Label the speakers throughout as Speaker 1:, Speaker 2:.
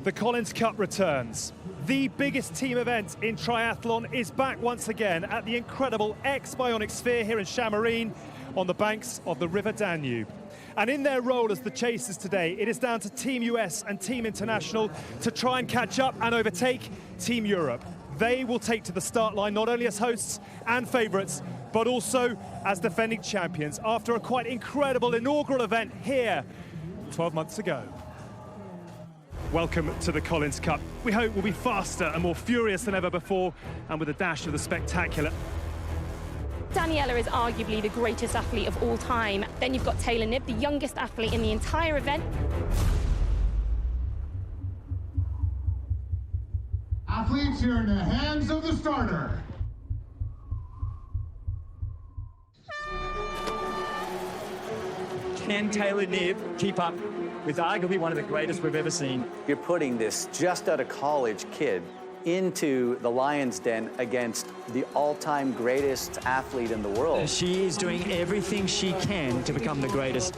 Speaker 1: The Collins Cup returns. The biggest team event in triathlon is back once again at the incredible X-Bionic Sphere here in Chamarine on the banks of the River Danube. And in their role as the chasers today, it is down to Team US and Team International to try and catch up and overtake Team Europe. They will take to the start line not only as hosts and favourites, but also as defending champions after a quite incredible inaugural event here 12 months ago. Welcome to the Collins Cup. We hope we'll be faster and more furious than ever before, and with a dash of the spectacular.
Speaker 2: Daniela is arguably the greatest athlete of all time. Then you've got Taylor Knibb, the youngest athlete in the entire event.
Speaker 3: Athletes, you're in the hands of the starter.
Speaker 4: Can Taylor Knibb keep up with arguably one of the greatest we've ever seen?
Speaker 5: You're putting this just out of college kid into the lion's den against the all-time greatest athlete in the world.
Speaker 4: She is doing everything she can to become the greatest.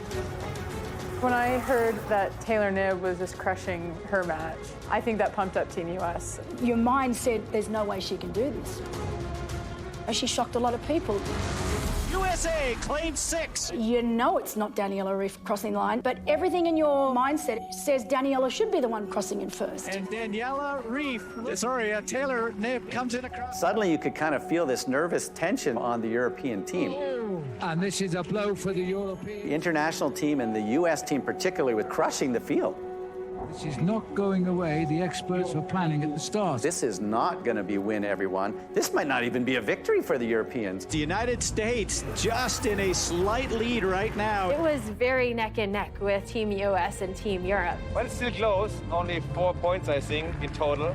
Speaker 6: When I heard that Taylor Knibb was just crushing her match, I think that pumped up Team US.
Speaker 7: Your mind said, there's no way she can do this. And she shocked a lot of people.
Speaker 4: USA claims 6.
Speaker 7: You know it's not Daniela Ryf crossing the line, but everything in your mindset says Daniela should be the one crossing in first.
Speaker 8: And Taylor Knibb comes in across.
Speaker 5: Suddenly you could kind of feel this nervous tension on the European team.
Speaker 9: And this is a blow for the European.
Speaker 5: The international team and the US team particularly with crushing the field.
Speaker 9: This is not going away. The experts were planning at the start.
Speaker 5: This is not going to be win everyone. This might not even be a victory for the Europeans.
Speaker 8: The United States just in a slight lead right now.
Speaker 10: It was very neck and neck with Team US and Team Europe.
Speaker 11: But it's still close. Only 4 points, I think, in total.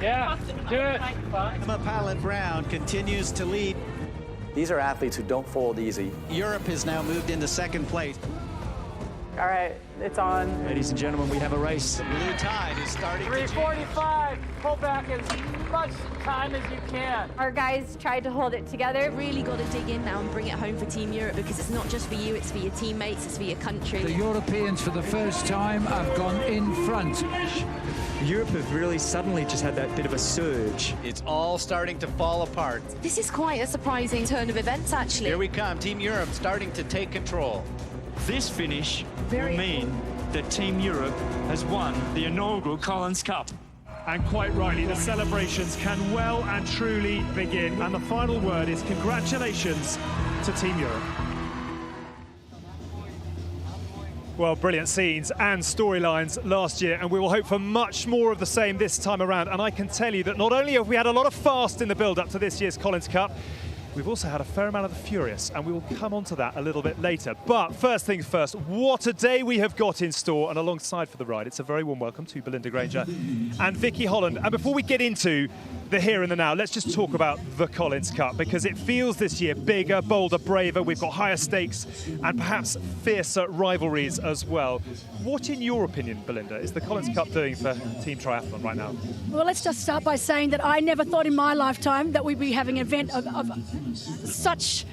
Speaker 8: Yeah, good. Emma Pallant-Brown continues to lead.
Speaker 5: These are athletes who don't fold easy.
Speaker 8: Europe has now moved into second place.
Speaker 6: All right, it's on.
Speaker 4: Ladies and gentlemen, we have a race.
Speaker 8: The blue tide is starting.
Speaker 12: 3:45. Pull back as much time as you can.
Speaker 10: Our guys tried to hold it together.
Speaker 2: Really got to dig in now and bring it home for Team Europe, because it's not just for you, it's for your teammates, it's for your country.
Speaker 9: The Europeans, for the first time, have gone in front.
Speaker 4: Europe have really suddenly just had that bit of a surge.
Speaker 8: It's all starting to fall apart.
Speaker 2: This is quite a surprising turn of events, actually.
Speaker 8: Here we come. Team Europe starting to take control.
Speaker 4: This finish will mean that Team Europe has won the inaugural Collins Cup.
Speaker 1: And quite rightly, the celebrations can well and truly begin. And the final word is congratulations to Team Europe. Well, brilliant scenes and storylines last year, and we will hope for much more of the same this time around. And I can tell you that not only have we had a lot of fast in the build-up to this year's Collins Cup, we've also had a fair amount of the furious, and we will come on to that a little bit later. But first things first, what a day we have got in store, and alongside for the ride, it's a very warm welcome to Belinda Granger and Vicky Holland. And before we get into the here and the now, let's just talk about the Collins Cup, because it feels this year bigger, bolder, braver. We've got higher stakes and perhaps fiercer rivalries as well. What, in your opinion, Belinda, is the Collins Cup doing for Team Triathlon right now?
Speaker 7: Well, let's just start by saying that I never thought in my lifetime that we'd be having an event of such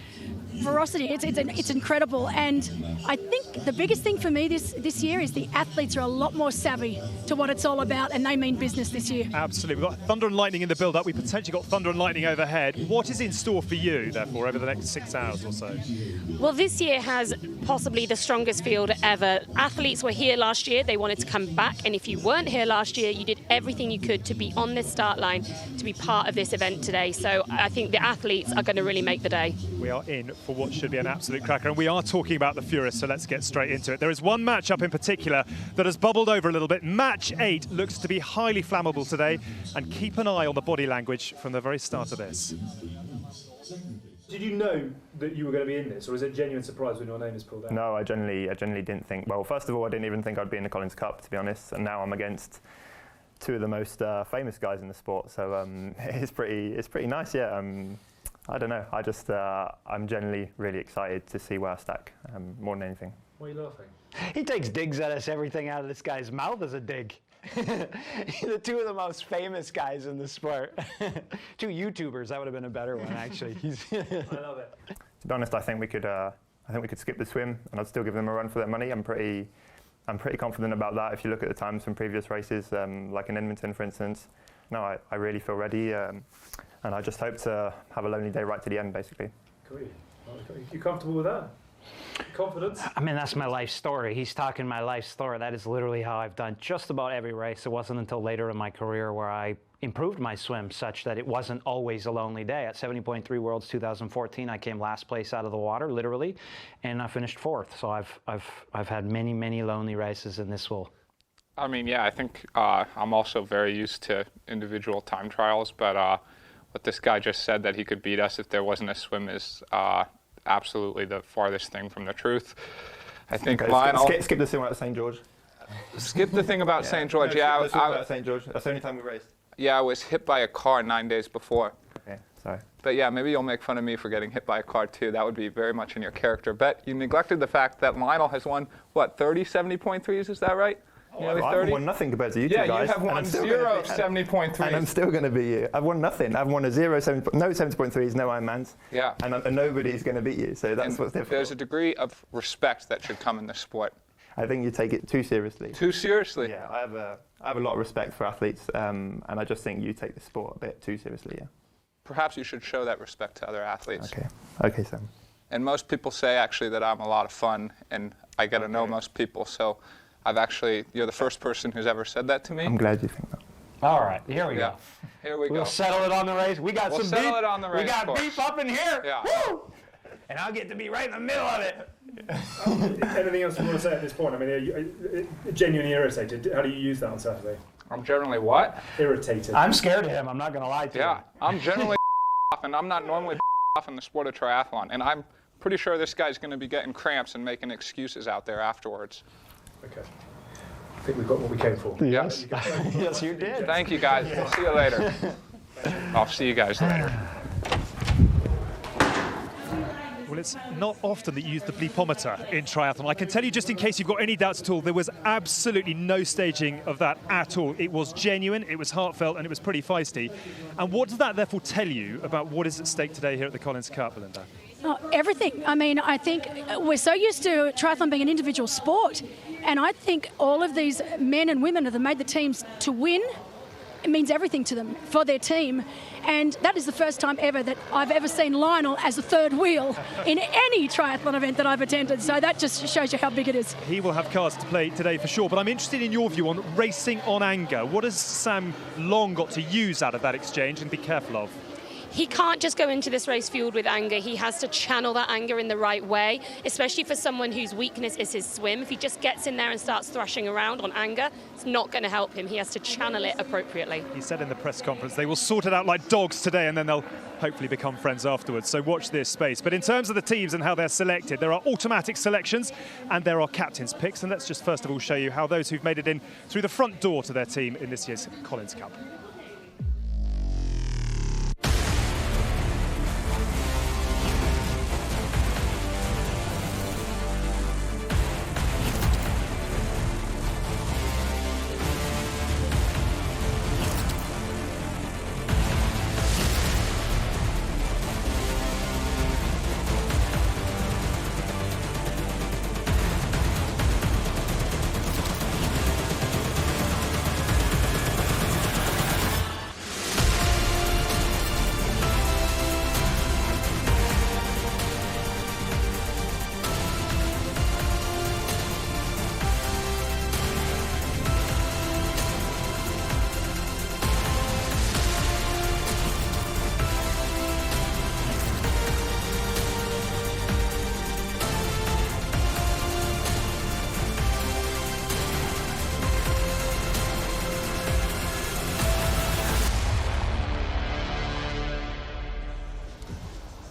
Speaker 7: ferocity. It's incredible, and I think the biggest thing for me this year is the athletes are a lot more savvy to what it's all about, and they mean business this year.
Speaker 1: Absolutely. We've got thunder and lightning in the build-up. We potentially got thunder and lightning overhead. What is in store for you, therefore, over the next 6 hours or so?
Speaker 2: Well, this year has possibly the strongest field ever. Athletes were here last year. They wanted to come back, and if you weren't here last year, you did everything you could to be on this start line, to be part of this event today. So I think the athletes are going to really make the day.
Speaker 1: We are in for what should be an absolute cracker, and we are talking about the Furious, so let's get straight into it. There is one matchup in particular that has bubbled over a little bit. Match 8 looks to be highly flammable today, and keep an eye on the body language from the very start of this. Did you know that you were going to be in this, or is it a genuine surprise when your name is pulled out?
Speaker 13: No, I generally didn't think. Well, first of all, I didn't even think I'd be in the Collins Cup, to be honest, and now I'm against two of the most famous guys in the sport, so it's pretty nice, yeah. I don't know. I'm generally really excited to see where I stack more than anything.
Speaker 1: Why are you laughing?
Speaker 12: He takes digs at us. Everything out of this guy's mouth is a dig. The two of the most famous guys in the sport. Two YouTubers. That would have been a better one, actually.
Speaker 1: I love it.
Speaker 13: To be honest, I think we could skip the swim, and I'd still give them a run for their money. I'm pretty I'm pretty confident about that. If you look at the times from previous races, like in Edmonton, for instance, no, I really feel ready, and I just hope to have a lonely day right to the end, basically.
Speaker 1: Great. You comfortable with that? Confidence?
Speaker 12: I mean, that's my life story. He's talking my life story. That is literally how I've done just about every race. It wasn't until later in my career where I improved my swim such that it wasn't always a lonely day. At 70.3 Worlds 2014, I came last place out of the water, literally, and I finished 4th. So I've had many, many lonely races, and this will.
Speaker 14: I mean, yeah, I think I'm also very used to individual time trials, but what this guy just said, that he could beat us if there wasn't a swim, is absolutely the farthest thing from the truth. I think
Speaker 13: skip the thing about St. George.
Speaker 14: Skip the thing about St. George.
Speaker 13: Yeah, about St. George. That's the only time we raced.
Speaker 14: Yeah, I was hit by a car 9 days before.
Speaker 13: Okay, sorry.
Speaker 14: But yeah, maybe you'll make fun of me for getting hit by a car too. That would be very much in your character. But you neglected the fact that Lionel has won, what, 30 70.3s, is that right?
Speaker 13: Oh, I haven't won nothing compared to you two guys.
Speaker 14: Yeah, you have won 0 70.3s.
Speaker 13: And I'm still going to beat you. I've won nothing. I've won a 0 70, no 70.3s, no Ironmans.
Speaker 14: Yeah.
Speaker 13: And nobody's going to beat you. So that's what's difficult.
Speaker 14: There's a degree of respect that should come in the sport.
Speaker 13: I think you take it too seriously.
Speaker 14: Too seriously?
Speaker 13: Yeah, I have a lot of respect for athletes, and I just think you take the sport a bit too seriously. Yeah.
Speaker 14: Perhaps you should show that respect to other athletes.
Speaker 13: Okay, Sam.
Speaker 14: And most people say actually that I'm a lot of fun, and I get to know most people. So you're the first person who's ever said that to me.
Speaker 13: I'm glad you think that.
Speaker 12: All right, here we go.
Speaker 14: Here we go.
Speaker 12: We'll settle it on the race. We got some beef.
Speaker 14: Settle it on the race.
Speaker 12: We got beef up in here.
Speaker 14: Yeah.
Speaker 12: Woo! And I'll get to be right in the middle of it.
Speaker 1: Anything else you want to say at this point? I mean, are you genuinely irritated? How do you use that on Saturday?
Speaker 14: I'm generally what?
Speaker 1: Irritated.
Speaker 12: I'm scared of him. I'm not going to lie to you.
Speaker 14: Yeah, I'm generally off, and I'm not normally off in the sport of triathlon. And I'm pretty sure this guy's going to be getting cramps and making excuses out there afterwards.
Speaker 1: Okay. I think we've got what we came for.
Speaker 12: Yes. Yes, you did.
Speaker 14: Thank you, guys. We'll see you later. I'll see you guys later.
Speaker 1: Well, it's not often that you use the bleepometer in triathlon. I can tell you, just in case you've got any doubts at all, there was absolutely no staging of that at all. It was genuine, it was heartfelt, and it was pretty feisty. And what does that therefore tell you about what is at stake today here at the Collins Cup, Belinda?
Speaker 7: Oh, everything. I mean, I think we're so used to triathlon being an individual sport, and I think all of these men and women that have made the teams to win, it means everything to them, for their team. And that is the first time ever that I've ever seen Lionel as a third wheel in any triathlon event that I've attended. So that just shows you how big it is.
Speaker 1: He will have cards to play today for sure, but I'm interested in your view on racing on anger. What has Sam Long got to use out of that exchange and be careful of?
Speaker 2: He can't just go into this race fueled with anger. He has to channel that anger in the right way, especially for someone whose weakness is his swim. If he just gets in there and starts thrashing around on anger, it's not going to help him. He has to channel it appropriately.
Speaker 1: He said in the press conference they will sort it out like dogs today, and then they'll hopefully become friends afterwards. So watch this space. But in terms of the teams and how they're selected, there are automatic selections and there are captain's picks. And let's just first of all show you how those who've made it in through the front door to their team in this year's Collins Cup.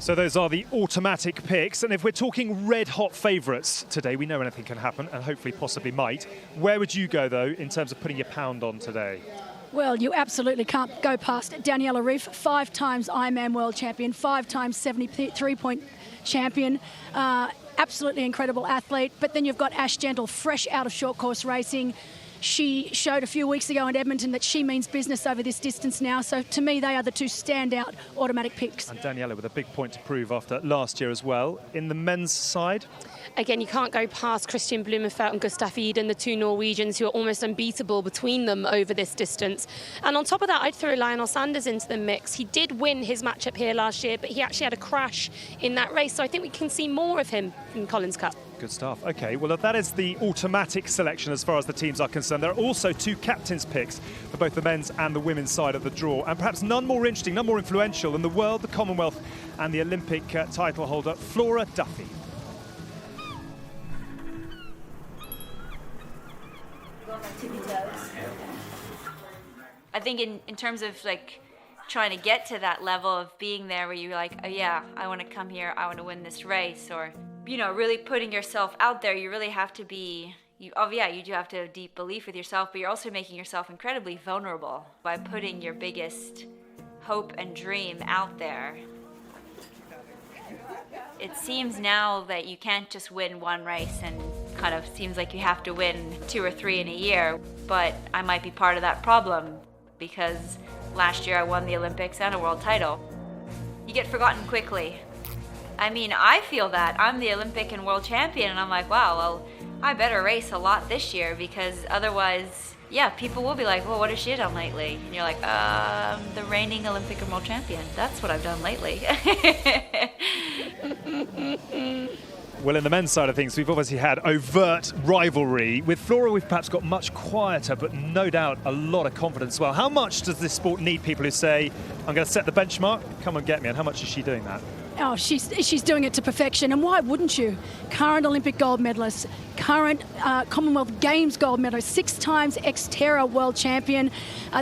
Speaker 1: So those are the automatic picks, and if we're talking red-hot favourites today, we know anything can happen, and hopefully possibly might. Where would you go, though, in terms of putting your pound on today?
Speaker 7: Well, you absolutely can't go past Daniela Ryf, 5 times Ironman world champion, 5 times 73-point champion. Absolutely incredible athlete. But then you've got Ash Gentle, fresh out of short course racing. She showed a few weeks ago in Edmonton that she means business over this distance now. So to me, they are the two standout automatic picks.
Speaker 1: And Daniela with a big point to prove after last year as well. In the men's side?
Speaker 2: Again, you can't go past Christian Blumenfeld and Gustaf Eden, the two Norwegians who are almost unbeatable between them over this distance. And on top of that, I'd throw Lionel Sanders into the mix. He did win his matchup here last year, but he actually had a crash in that race. So I think we can see more of him in Collins Cup.
Speaker 1: Good stuff. Okay, well, that is the automatic selection as far as the teams are concerned. There are also two captains' picks for both the men's and the women's side of the draw. And perhaps none more interesting, none more influential than the world, the Commonwealth and the Olympic title holder, Flora Duffy.
Speaker 15: I think in terms of like trying to get to that level of being there where you're like, oh yeah, I want to come here, I want to win this race, or, you know, really putting yourself out there, you really have to be, you do have to have deep belief with yourself, but you're also making yourself incredibly vulnerable by putting your biggest hope and dream out there. It seems now that you can't just win one race, and kind of seems like you have to win 2 or 3 in a year, but I might be part of that problem because last year I won the Olympics and a world title. You get forgotten quickly. I mean, I feel that. I'm the Olympic and world champion, and I'm like, wow, well, I better race a lot this year because otherwise, yeah, people will be like, well, what has she done lately? And you're like, the reigning Olympic and world champion. That's what I've done lately.
Speaker 1: Well, in the men's side of things, we've obviously had overt rivalry. With Flora, we've perhaps got much quieter, but no doubt a lot of confidence as well. How much does this sport need people who say, I'm going to set the benchmark, come and get me? And how much is she doing that?
Speaker 7: Oh, she's doing it to perfection, and why wouldn't you? Current Olympic gold medalist, current Commonwealth Games gold medalist, 6 times Xterra world champion,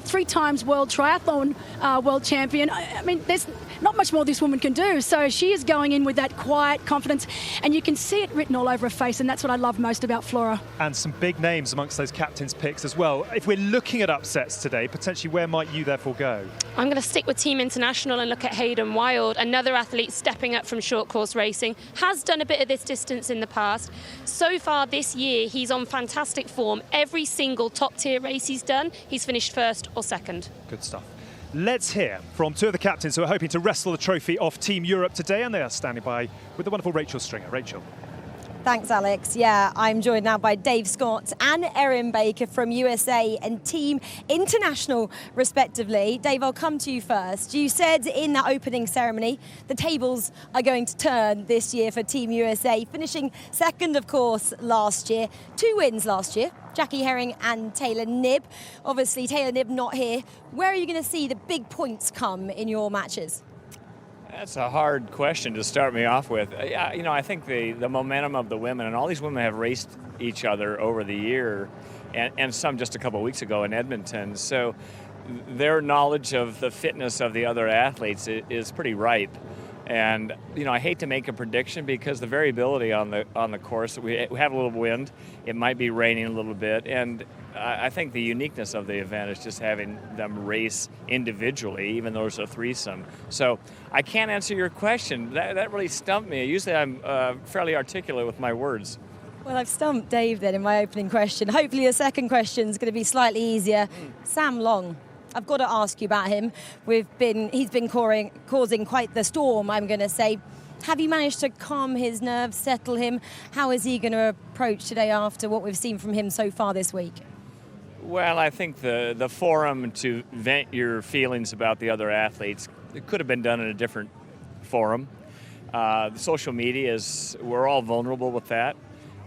Speaker 7: 3 times world triathlon world champion. I mean, there's not much more this woman can do. So she is going in with that quiet confidence, and you can see it written all over her face, and that's what I love most about Flora. And some big names amongst those captains' picks as well. If we're looking at upsets today, potentially where might you therefore go? I'm going to stick with Team International and look at Hayden Wilde, another athlete stepping up from short course racing, has done a bit of this distance in the past. So far this year, he's on fantastic form. Every single top tier race he's done, he's finished first or second. Good stuff. Let's hear from 2 of the captains who are hoping to wrestle the trophy off Team Europe today, and they are standing by with the wonderful Rachel Stringer. Rachel.
Speaker 16: Thanks, Alex. Yeah, I'm joined now by Dave Scott and Erin Baker from USA and Team International, respectively. Dave, I'll come to you first. You said in that opening ceremony the tables are going to turn this year for Team USA, finishing second, of course, last year. 2 wins last year, Jackie Herring and Taylor Knibb. Obviously, Taylor Knibb not here. Where are you going to see the big points come in your matches?
Speaker 17: That's a hard question to start me off with. You know, I think the momentum of the women, and all these women have raced each other over the year, and some just a couple of weeks ago in Edmonton. So their knowledge of the fitness of the other athletes is pretty ripe. And, you know, I hate to make a prediction because the variability on the course, we have a little wind, it might be raining a little bit, and I think the uniqueness of the event is just having them race individually, even though it's a threesome. So I can't answer your question. That really stumped me. Usually I'm fairly articulate with my words.
Speaker 16: Well, I've stumped Dave then in my opening question. Hopefully the second question is going to be slightly easier. Sam Long. I've got to ask you about him. He's been causing quite the storm, I'm going to say. Have you managed to calm his nerves, settle him? How is he going to approach today after what we've seen from him so far this week?
Speaker 17: Well, I think the forum to vent your feelings about the other athletes, it could have been done in a different forum. The social media we're all vulnerable with that.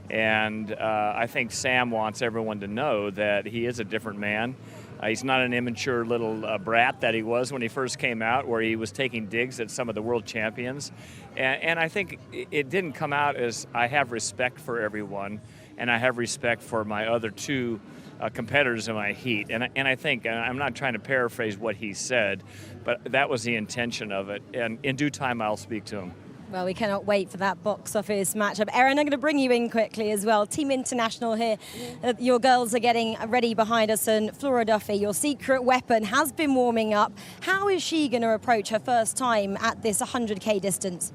Speaker 17: And I think Sam wants everyone to know that he is a different man. He's not an immature little brat that he was when he first came out, where he was taking digs at some of the world champions. And I think it didn't come out as I have respect for everyone, and I have respect for my other 2 competitors in my heat. And I think, and I'm not trying to paraphrase what he said, but that was the intention of it. And in due time, I'll speak to him.
Speaker 16: Well, we cannot wait for that box office matchup. Erin, I'm going to bring you in quickly as well. Team International here. Your girls are getting ready behind us, and Flora Duffy, your secret weapon, has been warming up. How is she going to approach her first time at this 100k distance?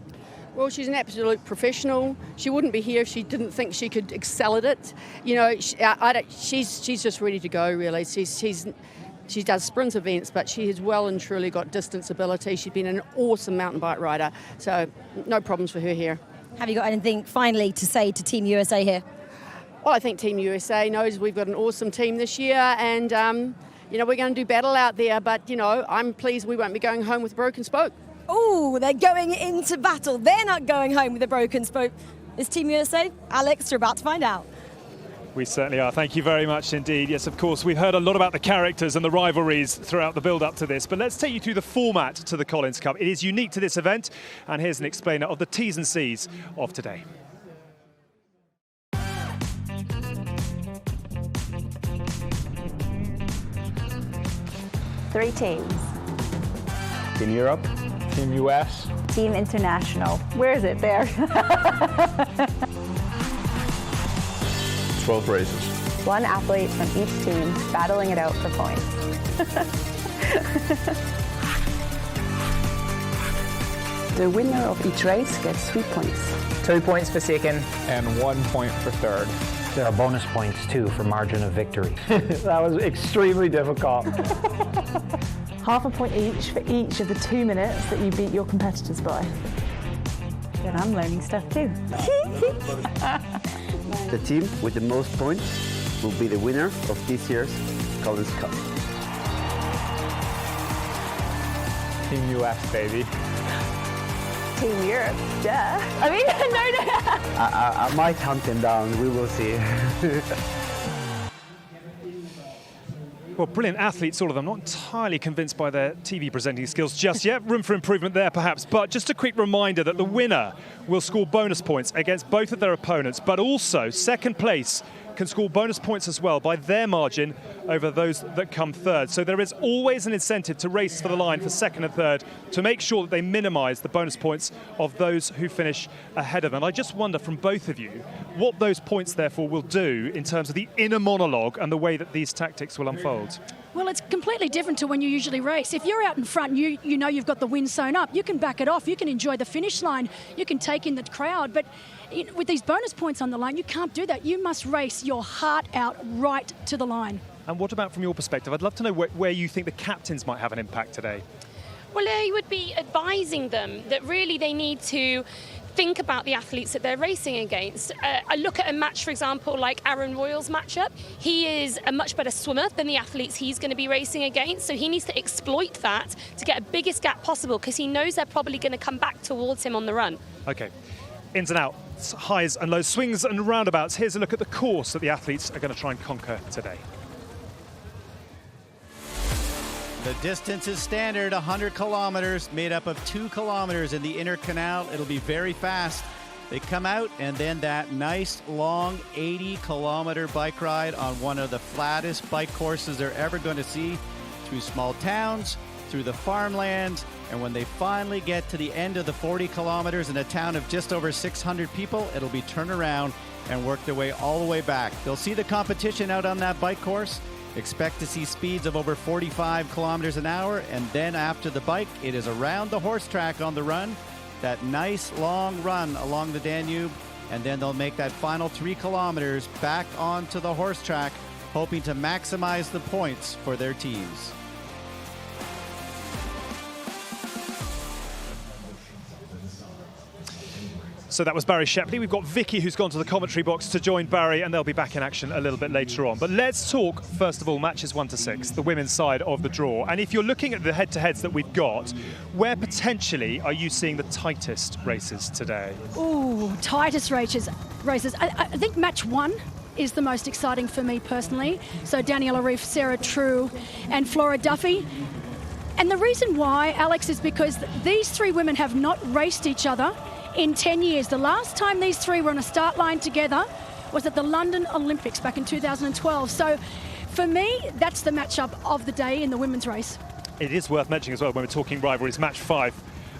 Speaker 18: Well, she's an absolute professional. She wouldn't be here if she didn't think she could excel at it. You know, she's just ready to go, really. She does sprint events, but she has well and truly got distance ability. She's been an awesome mountain bike rider, so no problems for her here.
Speaker 16: Have you got anything finally to say to Team USA here?
Speaker 18: Well, I think Team USA knows we've got an awesome team this year, and you know, we're going to do battle out there, but you know, I'm pleased we won't be going home with a broken spoke.
Speaker 16: Oh, they're going into battle. They're not going home with a broken spoke. Is Team USA? Alex, you're about to find out.
Speaker 1: We certainly are. Thank you very much indeed. Yes, of course, we've heard a lot about the characters and the rivalries throughout the build-up to this, but let's take you through the format to the Collins Cup. It is unique to this event, and here's an explainer of the T's and C's of today.
Speaker 19: 3 teams.
Speaker 20: Team Europe. Team US.
Speaker 19: Team International. Where is it? There.
Speaker 20: 12 races.
Speaker 19: 1 athlete from each team battling it out for points.
Speaker 21: The winner of each race gets 3 points.
Speaker 22: 2 points for second.
Speaker 20: And 1 point for third.
Speaker 12: There are bonus points too for margin of victory. That was extremely difficult.
Speaker 23: Half a point each for each of the 2 minutes that you beat your competitors by.
Speaker 19: Then I'm learning stuff too.
Speaker 24: The team with the most points will be the winner of this year's Collins Cup.
Speaker 20: Team US, baby.
Speaker 19: Team Europe, duh. I mean, no.
Speaker 24: I might hunt them down, we will see.
Speaker 1: Well, brilliant athletes, all of them. Not entirely convinced by their TV presenting skills just yet. Room for improvement there, perhaps. But just a quick reminder that the winner will score bonus points against both of their opponents, but also second place can score bonus points as well by their margin over those that come third. So there is always an incentive to race for the line for second and third to make sure that they minimize the bonus points of those who finish ahead of them. And I just wonder from both of you what those points therefore will do in terms of the inner monologue and the way that these tactics will unfold.
Speaker 7: Well, it's completely different to when you usually race. If you're out in front and you know you've got the wind sewn up, you can back it off, you can enjoy the finish line, you can take in the crowd, but with these bonus points on the line, you can't do that. You must race your heart out right to the line.
Speaker 1: And what about from your perspective? I'd love to know where you think the captains might have an impact today.
Speaker 2: Well, I would be advising them that really they need to think about the athletes that they're racing against. I look at a match, for example, like Aaron Royal's matchup. He is a much better swimmer than the athletes he's going to be racing against, so he needs to exploit that to get a biggest gap possible because he knows they're probably going to come back towards him on the run.
Speaker 1: Okay. Ins and outs, highs and lows, swings and roundabouts. Here's a look at the course that the athletes are going to try and conquer today.
Speaker 8: The distance is standard, 100 kilometers, made up of 2 kilometers in the inner canal. It'll be very fast. They come out, and then that nice, long, 80-kilometer bike ride on one of the flattest bike courses they're ever going to see, through small towns, through the farmlands, and when they finally get to the end of the 40 kilometers in a town of just over 600 people, it'll be turn around and work their way all the way back. They'll see the competition out on that bike course. Expect to see speeds of over 45 kilometers an hour, and then after the bike, it is around the horse track on the run, that nice long run along the Danube, and then they'll make that final 3 kilometers back onto the horse track, hoping to maximize the points for their teams.
Speaker 1: So that was Barry Shepley. We've got Vicky who's gone to the commentary box to join Barry, and they'll be back in action a little bit later on. But let's talk, first of all, matches 1 to 6, the women's side of the draw. And if you're looking at the head-to-heads that we've got, where potentially are you seeing the tightest races today?
Speaker 7: Ooh, tightest races. I think match 1 is the most exciting for me personally. So Daniela Ryf, Sarah True, and Flora Duffy. And the reason why, Alex, is because these 3 women have not raced each other in 10 years. The last time these 3 were on a start line together was at the London Olympics back in 2012. So for me, that's the matchup of the day in the women's race.
Speaker 1: It is worth mentioning as well when we're talking rivalries, match 5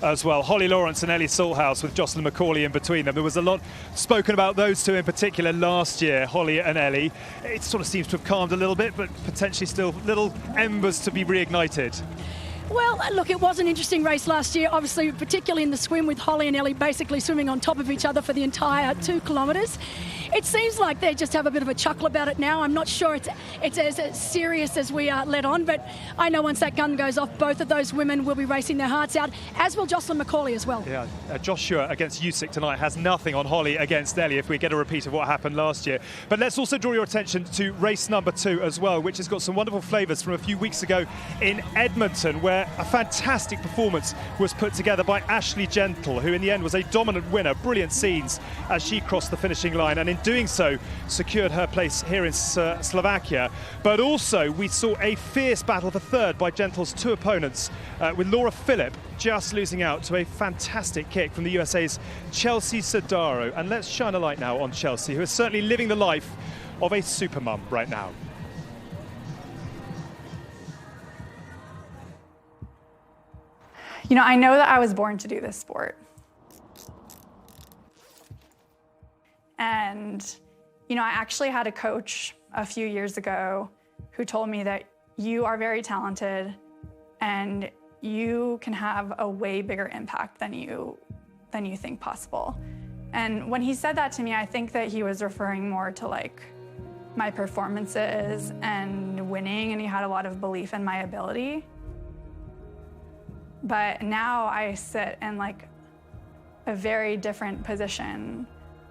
Speaker 1: as well. Holly Lawrence and Ellie Salthouse with Jocelyn McCauley in between them. There was a lot spoken about those 2 in particular last year, Holly and Ellie. It sort of seems to have calmed a little bit, but potentially still little embers to be reignited.
Speaker 7: Well, look, it was an interesting race last year, obviously, particularly in the swim with Holly and Ellie basically swimming on top of each other for the entire 2 kilometres. It seems like they just have a bit of a chuckle about it now. I'm not sure it's as serious as we let on, but I know once that gun goes off, both of those women will be racing their hearts out, as will Jocelyn McCauley as well.
Speaker 1: Yeah, Joshua against Usyk tonight has nothing on Holly against Ellie if we get a repeat of what happened last year. But let's also draw your attention to race number 2 as well, which has got some wonderful flavours from a few weeks ago in Edmonton, where a fantastic performance was put together by Ashley Gentle, who in the end was a dominant winner. Brilliant scenes as she crossed the finishing line, and in doing so secured her place here in Slovakia. But also we saw a fierce battle for third by Gentle's 2 opponents, with Laura Phillip just losing out to a fantastic kick from the USA's Chelsea Sodaro. And let's shine a light now on Chelsea, who is certainly living the life of a supermum right now.
Speaker 3: You know, I know that I was born to do this sport. And, you know, I actually had a coach a few years ago who told me that you are very talented and you can have a way bigger impact than you think possible. And when he said that to me, I think that he was referring more to like my performances and winning, and he had a lot of belief in my ability. But now I sit in like a very different position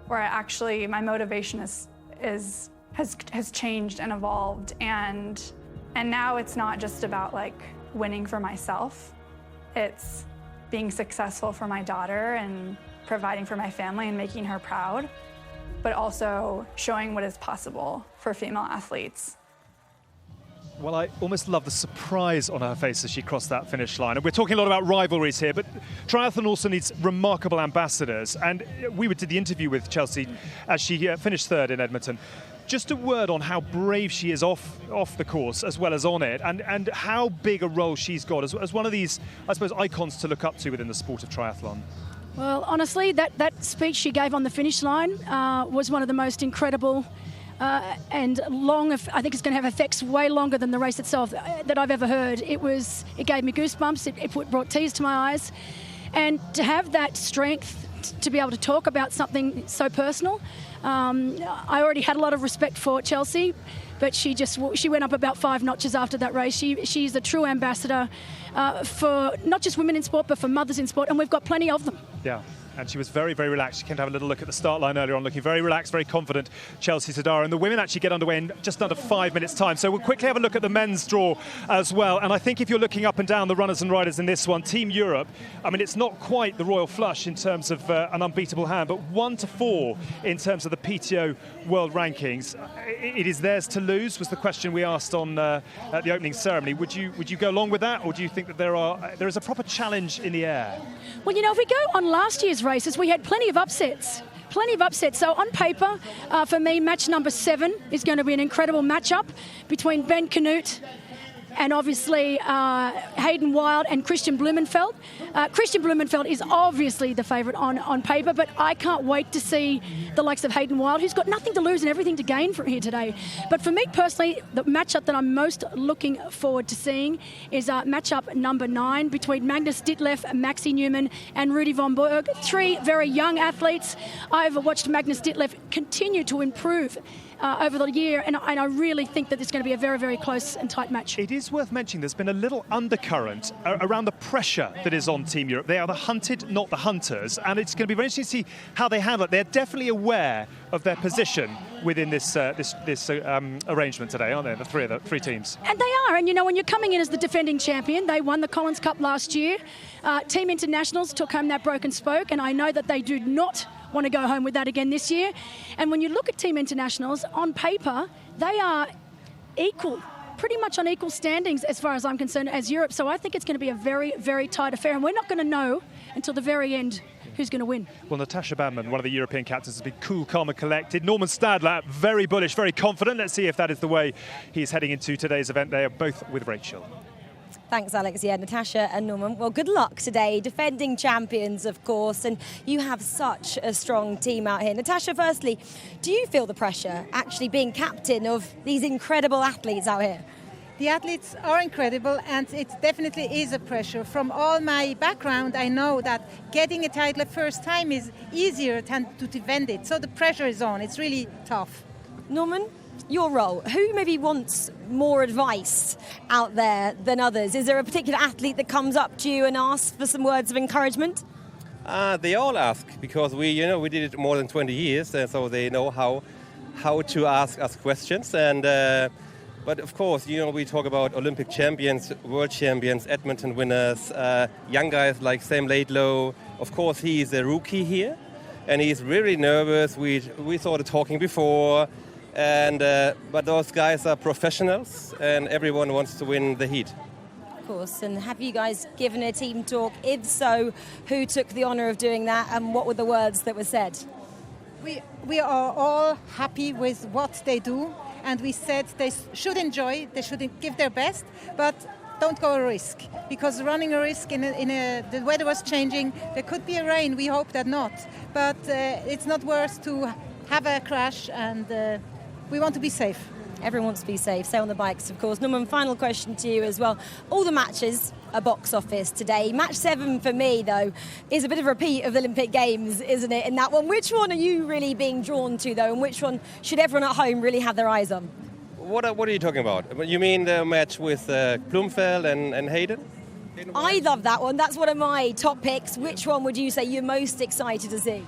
Speaker 3: where actually my motivation has changed and evolved, and now it's not just about like winning for myself. It's being successful for my daughter and providing for my family and making her proud, but also showing what is possible for female athletes.
Speaker 1: Well, I almost love the surprise on her face as she crossed that finish line. And we're talking a lot about rivalries here, but triathlon also needs remarkable ambassadors. And we did the interview with Chelsea as she finished third in Edmonton. Just a word on how brave she is off the course as well as on it, and how big a role she's got as one of these, I suppose, icons to look up to within the sport of triathlon.
Speaker 7: Well, honestly, that speech she gave on the finish line was one of the most incredible and long. I think it's going to have effects way longer than the race itself that I've ever heard. It gave me goosebumps. It brought tears to my eyes, and to have that strength to be able to talk about something so personal. I already had a lot of respect for Chelsea, but she went up about 5 notches after that race. She's a true ambassador for not just women in sport, but for mothers in sport, and we've got plenty of them.
Speaker 1: Yeah. And she was very, very relaxed. She came to have a little look at the start line earlier on, looking very relaxed, very confident, Chelsea Sodaro. And the women actually get underway in just under 5 minutes' time. So we'll quickly have a look at the men's draw as well. And I think if you're looking up and down the runners and riders in this one, Team Europe, I mean, it's not quite the royal flush in terms of an unbeatable hand, but 1 to 4 in terms of the PTO World Rankings. It is theirs to lose, was the question we asked on at the opening ceremony. Would you go along with that, or do you think that there is a proper challenge in the air?
Speaker 7: Well, you know, if we go on last year's races, we had plenty of upsets. So on paper, for me, match number 7 is going to be an incredible matchup between Ben Canute and obviously Hayden Wild and Christian Blumenfeld. Christian Blumenfeld is obviously the favourite on paper, but I can't wait to see the likes of Hayden Wild, who's got nothing to lose and everything to gain from here today. But for me personally, the matchup that I'm most looking forward to seeing is matchup number 9 between Magnus Ditlev, Maxi Newman and Rudy von Berg. 3 very young athletes. I've watched Magnus Ditlev continue to improve over the year, and I really think that it's going to be a very, very close and tight match.
Speaker 1: It is worth mentioning there's been a little undercurrent around the pressure that is on Team Europe. They are the hunted, not the hunters, and it's going to be very interesting to see how they handle it. They're definitely aware of their position within this arrangement today, aren't they? The three teams.
Speaker 7: And they are, and you know, when you're coming in as the defending champion, they won the Collins Cup last year. Team Internationals took home that broken spoke, and I know that they do not want to go home with that again this year. And when you look at Team Internationals, on paper, they are equal, pretty much on equal standings as far as I'm concerned as Europe. So I think it's going to be a very, very tight affair, and we're not going to know until the very end who's going to win.
Speaker 1: Well, Natasha Badman, one of the European captains, has been cool, calm and collected. Norman Stadler, very bullish, very confident. Let's see if that is the way he's heading into today's event. They are both with Rachel.
Speaker 16: Thanks, Alex. Yeah, Natasha and Norman. Well, good luck today. Defending champions, of course, and you have such a strong team out here. Natasha, firstly, do you feel the pressure actually being captain of these incredible athletes out here?
Speaker 5: The athletes are incredible, and it definitely is a pressure. From all my background, I know that getting a title the first time is easier than to defend it. So the pressure is on. It's really tough.
Speaker 16: Norman, your role. Who maybe wants more advice out there than others? Is there a particular athlete that comes up to you and asks for some words of encouragement?
Speaker 6: They all ask, because we did it more than 20 years, and so they know how to ask us questions. And but of course, we talk about Olympic champions, world champions, Edmonton winners, young guys like Sam Laidlow. Of course, he's a rookie here, and he's really nervous. We started talking before, and but those guys are professionals, and everyone wants to win the heat.
Speaker 16: Of course. And have you guys given a team talk? If so, who took the honour of doing that, and what were the words that were said?
Speaker 5: We are all happy with what they do, and we said they should enjoy, they should give their best, but don't go a risk, because running a risk the weather was changing, there could be a rain, we hope that not, but it's not worth to have a crash, and we want to be safe.
Speaker 16: Everyone wants to be safe, stay on the bikes, of course. Norman, final question to you as well. All the matches are box office today. Match 7 for me, though, is a bit of a repeat of the Olympic Games, isn't it, in that one? Which one are you really being drawn to, though, and which one should everyone at home really have their eyes on?
Speaker 6: What are you talking about? You mean the match with Blumfeld and Hayden?
Speaker 16: I love that one. That's one of my top picks. Which one would you say you're most excited to see?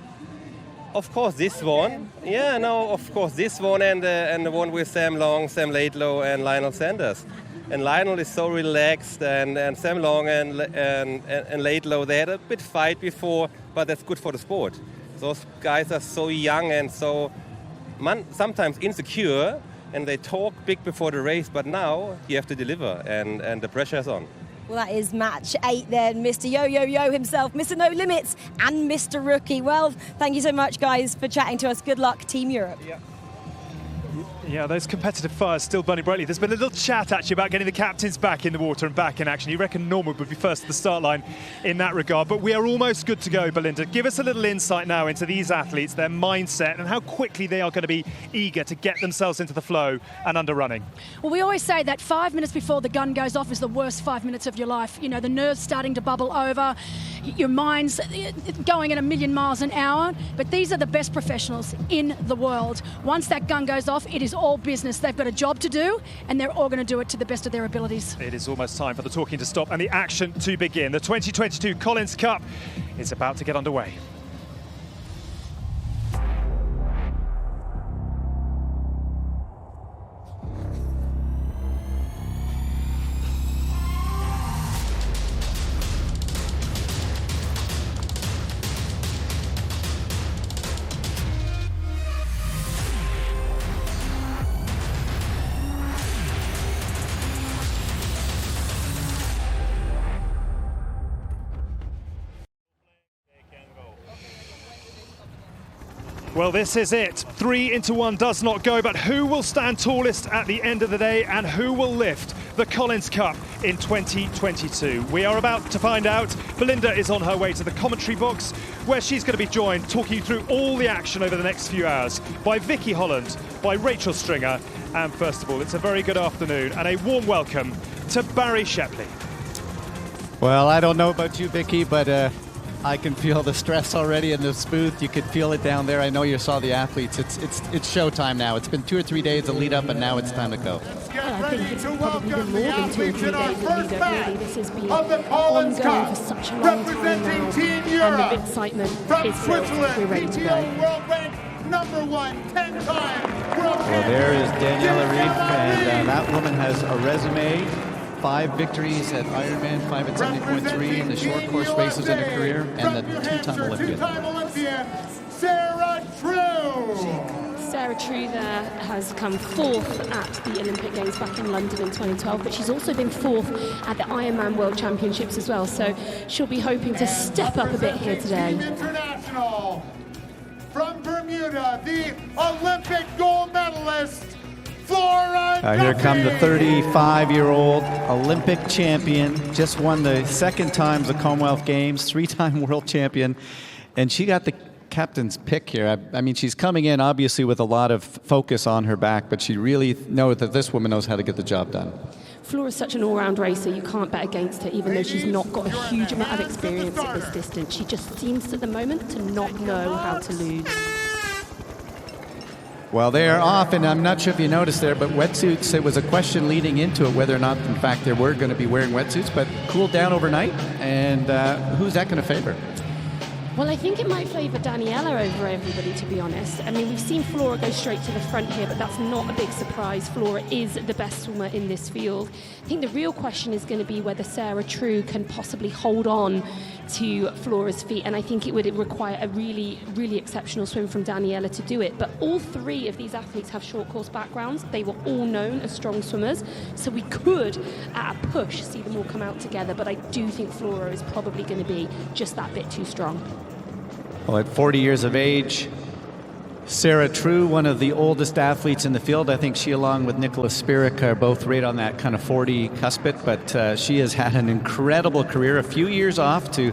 Speaker 6: Of course, this one. Yeah, no, of course, this one and the one with Sam Long, Sam Laidlow, and Lionel Sanders. And Lionel is so relaxed, and Sam Long and Laidlow, they had a bit fight before, but that's good for the sport. Those guys are so young and so sometimes insecure, and they talk big before the race, but now you have to deliver, and the pressure is on.
Speaker 16: Well, that is match 8 then. Mr. Yo himself, Mr. No Limits, and Mr. Rookie. Well, thank you so much, guys, for chatting to us. Good luck, Team Europe.
Speaker 1: Yeah, those competitive fires still burning brightly. There's been a little chat, actually, about getting the captains back in the water and back in action. You reckon Norman would be first at the start line in that regard. But we are almost good to go, Belinda. Give us a little insight now into these athletes, their mindset, and how quickly they are going to be eager to get themselves into the flow and under running.
Speaker 7: Well, we always say that 5 minutes before the gun goes off is the worst 5 minutes of your life. You know, the nerves starting to bubble over, your mind's going at 1,000,000 miles an hour. But these are the best professionals in the world. Once that gun goes off, it is all business. They've got a job to do, and they're all going to do it to the best of their abilities.
Speaker 1: It is almost time for the talking to stop and the action to begin. The 2022 Collins Cup is about to get underway. Well, this is it. 3 into 1 does not go, but who will stand tallest at the end of the day, and who will lift the Collins Cup in 2022? We are about to find out. Belinda is on her way to the commentary box, where she's going to be joined, talking you through all the action over the next few hours, by Vicky Holland, by Rachel Stringer, and first of all, it's a very good afternoon and a warm welcome to Barry Shepley.
Speaker 8: Well, I don't know about you, Vicky, but I can feel the stress already in this booth. You could feel it down there. I know you saw the athletes. It's showtime now. It's been 2 or 3 days of lead up, and now it's time to go.
Speaker 11: I think it's probably been more than 2 or 3 days of lead up, really. This has been ongoing for such a long time now, and the excitement is built. We're ready to go.
Speaker 22: Number 1, 10 times.
Speaker 8: Well, there is Daniela Reif, and that woman has a resume. 5 victories at Ironman, 5 at 70.3 in the short course races in her career, and the 2-time Olympian.
Speaker 22: Sarah True.
Speaker 2: Sarah True there has come 4th at the Olympic Games back in London in 2012, but she's also been 4th at the Ironman World Championships as well, so she'll be hoping to step up a bit here today.
Speaker 22: International from Bermuda, the Olympic gold medalist.
Speaker 8: Here comes the 35-year-old Olympic champion, just won the 2nd time the Commonwealth Games, 3-time world champion, and she got the captain's pick here. I mean, she's coming in obviously with a lot of focus on her back, but she really knows that this woman knows how to get the job done.
Speaker 2: Flora's such an all-round racer, you can't bet against her, even though she's not got a huge amount of experience at this distance. She just seems at the moment to not know how to lose.
Speaker 8: Well, they are off, and I'm not sure if you noticed there, but wetsuits, it was a question leading into it whether or not, in fact, they were going to be wearing wetsuits, but cooled down overnight, and who's that going to favor?
Speaker 2: Well, I think it might favour Daniela over everybody, to be honest. I mean, we've seen Flora go straight to the front here, but that's not a big surprise. Flora is the best swimmer in this field. I think the real question is going to be whether Sarah True can possibly hold on to Flora's feet, and I think it would require a really, really exceptional swim from Daniela to do it. But all three of these athletes have short course backgrounds. They were all known as strong swimmers, so we could, at a push, see them all come out together, but I do think Flora is probably going to be just that bit too strong.
Speaker 8: Well, at 40 years of age, Sarah True, one of the oldest athletes in the field. I think she, along with Nicholas Spirik, are both right on that kind of 40 cuspit, but she has had an incredible career, a few years off to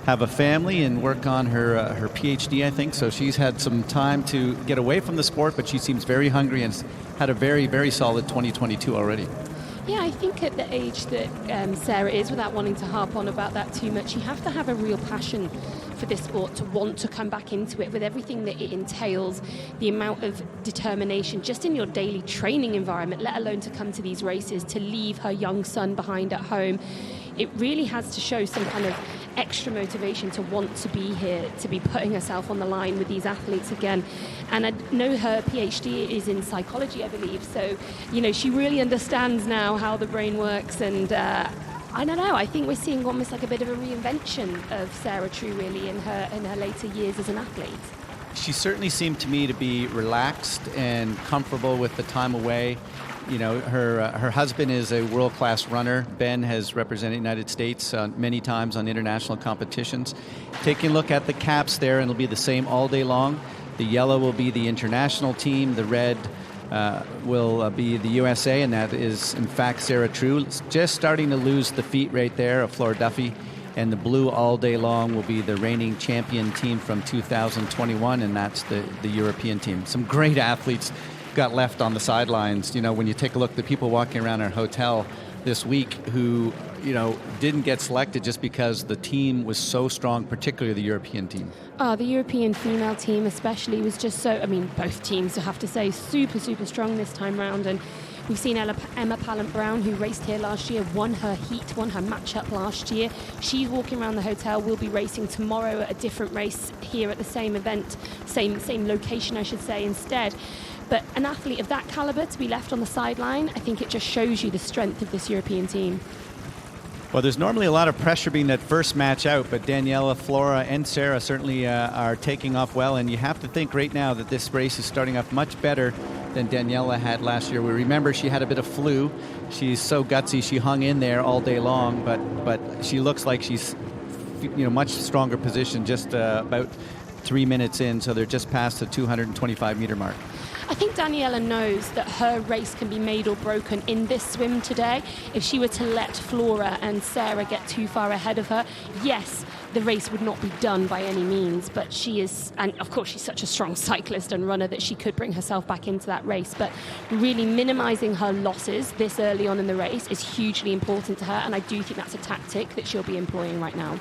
Speaker 8: have a family and work on her PhD, I think. So she's had some time to get away from the sport, but she seems very hungry and has had a very, very solid 2022 already.
Speaker 2: Yeah, I think at the age that Sarah is, without wanting to harp on about that too much, you have to have a real passion for this sport to want to come back into it, with everything that it entails, the amount of determination just in your daily training environment, let alone to come to these races, to leave her young son behind at home. It really has to show some kind of extra motivation to want to be here, to be putting herself on the line with these athletes again. And I know her PhD is in psychology, I believe, so she really understands now how the brain works, and I don't know, I think we're seeing almost like a bit of a reinvention of Sarah True really in her later years as an athlete.
Speaker 8: She certainly seemed to me to be relaxed and comfortable with the time away. Her husband is a world-class runner. Ben has represented the United States many times on international competitions. Taking a look at the caps there, and it'll be the same all day long. The yellow will be the international team. The red will be the USA, and that is, in fact, Sarah True. Just starting to lose the feet right there of Flora Duffy. And the blue all day long will be the reigning champion team from 2021, and that's the European team. Some great athletes got left on the sidelines. When you take a look at the people walking around our hotel this week who, didn't get selected just because the team was so strong, particularly the European team.
Speaker 2: The European female team especially was just so, both teams, I have to say, super, super strong this time round. And we've seen Emma Pallant-Brown, who raced here last year, won her heat, won her matchup last year. She's walking around the hotel. We'll be racing tomorrow at a different race here at the same event, same location, I should say, instead. But an athlete of that caliber to be left on the sideline, I think it just shows you the strength of this European team.
Speaker 8: Well, there's normally a lot of pressure being that first match out, but Daniela, Flora, and Sarah certainly are taking off well, and you have to think right now that this race is starting off much better than Daniela had last year. We remember she had a bit of flu. She's so gutsy, she hung in there all day long, but she looks like she's much stronger position just about 3 minutes in, so they're just past the 225-meter mark.
Speaker 2: I think Daniela knows that her race can be made or broken in this swim today. If she were to let Flora and Sarah get too far ahead of her, yes, the race would not be done by any means, but she is, and of course she's such a strong cyclist and runner that she could bring herself back into that race, but really minimizing her losses this early on in the race is hugely important to her, and I do think that's a tactic that she'll be employing right now.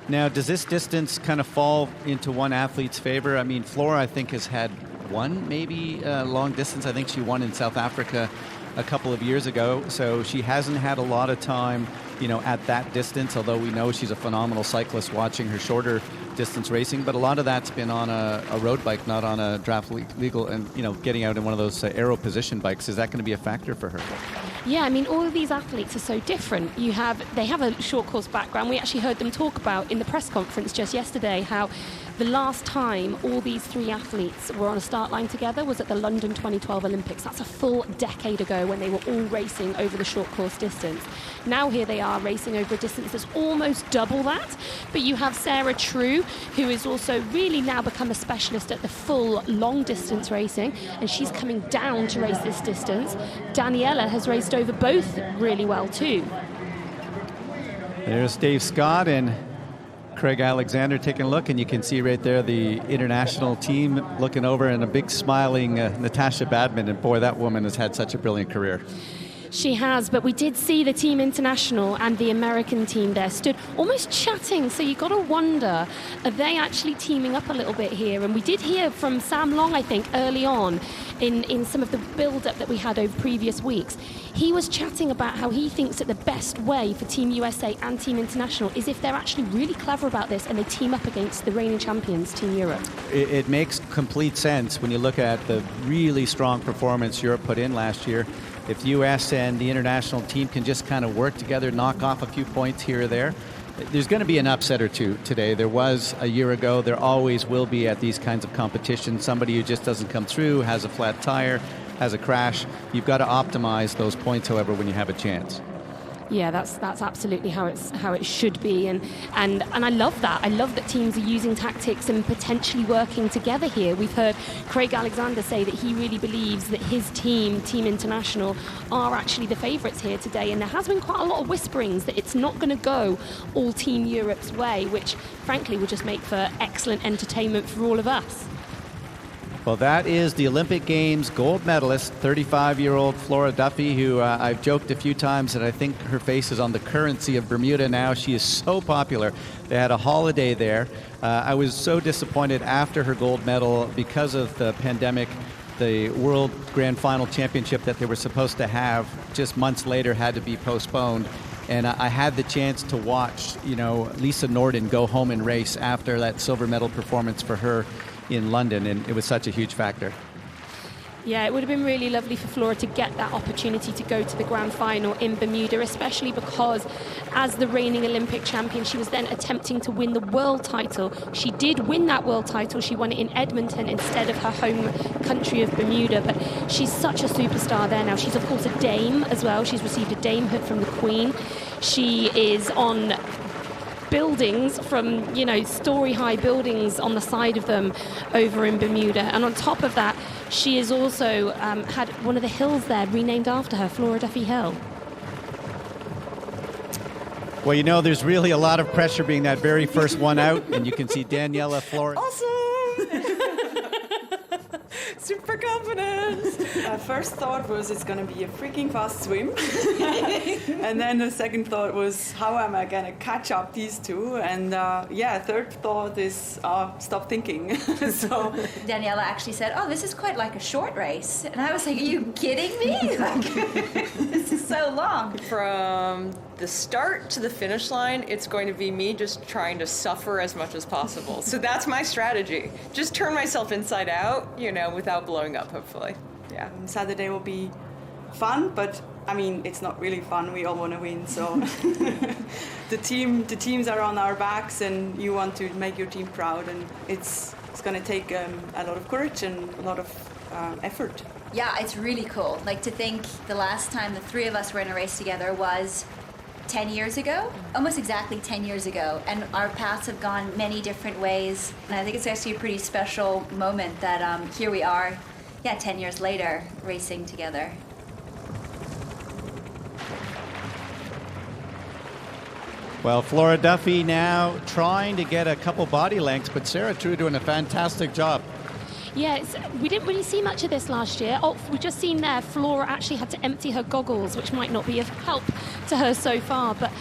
Speaker 8: Now, does this distance kind of fall into one athlete's favor? Flora, I think, has had one maybe long distance. I think she won in South Africa a couple of years ago, so she hasn't had a lot of time at that distance, although we know she's a phenomenal cyclist watching her shorter distance racing, but a lot of that's been on a road bike, not on a draft legal, and getting out in one of those aero position bikes. Is that going to be a factor for her?
Speaker 2: Yeah, all of these athletes are so different. They have a short course background. We actually heard them talk about in the press conference just yesterday how the last time all these three athletes were on a start line together was at the London 2012 Olympics. That's a full decade ago when they were all racing over the short course distance. Now here they are racing over a distance that's almost double that. But you have Sarah True, who is also really now become a specialist at the full long distance racing, and she's coming down to race this distance. Daniela has raced over both really well too.
Speaker 8: There's Dave Scott and Craig Alexander taking a look, and you can see right there the international team looking over, and a big smiling Natasha Badman, and boy, that woman has had such a brilliant career.
Speaker 2: She has, but we did see the Team International and the American team there stood almost chatting, so you got to wonder, are they actually teaming up a little bit here? And we did hear from Sam Long, I think, early on in some of the build-up that we had over previous weeks. He was chatting about how he thinks that the best way for Team USA and Team International is if they're actually really clever about this and they team up against the reigning champions, Team Europe.
Speaker 8: It makes complete sense when you look at the really strong performance Europe put in last year. If the US and the international team can just kind of work together, knock off a few points here or there, there's going to be an upset or two today. There was a year ago. There always will be at these kinds of competitions. Somebody who just doesn't come through, has a flat tire, has a crash. You've got to optimize those points, however, when you have a chance.
Speaker 2: Yeah, that's absolutely how it should be, and I love that. I love that teams are using tactics and potentially working together here. We've heard Craig Alexander say that he really believes that his team, Team International, are actually the favourites here today, and there has been quite a lot of whisperings that it's not going to go all Team Europe's way, which frankly will just make for excellent entertainment for all of us.
Speaker 8: Well, that is the Olympic Games gold medalist, 35-year-old Flora Duffy, who I've joked a few times that I think her face is on the currency of Bermuda now. She is so popular. They had a holiday there. I was so disappointed after her gold medal because of the pandemic. The World Grand Final Championship that they were supposed to have just months later had to be postponed. And I had the chance to watch, Lisa Norden go home and race after that silver medal performance for her in London, and it was such a huge factor.
Speaker 2: Yeah, it would have been really lovely for Flora to get that opportunity to go to the grand final in Bermuda, especially because as the reigning Olympic champion, she was then attempting to win the world title. She did win that world title. She won it in Edmonton instead of her home country of Bermuda, but she's such a superstar there now. She's, of course, a dame as well. She's received a damehood from the Queen. She is on buildings from, story-high buildings on the side of them over in Bermuda. And on top of that, she has also had one of the hills there renamed after her, Flora Duffy Hill.
Speaker 8: Well, there's really a lot of pressure being that very first one out, and you can see Daniela Flora.
Speaker 4: Awesome! Super confident. First thought was it's going to be a freaking fast swim. And then the second thought was, how am I going to catch up these two? And third thought is stop thinking. So
Speaker 15: Daniela actually said, oh, this is quite like a short race. And I was like, are you kidding me? This is so long.
Speaker 9: From the start to the finish line, it's going to be me just trying to suffer as much as possible. So that's my strategy. Just turn myself inside out, without blowing up, hopefully.
Speaker 4: Yeah, Saturday will be fun, but it's not really fun. We all want to win, so the teams are on our backs, and you want to make your team proud, and it's going to take a lot of courage and a lot of effort.
Speaker 15: Yeah, it's really cool. Like, to think the last time the three of us were in a race together was 10 years ago, almost exactly 10 years ago, and our paths have gone many different ways. And I think it's actually a pretty special moment that here we are, 10 years later, racing together.
Speaker 8: Well, Flora Duffy now trying to get a couple body lengths, but Sarah True doing a fantastic job.
Speaker 2: Yeah, we didn't really see much of this last year. We've just seen there Flora actually had to empty her goggles, which might not be of help to her so far, but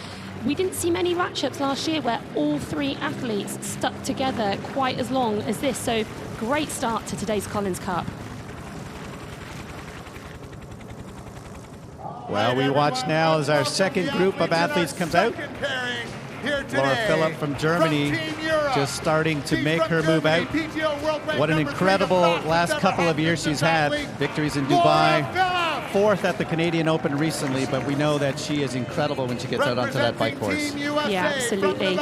Speaker 2: we didn't see many matchups last year where all three athletes stuck together quite as long as this, so great start to today's Collins Cup.
Speaker 8: Well, we watch now as our second group of athletes comes out. Laura Philipp from Germany just starting to make her move out. What an incredible last couple of years she's had. Victories in Dubai, fourth at the Canadian Open recently, but we know that she is incredible when she gets out onto that bike course.
Speaker 2: Yeah, absolutely.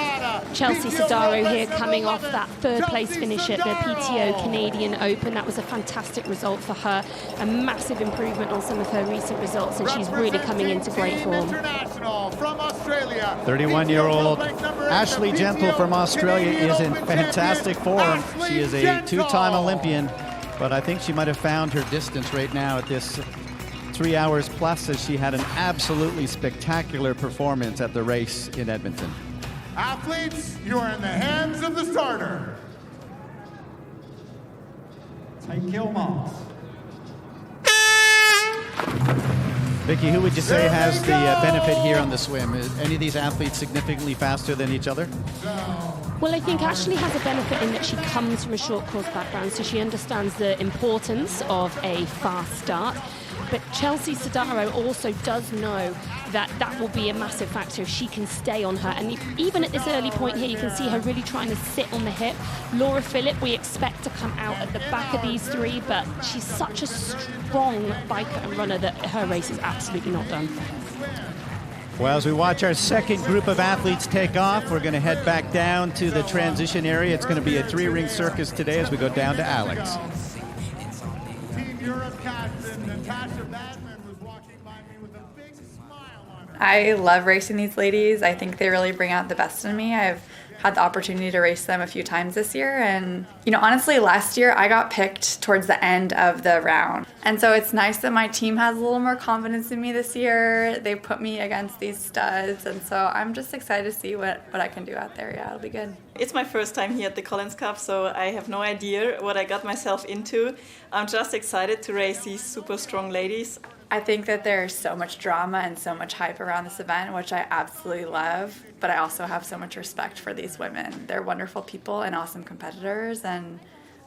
Speaker 2: Chelsea Sodaro here coming off that third place finish at the PTO Canadian Open. That was a fantastic result for her, a massive improvement on some of her recent results, and she's really coming into great form.
Speaker 8: 31-year-old Ashley Gentle from Australia is in fantastic form. She is a two-time Olympian, but I think she might have found her distance right now at this 3 hours plus, as she had an absolutely spectacular performance at the race in Edmonton.
Speaker 22: Athletes, you are in the hands of the starter. Take kill moms.
Speaker 8: Vicky, who would you say has the benefit here on the swim? Is any of these athletes significantly faster than each other?
Speaker 2: Well, I think Ashley has a benefit in that she comes from a short course background, so she understands the importance of a fast start. But Chelsea Sodaro also does know that that will be a massive factor if she can stay on her. And even at this early point here, you can see her really trying to sit on the hip. Laura Philipp, we expect to come out at the back of these three, but she's such a strong biker and runner that her race is absolutely not done.
Speaker 8: Well, as we watch our second group of athletes take off, we're going to head back down to the transition area. It's going to be a three-ring circus today as we go down to Alex.
Speaker 10: I love racing these ladies. I think they really bring out the best in me. I've had the opportunity to race them a few times this year. And, you know, honestly, last year I got picked towards the end of the round. And so it's nice that my team has a little more confidence in me this year. They put me against these studs. And so I'm just excited to see what I can do out there. Yeah, it'll be good.
Speaker 13: It's my first time here at the Collins Cup, so I have no idea what I got myself into. I'm just excited to race these super strong ladies.
Speaker 10: I think that there's so much drama and so much hype around this event, which I absolutely love, but I also have so much respect for these women. They're wonderful people and awesome competitors, and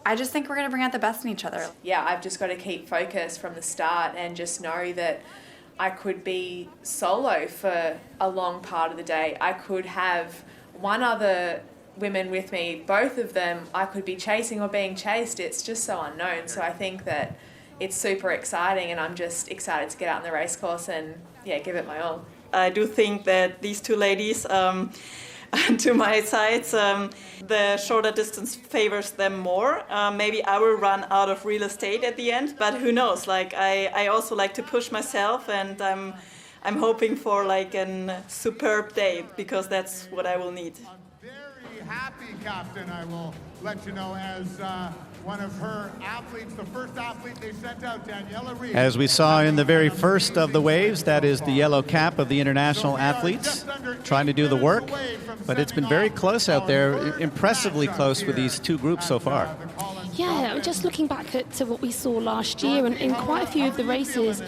Speaker 10: I just think we're going to bring out the best in each other.
Speaker 14: Yeah, I've just got to keep focused from the start and just know that I could be solo for a long part of the day. I could have one other women with me, both of them I could be chasing or being chased. It's just so unknown. So I think that it's super exciting, and I'm just excited to get out on the race course and give it my all.
Speaker 13: I do think that these two ladies, to my sides, the shorter distance favors them more. Maybe I will run out of real estate at the end, but who knows? Like I also like to push myself, and I'm hoping for like a superb day, because that's what I will need.
Speaker 11: Very happy captain, I will let you know, as one of her athletes, the first athlete they sent out, Daniela Reed.
Speaker 8: As we saw in the very first of the waves, that is the yellow cap of the international athletes trying to do the work. But it's been very close out there, impressively close with these two groups so far.
Speaker 2: Yeah, I'm just looking back to what we saw last year, and in quite a few of the races,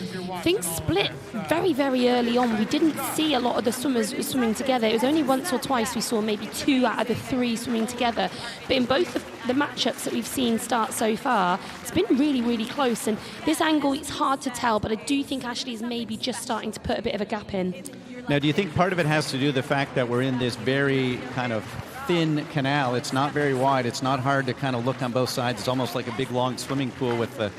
Speaker 2: things split very, very early on. We didn't see a lot of the swimmers swimming together. It was only once or twice we saw maybe 2 out of the 3 swimming together. But in both the matchups that we've seen start so far, it's been really, really close. And this angle, it's hard to tell, but I do think Ashley is maybe just starting to put a bit of a gap in.
Speaker 8: Now, do you think part of it has to do with the fact that we're in this very kind of thin canal? It's not very wide. It's not hard to kind of look on both sides. It's almost like a big, long swimming pool with the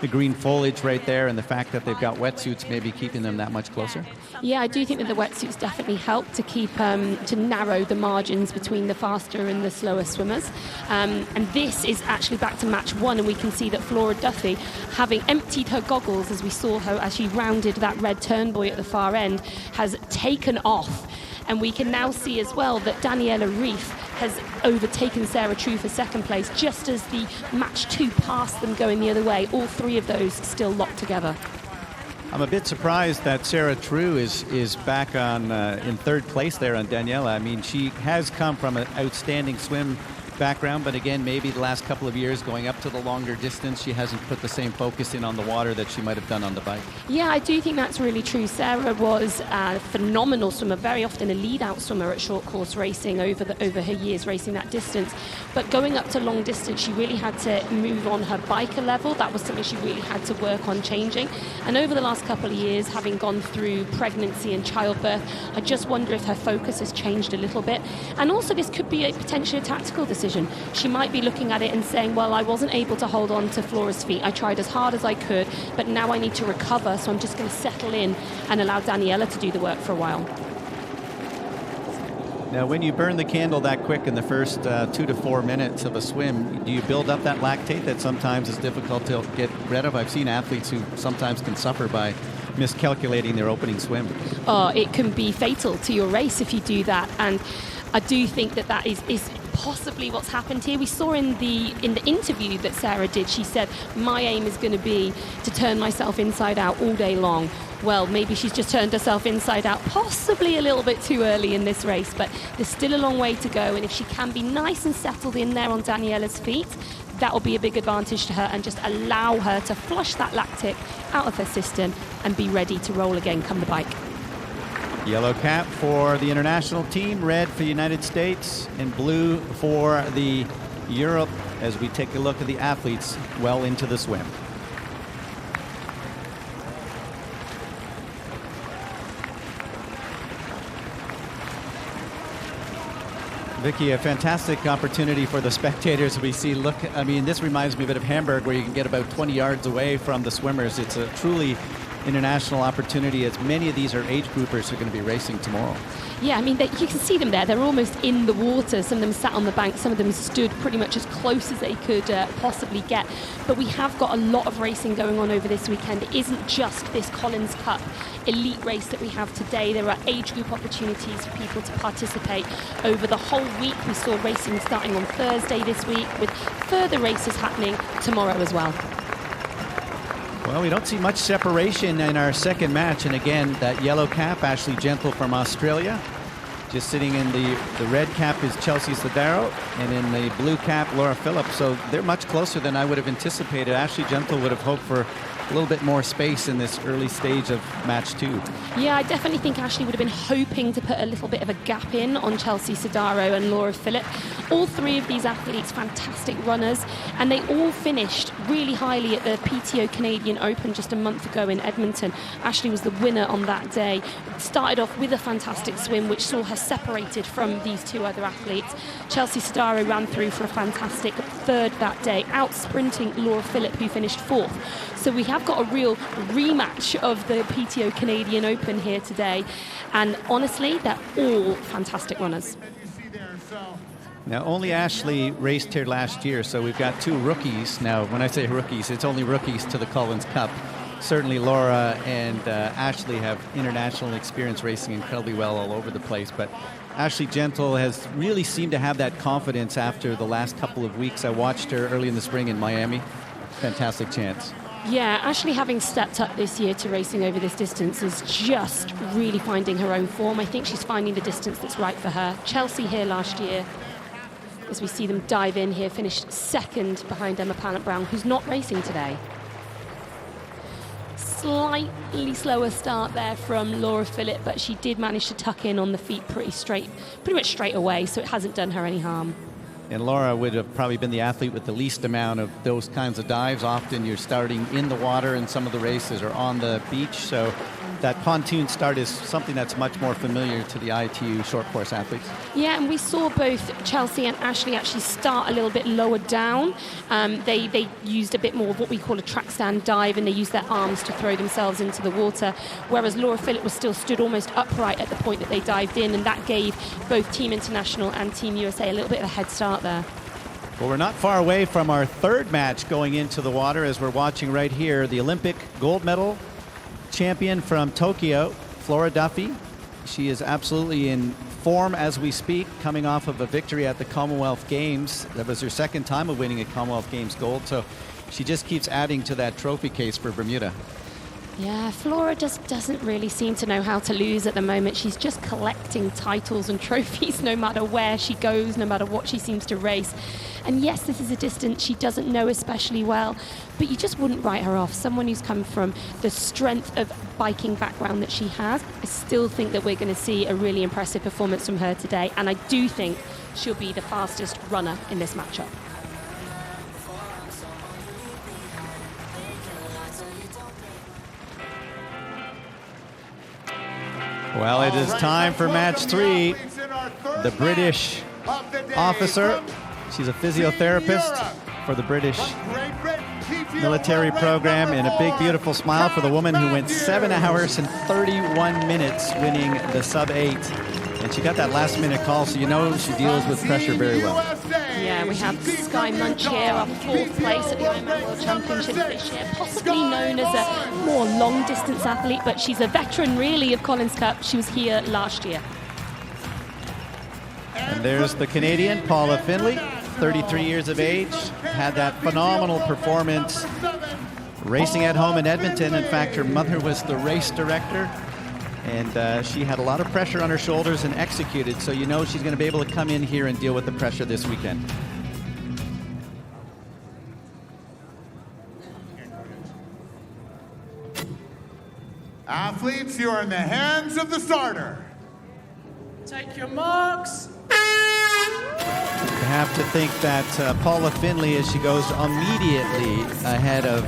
Speaker 8: green foliage right there, and the fact that they've got wetsuits maybe keeping them that much closer.
Speaker 2: Yeah, I do think that the wetsuits definitely help to keep to narrow the margins between the faster and the slower swimmers. And this is actually back to match 1, and we can see that Flora Duffy, having emptied her goggles as we saw her as she rounded that red turn buoy at the far end, has taken off. And we can now see as well that Daniela Reef has overtaken Sarah True for second place, just as the match 2 passed them going the other way. All 3 of those still locked together.
Speaker 8: I'm a bit surprised that Sarah True is back on in 3rd place there on Daniela. I mean, she has come from an outstanding swim background, but again, maybe the last couple of years going up to the longer distance, she hasn't put the same focus in on the water that she might have done on the bike.
Speaker 2: Yeah, I do think that's really true. Sarah was a phenomenal swimmer, very often a lead-out swimmer at short course racing over her years racing that distance. But going up to long distance, she really had to move on her biker level. That was something she really had to work on changing. And over the last couple of years, having gone through pregnancy and childbirth, I just wonder if her focus has changed a little bit. And also, this could be potentially a tactical decision. She might be looking at it and saying, well, I wasn't able to hold on to Flora's feet. I tried as hard as I could, but now I need to recover, so I'm just going to settle in and allow Daniela to do the work for a while.
Speaker 8: Now, when you burn the candle that quick in the first 2 to 4 minutes of a swim, do you build up that lactate that sometimes is difficult to get rid of? I've seen athletes who sometimes can suffer by miscalculating their opening swim.
Speaker 2: Oh, it can be fatal to your race if you do that, and I do think that is possibly what's happened here. We saw in the interview that Sarah did, she said, my aim is going to be to turn myself inside out all day long. Well, maybe she's just turned herself inside out possibly a little bit too early in this race, but there's still a long way to go, and if she can be nice and settled in there on Daniela's feet, that will be a big advantage to her and just allow her to flush that lactic out of her system and be ready to roll again come the bike.
Speaker 8: Yellow cap for the international team, red for the United States, and blue for the Europe as we take a look at the athletes well into the swim. Vicky, a fantastic opportunity for the spectators. We see, look, I mean, this reminds me a bit of Hamburg, where you can get about 20 yards away from the swimmers. It's a truly international opportunity, as many of these are age groupers who are going to be racing tomorrow.
Speaker 2: Yeah, I mean, you can see them there. They're almost in the water. Some of them sat on the bank. Some of them stood pretty much as close as they could possibly get. But we have got a lot of racing going on over this weekend. It isn't just this Collins Cup elite race that we have today. There are age group opportunities for people to participate over the whole week. We saw racing starting on Thursday this week, with further races happening tomorrow as well.
Speaker 8: Well, we don't see much separation in our second match. And again, that yellow cap, Ashley Gentle from Australia. Just sitting in the red cap is Chelsea Sodaro, and in the blue cap, Laura Phillips. So they're much closer than I would have anticipated. Ashley Gentle would have hoped for a little bit more space in this early stage of match 2.
Speaker 2: Yeah, I definitely think Ashley would have been hoping to put a little bit of a gap in on Chelsea Sodaro and Laura Philipp. All three of these athletes, fantastic runners, and they all finished really highly at the PTO Canadian Open just a month ago in Edmonton. Ashley was the winner on that day. Started off with a fantastic swim, which saw her separated from these two other athletes. Chelsea Sodaro ran through for a fantastic third that day, out sprinting Laura Philipp, who finished 4th. So we have got a real rematch of the PTO Canadian Open here today. And honestly, they're all fantastic runners.
Speaker 8: Now, only Ashley raced here last year, so we've got 2 rookies. Now, when I say rookies, it's only rookies to the Collins Cup. Certainly Laura and Ashley have international experience racing incredibly well all over the place, but Ashley Gentle has really seemed to have that confidence after the last couple of weeks. I watched her early in the spring in Miami. Fantastic chance.
Speaker 2: Yeah, Ashley, having stepped up this year to racing over this distance, is just really finding her own form. I think she's finding the distance that's right for her. Chelsea here last year, as we see them dive in here, finished 2nd behind Emma Pallant-Brown, who's not racing today. Slightly slower start there from Laura Philipp, but she did manage to tuck in on the feet pretty much straight away, so it hasn't done her any harm.
Speaker 8: And Laura would have probably been the athlete with the least amount of those kinds of dives. Often you're starting in the water and some of the races are on the beach. So that pontoon start is something that's much more familiar to the ITU short course athletes.
Speaker 2: Yeah, and we saw both Chelsea and Ashley actually start a little bit lower down. They used a bit more of what we call a track stand dive, and they used their arms to throw themselves into the water, whereas Laura Philipp was still stood almost upright at the point that they dived in, and that gave both Team International and Team USA a little bit of a head start there.
Speaker 8: Well, we're not far away from our third match going into the water, as we're watching right here, the Olympic gold medal champion from Tokyo, Flora Duffy. She is absolutely in form as we speak, coming off of a victory at the Commonwealth Games. That was her 2nd time of winning a Commonwealth Games gold, so she just keeps adding to that trophy case for Bermuda.
Speaker 2: Yeah, Flora just doesn't really seem to know how to lose at the moment. She's just collecting titles and trophies no matter where she goes, no matter what she seems to race. And yes, this is a distance she doesn't know especially well, but you just wouldn't write her off. Someone who's come from the strength of biking background that she has, I still think that we're going to see a really impressive performance from her today, and I do think she'll be the fastest runner in this matchup.
Speaker 8: Well, it is time for match 3. The British officer, she's a physiotherapist for the British military program, and a big, beautiful smile for the woman who went 7 hours and 31 minutes winning the sub-8. And she got that last-minute call, so you know she deals with pressure very well.
Speaker 2: Yeah, we have Sky Munch here, our 4th place at the Ironman World Championships this year, possibly known as a more long-distance athlete, but she's a veteran, really, of Collins Cup. She was here last year.
Speaker 8: And there's the Canadian, Paula Finley, 33 years of age, had that phenomenal performance racing at home in Edmonton. In fact, her mother was the race director, and she had a lot of pressure on her shoulders and executed, so you know she's going to be able to come in here and deal with the pressure this weekend.
Speaker 22: Athletes, you are in the hands of the starter.
Speaker 11: Take your marks.
Speaker 8: You have to think that Paula Findlay, as she goes immediately ahead of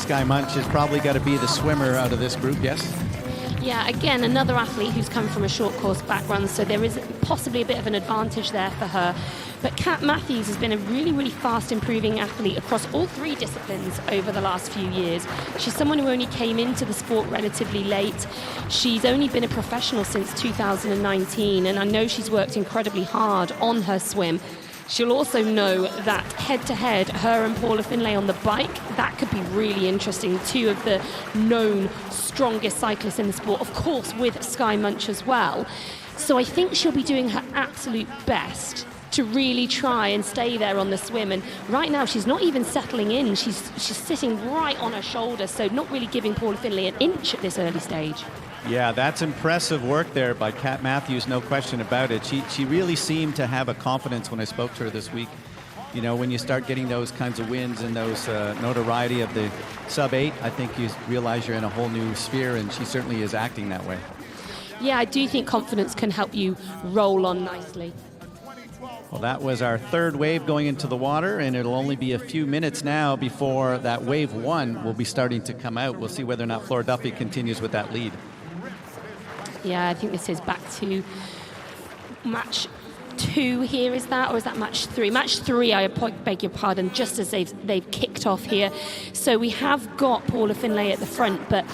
Speaker 8: Sky Munch, has probably got to be the swimmer out of this group, yes?
Speaker 2: Yeah, again, another athlete who's come from a short course background, so there is possibly a bit of an advantage there for her. But Kat Matthews has been a really, really fast improving athlete across all three disciplines over the last few years. She's someone who only came into the sport relatively late. She's only been a professional since 2019, and I know she's worked incredibly hard on her swim. She'll also know that head-to-head, her and Paula Findlay on the bike, that could be really interesting. Two of the known strongest cyclists in the sport, of course, with Sky Munch as well. So I think she'll be doing her absolute best to really try and stay there on the swim. And right now, she's not even settling in. She's sitting right on her shoulder, so not really giving Paula Findlay an inch at this early stage.
Speaker 8: Yeah, that's impressive work there by Kat Matthews, no question about it. She really seemed to have a confidence when I spoke to her this week. You know, when you start getting those kinds of wins and those notoriety of the sub-8, I think you realize you're in a whole new sphere, and she certainly is acting that way.
Speaker 2: Yeah, I do think confidence can help you roll on nicely.
Speaker 8: Well, that was our third wave going into the water, and it'll only be a few minutes now before that wave 1 will be starting to come out. We'll see whether or not Flora Duffy continues with that lead.
Speaker 2: Yeah, I think this is back to match 2 here, is that? Or is that match 3? Match 3, I beg your pardon, just as they've kicked off here. So we have got Paula Findlay at the front, but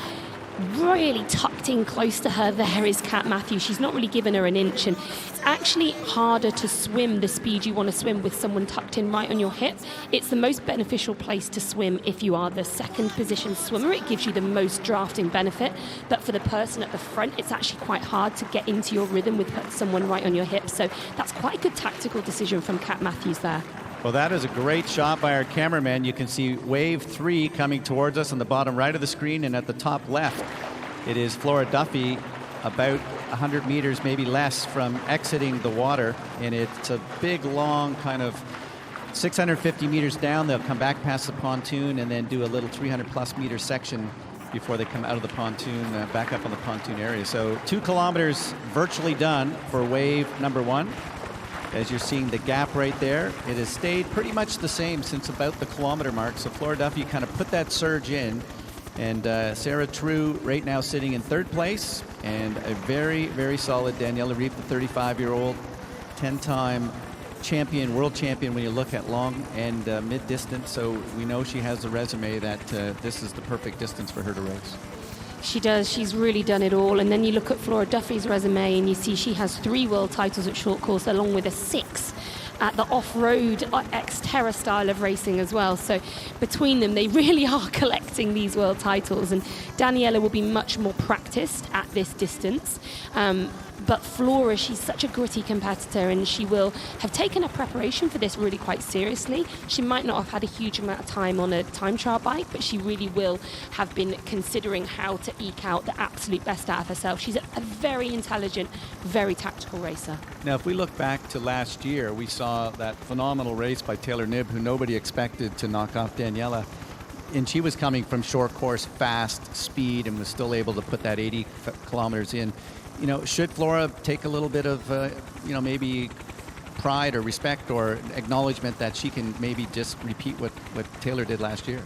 Speaker 2: really tucked in close to her there is Kat Matthews. She's not really given her an inch, and it's actually harder to swim the speed you want to swim with someone tucked in right on your hip. It's the most beneficial place to swim if you are the second position swimmer. It gives you the most drafting benefit, but for the person at the front, it's actually quite hard to get into your rhythm with someone right on your hip. So that's quite a good tactical decision from Kat Matthews there.
Speaker 8: Well, that is a great shot by our cameraman. You can see wave 3 coming towards us on the bottom right of the screen, and at the top left, it is Flora Duffy about 100 meters, maybe less, from exiting the water. And it's a big, long kind of 650 meters down. They'll come back past the pontoon and then do a little 300-plus meter section before they come out of the pontoon, back up on the pontoon area. So 2 kilometers virtually done for wave number 1. As you're seeing the gap right there, it has stayed pretty much the same since about the kilometer mark. So Flora Duffy kind of put that surge in. And Sarah True right now sitting in 3rd place. And a very, very solid Daniela Ryf, the 35-year-old, 10-time champion, world champion when you look at long and mid-distance. So we know she has the resume that this is the perfect distance for her to race.
Speaker 2: She does. She's really done it all. And then you look at Flora Duffy's resume and you see she has 3 world titles at short course, along with a 6 at the off-road Xterra style of racing as well. So between them, they really are collecting these world titles. And Daniela will be much more practiced at this distance. But Flora, she's such a gritty competitor, and she will have taken her preparation for this really quite seriously. She might not have had a huge amount of time on a time trial bike, but she really will have been considering how to eke out the absolute best out of herself. She's a very intelligent, very tactical racer.
Speaker 8: Now, if we look back to last year, we saw that phenomenal race by Taylor Knibb, who nobody expected to knock off Daniela. And she was coming from short course, fast speed, and was still able to put that 80 kilometers in. You know, should Flora take a little bit of, maybe pride or respect or acknowledgement that she can maybe just repeat what Taylor did last year?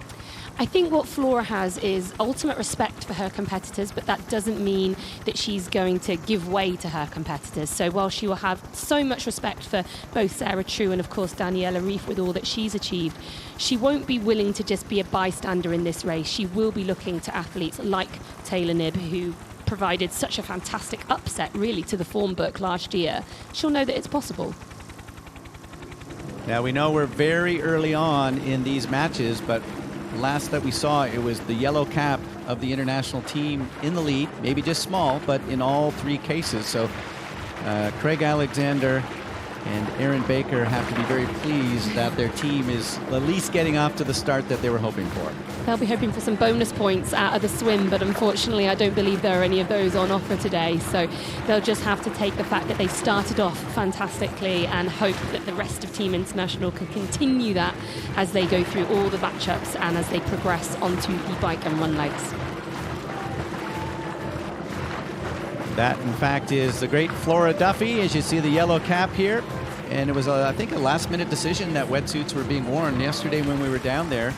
Speaker 2: I think what Flora has is ultimate respect for her competitors, but that doesn't mean that she's going to give way to her competitors. So while she will have so much respect for both Sarah True and, of course, Daniela Ryf with all that she's achieved, she won't be willing to just be a bystander in this race. She will be looking to athletes like Taylor Knibb, who provided such a fantastic upset, really, to the form book last year. She'll know that it's possible.
Speaker 8: Now, we know we're very early on in these matches, but last that we saw, it was the yellow cap of the international team in the lead, maybe just small, but in all 3 cases. So Craig Alexander and Aaron Baker have to be very pleased that their team is at least getting off to the start that they were hoping for.
Speaker 2: They'll be hoping for some bonus points out of the swim, but unfortunately I don't believe there are any of those on offer today. So they'll just have to take the fact that they started off fantastically and hope that the rest of Team International can continue that as they go through all the matchups and as they progress onto the bike and run legs.
Speaker 8: That, in fact, is the great Flora Duffy, as you see the yellow cap here. And it was, I think, a last-minute decision that wetsuits were being worn. Yesterday when we were down there,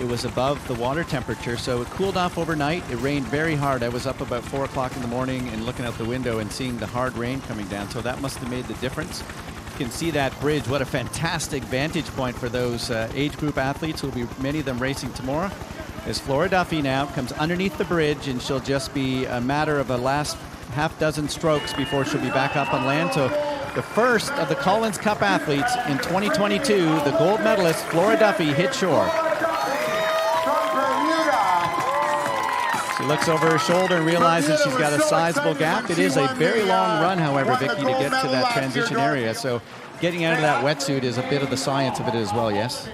Speaker 8: it was above the water temperature, so it cooled off overnight. It rained very hard. I was up about 4 o'clock in the morning and looking out the window and seeing the hard rain coming down, so that must have made the difference. You can see that bridge. What a fantastic vantage point for those age group athletes. Who will be many of them racing tomorrow. As Flora Duffy now comes underneath the bridge, and she'll just be a matter of a last half dozen strokes before she'll be back up on land. So the first of the Collins Cup athletes in 2022, the gold medalist Flora Duffy, hit shore. She looks over her shoulder and realizes she's got a sizable gap. It is a very long run, however, Vicky, to get to that transition area. So getting out of that wetsuit is a bit of the science of it as well, yes?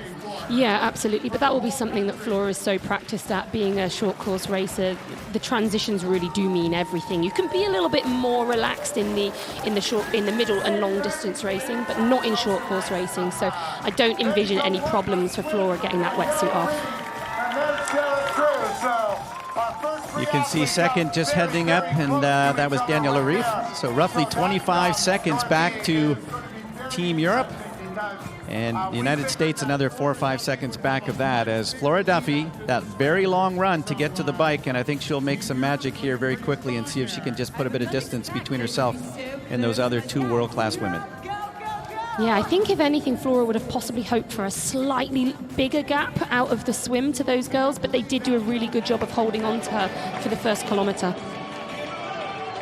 Speaker 2: Yeah, absolutely. But that will be something that Flora is so practiced at, being a short course racer. The transitions really do mean everything. You can be a little bit more relaxed in the middle and long distance racing, but not in short course racing. So I don't envision any problems for Flora getting that wetsuit off.
Speaker 8: You can see second just heading up, and that was Daniela Reif. So roughly 25 seconds back to Team Europe. And the United States another 4 or 5 seconds back of that, as Flora Duffy, that very long run to get to the bike, and I think she'll make some magic here very quickly and see if she can just put a bit of distance between herself and those other two world-class women.
Speaker 2: Yeah, I think if anything, Flora would have possibly hoped for a slightly bigger gap out of the swim to those girls, but they did do a really good job of holding on to her for the first kilometre.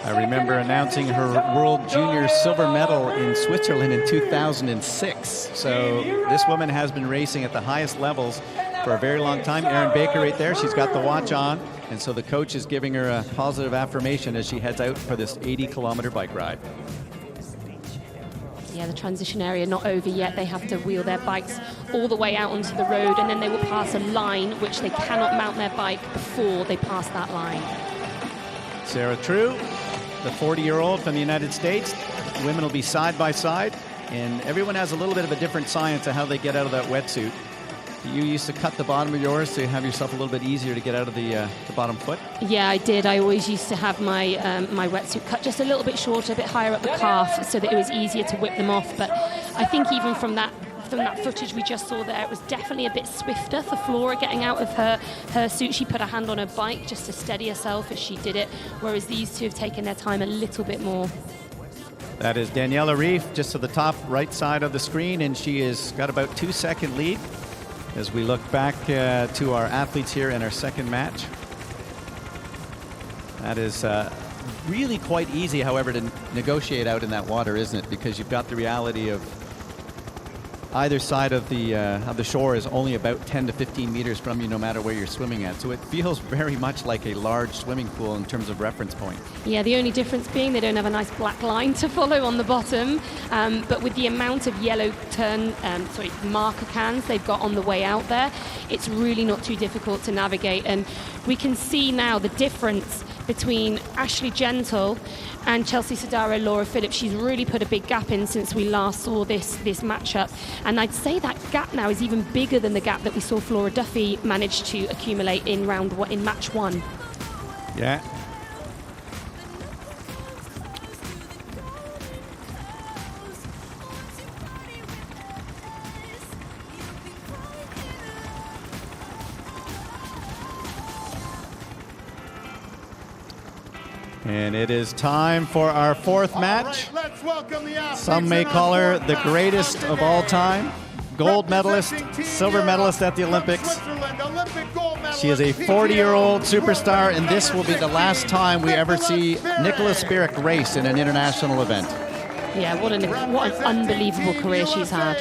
Speaker 8: I remember announcing her World Junior silver medal in Switzerland in 2006. So this woman has been racing at the highest levels for a very long time. Erin Baker right there, she's got the watch on. And so the coach is giving her a positive affirmation as she heads out for this 80-kilometer bike ride.
Speaker 2: Yeah, the transition area not over yet. They have to wheel their bikes all the way out onto the road, and then they will pass a line which they cannot mount their bike before they pass that line.
Speaker 8: Sarah True, the 40-year-old from the United States. Women will be side by side, and everyone has a little bit of a different science of how they get out of that wetsuit. You used to cut the bottom of yours to have yourself a little bit easier to get out of the bottom foot?
Speaker 2: Yeah, I did. I always used to have my my wetsuit cut just a little bit shorter, a bit higher up the calf, so that it was easier to whip them off. But I think even from that footage we just saw there, it was definitely a bit swifter for Flora getting out of her suit. She put her hand on her bike just to steady herself as she did it, whereas these two have taken their time a little bit more.
Speaker 8: That is Daniela Reif, just to the top right side of the screen, and she has got about 2-second lead as we look back to our athletes here in our second match. That is really quite easy, however, to negotiate out in that water, isn't it? Because you've got the reality of either side of the shore is only about 10 to 15 meters from you, no matter where you're swimming at. So it feels very much like a large swimming pool in terms of reference point.
Speaker 2: Yeah, the only difference being they don't have a nice black line to follow on the bottom, but with the amount of yellow marker cans they've got on the way out there, it's really not too difficult to navigate. And we can see now the difference between Ashley Gentle and Chelsea Sodaro, Laura Phillips. She's really put a big gap in since we last saw this matchup, and I'd say that gap now is even bigger than the gap that we saw Flora Duffy manage to accumulate in match one.
Speaker 8: Yeah. And it is time for our fourth match. Some may call her the greatest of all time. Gold medalist, silver medalist at the Olympics. She is a 40-year-old superstar, and this will be the last time we ever see Nicola Spirik race in an international event.
Speaker 2: Yeah, what an unbelievable career she's had.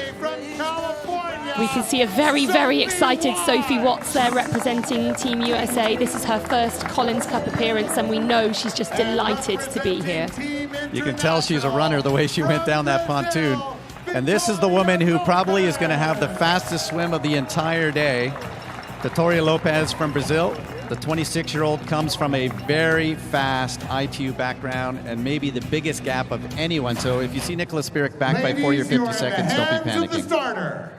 Speaker 2: We can see a very, very excited Sophie Watts there representing Team USA. This is her first Collins Cup appearance, and we know she's just delighted to be here.
Speaker 8: You can tell she's a runner the way she went down that pontoon. And this is the woman who probably is going to have the fastest swim of the entire day. Victoria Lopez from Brazil. The 26-year-old comes from a very fast ITU background and maybe the biggest gap of anyone. So if you see Nicola Spirik back by 40 or 50 seconds, don't be panicking.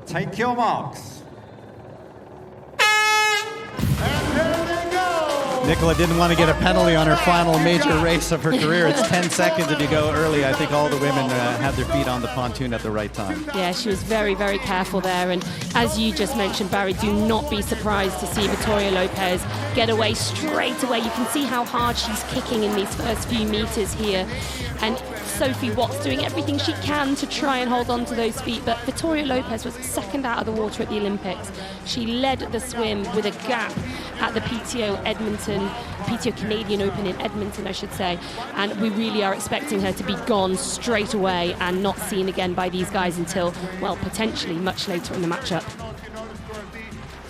Speaker 12: Take your marks.
Speaker 8: Nicola Nicola didn't want to get a penalty on her final major race of her career. It's 10 seconds if you go early. I think all the women had their feet on the pontoon at the right time.
Speaker 2: Yeah, she was very, very careful there. And as you just mentioned, Barry, do not be surprised to see Victoria Lopez get away straight away. You can see how hard she's kicking in these first few meters here. And Sophie Watts doing everything she can to try and hold on to those feet. But Victoria Lopez was second out of the water at the Olympics. She led the swim with a gap at the PTO Canadian Open in Edmonton, I should say. And we really are expecting her to be gone straight away and not seen again by these guys until, well, potentially much later in the matchup.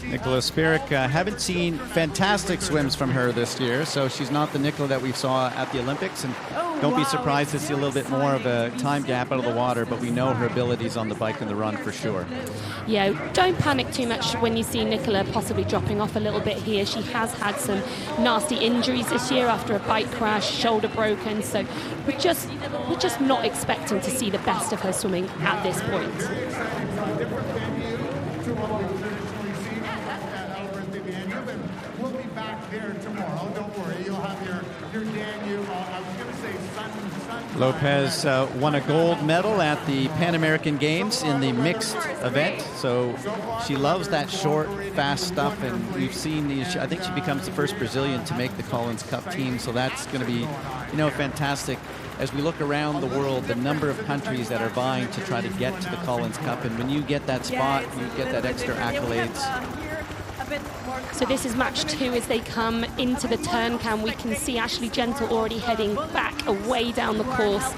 Speaker 8: Nicola Spirik, haven't seen fantastic swims from her this year, so she's not the Nicola that we saw at the Olympics, and don't be surprised to see a little bit more of a time gap out of the water, but we know her abilities on the bike and the run for sure.
Speaker 2: Yeah, don't panic too much when you see Nicola possibly dropping off a little bit here. She has had some nasty injuries this year after a bike crash, shoulder broken, so we're just not expecting to see the best of her swimming at this point.
Speaker 22: We'll be back there tomorrow. Don't worry, you'll have your Danube. I was going to say sun.
Speaker 8: Lopez won a gold medal at the Pan American Games in the mixed event, so she loves that short, fast stuff, and we've seen I think she becomes the first Brazilian to make the Collins Cup team, so that's going to be, fantastic. As we look around the world, the number of countries that are vying to try to get to the Collins Cup, and when you get that spot, you get that extra accolades.
Speaker 2: So this is match 2 as they come into the turn cam. We can see Ashley Gentle already heading back away down the course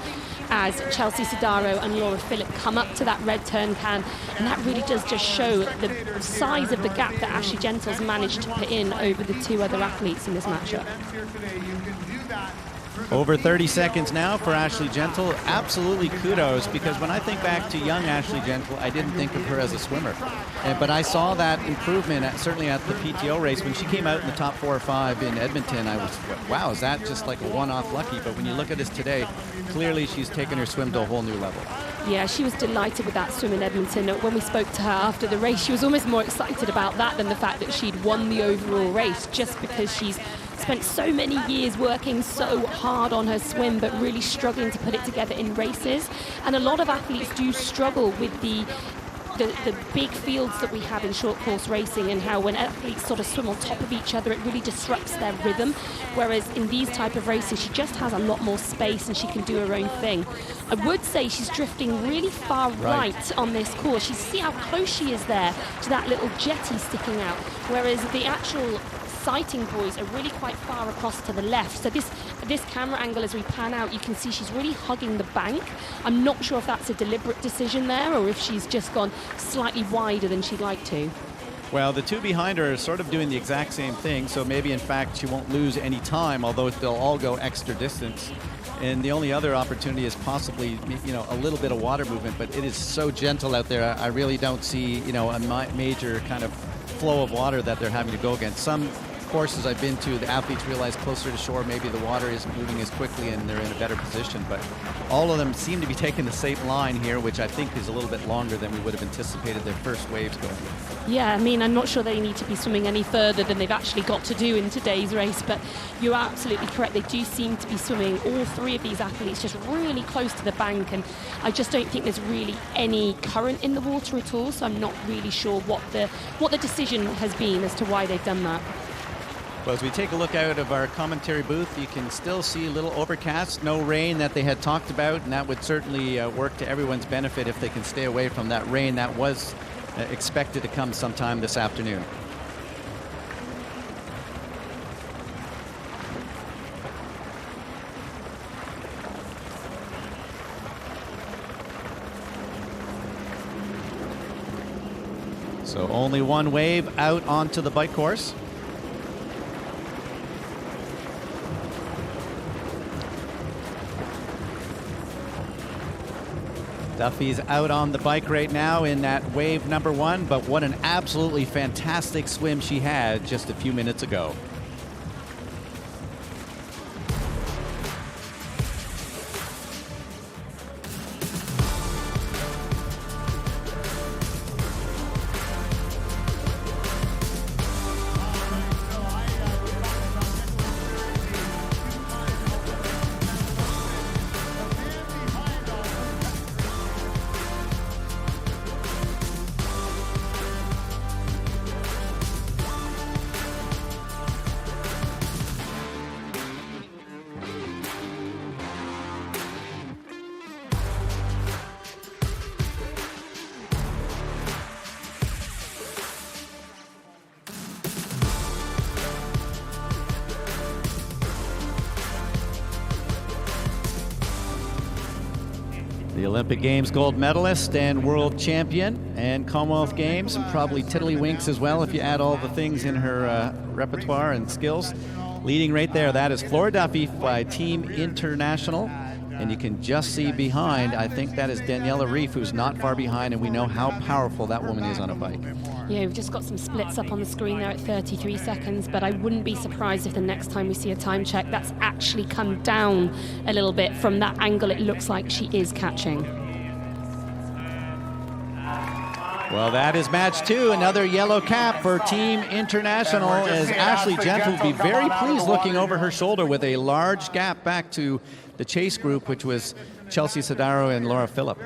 Speaker 2: as Chelsea Sodaro and Laura Phillip come up to that red turn can, and that really does just show the size of the gap that Ashley Gentle's managed to put in over the two other athletes in this matchup.
Speaker 8: Over 30 seconds now for Ashley Gentle. Absolutely kudos, because when I think back to young Ashley Gentle, I didn't think of her as a swimmer. But I saw that improvement, certainly at the PTO race. When she came out in the top 4 or 5 in Edmonton, I was, wow, is that just like a one-off lucky? But when you look at this today, clearly she's taken her swim to a whole new level.
Speaker 2: Yeah, she was delighted with that swim in Edmonton. When we spoke to her after the race, she was almost more excited about that than the fact that she'd won the overall race, just because she's spent so many years working so hard on her swim, but really struggling to put it together in races. And a lot of athletes do struggle with the big fields that we have in short course racing, and how when athletes sort of swim on top of each other, it really disrupts their rhythm. Whereas in these type of races, she just has a lot more space and she can do her own thing. I would say she's drifting really far right on this course. You see how close she is there to that little jetty sticking out, whereas the actual sighting buoys are really quite far across to the left. So this camera angle, as we pan out, you can see she's really hugging the bank. I'm not sure if that's a deliberate decision there, or if she's just gone slightly wider than she'd like to.
Speaker 8: Well, the two behind her are sort of doing the exact same thing, so maybe in fact she won't lose any time, although they'll all go extra distance. And the only other opportunity is possibly, a little bit of water movement, but it is so gentle out there. I really don't see, a major kind of flow of water that they're having to go against. Some courses I've been to, the athletes realize closer to shore maybe the water isn't moving as quickly and they're in a better position, but all of them seem to be taking the same line here, which I think is a little bit longer than we would have anticipated their first waves going.
Speaker 2: Yeah, I mean, I'm not sure they need to be swimming any further than they've actually got to do in today's race, but you're absolutely correct. They do seem to be swimming, all three of these athletes, just really close to the bank, and I just don't think there's really any current in the water at all, so I'm not really sure what the decision has been as to why they've done that.
Speaker 8: Well, as we take a look out of our commentary booth, you can still see a little overcast, no rain that they had talked about, and that would certainly work to everyone's benefit if they can stay away from that rain that was expected to come sometime this afternoon. So only one wave out onto the bike course. Duffy's out on the bike right now in that wave number 1, but what an absolutely fantastic swim she had just a few minutes ago. The Olympic Games gold medalist and world champion, and Commonwealth Games, and probably tiddlywinks as well if you add all the things in her repertoire and skills. Leading right there, that is Flora Duffy by Team International. And you can just see behind, I think that is Daniela Ryf, who's not far behind, and we know how powerful that woman is on a bike.
Speaker 2: Yeah, we've just got some splits up on the screen there at 33 seconds, but I wouldn't be surprised if the next time we see a time check, that's actually come down a little bit. From that angle, it looks like she is catching.
Speaker 8: Well, that is match 2, another yellow cap for Team International, as Ashley Gentle will be very pleased looking over her shoulder with a large gap back to the chase group, which was Chelsea Sodaro and Laura Philipp.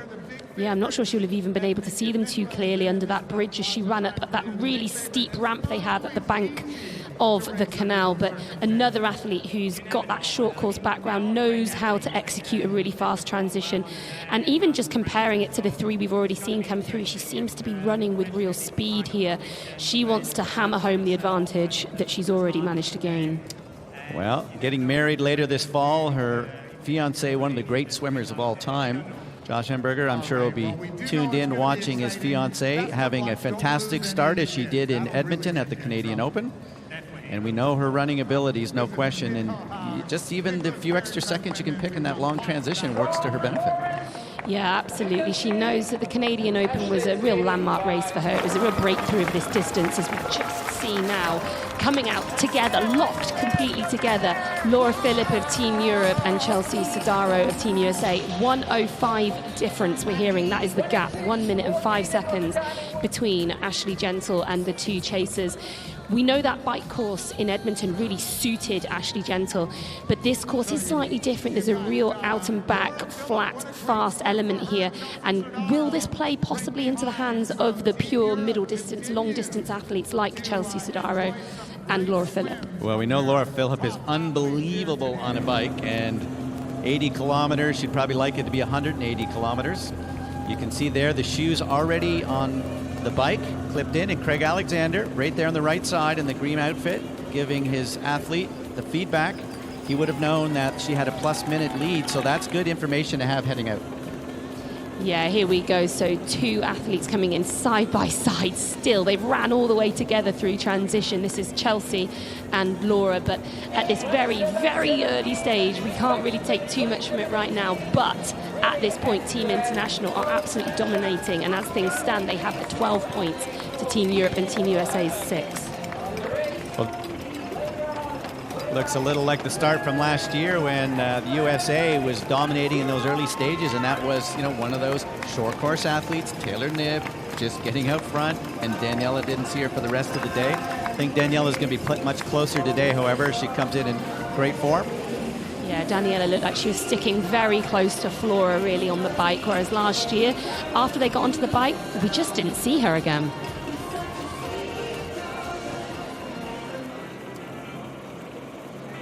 Speaker 2: Yeah, I'm not sure she would have even been able to see them too clearly under that bridge as she ran up that really steep ramp they have at the bank of the canal. But another athlete who's got that short course background, knows how to execute a really fast transition. And even just comparing it to the 3 we've already seen come through, she seems to be running with real speed here. She wants to hammer home the advantage that she's already managed to gain.
Speaker 8: Well, getting married later this fall, her fiancé, one of the great swimmers of all time, Josh Hemberger, I'm sure will be tuned in watching his fiancée having a fantastic start as she did in Edmonton at the Canadian Open. And we know her running abilities, no question, and just even the few extra seconds you can pick in that long transition works to her benefit.
Speaker 2: Yeah, absolutely. She knows that the Canadian Open was a real landmark race for her. It was a real breakthrough of this distance, as we just see now. Coming out together, locked completely together. Laura Philipp of Team Europe and Chelsea Sodaro of Team USA. 1:05 difference we're hearing. That is the gap. 1 minute and 5 seconds between Ashley Gentle and the two chasers. We know that bike course in Edmonton really suited Ashley Gentle, but this course is slightly different. There's a real out and back, flat, fast element here. And will this play possibly into the hands of the pure middle distance, long distance athletes like Chelsea Sodaro and Laura Philipp?
Speaker 8: Well, we know Laura Philipp is unbelievable on a bike, and 80 kilometers, she'd probably like it to be 180 kilometers. You can see there the shoes already on the bike clipped in, and Craig Alexander right there on the right side in the green outfit giving his athlete the feedback. He would have known that she had a +minute lead, so that's good information to have heading out.
Speaker 2: Yeah, here we go. So 2 athletes coming in side by side still. They've ran all the way together through transition. This is Chelsea and Laura, but at this very, very early stage, we can't really take too much from it right now. But at this point, Team International are absolutely dominating, and as things stand, they have the 12 points to Team Europe and Team USA's 6.
Speaker 8: Well, looks a little like the start from last year when the USA was dominating in those early stages, and that was, you know, one of those short course athletes, Taylor Knibb, just getting out front, and Daniela didn't see her for the rest of the day. I think Daniela's going to be much closer today, however. She comes in great form.
Speaker 2: Yeah, Daniela looked like she was sticking very close to Flora really on the bike, whereas last year, after they got onto the bike, we just didn't see her again.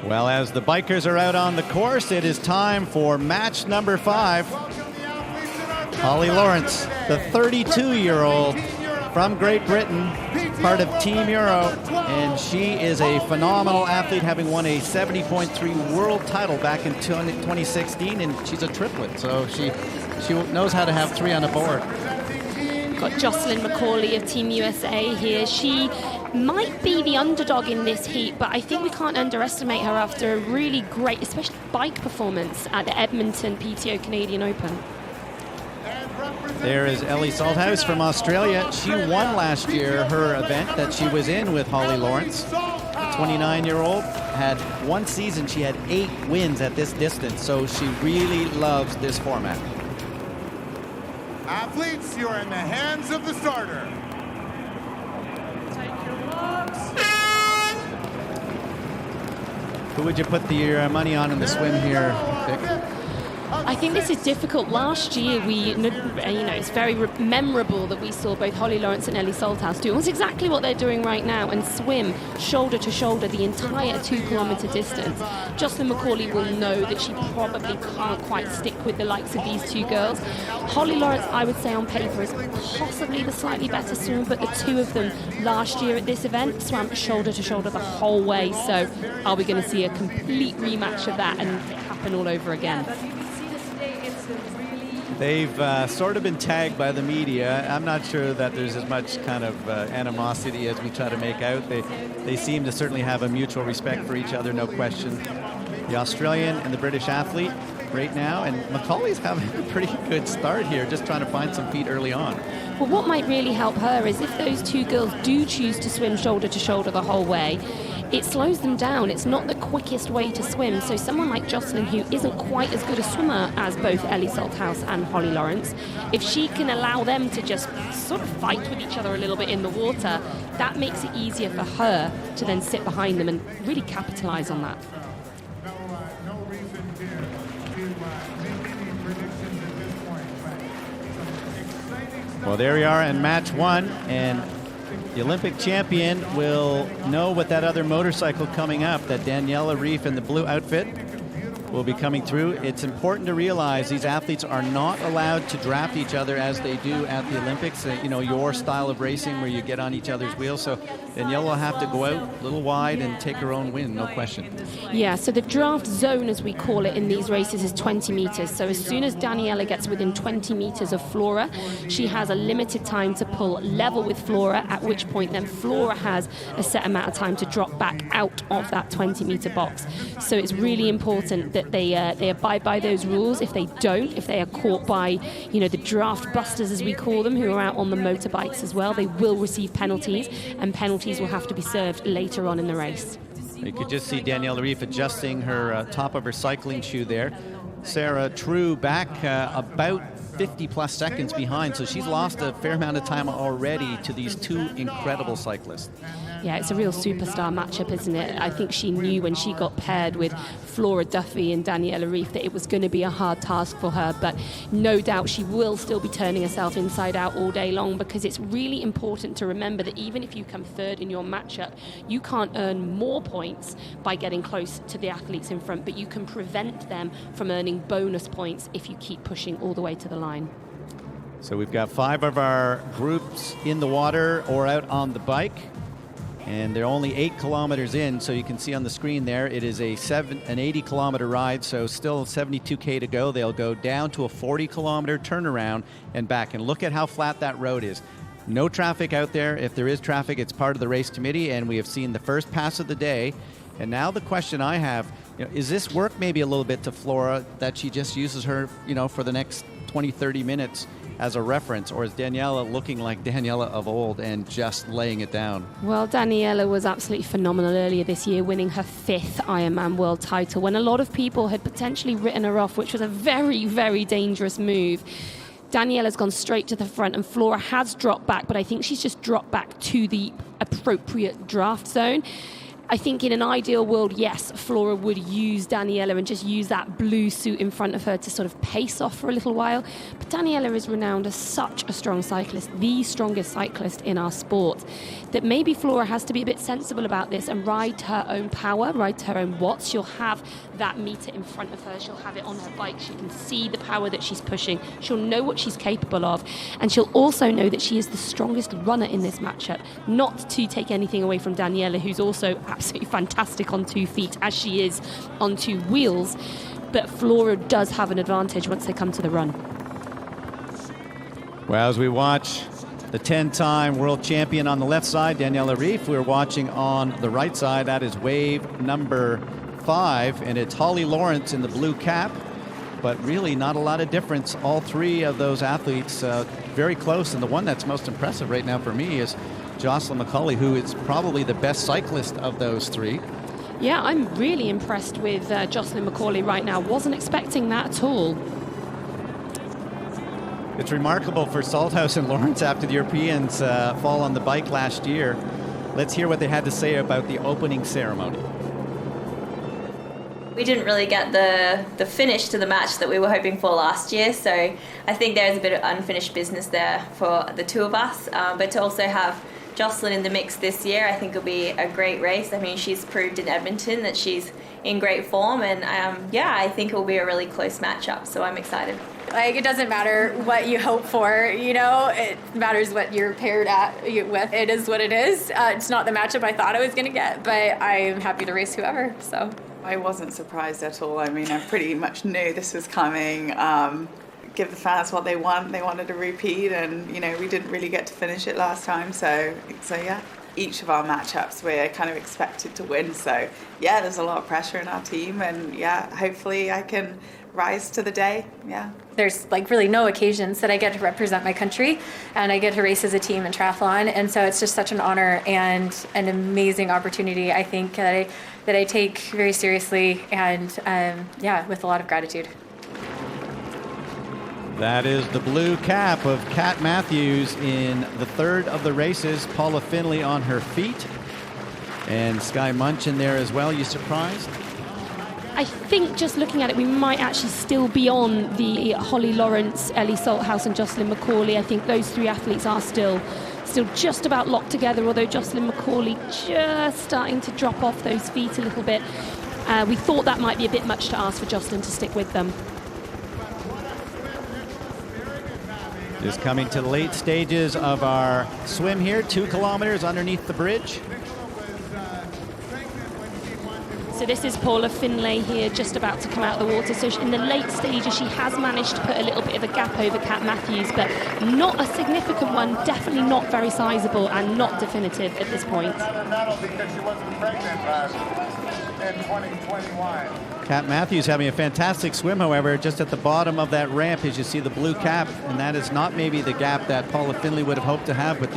Speaker 8: Well, as the bikers are out on the course, it is time for match number 5. Holly Lawrence, the 32-year-old from Great Britain, part of Team Euro, and she is a phenomenal athlete, having won a 70.3 world title back in 2016, and she's a triplet, so she knows how to have 3 on the board.
Speaker 2: Got Jocelyn McCauley of Team USA here. She might be the underdog in this heat, but I think we can't underestimate her after a really great, especially bike performance at the Edmonton PTO Canadian Open.
Speaker 8: There is Ellie Salthouse from Australia. She won last year her event that she was in with Holly Lawrence. The 29-year-old had one season. She had 8 wins at this distance, so she really loves this format.
Speaker 22: Athletes, you are in the hands of the starter. Take your looks.
Speaker 8: Who would you put your money on in the swim here, Vic?
Speaker 2: I think this is difficult. Last year, it's very memorable that we saw both Holly Lawrence and Ellie Salthouse do almost exactly what they're doing right now and swim shoulder to shoulder the entire 2-kilometer distance. Jocelyn McCauley will know that she probably can't quite stick with the likes of these 2 girls. Holly Lawrence, I would say on paper, is possibly the slightly better swimmer, but the 2 of them last year at this event swam shoulder to shoulder the whole way. So are we going to see a complete rematch of that and it happen all over again?
Speaker 8: They've sort of been tagged by the media. I'm not sure that there's as much kind of animosity as we try to make out. They seem to certainly have a mutual respect for each other, no question. The Australian and the British athlete right now, and Macaulay's having a pretty good start here, just trying to find some feet early on.
Speaker 2: Well, what might really help her is if those two girls do choose to swim shoulder to shoulder the whole way, it slows them down. It's not the quickest way to swim. So someone like Jocelyn, who isn't quite as good a swimmer as both Ellie Salthouse and Holly Lawrence, if she can allow them to just sort of fight with each other a little bit in the water, that makes it easier for her to then sit behind them and really capitalize on that.
Speaker 8: Well, there we are in match one, and the Olympic champion will know what that other motorcycle coming up, that Daniela Ryf in the blue outfit, will be coming through. It's important to realize these athletes are not allowed to draft each other as they do at the Olympics. You know, your style of racing where you get on each other's wheels. So Daniela will have to go out a little wide and take her own win, no question.
Speaker 2: Yeah, so the draft zone, as we call it in these races, is 20 meters. So as soon as Daniela gets within 20 meters of Flora, she has a limited time to pull level with Flora, at which point then Flora has a set amount of time to drop back out of that 20-meter box. So it's really important that they abide by those rules. If they don't, if they are caught by, you know, the draft busters, as we call them, who are out on the motorbikes as well, they will receive penalties, and penalties will have to be served later on in the race.
Speaker 8: You could just see Daniela Ryf adjusting her top of her cycling shoe there. Sarah True back about 50-plus seconds behind, so she's lost a fair amount of time already to these two incredible cyclists.
Speaker 2: Yeah, it's a real superstar matchup, isn't it? I think she knew when she got paired with Flora Duffy and Daniela Ryf that it was going to be a hard task for her, but no doubt she will still be turning herself inside out all day long, because it's really important to remember that even if you come third in your matchup, you can't earn more points by getting close to the athletes in front, but you can prevent them from earning bonus points if you keep pushing all the way to the line.
Speaker 8: So we've got 5 of our groups in the water or out on the bike. And they're only 8 kilometers in, so you can see on the screen there, it is an 80-kilometer ride, so still 72K to go. They'll go down to a 40-kilometer turnaround and back. And look at how flat that road is. No traffic out there. If there is traffic, it's part of the race committee, and we have seen the first pass of the day. And now the question I have, you know, is this work maybe a little bit to Flora, that she just uses her, you know, for the next 20, 30 minutes as a reference, or is Daniela looking like Daniela of old and just laying it down?
Speaker 2: Well, Daniela was absolutely phenomenal earlier this year, winning her 5th Ironman world title, when a lot of people had potentially written her off, which was a very, very dangerous move. Daniela's gone straight to the front, and Flora has dropped back, but I think she's just dropped back to the appropriate draft zone. I think in an ideal world, yes, Flora would use Daniela and just use that blue suit in front of her to sort of pace off for a little while. But Daniela is renowned as such a strong cyclist, the strongest cyclist in our sport, that maybe Flora has to be a bit sensible about this and ride to her own power, ride to her own watts. She'll have that meter in front of her. She'll have it on her bike. She can see the power that she's pushing. She'll know what she's capable of. And she'll also know that she is the strongest runner in this matchup. Not to take anything away from Daniela, who's also absolutely fantastic on 2 feet, as she is on 2 wheels. But Flora does have an advantage once they come to the run.
Speaker 8: Well, as we watch the 10-time world champion on the left side, Daniela Ryf, we're watching on the right side. That is wave number 5, and it's Holly Lawrence in the blue cap. But really not a lot of difference. All 3 of those athletes very close, and the one that's most impressive right now for me is Jocelyn Macaulay, who is probably the best cyclist of those 3.
Speaker 2: Yeah, I'm really impressed with Jocelyn Macaulay right now. Wasn't expecting that at all.
Speaker 8: It's remarkable for Salthouse and Lawrence after the Europeans fall on the bike last year. Let's hear what they had to say about the opening ceremony.
Speaker 15: We didn't really get the finish to the match that we were hoping for last year, so I think there's a bit of unfinished business there for the 2 of us. But to also have Jocelyn in the mix this year, I think will be a great race. I mean, she's proved in Edmonton that she's in great form, and I think it will be a really close matchup, so I'm excited.
Speaker 17: Like, it doesn't matter what you hope for, you know, it matters what you're paired with. It is what it is. It's not the matchup I thought I was going to get, but I'm happy to race whoever, so.
Speaker 18: I wasn't surprised at all. I mean, I pretty much knew this was coming.
Speaker 13: give the fans what they want. They wanted a repeat, and you know, we didn't really get to finish it last time. So yeah, each of our matchups we're kind of expected to win. So yeah, there's a lot of pressure in our team, and yeah, hopefully I can rise to the day. Yeah.
Speaker 17: There's like really no occasions that I get to represent my country and I get to race as a team in triathlon, and so it's just such an honor and an amazing opportunity, I think, that I take very seriously and with a lot of gratitude.
Speaker 8: That is the blue cap of Kat Matthews in the third of the races. Paula Finley on her feet, and Skye Munch in there as well. You surprised?
Speaker 2: I think just looking at it, we might actually still be on the Holly Lawrence, Ellie Salthouse and Jocelyn McCauley. I think those three athletes are still just about locked together, although Jocelyn McCauley just starting to drop off those feet a little bit. We thought that might be a bit much to ask for Jocelyn to stick with them.
Speaker 8: Just coming to the late stages of our swim here, 2 kilometers underneath the bridge.
Speaker 2: So this is Paula Finlay here, just about to come out of the water. So in the late stages, she has managed to put a little bit of a gap over Kat Matthews, but not a significant one, definitely not very sizable and not definitive at this point.
Speaker 8: Kat Matthews having a fantastic swim, however, just at the bottom of that ramp as you see the blue cap, and that is not maybe the gap that Paula Finlay would have hoped to have, but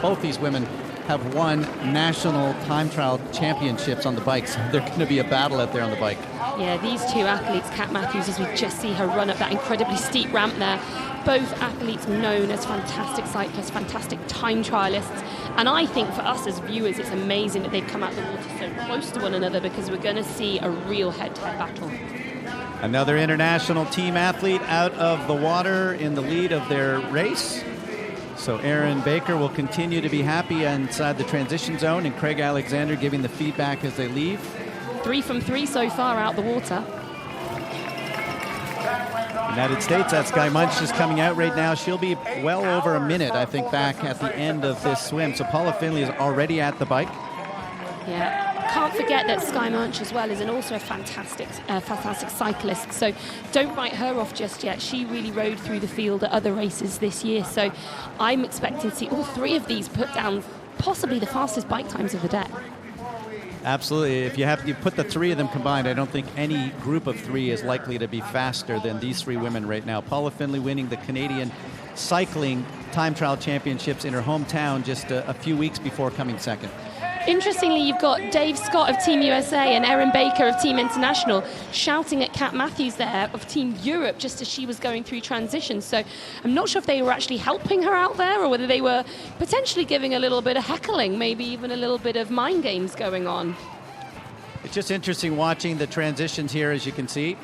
Speaker 8: both these women have won national time trial championships on the bikes. They're going to be a battle out there on the bike.
Speaker 2: Yeah, these two athletes, Kat Matthews, as we just see her run up that incredibly steep ramp there, both athletes known as fantastic cyclists, fantastic time trialists. And I think for us as viewers, it's amazing that they've come out the water so close to one another, because we're going to see a real head-to-head battle.
Speaker 8: Another international team athlete out of the water in the lead of their race. So Erin Baker will continue to be happy inside the transition zone, and Craig Alexander giving the feedback as they leave.
Speaker 2: 3 from 3 so far out the water.
Speaker 8: United States, that's Skye Munch just coming out right now. She'll be well over a minute, I think, back at the end of this swim. So Paula Finley is already at the bike.
Speaker 2: Yeah. Can't forget that Skye Munch as well is also a fantastic cyclist, so don't write her off just yet. She really rode through the field at other races this year, so I'm expecting to see all three of these put down possibly the fastest bike times of the day.
Speaker 8: Absolutely. If you put the three of them combined, I don't think any group of three is likely to be faster than these three women right now. Paula Finley winning the Canadian Cycling Time Trial Championships in her hometown just a few weeks before coming second.
Speaker 2: Interestingly, you've got Dave Scott of Team USA and Erin Baker of Team International shouting at Kat Matthews there of Team Europe just as she was going through transition. So I'm not sure if they were actually helping her out there or whether they were potentially giving a little bit of heckling, maybe even a little bit of mind games going on.
Speaker 8: It's just interesting watching the transitions here, as you can see.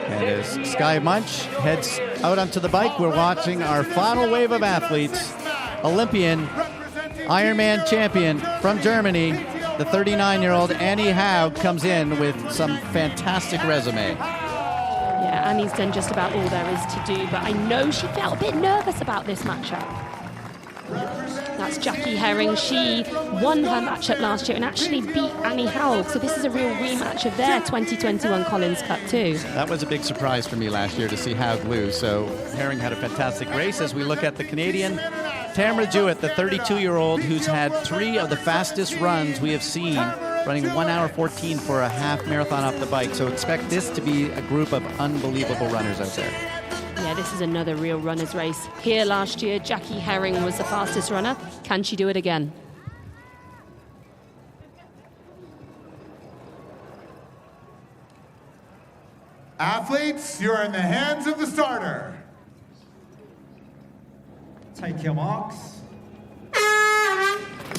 Speaker 8: And as Skye Munch heads out onto the bike, we're watching our final wave of athletes. Olympian, Ironman champion from Germany, the 39-year-old Annie Haug comes in with some fantastic resume.
Speaker 2: Yeah, Annie's done just about all there is to do, but I know she felt a bit nervous about this matchup. That's Jackie Herring. She won her matchup last year and actually beat Annie Haug. So this is a real rematch of their 2021 Collins Cup too.
Speaker 8: That was a big surprise for me last year to see Haug lose. So Herring had a fantastic race. As we look at the Canadian, Tamara Jewett, the 32-year-old who's had 3 of the fastest runs we have seen, running 1 hour 14 for a half marathon off the bike. So expect this to be a group of unbelievable runners out there.
Speaker 2: Yeah, this is another real runner's race. Here last year, Jackie Herring was the fastest runner. Can she do it again?
Speaker 22: Athletes, you're in the hands of the starter.
Speaker 12: Take your marks.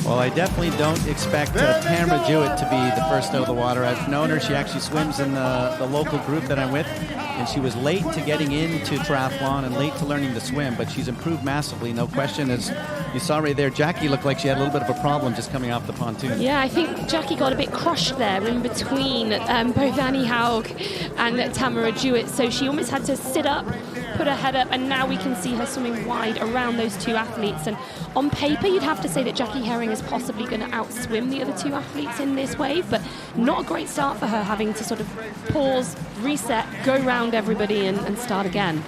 Speaker 8: Well, I definitely don't expect Tamara Jewett to be the first out of the water. I've known her. She actually swims in the local group that I'm with, and she was late to getting into triathlon and late to learning to swim, but she's improved massively, no question. As you saw right there, Jackie looked like she had a little bit of a problem just coming off the pontoon.
Speaker 2: Yeah, I think Jackie got a bit crushed there in between both Annie Haug and Tamara Jewett, so she almost had to sit up put her head up, and now we can see her swimming wide around those two athletes. And on paper, you'd have to say that Jackie Herring is possibly going to outswim the other two athletes in this wave, but not a great start for her, having to sort of pause, reset, go round everybody and start again.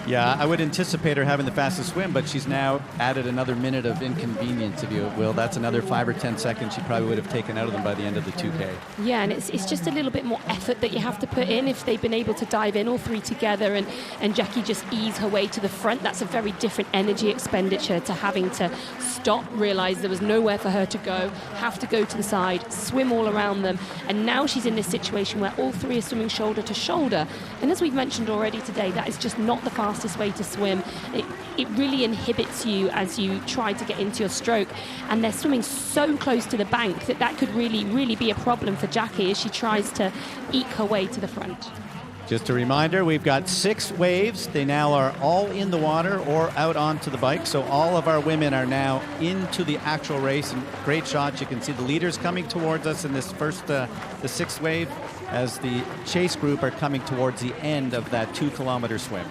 Speaker 8: Yeah, I would anticipate her having the fastest swim, but she's now added another minute of inconvenience, if you will. That's another 5 or 10 seconds she probably would have taken out of them by the end of the 2K.
Speaker 2: Yeah, and it's just a little bit more effort that you have to put in. If they've been able to dive in all three together and Jackie just ease her way to the front, that's a very different energy expenditure to having to stop, realize there was nowhere for her to go, have to go to the side, swim all around them. And now she's in this situation where all three are swimming shoulder to shoulder. And as we've mentioned already today, that is just not the fastest way to swim. It really inhibits you as you try to get into your stroke, and they're swimming so close to the bank that could really be a problem for Jackie as she tries to eke her way to the front.
Speaker 8: Just a reminder, we've got 6 waves. They now are all in the water or out onto the bike, so all of our women are now into the actual race. And great shots. You can see the leaders coming towards us in this first, the 6th wave, as the chase group are coming towards the end of that 2-kilometer swim.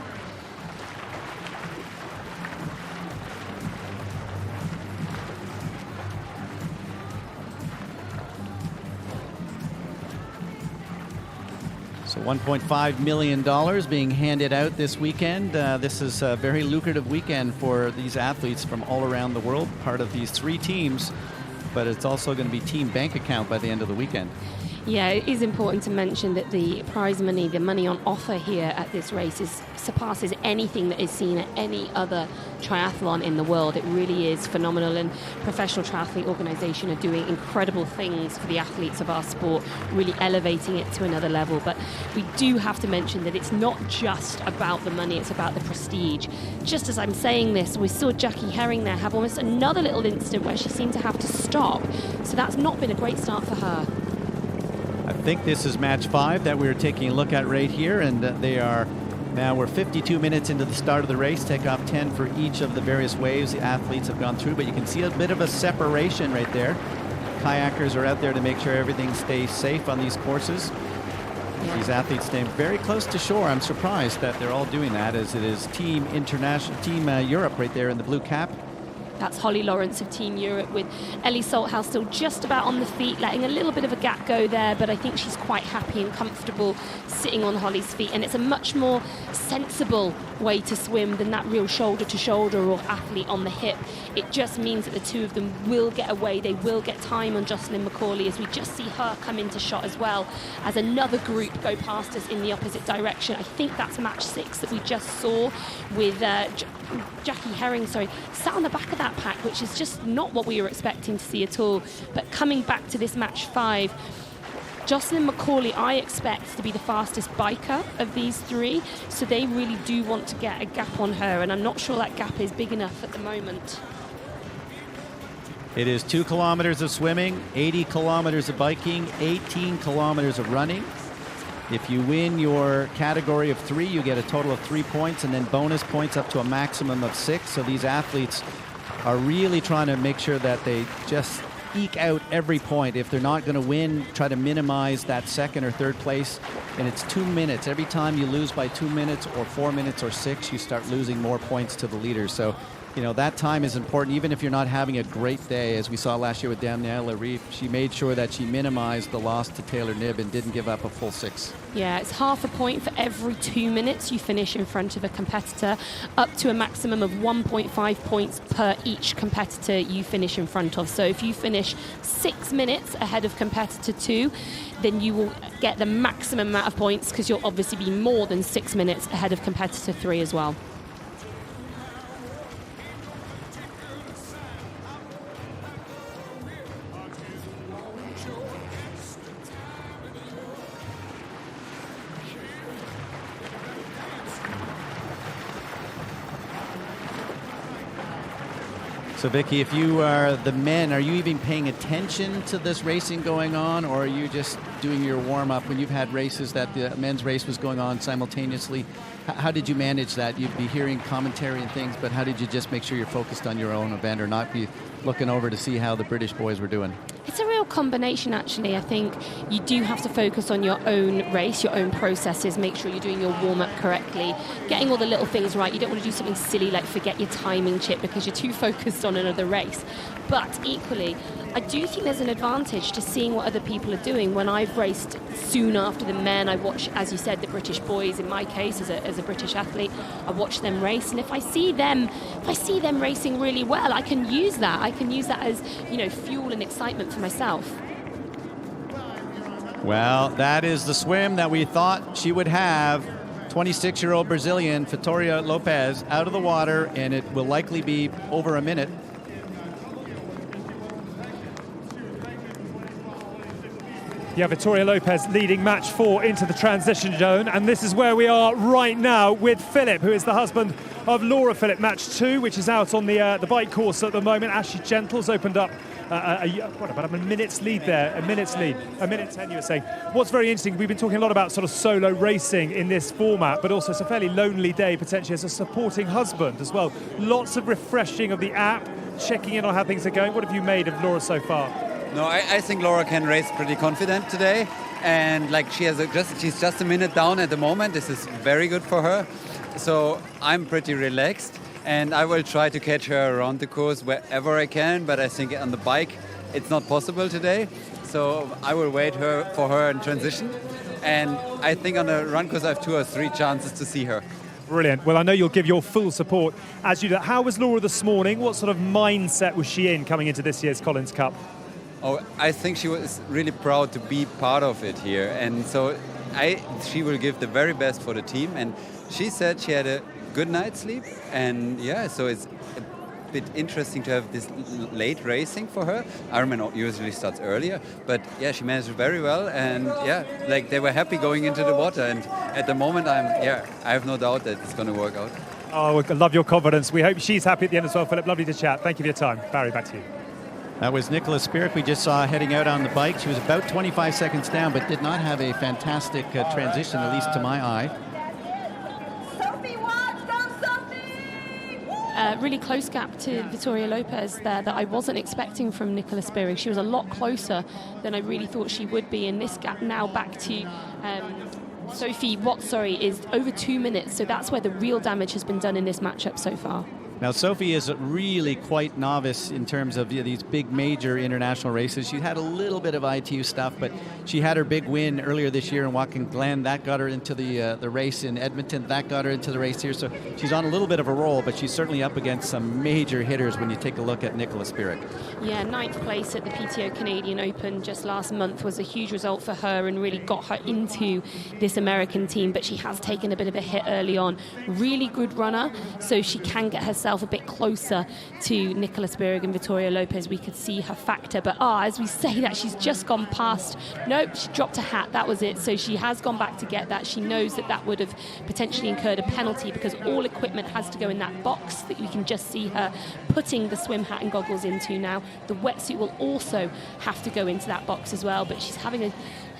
Speaker 8: So $1.5 million being handed out this weekend. This is a very lucrative weekend for these athletes from all around the world, part of these 3 teams, but it's also going to be team bank account by the end of the weekend.
Speaker 2: Yeah, it is important to mention that the prize money, the money on offer here at this race surpasses anything that is seen at any other triathlon in the world. It really is phenomenal, and Professional Triathlete Organisation are doing incredible things for the athletes of our sport, really elevating it to another level. But we do have to mention that it's not just about the money, it's about the prestige. Just as I'm saying this, we saw Jackie Herring there have almost another little incident where she seemed to have to stop. So that's not been a great start for her.
Speaker 8: I think this is match 5 that we're taking a look at right here, and we're 52 minutes into the start of the race. Take off 10 for each of the various waves the athletes have gone through, but you can see a bit of a separation right there. Kayakers are out there to make sure everything stays safe on these courses. Yeah. These athletes staying very close to shore. I'm surprised that they're all doing that, as it is Team Europe right there in the blue cap.
Speaker 2: That's Holly Lawrence of Team Europe, with Ellie Salthouse still just about on the feet, letting a little bit of a gap go there, but I think she's quite happy and comfortable sitting on Holly's feet, and it's a much more sensible way to swim than that real shoulder to shoulder or athlete on the hip. It just means that the two of them will get away, they will get time on Jocelyn McCauley, as we just see her come into shot as well as another group go past us in the opposite direction. I think that's match 6 that we just saw with Jackie Herring, sat on the back of that pack, which is just not what we were expecting to see at all. But coming back to this match 5, Jocelyn McCauley, I expect to be the fastest biker of these 3, so they really do want to get a gap on her, and I'm not sure that gap is big enough at the moment.
Speaker 8: It is 2 kilometers of swimming, 80 kilometers of biking, 18 kilometers of running. If you win your category of 3, you get a total of 3 points, and then bonus points up to a maximum of 6. So these athletes are really trying to make sure that they just eke out every point. If they're not going to win, try to minimize that 2nd or 3rd place. And it's 2 minutes. Every time you lose by 2 minutes or 4 minutes or 6, you start losing more points to the leaders. So, that time is important, even if you're not having a great day. As we saw last year with Daniela Reef, she made sure that she minimized the loss to Taylor Knibb and didn't give up a full 6.
Speaker 2: Yeah, it's half a point for every 2 minutes you finish in front of a competitor, up to a maximum of 1.5 points per each competitor you finish in front of. So if you finish 6 minutes ahead of competitor 2, then you will get the maximum amount of points, because you'll obviously be more than 6 minutes ahead of competitor 3 as well.
Speaker 8: So Vicky, if you are the men, are you even paying attention to this racing going on, or are you just doing your warm-up when you've had races that the men's race was going on simultaneously? How did you manage that? You'd be hearing commentary and things, but how did you just make sure you're focused on your own event or not be looking over to see how the British boys were doing?
Speaker 2: It's a real combination, actually. I think you do have to focus on your own race, your own processes, make sure you're doing your warm-up correctly, getting all the little things right. You don't want to do something silly like forget your timing chip because you're too focused on another race. But equally, I do think there's an advantage to seeing what other people are doing. When I've raced soon after the men, I watch, as you said, the British boys. In my case, as a British athlete, I watch them race, and if I see them racing really well, I can use that. I can use that as, fuel and excitement for myself.
Speaker 8: Well, that is the swim that we thought she would have. 26-year-old Brazilian Vitória Lopes out of the water, and it will likely be over a minute.
Speaker 1: Yeah, Vitória Lopes leading match 4 into the transition zone, and this is where we are right now with Philip, who is the husband of Laura Philip. Match 2, which is out on the bike course at the moment. Ashley Gentle's opened up about a minute's lead there, a minute 10 you were saying. What's very interesting, we've been talking a lot about sort of solo racing in this format, but also it's a fairly lonely day potentially as a supporting husband as well. Lots of refreshing of the app, checking in on how things are going. What have you made of Laura so far?
Speaker 12: No, I think Laura can race pretty confident today, and like she's just a minute down at the moment. This is very good for her, so I'm pretty relaxed, and I will try to catch her around the course wherever I can. But I think on the bike it's not possible today, so I will wait for her in transition, and I think on the run course I have 2 or 3 chances to see her.
Speaker 1: Brilliant. Well, I know you'll give your full support as you do. How was Laura this morning? What sort of mindset was she in coming into this year's Collins Cup?
Speaker 12: Oh, I think she was really proud to be part of it here, and so she will give the very best for the team. And she said she had a good night's sleep, and yeah, so it's a bit interesting to have this late racing for her. Ironman usually starts earlier, but yeah, she managed very well, and yeah, like they were happy going into the water. And at the moment, I have no doubt that it's going to work out.
Speaker 1: Oh, I love your confidence. We hope she's happy at the end as well, Philip. Lovely to chat. Thank you for your time. Barry, back to you.
Speaker 8: That was Nicola Spirik we just saw heading out on the bike. She was about 25 seconds down, but did not have a fantastic transition, at least to my eye.
Speaker 2: Really close gap to Vitória Lopes there that I wasn't expecting from Nicola Spirik. She was a lot closer than I really thought she would be. And this gap now back to Sophie Watts, is over 2 minutes. So that's where the real damage has been done in this matchup so far.
Speaker 8: Now, Sophie is really quite novice in terms of these big major international races. She had a little bit of ITU stuff, but she had her big win earlier this year in Watkins Glen. That got her into the race in Edmonton. That got her into the race here. So she's on a little bit of a roll, but she's certainly up against some major hitters when you take a look at Nicola Spirik.
Speaker 2: Yeah, 9th place at the PTO Canadian Open just last month was a huge result for her and really got her into this American team, but she has taken a bit of a hit early on. Really good runner, so she can get herself a bit closer to Nicola Spirik and Vitória Lopes. We could see her factor, but as we say that, she's just gone past. Nope, she dropped a hat, that was it. So she has gone back to get that. She knows that would have potentially incurred a penalty because all equipment has to go in that box that we can just see her putting the swim hat and goggles into now. The wetsuit will also have to go into that box as well, but she's having a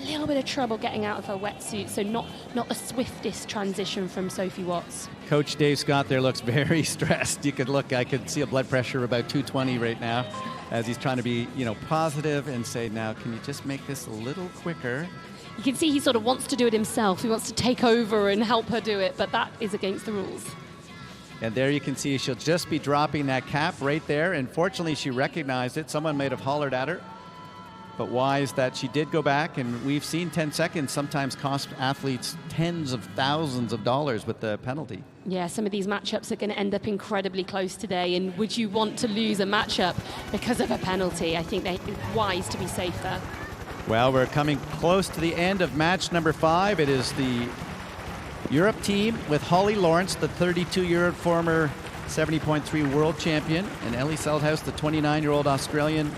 Speaker 2: little bit of trouble getting out of her wetsuit, so not the swiftest transition from Sophie Watts.
Speaker 8: Coach Dave Scott there looks very stressed. I could see a blood pressure about 220 right now as he's trying to be, positive and say, now, can you just make this a little quicker?
Speaker 2: You can see he sort of wants to do it himself. He wants to take over and help her do it, but that is against the rules.
Speaker 8: And there you can see she'll just be dropping that cap right there. And fortunately, she recognized it. Someone might have hollered at her. But wise that she did go back, and we've seen 10 seconds sometimes cost athletes tens of thousands of dollars with the penalty.
Speaker 2: Yeah, some of these matchups are going to end up incredibly close today, and would you want to lose a matchup because of a penalty? I think it's wise to be safe there.
Speaker 8: Well, we're coming close to the end of match number 5. It is the Europe team with Holly Lawrence, the 32-year-old former 70.3 world champion, and Ellie Seldhouse, the 29-year-old Australian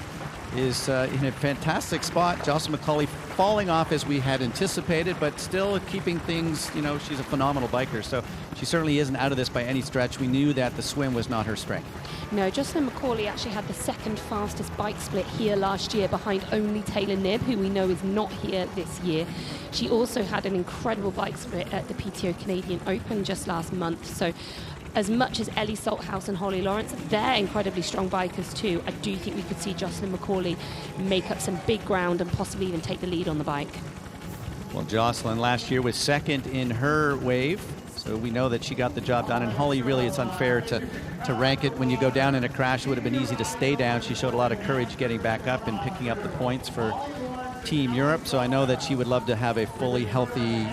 Speaker 8: is in a fantastic spot. Jocelyn McCauley falling off as we had anticipated, but still keeping things, she's a phenomenal biker. So she certainly isn't out of this by any stretch. We knew that the swim was not her strength.
Speaker 2: No, Jocelyn McCauley actually had the second fastest bike split here last year behind only Taylor Knibb, who we know is not here this year. She also had an incredible bike split at the PTO Canadian Open just last month. So as much as Ellie Salthouse and Holly Lawrence, they're incredibly strong bikers too. I do think we could see Jocelyn McCauley make up some big ground and possibly even take the lead on the bike.
Speaker 8: Well, Jocelyn last year was second in her wave, so we know that she got the job done. And Holly, really, it's unfair to rank it. When you go down in a crash, it would have been easy to stay down. She showed a lot of courage getting back up and picking up the points for Team Europe, so I know that she would love to have a fully healthy,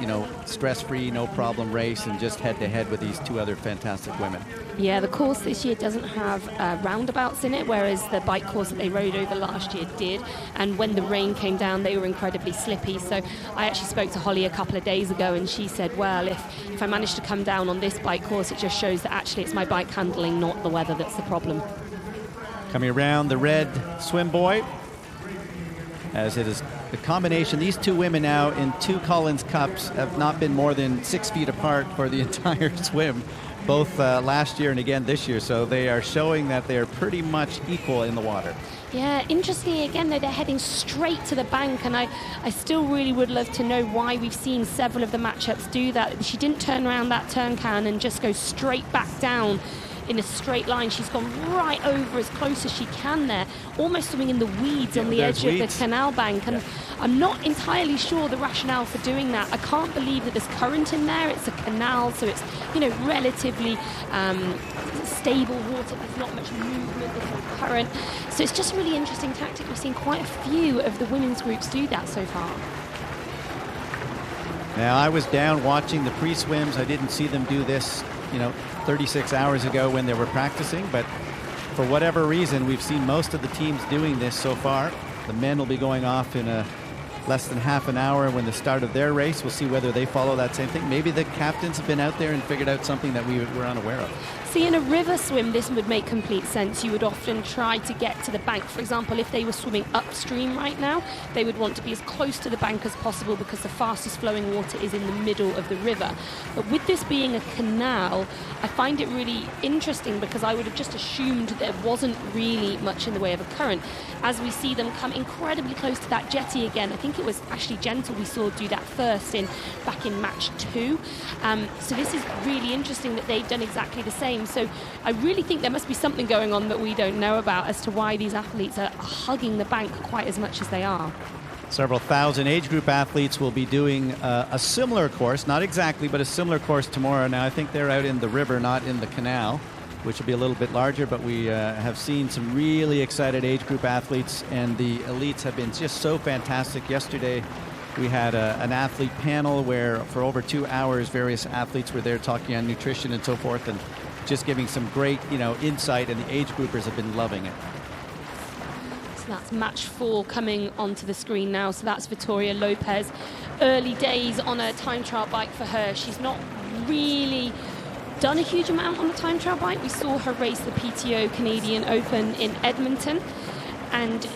Speaker 8: stress-free, no-problem race and just head-to-head with these two other fantastic women.
Speaker 2: Yeah, the course this year doesn't have roundabouts in it, whereas the bike course that they rode over last year did. And when the rain came down, they were incredibly slippy. So I actually spoke to Holly a couple of days ago, and she said, well, if I manage to come down on this bike course, it just shows that actually it's my bike handling, not the weather, that's the problem.
Speaker 8: Coming around the red swim buoy, as it is the combination. These two women now in two Collins Cups have not been more than 6 feet apart for the entire swim, both last year and again this year. So they are showing that they are pretty much equal in the water.
Speaker 2: Yeah, interestingly, again, though, they're heading straight to the bank, and I still really would love to know why we've seen several of the matchups do that. She didn't turn around that turn can and just go straight back down in a straight line. She's gone right over as close as she can there, almost swimming in the weeds on the edge of the canal bank. And I'm not entirely sure the rationale for doing that. I can't believe that there's current in there. It's a canal, so it's, relatively stable water. There's not much movement, there's no current. So it's just a really interesting tactic. We've seen quite a few of the women's groups do that so far.
Speaker 8: Now, I was down watching the pre-swims. I didn't see them do this, 36 hours ago when they were practicing, but for whatever reason, we've seen most of the teams doing this so far. The men will be going off in less than half an hour when the start of their race. We'll see whether they follow that same thing. Maybe the captains have been out there and figured out something that we were unaware of.
Speaker 2: See, in a river swim, this would make complete sense. You would often try to get to the bank. For example, if they were swimming upstream right now, they would want to be as close to the bank as possible because the fastest flowing water is in the middle of the river. But with this being a canal, I find it really interesting because I would have just assumed there wasn't really much in the way of a current. As we see them come incredibly close to that jetty again, I think it was Ashley Gentle we saw do that first back in match 2. So this is really interesting that they've done exactly the same. So I really think there must be something going on that we don't know about as to why these athletes are hugging the bank quite as much as they are.
Speaker 8: Several thousand age group athletes will be doing a similar course, not exactly, but a similar course tomorrow. Now, I think they're out in the river, not in the canal, which will be a little bit larger, but we have seen some really excited age group athletes, and the elites have been just so fantastic. Yesterday, we had an athlete panel where for over 2 hours, various athletes were there talking on nutrition and so forth, and just giving some great, insight, and the age groupers have been loving it.
Speaker 2: So that's match 4 coming onto the screen now. So that's Victoria Lopez. Early days on a time trial bike for her. She's not really done a huge amount on the time trial bike. We saw her race the PTO Canadian Open in Edmonton, and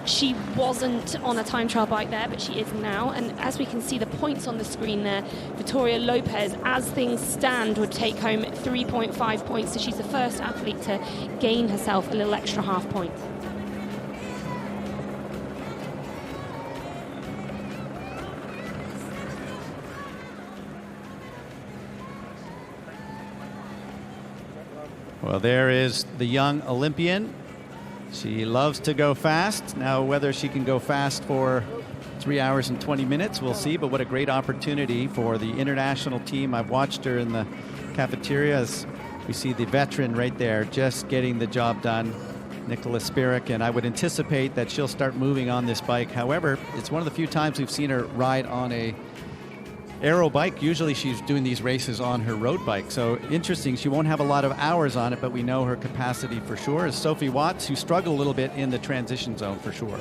Speaker 2: she wasn't on a time trial bike there, but she is now. And as we can see the points on the screen there, Victoria Lopez, as things stand, would take home 3.5 points. So she's the first athlete to gain herself a little extra half point.
Speaker 8: Well, there is the young Olympian. She loves to go fast. Now, whether she can go fast for 3 hours and 20 minutes, we'll see. But what a great opportunity for the international team. I've watched her in the cafeteria as we see the veteran right there just getting the job done, Nicola Spirik. And I would anticipate that she'll start moving on this bike. However, it's one of the few times we've seen her ride on a aero bike. Usually she's doing these races on her road bike. So interesting. She won't have a lot of hours on it, but we know her capacity for sure. Is Sophie Watts, who struggled a little bit in the transition zone for sure.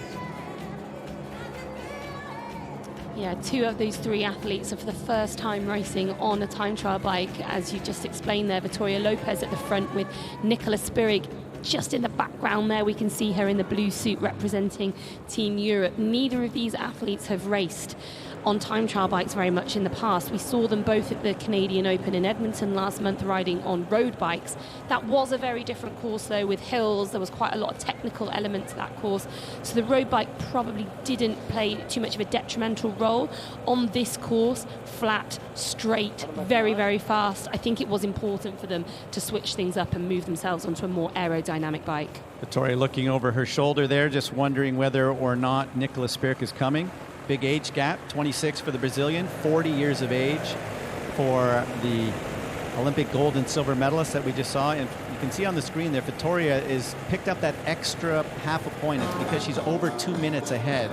Speaker 2: Yeah, 2 of these 3 athletes are for the first time racing on a time trial bike, as you just explained there. Victoria Lopez at the front with Nicola Spirik just in the background there, we can see her in the blue suit representing Team Europe. Neither of these athletes have raced on time trial bikes very much in the past. We saw them both at the Canadian Open in Edmonton last month riding on road bikes. That was a very different course though, with hills. There was quite a lot of technical elements to that course. So the road bike probably didn't play too much of a detrimental role. On this course, flat, straight, very, very fast, I think it was important for them to switch things up and move themselves onto a more aerodynamic bike.
Speaker 8: Victoria looking over her shoulder there, just wondering whether or not Nicola Spirk is coming. Big age gap, 26 for the Brazilian, 40 years of age for the Olympic gold and silver medalist that we just saw. And you can see on the screen there, Victoria is picked up that extra half a point. It's because she's over 2 minutes ahead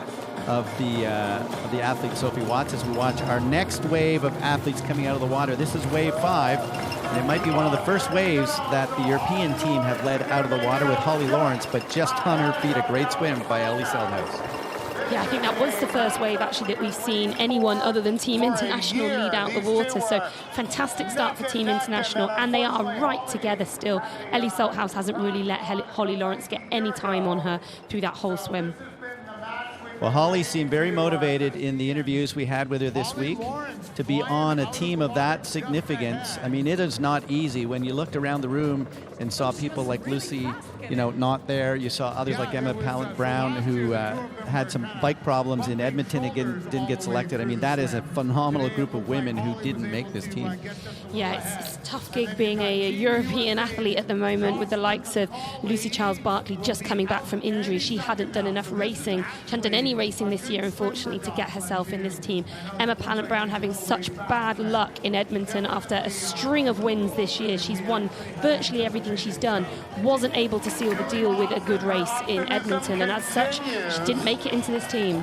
Speaker 8: of the athlete Sophie Watts as we watch our next wave of athletes coming out of the water. This is wave 5, and it might be one of the first waves that the European team have led out of the water with Holly Lawrence, but just on her feet, a great swim by Ellie Seldhaus.
Speaker 2: Yeah, I think that was the first wave actually that we've seen anyone other than Team International lead out the water. So fantastic start for Team International, and they are right together still. Ellie Salthouse hasn't really let Holly Lawrence get any time on her through that whole swim.
Speaker 8: Well, Holly seemed very motivated in the interviews we had with her this week to be on a team of that significance. I mean, it is not easy. When you looked around the room and saw people like Lucy, not there. You saw others like Emma Pallant-Brown who had some bike problems in Edmonton and didn't get selected. I mean, that is a phenomenal group of women who didn't make this team.
Speaker 2: Yeah, it's a tough gig being a European athlete at the moment with the likes of Lucy Charles-Barkley just coming back from injury. She hadn't done enough racing. She hadn't done any racing this year, unfortunately, to get herself in this team. Emma Pallant-Brown having such bad luck in Edmonton after a string of wins this year. She's won virtually everything she's done. Wasn't able to seal the deal with a good race in Edmonton, and as such, she didn't make it into this team.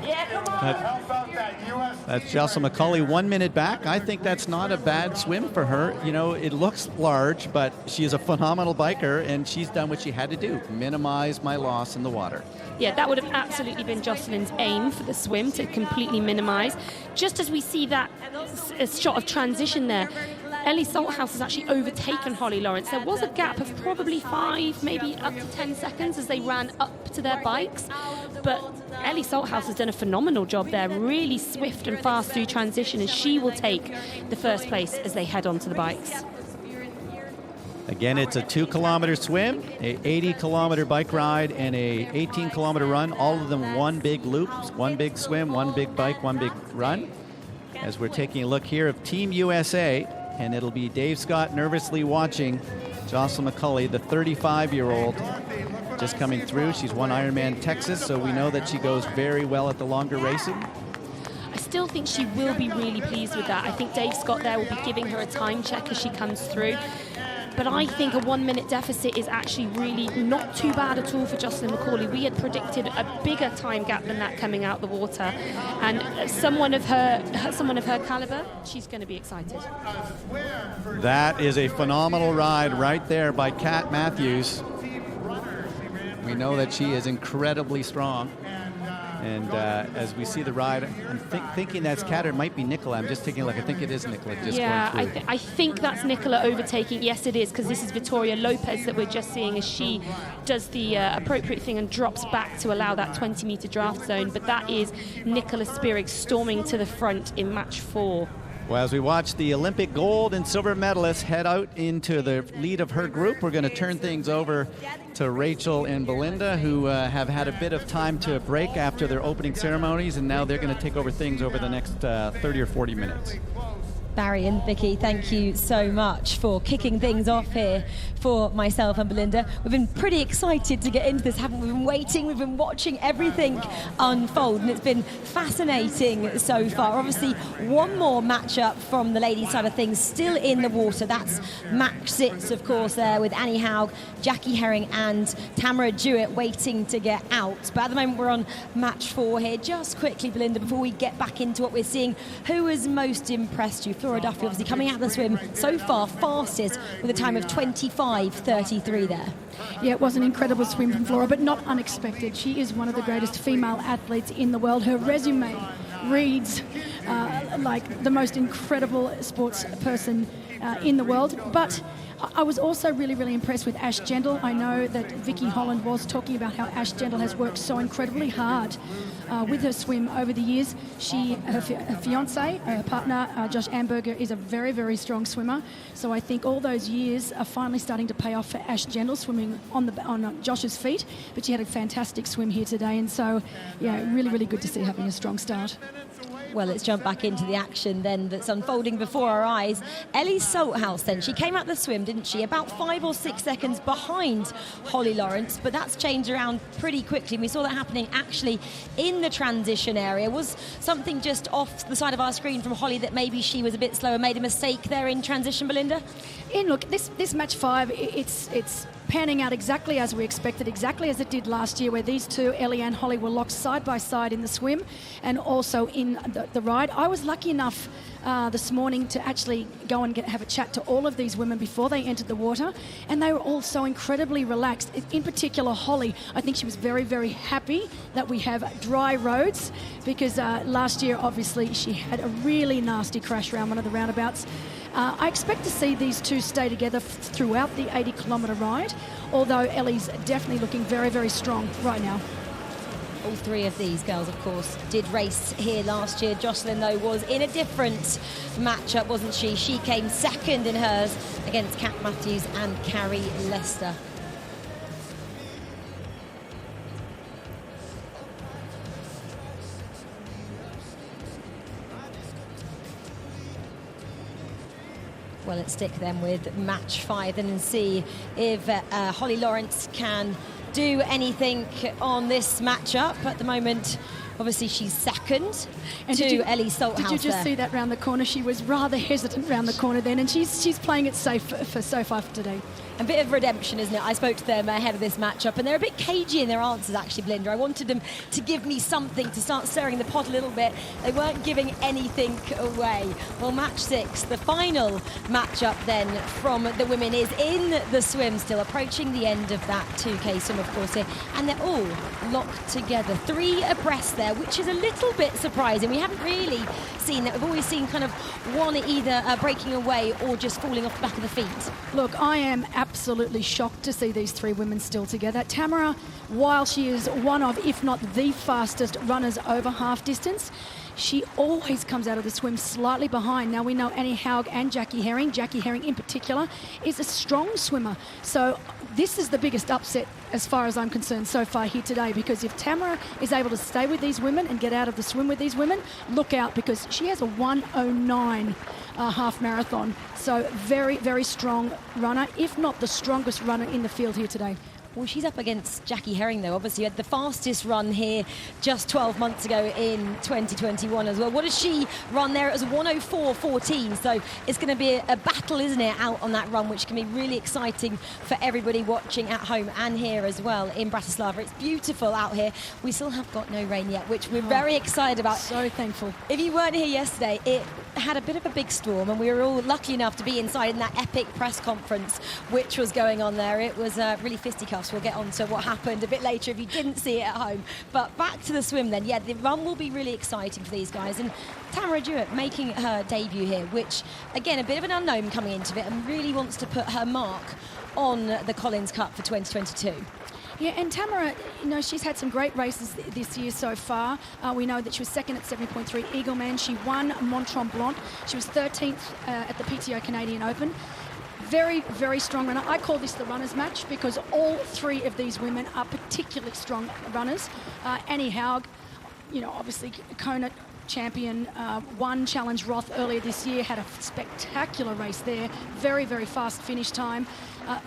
Speaker 8: That's Jocelyn McCauley 1 minute back. I think that's not a bad swim for her. It looks large, but she is a phenomenal biker, and she's done what she had to do, minimize my loss in the water.
Speaker 2: Yeah, that would have absolutely been Jocelyn's aim for the swim, to completely minimize. Just as we see that shot of transition there, Ellie Salthouse has actually overtaken Holly Lawrence. There was a gap of probably 5, maybe up to 10 seconds as they ran up to their bikes. But Ellie Salthouse has done a phenomenal job there, really swift and fast through transition, and she will take the first place as they head onto the bikes.
Speaker 8: Again, it's a 2-kilometer swim, a 80-kilometer bike ride, and a 18-kilometer run. All of them one big loop, one big swim, one big bike, one big run. As we're taking a look here of Team USA, and it'll be Dave Scott nervously watching Jocelyn McCauley, the 35-year-old, just coming through. She's won Ironman Texas, so we know that she goes very well at the longer racing.
Speaker 2: I still think she will be really pleased with that. I think Dave Scott there will be giving her a time check as she comes through. But I think a 1 minute deficit is actually really not too bad at all for Jocelyn McCauley. We had predicted a bigger time gap than that coming out the water. And someone of her caliber, she's going to be excited.
Speaker 8: That is a phenomenal ride right there by Kat Matthews. We know that she is incredibly strong. And as we see the ride, I'm thinking that's Kat, or it might be Nicola. I'm just taking a look. I think it is Nicola just going through.
Speaker 2: I think that's Nicola overtaking. Yes, it is, because this is Victoria Lopez that we're just seeing as she does the appropriate thing and drops back to allow that 20-meter draft zone. But that is Nicola Spierig storming to the front in match 4.
Speaker 8: Well, as we watch the Olympic gold and silver medalists head out into the lead of her group, we're going to turn things over to Rachel and Belinda, who have had a bit of time to break after their opening ceremonies, and now they're going to take over things over the next 30 or 40 minutes.
Speaker 16: Barry and Vicky, thank you so much for kicking things off here for myself and Belinda. We've been pretty excited to get into this, haven't we? We've been waiting, we've been watching everything unfold, and it's been fascinating so far. Obviously, one more matchup from the ladies' side of things still in the water. That's match 6, of course, there with Annie Haug, Jackie Herring and Tamara Jewett waiting to get out. But at the moment, we're on match 4 here. Just quickly, Belinda, before we get back into what we're seeing, who has most impressed you? Flora Duffy, obviously, coming out of the swim so far fastest with a time of 25:33 there.
Speaker 7: Yeah, it was an incredible swim from Flora, but not unexpected. She is one of the greatest female athletes in the world. Her resume reads like the most incredible sports person in the world. But I was also really, really impressed with Ash Gendel. I know that Vicky Holland was talking about how Ash Gendel has worked so incredibly hard with her swim over the years. Her fiance, her partner, Josh Amberger, is a very, very strong swimmer. So I think all those years are finally starting to pay off for Ash Gendel swimming on Josh's feet. But she had a fantastic swim here today. And so, yeah, really, really good to see having a strong start.
Speaker 16: Well, let's jump back into the action then that's unfolding before our eyes. Ellie Salthouse then, she came out the swim, didn't she? About 5 or 6 seconds behind Holly Lawrence, but that's changed around pretty quickly. And we saw that happening actually in the transition area. Was something just off the side of our screen from Holly that maybe she was a bit slower, made a mistake there in transition, Belinda?
Speaker 7: And look, this match 5, it's panning out exactly as we expected, exactly as it did last year, where these two, Ellie and Holly, were locked side by side in the swim and also in the ride. I was lucky enough this morning to actually go and have a chat to all of these women before they entered the water, and they were all so incredibly relaxed. In particular, Holly, I think she was very, very happy that we have dry roads, because last year, obviously, she had a really nasty crash around one of the roundabouts. I expect to see these two stay together throughout the 80-kilometre ride, although Ellie's definitely looking very, very strong right now.
Speaker 16: All three of these girls, of course, did race here last year. Jocelyn, though, was in a different matchup, wasn't she? She came second in hers against Kat Matthews and Carrie Lester. Well, let's stick then with match 5 and see if Holly Lawrence can do anything on this matchup. At the moment, obviously, she's second to Ellie Salthouse.
Speaker 7: Did you just see that round the corner? She was rather hesitant round the corner then, and she's playing it safe for so far for today.
Speaker 16: A bit of redemption, isn't it? I spoke to them ahead of this matchup, and they're a bit cagey in their answers, actually, Belinda. I wanted them to give me something to start stirring the pot a little bit. They weren't giving anything away. Well, match 6, the final matchup then from the women, is in the swim, still approaching the end of that 2K swim, of course, here. And they're all locked together, 3 abreast there, which is a little bit surprising. We haven't really seen that. We've always seen kind of one either breaking away or just falling off the back of the feet.
Speaker 7: Look, I am absolutely shocked to see these 3 women still together. Tamara, while she is one of, if not the fastest runners over half distance, she always comes out of the swim slightly behind. Now, we know Annie Haug and Jackie Herring in particular, is a strong swimmer. So this is the biggest upset as far as I'm concerned so far here today, because if Tamara is able to stay with these women and get out of the swim with these women, look out, because she has a 1:09 half marathon. So very, very strong runner, if not the strongest runner in the field here today.
Speaker 16: Well, she's up against Jackie Herring, though. Obviously, had the fastest run here just 12 months ago in 2021 as well. What does she run there? It was 1:04.14. So it's going to be a battle, isn't it, out on that run, which can be really exciting for everybody watching at home and here as well in Bratislava. It's beautiful out here. We still have got no rain yet, which we're very excited about.
Speaker 7: So thankful.
Speaker 16: If you weren't here yesterday, it had a bit of a big storm, and we were all lucky enough to be inside in that epic press conference which was going on there. It was really fisticuffs. We'll get on to what happened a bit later if you didn't see it at home. But back to the swim then. Yeah, the run will be really exciting for these guys. And Tamara Jewett making her debut here, which, again, a bit of an unknown coming into it, and really wants to put her mark on the Collins Cup for 2022.
Speaker 7: Yeah, and Tamara, you know, she's had some great races this year so far. We know that she was second at 7.3 Eagleman. She won Mont Tremblant. She was 13th at the PTO Canadian Open. Very, very strong runner. I call this the runners match because all 3 of these women are particularly strong runners. Annie Haug, you know, obviously Kona champion, won Challenge Roth earlier this year, had a spectacular race there. Very, very fast finish time.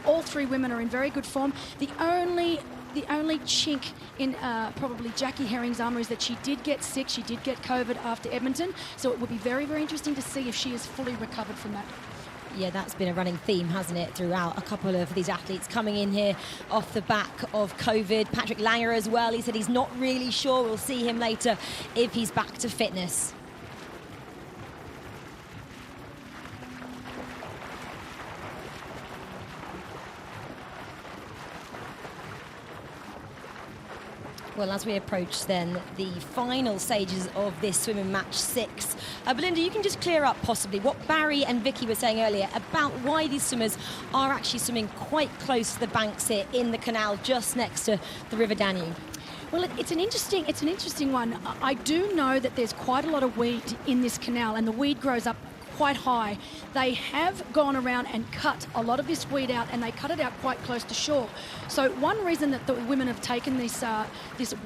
Speaker 7: All 3 women are in very good form. The only chink in probably Jackie Herring's armour is that she did get sick. She did get COVID after Edmonton. So it will be very, very interesting to see if she is fully recovered from that.
Speaker 16: Yeah, that's been a running theme, hasn't it, throughout. A couple of these athletes coming in here off the back of COVID. Patrick Langer as well. He said he's not really sure. We'll see him later if he's back to fitness. Well, as we approach then the final stages of this swimming match 6, Belinda, you can just clear up possibly what Barry and Vicky were saying earlier about why these swimmers are actually swimming quite close to the banks here in the canal just next to the River Danube.
Speaker 7: Well, it's an interesting one. I do know that there's quite a lot of weed in this canal, and the weed grows up quite high. They have gone around and cut a lot of this weed out, and they cut it out quite close to shore. So one reason that the women have taken this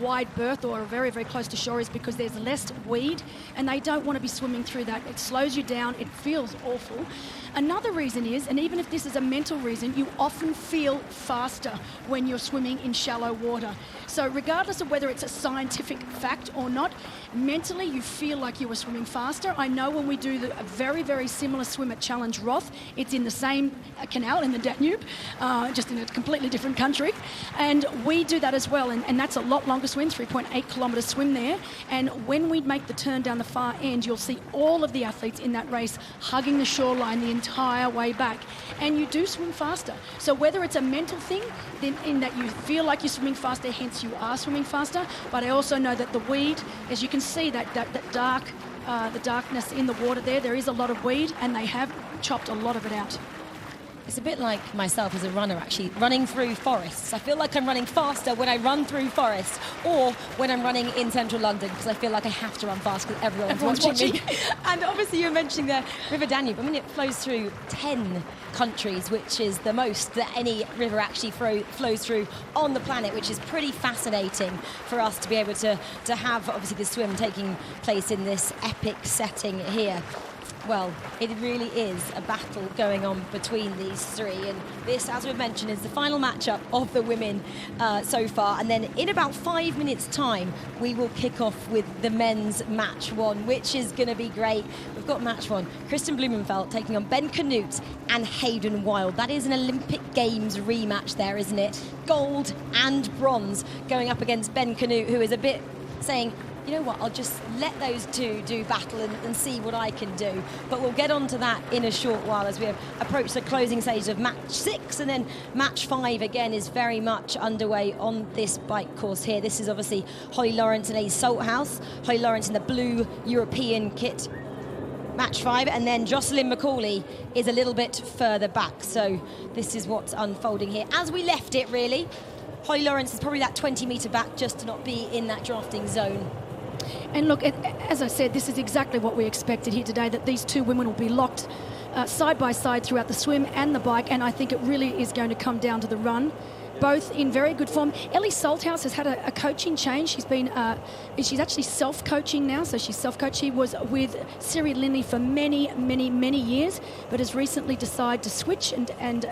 Speaker 7: wide berth or very, very close to shore is because there's less weed, and they don't want to be swimming through that. It slows you down. It feels awful. Another reason is, and even if this is a mental reason, you often feel faster when you're swimming in shallow water. So regardless of whether it's a scientific fact or not, mentally you feel like you were swimming faster. I know when we do a very, very similar swim at Challenge Roth, it's in the same canal in the Danube, just in a completely different country. And we do that as well, and that's a lot longer swim, 3.8 kilometre swim there. And when we make the turn down the far end, you'll see all of the athletes in that race hugging the shoreline the entire way back. And you do swim faster. So whether it's a mental thing, then in that you feel like you're swimming faster, hence you are swimming faster. But I also know that the weed, as you can see, that the darkness in the water there is a lot of weed, and they have chopped a lot of it out.
Speaker 16: It's a bit like myself as a runner, actually, running through forests. I feel like I'm running faster when I run through forests or when I'm running in central London, because I feel like I have to run fast because everyone's watching me. And obviously you were mentioning the River Danube. I mean, it flows through 10 countries, which is the most that any river actually flows through on the planet, which is pretty fascinating for us to be able to have, obviously, the swim taking place in this epic setting here. Well, it really is a battle going on between these three, and this, as we've mentioned, is the final matchup of the women so far. And then in about 5 minutes' time, we will kick off with the men's match 1, which is going to be great. We've got match 1, Christian Blumenfeld taking on Ben Canute and Hayden Wilde. That is an Olympic Games rematch there, isn't it? Gold and bronze going up against Ben Canute, who is a bit saying, you know what, I'll just let those two do battle and see what I can do. But we'll get on to that in a short while as we approach the closing stage of match 6, and then match 5 again is very much underway on this bike course here. This is obviously Holly Lawrence and Ace Salthouse. Holly Lawrence in the blue European kit. Match 5, and then Jocelyn McCauley is a little bit further back. So this is what's unfolding here. As we left it, really, Holly Lawrence is probably that 20-metre back just to not be in that drafting zone.
Speaker 7: And look, as I said, this is exactly what we expected here today, that these two women will be locked side by side throughout the swim and the bike, and I think it really is going to come down to the run. Both in very good form. Ellie Salthouse has had a coaching change. She's actually self-coaching now, so she's self-coached. She was with Siri Linley for many, many, many years, but has recently decided to switch and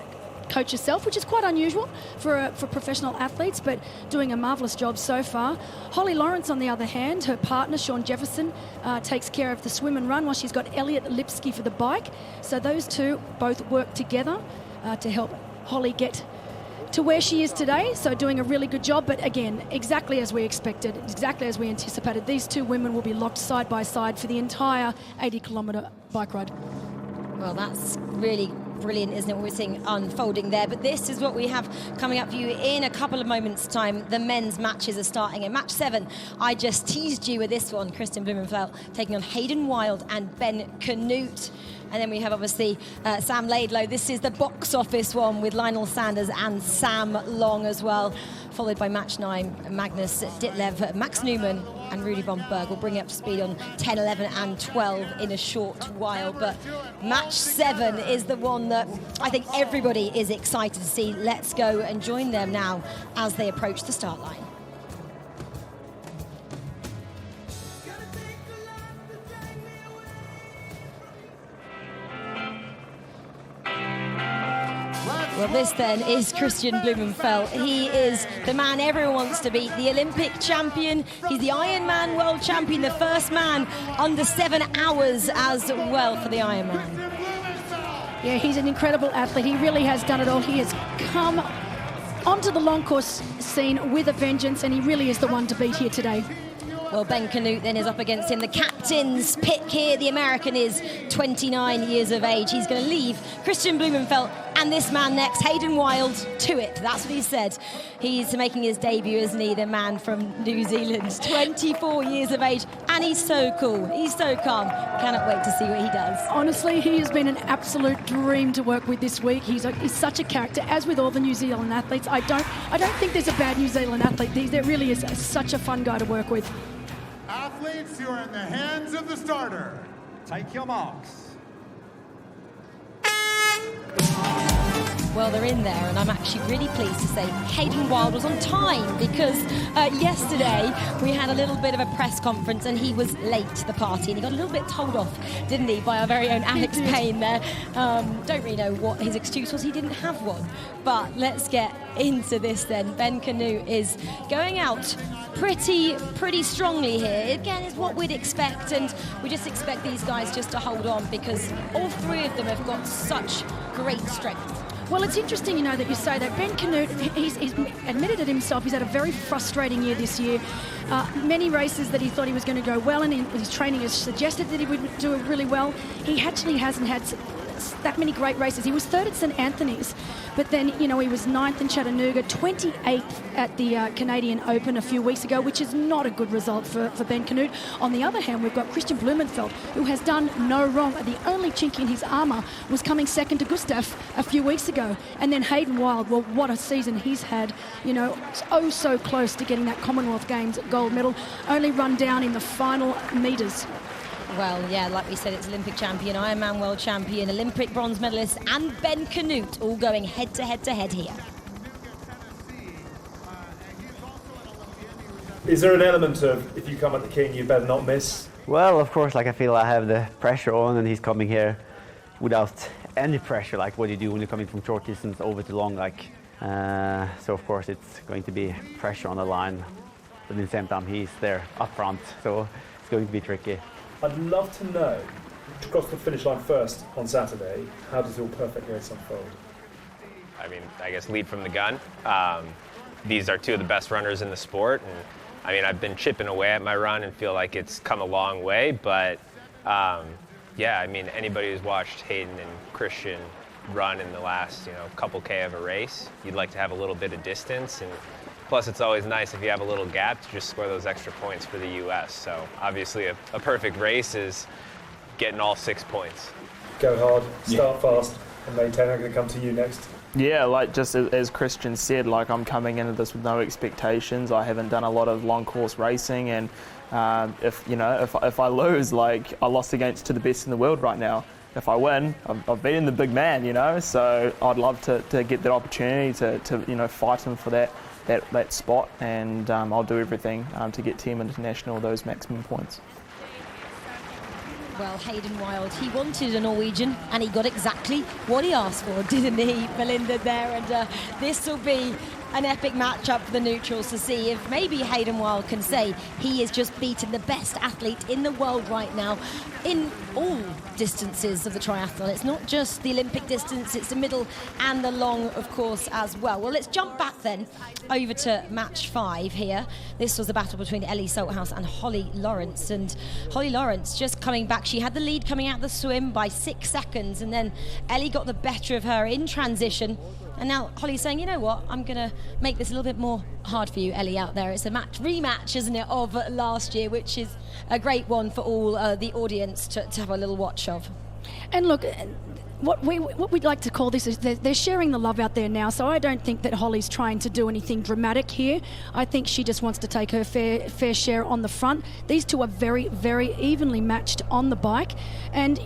Speaker 7: coach herself, which is quite unusual for professional athletes, but doing a marvellous job so far. Holly Lawrence, on the other hand, her partner, Sean Jefferson, takes care of the swim and run, while she's got Elliot Lipsky for the bike. So those two both work together to help Holly get to where she is today, so doing a really good job. But again, exactly as we expected, exactly as we anticipated, these two women will be locked side by side for the entire 80-kilometre bike ride.
Speaker 16: Well, that's really brilliant, isn't it, what we're seeing unfolding there? But this is what we have coming up for you in a couple of moments' time. The men's matches are starting. In match 7, I just teased you with this one, Christian Blumenfeld taking on Hayden Wilde and Ben Canute. And then we have, obviously, Sam Laidlow. This is the box office one with Lionel Sanders and Sam Long as well, followed by match 9, Magnus Ditlev, Max Newman and Rudy von Berg. We'll bring you up to speed on 10, 11 and 12 in a short while. But match 7 is the one that I think everybody is excited to see. Let's go and join them now as they approach the start line. Well, this then is Christian Blumenfeld. He is the man everyone wants to beat, the Olympic champion. He's the Ironman world champion, the first man under 7 hours as well for the Ironman.
Speaker 7: Yeah, he's an incredible athlete. He really has done it all. He has come onto the long course scene with a vengeance, and he really is the one to beat here today.
Speaker 16: Well, Ben Canute then is up against him. The captain's pick here. The American is 29 years of age. He's going to leave Christian Blumenfeld And this man next, Hayden Wild, to it. That's what he said. He's making his debut, isn't he? The man from New Zealand, 24 years of age. And he's so cool. He's so calm. Cannot wait to see what he does.
Speaker 7: Honestly, he has been an absolute dream to work with this week. He's such a character, as with all the New Zealand athletes. I don't think there's a bad New Zealand athlete. There really is such a fun guy to work with.
Speaker 22: Athletes, you are in the hands of the starter. Take your marks.
Speaker 16: Well, they're in there, and I'm actually really pleased to say Hayden Wild was on time, because yesterday we had a little bit of a press conference and he was late to the party, and he got a little bit told off, didn't he, by our very own Alex Payne there. Don't really know what his excuse was. He didn't have one. But let's get into this then. Ben Canute is going out pretty strongly here. Again, is what we'd expect, and we just expect these guys just to hold on, because all three of them have got such great strength.
Speaker 7: Well, it's interesting, you know, that you say that. Ben Canute, he's admitted it himself, he's had a very frustrating year this year. Many races that he thought he was going to go well, and his training has suggested that he would do really well. He actually hasn't had that many great races. He was third at St Anthony's, but then, you know, he was ninth in Chattanooga, 28th at the Canadian Open a few weeks ago, which is not a good result for Ben Canute. On the other hand, we've got Christian Blumenfeld, who has done no wrong. The only chink in his armour was coming second to Gustav a few weeks ago. And then Hayden Wild, well, what a season he's had. You know, so close to getting that Commonwealth Games gold medal, only run down in the final metres.
Speaker 16: Well, yeah, like we said, it's Olympic champion, Ironman world champion, Olympic bronze medalist, and Ben Canute all going head to head here.
Speaker 1: Is there an element of, if you come at the king, you better not miss?
Speaker 24: Well, of course, like I feel I have the pressure on, and he's coming here without any pressure, like what you do when you're coming from short distance over to long, like. So of course it's going to be pressure on the line, but at the same time he's there up front, so it's going to be tricky.
Speaker 1: I'd love to know, across the finish line first on Saturday, how does your perfect race unfold?
Speaker 18: I mean, I guess lead from the gun. These are two of the best runners in the sport, and I mean, I've been chipping away at my run and feel like it's come a long way, but yeah, I mean, anybody who's watched Hayden and Christian run in the last, couple K of a race, you'd like to have a little bit of distance, and plus it's always nice if you have a little gap to just score those extra points for the U.S. So obviously a perfect race is getting all 6 points.
Speaker 1: Go hard, start fast, and maintain. I'm going to come to you next.
Speaker 20: Yeah, like just as Christian said, like I'm coming into this with no expectations. I haven't done a lot of long course racing, and if I lose, like I lost against to the best in the world right now. If I win, I've beaten the big man, so I'd love to get that opportunity to fight him for that spot, and I'll do everything to get Team International those maximum points.
Speaker 16: Well, Hayden Wild, he wanted a Norwegian, and he got exactly what he asked for, didn't he, Belinda, there? And this will be an epic matchup for the neutrals to see if maybe Hayden Wild can say he is just beaten the best athlete in the world right now in all distances of the triathlon. It's not just the Olympic distance, it's the middle and the long, of course, as well. Well, let's jump back then over to match 5 here. This was a battle between Ellie Salthouse and Holly Lawrence, and Holly Lawrence just coming back. She had the lead coming out of the swim by 6 seconds, and then Ellie got the better of her in transition. And now Holly's saying, you know what, I'm going to make this a little bit more hard for you, Ellie, out there. It's a rematch, isn't it, of last year, which is a great one for all the audience to have a little watch of.
Speaker 7: And look, what we'd like to call this is they're sharing the love out there now, so I don't think that Holly's trying to do anything dramatic here. I think she just wants to take her fair share on the front. These two are very, very evenly matched on the bike, and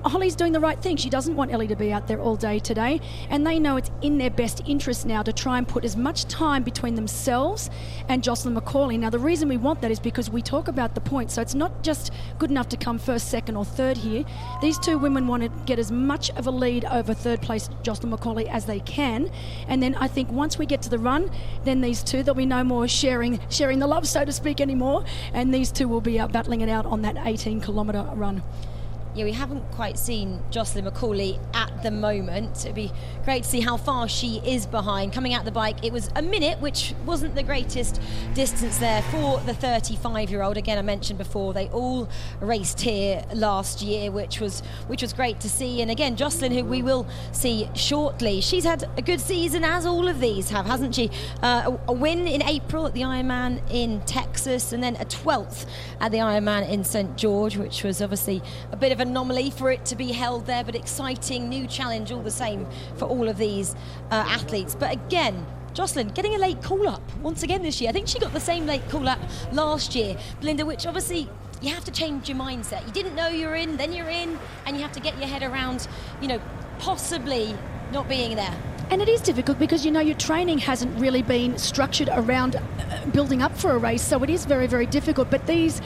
Speaker 7: Holly's doing the right thing. She doesn't want Ellie to be out there all day today, and they know it's in their best interest now to try and put as much time between themselves and Jocelyn McCauley. Now, the reason we want that is because we talk about the points, so it's not just good enough to come first, second or third here. These two women want to get as much of a lead over third place Jocelyn McCauley as they can, and then I think once we get to the run, then these two, there'll be no more sharing the love, so to speak, anymore, and these two will be battling it out on that 18-kilometre run.
Speaker 16: yeah, we haven't quite seen Jocelyn McCauley at the moment. It'd be great to see how far she is behind. Coming out the bike, it was a minute, which wasn't the greatest distance there for the 35-year-old. Again, I mentioned before, they all raced here last year, which was great to see. And again, Jocelyn, who we will see shortly, she's had a good season, as all of these have, hasn't she? A win in April at the Ironman in Texas, and then a 12th at the Ironman in St. George, which was obviously a bit of an anomaly for it to be held there, but exciting new challenge all the same for all of these athletes. But again, Jocelyn getting a late call-up once again this year. I think she got the same late call-up last year, Belinda, which obviously you have to change your mindset. You didn't know you're in, then you're in, and you have to get your head around, you know, possibly not being there.
Speaker 7: And it is difficult because, you know, your training hasn't really been structured around building up for a race, so it is very, very difficult. But these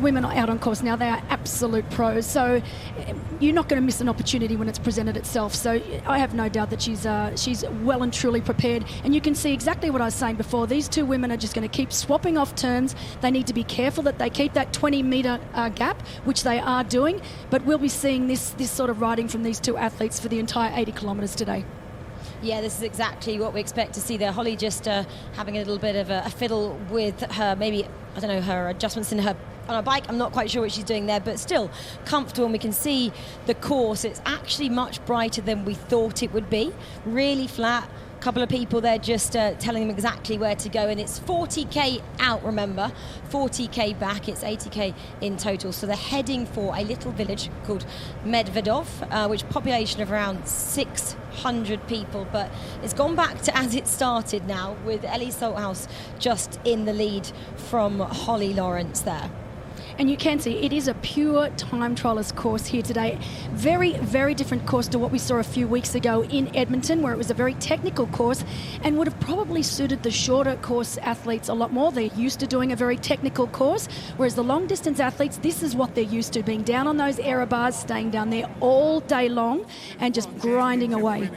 Speaker 7: women are out on course now. They are absolute pros, so you're not going to miss an opportunity when it's presented itself. So I have no doubt that she's well and truly prepared. And you can see exactly what I was saying before. These two women are just going to keep swapping off turns. They need to be careful that they keep that 20-metre gap, which they are doing. But we'll be seeing this sort of riding from these two athletes for the entire 80 kilometres today.
Speaker 16: Yeah, this is exactly what we expect to see there. Holly just having a little bit of a fiddle with her, maybe, I don't know, her adjustments on her bike. I'm not quite sure what she's doing there, but still comfortable. And we can see the course. It's actually much brighter than we thought it would be. Really flat. Couple of people there just telling them exactly where to go, and it's 40k out, remember, 40k back, it's 80k in total. So they're heading for a little village called Medvedov, which population of around 600 people, but it's gone back to as it started now, with Ellie Salthouse just in the lead from Holly Lawrence there.
Speaker 7: And you can see it is a pure time trialist course here today. Very, very different course to what we saw a few weeks ago in Edmonton, where it was a very technical course and would have probably suited the shorter course athletes a lot more. They're used to doing a very technical course, whereas the long distance athletes, this is what they're used to, being down on those error bars, staying down there all day long and just grinding away.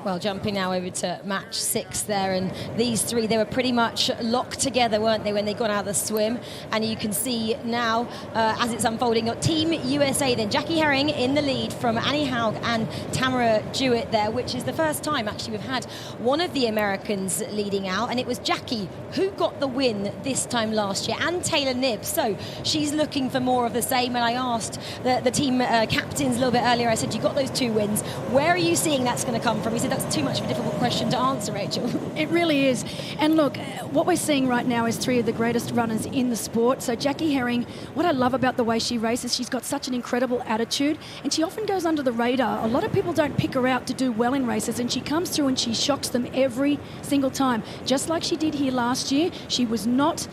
Speaker 16: Well, jumping now over to match 6 there, and these three, they were pretty much locked together, weren't they, when they got out of the swim? And you can see now, as it's unfolding, got Team USA then, Jackie Herring in the lead from Annie Haug and Tamara Jewett there, which is the first time actually we've had one of the Americans leading out, and it was Jackie who got the win this time last year, and Taylor Knibb. So she's looking for more of the same, and I asked the team captains a little bit earlier, I said, you got those 2 wins, where are you seeing that's going to come from? He said, that's too much of a difficult question to answer, Rachel.
Speaker 7: It really is. And look, what we're seeing right now is 3 of the greatest runners in the sport. So Jackie Herring, what I love about the way she races, she's got such an incredible attitude, and she often goes under the radar. A lot of people don't pick her out to do well in races, and she comes through and she shocks them every single time. Just like she did here last year. She was not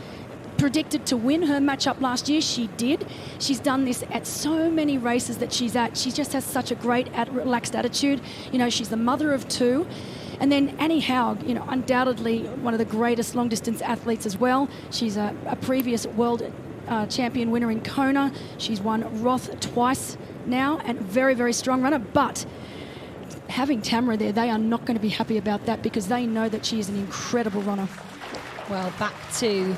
Speaker 7: predicted to win her matchup last year. She did. She's done this at so many races that she's at. She just has such a great relaxed attitude. You know, she's the mother of 2. And then Annie Haug, you know, undoubtedly one of the greatest long distance athletes as well. She's a previous world champion winner in Kona. She's won Roth twice now, and very, very strong runner. But having Tamara there, they are not going to be happy about that, because they know that she is an incredible runner.
Speaker 16: Well, back to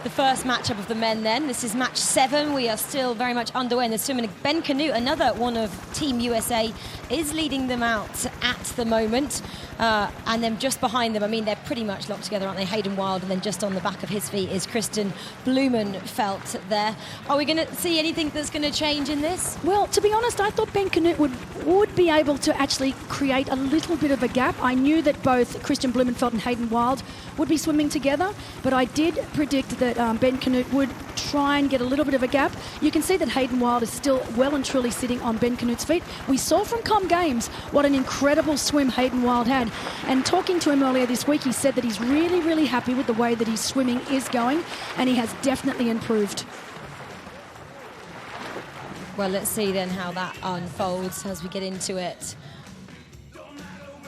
Speaker 16: the first matchup of the men then. This is match 7. We are still very much underway in the swimming. Ben Canute, another one of Team USA, is leading them out at the moment. And then just behind them, I mean, they're pretty much locked together, aren't they? Hayden Wild, and then just on the back of his feet is Kristen Blumenfelt there. Are we going to see anything that's going to change in this?
Speaker 7: Well, to be honest, I thought Ben Canute would be able to actually create a little bit of a gap. I knew that both Kristen Blumenfelt and Hayden Wild would be swimming together, but I did predict that Ben Canute would try and get a little bit of a gap. You can see that Hayden Wild is still well and truly sitting on Ben Canute's feet. We saw from Com Games what an incredible swim Hayden Wild had. And talking to him earlier this week, he said that he's really, really happy with the way that his swimming is going, and he has definitely improved.
Speaker 16: Well, let's see then how that unfolds as we get into it.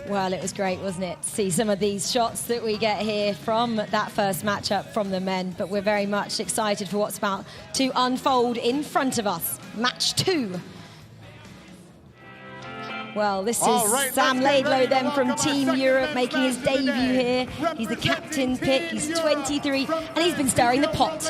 Speaker 16: Well, it was great, wasn't it, to see some of these shots that we get here from that first matchup from the men, but we're very much excited for what's about to unfold in front of us. Match 2. Well, this is Sam Laidlow then from Team Europe making his debut here. He's the captain's pick, he's 23, and he's been stirring the pot.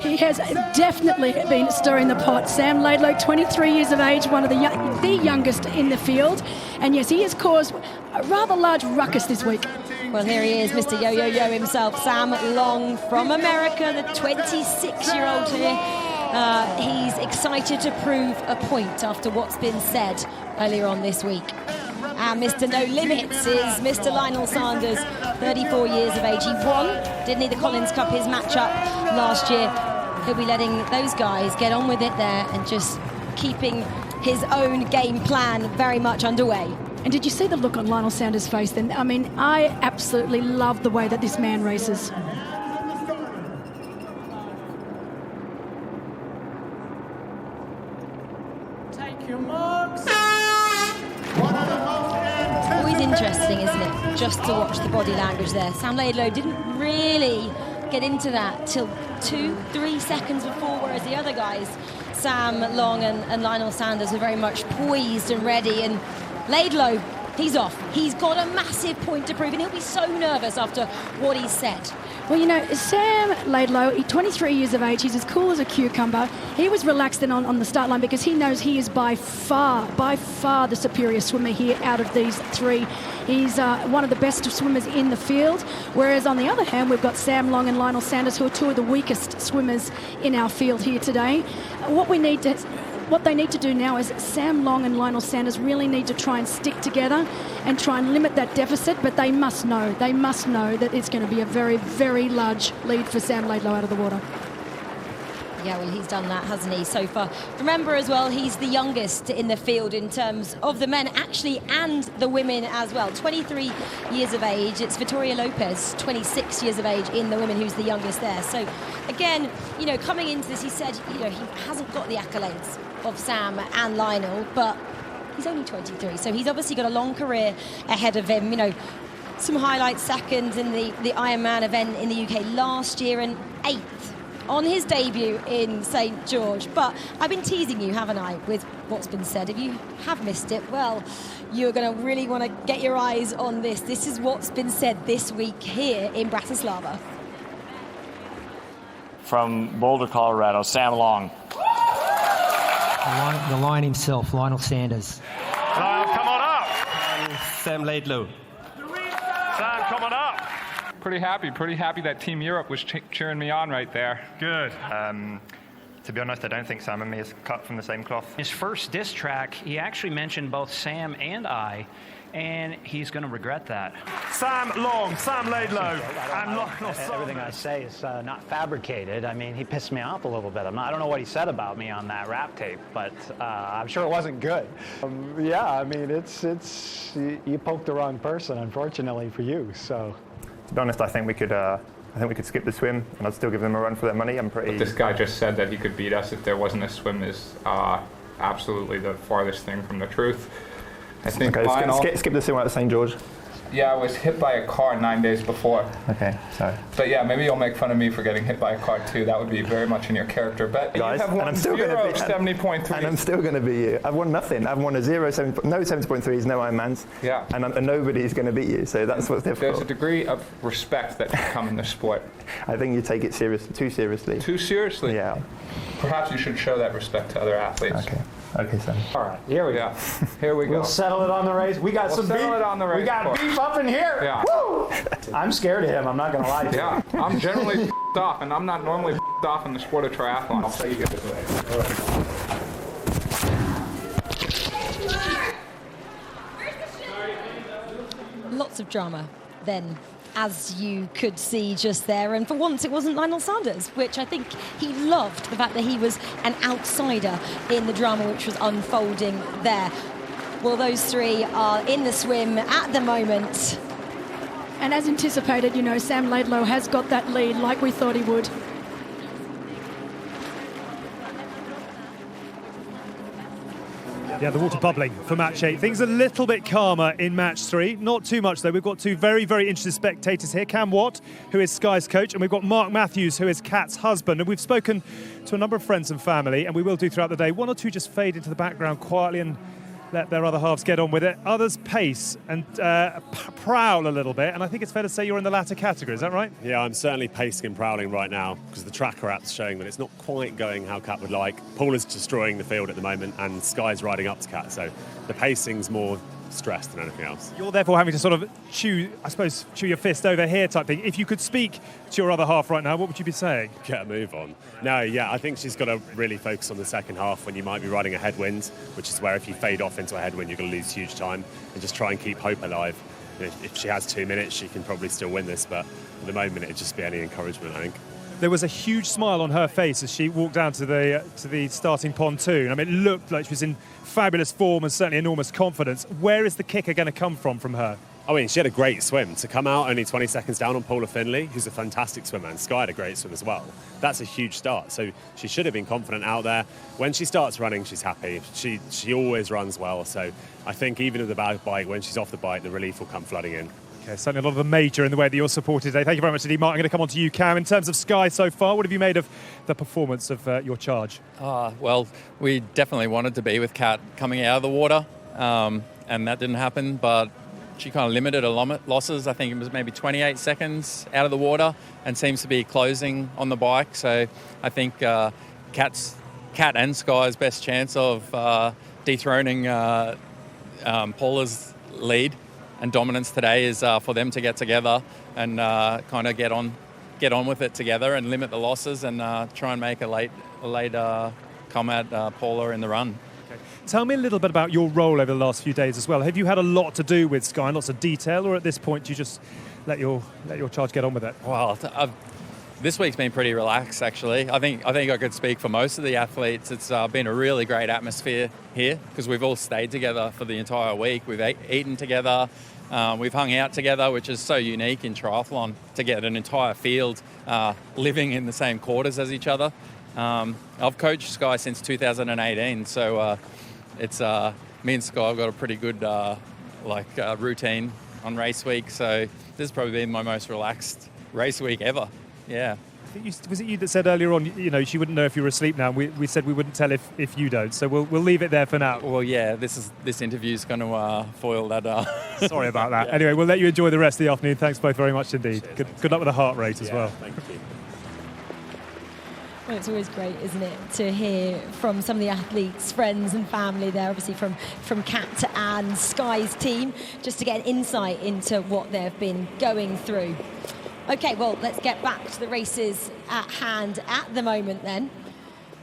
Speaker 7: He has definitely been stirring the pot. Sam Laidlow, 23 years of age, one of the youngest in the field. And yes, he has caused a rather large ruckus this week.
Speaker 16: Well, here he is, Mr. Yo-Yo-Yo himself, Sam Long from America, the 26-year-old here. He's excited to prove a point after what's been said earlier on this week. And Mr. No Limits is Mr. Lionel Sanders, 34 years of age. He won, didn't he, the Collins Cup, his matchup last year. He'll be letting those guys get on with it there and just keeping his own game plan very much underway.
Speaker 7: And did you see the look on Lionel Sanders' face then? I mean, I absolutely love the way that this man races.
Speaker 11: Take your marks.
Speaker 16: Always interesting, isn't it? Just to watch the body language there. Sam Laidlow didn't really get into that till 2-3 seconds before, whereas the other guys, Sam Long and Lionel Sanders, were very much poised and ready. And Laidlow, he's off. He's got a massive point to prove, and he'll be so nervous after what he said.
Speaker 7: Well, you know, Sam Laidlow, he's 23 years of age. He's as cool as a cucumber. He was relaxed then on the start line because he knows he is by far the superior swimmer here out of these three. He's one of the best swimmers in the field. Whereas on the other hand, we've got Sam Long and Lionel Sanders, who are two of the weakest swimmers in our field here today. What they need to do now is Sam Long and Lionel Sanders really need to try and stick together and try and limit that deficit, but they must know that it's going to be a very, very large lead for Sam Laidlow out of the water.
Speaker 16: Yeah, well, he's done that, hasn't he, so far? Remember as well, he's the youngest in the field in terms of the men, actually, and the women as well. 23 years of age. It's Victoria Lopez, 26 years of age in the women, who's the youngest there. So, again, you know, coming into this, he said, you know, he hasn't got the accolades of Sam and Lionel, but he's only 23, so he's obviously got a long career ahead of him. You know, some highlights, second in the Ironman event in the UK last year and 8th on his debut in St. George. But I've been teasing you, haven't I, with what's been said. If you have missed it, well, you're going to really want to get your eyes on this. This is what's been said this week here in Bratislava.
Speaker 3: From Boulder, Colorado, Sam Long.
Speaker 19: The Lion himself, Lionel Sanders.
Speaker 3: Lionel, come on up.
Speaker 19: Sam Laidlow.
Speaker 3: Sam, come on up.
Speaker 21: Pretty happy that Team Europe was cheering me on right there.
Speaker 3: Good.
Speaker 23: To be honest, I don't think Sam and me is cut from the same cloth.
Speaker 25: His first diss track, he actually mentioned both Sam and I, and he's going to regret that.
Speaker 3: Sam Long, Sam Laidlow, and Lionel Sanders.
Speaker 26: Everything I say is not fabricated. I mean, he pissed me off a little bit. I don't know what he said about me on that rap tape, but I'm sure it wasn't good.
Speaker 27: Yeah, I mean, you poked the wrong person, unfortunately for you. So,
Speaker 23: to be honest, I think we could skip the swim, and I'd still give them a run for their money.
Speaker 28: What this guy just said, that he could beat us if there wasn't a swim, is absolutely the farthest thing from the truth. I think Lionel...
Speaker 23: skip the swim out of St. George.
Speaker 28: Yeah, I was hit by a car 9 days before.
Speaker 23: Okay, sorry.
Speaker 28: But yeah, maybe you'll make fun of me for getting hit by a car too. That would be very much in your character. But
Speaker 23: guys,
Speaker 28: you have won 70.3.
Speaker 23: And I'm still going to beat you. I've won nothing. I've won no 70.3s, no Ironmans.
Speaker 28: Yeah.
Speaker 23: And nobody's going to beat you. So that's what's difficult.
Speaker 28: There's a degree of respect that can come in this sport.
Speaker 23: I think you take it too seriously.
Speaker 28: Too seriously?
Speaker 23: Yeah.
Speaker 28: Perhaps you should show that respect to other athletes.
Speaker 23: Okay, Sam.
Speaker 26: All right, here we go.
Speaker 28: Here we go.
Speaker 26: We'll settle it on the race. We got some beef.
Speaker 28: It on the race
Speaker 26: we got beef up in here.
Speaker 28: Yeah.
Speaker 26: Woo! I'm scared of him. I'm not going to lie to you.
Speaker 28: Yeah, I'm generally off, and I'm not normally off in the sport of triathlon. I'll say you get this way.
Speaker 16: Lots of drama then, as you could see just there. And for once, it wasn't Lionel Sanders, which I think he loved, the fact that he was an outsider in the drama which was unfolding there. Well, those three are in the swim at the moment.
Speaker 7: And as anticipated, you know, Sam Laidlow has got that lead like we thought he would.
Speaker 1: Yeah, the water bubbling for match 8. Things a little bit calmer in match 3. Not too much, though. We've got two very, very interested spectators here. Cam Watt, who is Sky's coach, and we've got Mark Matthews, who is Kat's husband. And we've spoken to a number of friends and family, and we will do throughout the day. One or two just fade into the background quietly, and let their other halves get on with it. Others pace and prowl a little bit, and I think it's fair to say you're in the latter category, is that right?
Speaker 4: Yeah, I'm certainly pacing and prowling right now because the tracker app's showing that it's not quite going how Kat would like. Paula's destroying the field at the moment and Sky's riding up to Kat, so the pacing's more stress than anything else.
Speaker 1: You're therefore having to sort of chew your fist over here type thing. If you could speak to your other half right now, what would you be saying?
Speaker 4: Get a move on. No, yeah, I think she's got to really focus on the second half when you might be riding a headwind, which is where if you fade off into a headwind, you're going to lose huge time, and just try and keep hope alive. If she has 2 minutes, she can probably still win this, but at the moment, it'd just be any encouragement, I think.
Speaker 1: There was a huge smile on her face as she walked down to the starting pontoon. I mean, it looked like she was in fabulous form and certainly enormous confidence. Where is the kicker going to come from her?
Speaker 4: I mean, she had a great swim. To come out only 20 seconds down on Paula Findlay, who's a fantastic swimmer, and Sky had a great swim as well. That's a huge start. So she should have been confident out there. When she starts running, she's happy. She always runs well. So I think even with the bad bike, when she's off the bike, the relief will come flooding in.
Speaker 1: Okay, certainly a lot of the major in the way that you're supported today. Thank you very much indeed, Mark. I'm going to come on to you, Cam. In terms of Sky so far, what have you made of the performance of your charge?
Speaker 5: Well, we definitely wanted to be with Kat coming out of the water, and that didn't happen, but she kind of limited her losses. I think it was maybe 28 seconds out of the water and seems to be closing on the bike. So I think Kat and Sky's best chance of dethroning Paula's lead and dominance today is for them to get together and kind of get on with it together and limit the losses and try and make a late come at Paula in the run.
Speaker 1: Okay. Tell me a little bit about your role over the last few days as well. Have you had a lot to do with Sky and lots of detail, or at this point do you just let your charge get on with it?
Speaker 5: Well, this week's been pretty relaxed, actually. I think I could speak for most of the athletes. It's been a really great atmosphere here because we've all stayed together for the entire week. We've eaten together. We've hung out together, which is so unique in triathlon to get an entire field living in the same quarters as each other. I've coached Sky since 2018, so it's me and Sky have got a pretty good routine on race week. So this has probably been my most relaxed race week ever. Yeah.
Speaker 1: I think was it you that said earlier on, she wouldn't know if you were asleep now? We said we wouldn't tell if you don't, so we'll leave it there for now.
Speaker 5: Well, yeah, this interview's going to foil that.
Speaker 1: Sorry about that.
Speaker 5: Yeah.
Speaker 1: Anyway, we'll let you enjoy the rest of the afternoon. Thanks both very much indeed.
Speaker 5: Cheers,
Speaker 1: good luck with the heart rate as well.
Speaker 4: Thank you.
Speaker 16: Well, it's always great, isn't it, to hear from some of the athletes, friends and family there, obviously from Kat and Sky's team, just to get an insight into what they've been going through. Okay, well, let's get back to the races at hand at the moment then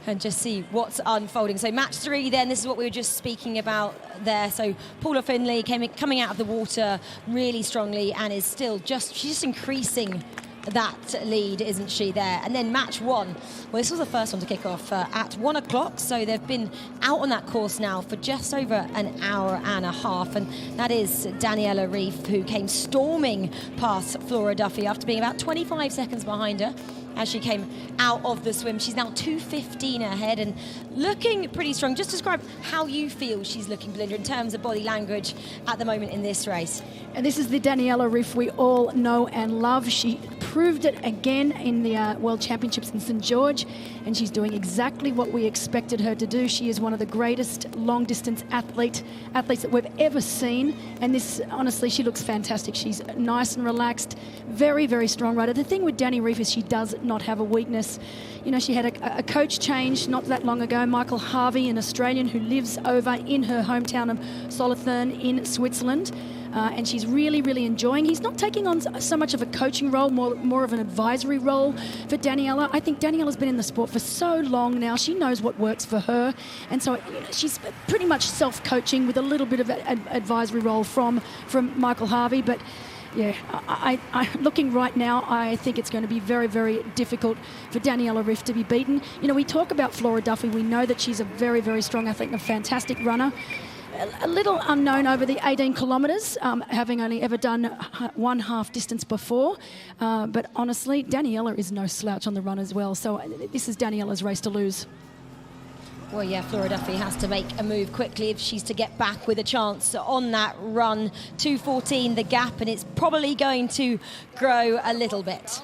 Speaker 16: and just see what's unfolding. So match 3 then, this is what we were just speaking about there. So Paula Findlay coming out of the water really strongly and is still she's just increasing that lead, isn't she, there? And then match 1, well, this was the first one to kick off at 1 o'clock, so they've been out on that course now for just over an hour and a half, and that is Daniela Ryf, who came storming past Flora Duffy after being about 25 seconds behind her as she came out of the swim. She's now 2:15 ahead and looking pretty strong. Just describe how you feel she's looking, Belinda, in terms of body language at the moment in this race.
Speaker 7: And this is the Daniela Ryf we all know and love. She proved it again in the World Championships in St. George, and she's doing exactly what we expected her to do. She is one of the greatest long-distance athletes that we've ever seen, and this, honestly, she looks fantastic. She's nice and relaxed, very, very strong rider. The thing with Dani Ryf is she does not have a weakness. She had a coach change not that long ago. Michael Harvey, an Australian who lives over in her hometown of Solothurn in Switzerland. And she's really, really enjoying. He's not taking on so much of a coaching role, more of an advisory role for Daniela. I think Daniela's been in the sport for so long now. She knows what works for her. And so she's pretty much self-coaching with a little bit of an advisory role from Michael Harvey. But yeah, I looking right now, I think it's going to be very, very difficult for Daniela Ryf to be beaten. We talk about Flora Duffy. We know that she's a very, very strong athlete and a fantastic runner. A little unknown over the 18 kilometres, having only ever done one half distance before. But honestly, Daniela is no slouch on the run as well. So this is Daniela's race to lose.
Speaker 16: Well, yeah, Flora Duffy has to make a move quickly if she's to get back with a chance on that run. 2:14 the gap, and it's probably going to grow a little bit.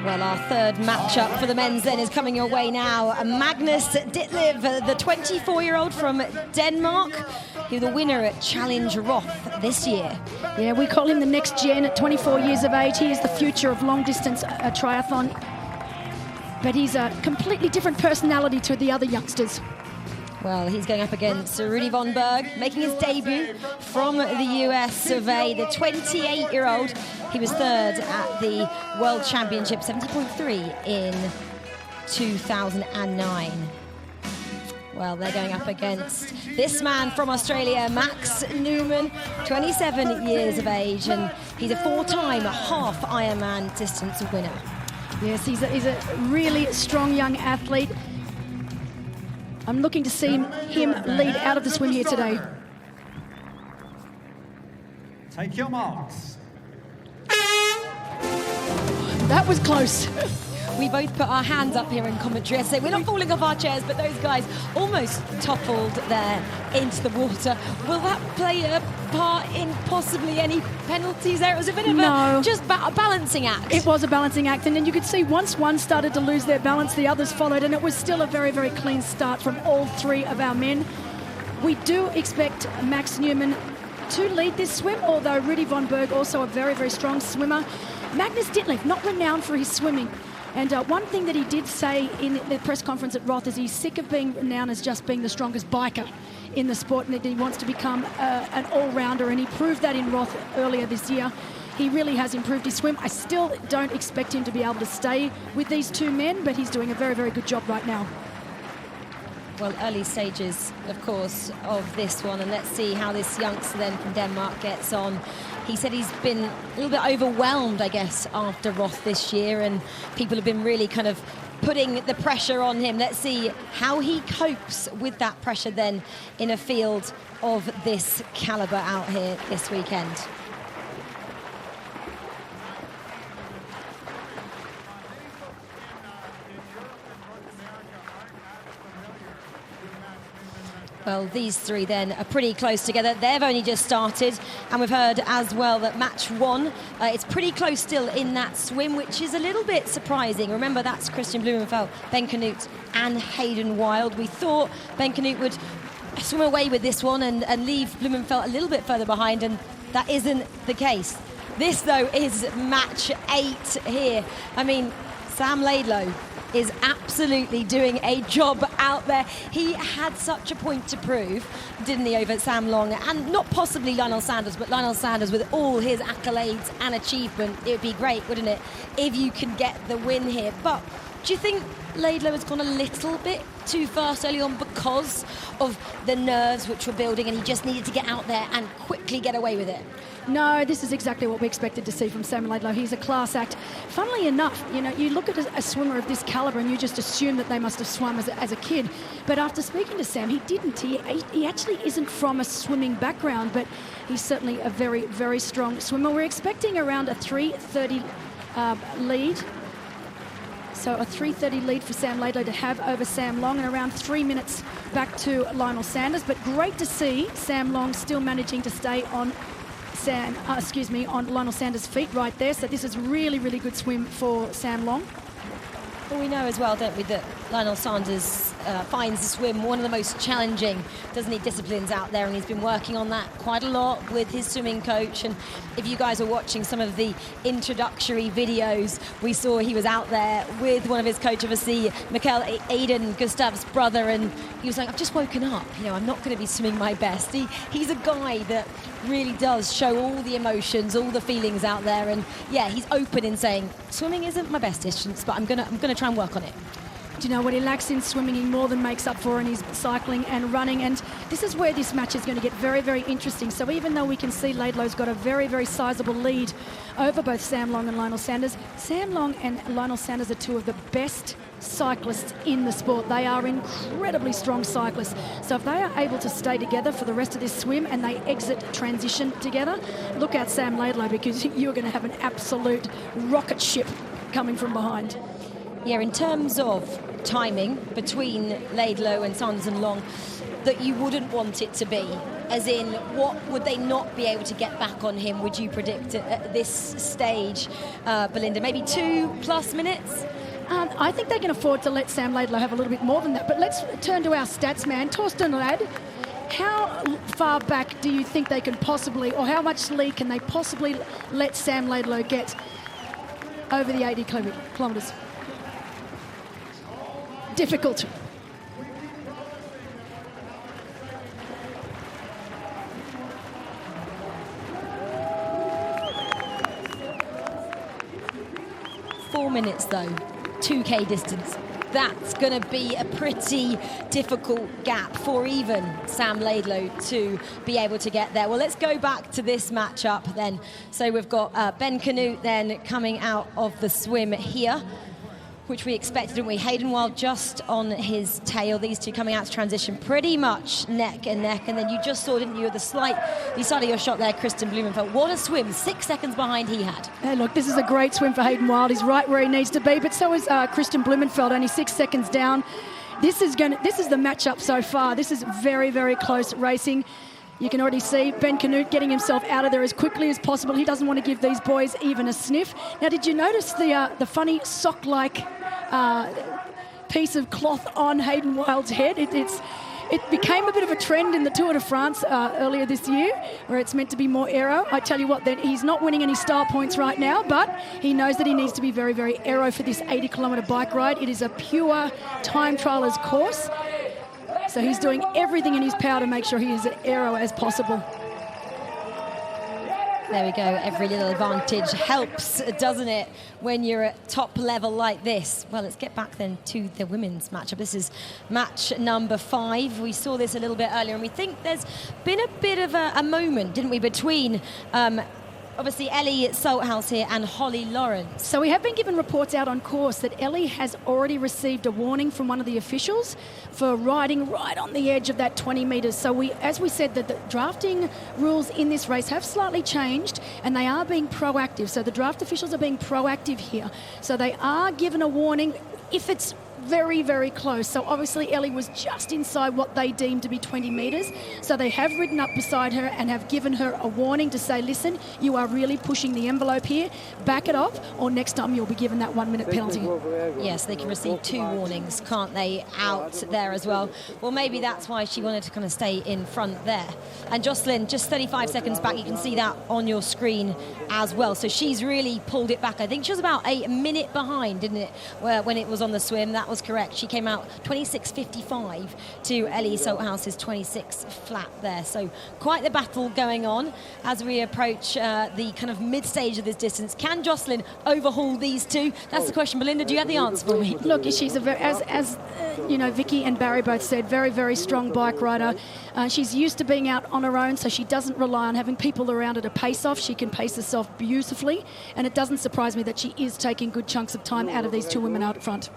Speaker 16: Well, our third matchup for the men's then is coming your way now. Magnus Ditlev, the 24-year-old from Denmark, who's the winner at Challenge Roth this year.
Speaker 7: Yeah, we call him the next gen at 24 years of age. He is the future of long-distance triathlon. But he's a completely different personality to the other youngsters.
Speaker 16: Well, he's going up against Rudy von Berg, making his debut from the US of A, the 28-year-old. He was third at the World Championship, 70.3 in 2009. Well, they're going up against this man from Australia, Max Newman, 27 years of age, and he's a 4-time half Ironman distance winner.
Speaker 7: Yes, he's a really strong young athlete. I'm looking to see him lead out of the swim here today.
Speaker 6: Take your marks.
Speaker 7: That was close.
Speaker 16: We both put our hands up here in commentary. I say we're not falling off our chairs, but those guys almost toppled there into the water. Will that play a part in possibly any penalties there? It was a bit of a balancing act.
Speaker 7: It was a balancing act, and then you could see once one started to lose their balance, the others followed, and it was still a very, very clean start from all three of our men. We do expect Max Newman to lead this swim, although Rudy von Berg, also a very, very strong swimmer. Magnus Ditlev, not renowned for his swimming. And one thing that he did say in the press conference at Roth is he's sick of being renowned as just being the strongest biker in the sport, and that he wants to become an all-rounder, and he proved that in Roth earlier this year. He really has improved his swim. I still don't expect him to be able to stay with these two men, but he's doing a very, very good job right now.
Speaker 16: Well, early stages, of course, of this one, and let's see how this youngster then from Denmark gets on. He said he's been a little bit overwhelmed, I guess, after Roth this year, and people have been really kind of putting the pressure on him. Let's see how he copes with that pressure then in a field of this caliber out here this weekend. Well, these three then are pretty close together. They've only just started, and we've heard as well that match one, it's pretty close still in that swim, which is a little bit surprising. Remember, that's Christian Blumenfeld, Ben Canute, and Hayden Wilde. We thought Ben Canute would swim away with this one and leave Blumenfeld a little bit further behind, and that isn't the case. This, though, is match 8 here. I mean, Sam Laidlow is absolutely doing a job out there. He had such a point to prove, didn't he, over Sam Long, and not possibly Lionel Sanders, but Lionel Sanders with all his accolades and achievement. It would be great, wouldn't it, if you can get the win here. But do you think Laidlow has gone a little bit too fast early on because of the nerves which were building, and he just needed to get out there and quickly get away with it?
Speaker 7: No, this is exactly what we expected to see from Sam Laidlow. He's a class act. Funnily enough, you know, you look at a swimmer of this caliber and you just assume that they must have swum as a kid. But after speaking to Sam, he didn't. He actually isn't from a swimming background, but he's certainly a very, very strong swimmer. We're expecting around a 3:30 lead. So a 3:30 lead for Sam Laidlow to have over Sam Long, and around 3 minutes back to Lionel Sanders. But great to see Sam Long still managing to stay on on Lionel Sanders' feet right there. So this is really, really good swim for Sam Long.
Speaker 16: Well, we know as well, don't we, that Lionel Sanders finds the swim one of the most challenging, doesn't he, disciplines out there, and he's been working on that quite a lot with his swimming coach. And if you guys are watching some of the introductory videos, we saw he was out there with one of his coaches, obviously Mikael Aiden, Gustav's brother, and he was like, I've just woken up, you know, I'm not going to be swimming my best. He's a guy that really does show all the emotions, all the feelings out there, and yeah, he's open in saying swimming isn't my best distance, but I'm gonna try and work on it.
Speaker 7: Do you know what he lacks in swimming, he more than makes up for in his cycling and running, and this is where this match is going to get very, very interesting. So even though we can see Laidlow's got a very, very sizable lead over both Sam Long and Lionel Sanders, Sam Long and Lionel Sanders are two of the best cyclists in the sport. They are incredibly strong cyclists. So if they are able to stay together for the rest of this swim and they exit transition together, look out Sam Laidlow, because you're going to have an absolute rocket ship coming from behind.
Speaker 16: Yeah, in terms of timing between Laidlow and Sanders and Long, that you wouldn't want it to be As in, what would they not be able to get back on him, would you predict at this stage, Belinda? Maybe 2+ minutes?
Speaker 7: I think they can afford to let Sam Laidlow have a little bit more than that. But let's turn to our stats man, Torsten Lad. How far back do you think they can possibly, or how much lead can they possibly let Sam Laidlow get over the 80 kilometres? Difficult.
Speaker 16: Four minutes though, 2K distance. That's going to be a pretty difficult gap for even Sam Laidlow to be able to get there. Well, let's go back to this matchup then. So we've got Ben Canute then coming out of the swim here, which we expected, didn't we? Hayden Wild just on his tail. These two coming out to transition pretty much neck and neck. And then you just saw, didn't you, you started your shot there, Kristen Blumenfeld. What a swim, 6 seconds behind he had.
Speaker 7: Hey, look, this is a great swim for Hayden Wild. He's right where he needs to be, but so is Kristen Blumenfeld, only 6 seconds down. This is the matchup so far. This is very, very close racing. You can already see Ben Canute getting himself out of there as quickly as possible. He doesn't want to give these boys even a sniff. Now, did you notice the funny sock-like piece of cloth on Hayden Wild's head? It became a bit of a trend in the Tour de France earlier this year, where it's meant to be more aero. I tell you what, then he's not winning any star points right now, but he knows that he needs to be very, very aero for this 80-kilometre bike ride. It is a pure time trialers course. So he's doing everything in his power to make sure he is as aero as possible.
Speaker 16: There we go. Every little advantage helps, doesn't it, when you're at top level like this? Well, let's get back then to the women's matchup. This is match number 5. We saw this a little bit earlier, and we think there's been a bit of a moment, didn't we, between obviously Ellie Salthouse here and Holly Lawrence.
Speaker 7: So we have been given reports out on course that Ellie has already received a warning from one of the officials for riding right on the edge of that 20 metres. So as we said, that the drafting rules in this race have slightly changed, and they are being proactive. So the draft officials are being proactive here. So they are given a warning if it's very, very close. So obviously Ellie was just inside what they deemed to be 20 metres. So they have ridden up beside her and have given her a warning to say, listen, you are really pushing the envelope here. Back it off, or next time you'll be given that 1 minute penalty.
Speaker 16: Yes, they can receive 2 warnings, can't they, out there as well. Well, maybe that's why she wanted to kind of stay in front there. And Jocelyn, just 35 seconds back, you can see that on your screen as well. So she's really pulled it back. I think she was about a minute behind, didn't it, when it was on the swim. That was correct. She came out 26.55 to Ellie Salthouse's 26 flat there. So quite the battle going on as we approach the kind of mid-stage of this distance. Can Jocelyn overhaul these two? That's the question. Belinda, do you have the answer for me?
Speaker 7: Look, she's as you know, Vicky and Barry both said, very, very strong bike rider. She's used to being out on her own, so she doesn't rely on having people around her to pace off. She can pace herself beautifully, and it doesn't surprise me that she is taking good chunks of time out of these two women out front.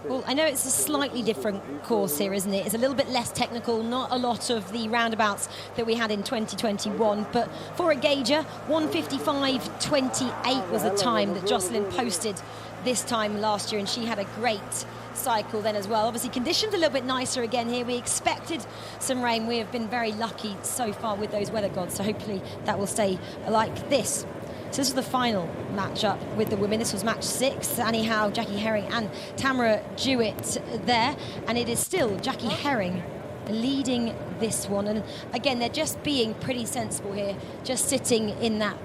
Speaker 16: Well, I know it's a slightly different course here, isn't it? It's a little bit less technical, not a lot of the roundabouts that we had in 2021. But for a gauger, 1:55.28 was the time that Jocelyn posted this time last year, and she had a great cycle then as well. Obviously, conditions a little bit nicer again here. We expected some rain. We have been very lucky so far with those weather gods, so hopefully that will stay like this. So this was the final matchup with the women. This was match 6. Annie Howe, Jackie Herring and Tamara Jewett there. And it is still Jackie Herring leading this one. And again, they're just being pretty sensible here, just sitting in that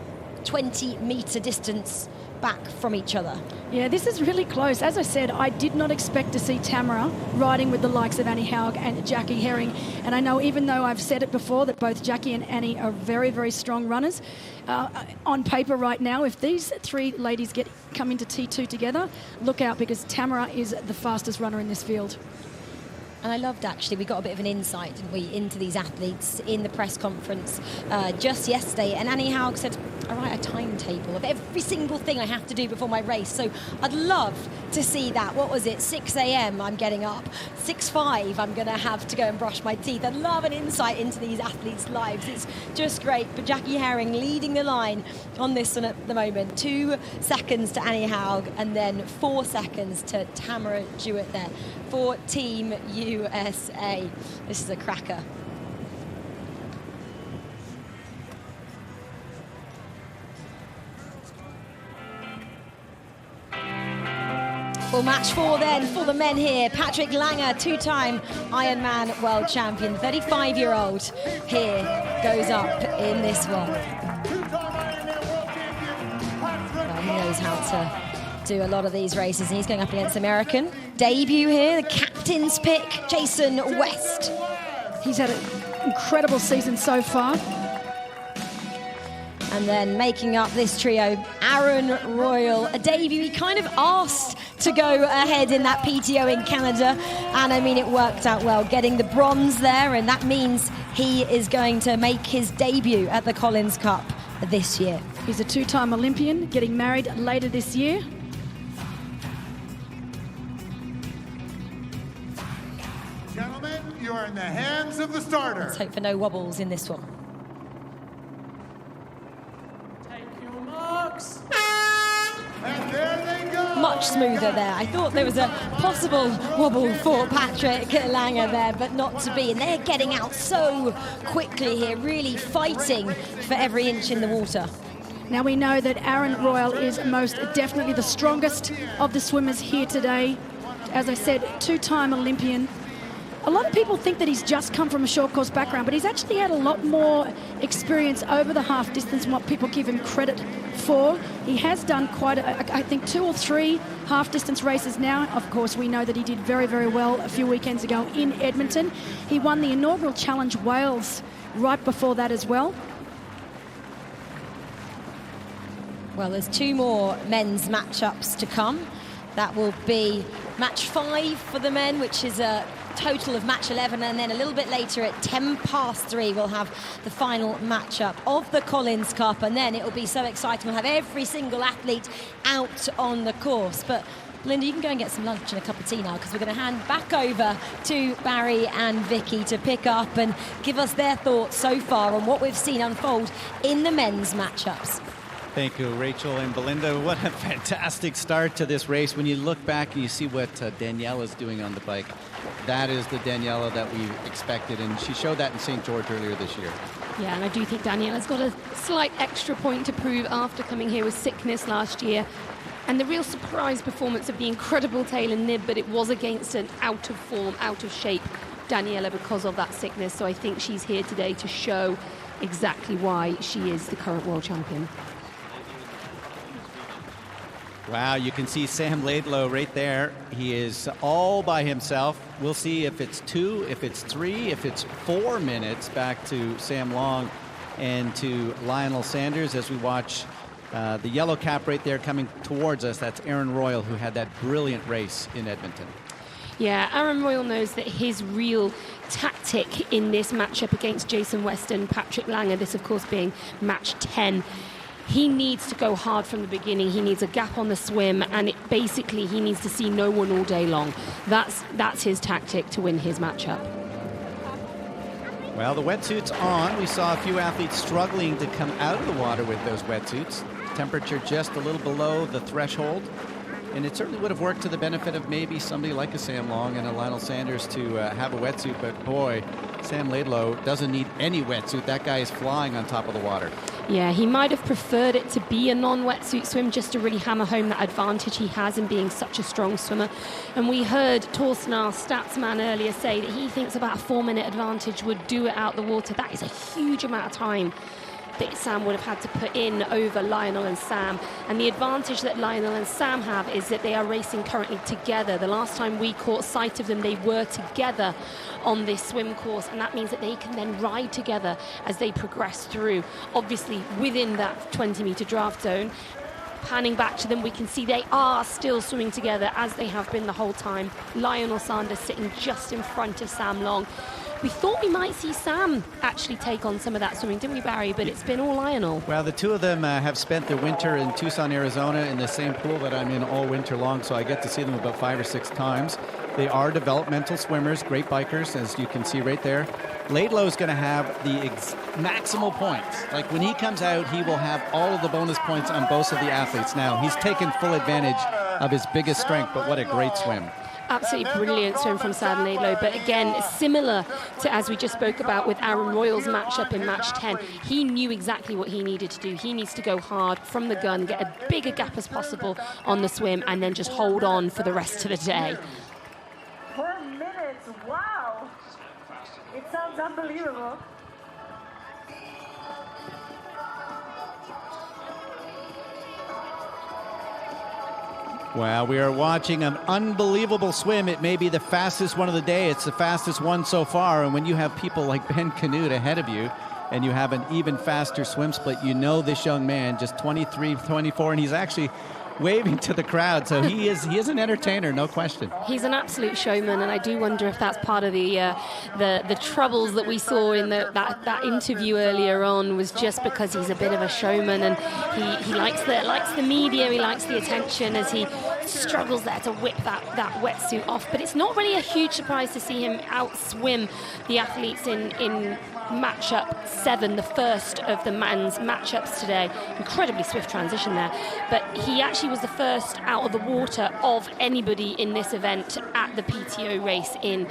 Speaker 16: 20-metre distance back from each other.
Speaker 7: Yeah, this is really close. As I said, I did not expect to see Tamara riding with the likes of Annie Haug and Jackie Herring. And I know, even though I've said it before, that both Jackie and Annie are very, very strong runners. On paper right now, if these 3 ladies come into T2 together, look out, because Tamara is the fastest runner in this field.
Speaker 16: And I loved, actually, we got a bit of an insight, didn't we, into these athletes in the press conference just yesterday. And Annie Haug said, I write a timetable of every single thing I have to do before my race. So I'd love to see that. What was it? 6 a.m. I'm getting up. 6:05 I'm going to have to go and brush my teeth. I'd love an insight into these athletes' lives. It's just great. But Jackie Herring leading the line on this one at the moment. 2 seconds to Annie Haug and then 4 seconds to Tamara Jewett there for Team USA. This is a cracker. Well, match 4 then for the men here. Patrick Lange, two-time Ironman world champion, 35-year-old, here goes up in this one. Well, he knows how to do a lot of these races, and he's going up against American. Debut here, the captain's pick, Jason West.
Speaker 7: He's had an incredible season so far.
Speaker 16: And then making up this trio, Aaron Royal, a debut. He kind of asked to go ahead in that PTO in Canada, and I mean, it worked out well, getting the bronze there, and that means he is going to make his debut at the Collins Cup this year.
Speaker 7: He's a two-time Olympian, getting married later this year.
Speaker 22: Gentlemen, you are in the hands of the starter.
Speaker 16: Let's hope for no wobbles in this one.
Speaker 22: And there they go.
Speaker 16: Much smoother there. I thought there was a possible wobble for Patrick Lange there, but not to be. And they're getting out so quickly here, really fighting for every inch in the water.
Speaker 7: Now we know that Aaron Royal is most definitely the strongest of the swimmers here today. As I said, two-time Olympian. A lot of people think that he's just come from a short course background, but he's actually had a lot more experience over the half distance than what people give him credit for. He has done quite, I think, 2 or 3 half distance races now. Of course, we know that he did very, very well a few weekends ago in Edmonton. He won the inaugural Challenge Wales right before that as well.
Speaker 16: Well, there's 2 more men's matchups to come. That will be match 5 for the men, which is a total of match 11, and then a little bit later at 3:10 we'll have the final matchup of the Collins Cup, and then it will be so exciting. We'll have every single athlete out on the course. But Linda, you can go and get some lunch and a cup of tea now, because we're going to hand back over to Barry and Vicky to pick up and give us their thoughts so far on what we've seen unfold in the men's matchups.
Speaker 8: Thank you, Rachel and Belinda. What a fantastic start to this race. When you look back and you see what Daniela's doing on the bike, that is the Daniela that we expected, and she showed that in St. George earlier this year.
Speaker 11: Yeah, and I do think Daniela's got a slight extra point to prove after coming here with sickness last year. And the real surprise performance of the incredible Taylor Knibb, but it was against an out of form, out of shape Daniela because of that sickness. So I think she's here today to show exactly why she is the current world champion.
Speaker 8: Wow, you can see Sam Laidlow right there. He is all by himself. We'll see if it's 2, if it's 3, if it's 4 minutes back to Sam Long and to Lionel Sanders as we watch the yellow cap right there coming towards us. That's Aaron Royal, who had that brilliant race in Edmonton.
Speaker 11: Yeah, Aaron Royal knows that his real tactic in this matchup against Jason West and Patrick Lange, this of course being match 10, he needs to go hard from the beginning. He needs a gap on the swim, and basically he needs to see no one all day long. That's his tactic to win his matchup.
Speaker 8: Well, the wetsuit's on. We saw a few athletes struggling to come out of the water with those wetsuits. Temperature just a little below the threshold. And it certainly would have worked to the benefit of maybe somebody like a Sam Long and a Lionel Sanders to have a wetsuit. But boy, Sam Laidlow doesn't need any wetsuit. That guy is flying on top of the water.
Speaker 11: Yeah, he might have preferred it to be a non-wetsuit swim just to really hammer home that advantage he has in being such a strong swimmer. And we heard Torsten, our stats man, earlier say that he thinks about a 4-minute advantage would do it out the water. That is a huge amount of time that Sam would have had to put in over Lionel and Sam. And the advantage that Lionel and Sam have is that they are racing currently together. The last time we caught sight of them, they were together on this swim course, and that means that they can then ride together as they progress through, obviously within that 20-meter draft zone. Panning back to them, we can see they are still swimming together as they have been the whole time. Lionel Sanders sitting just in front of Sam Long. We thought we might see Sam actually take on some of that swimming, didn't we, Barry? But it's been all Lionel.
Speaker 8: Well, the two of them have spent their winter in Tucson, Arizona in the same pool that I'm in all winter long, so I get to see them about 5 or 6 times. They are developmental swimmers, great bikers, as you can see right there. Laidlow's going to have the maximal points. Like when he comes out, he will have all of the bonus points on both of the athletes. Now, he's taken full advantage of his biggest strength, but what a great swim.
Speaker 11: Absolutely brilliant swim from Sam Laidlow, but again, similar to as we just spoke about with Aaron Royal's matchup in match 10, he knew exactly what he needed to do. He needs to go hard from the gun, get a bigger gap as possible on the swim, and then just hold on for the rest of the day.
Speaker 2: 4 minutes, wow! It sounds unbelievable.
Speaker 8: Well, we are watching an unbelievable swim. It may be the fastest one of the day. It's the fastest one so far. And when you have people like Ben Canute ahead of you and you have an even faster swim split, you know this young man, just 23, 24, and he's actually waving to the crowd. So he is an entertainer, no question.
Speaker 11: He's an absolute showman, and I do wonder if that's part of the troubles that we saw in that interview earlier on was just because he's a bit of a showman, and he likes the media, he likes the attention as he struggles there to whip that wetsuit off. But it's not really a huge surprise to see him outswim the athletes in matchup 7, the first of the men's matchups today. Incredibly swift transition there, but he actually was the first out of the water of anybody in this event at the PTO race in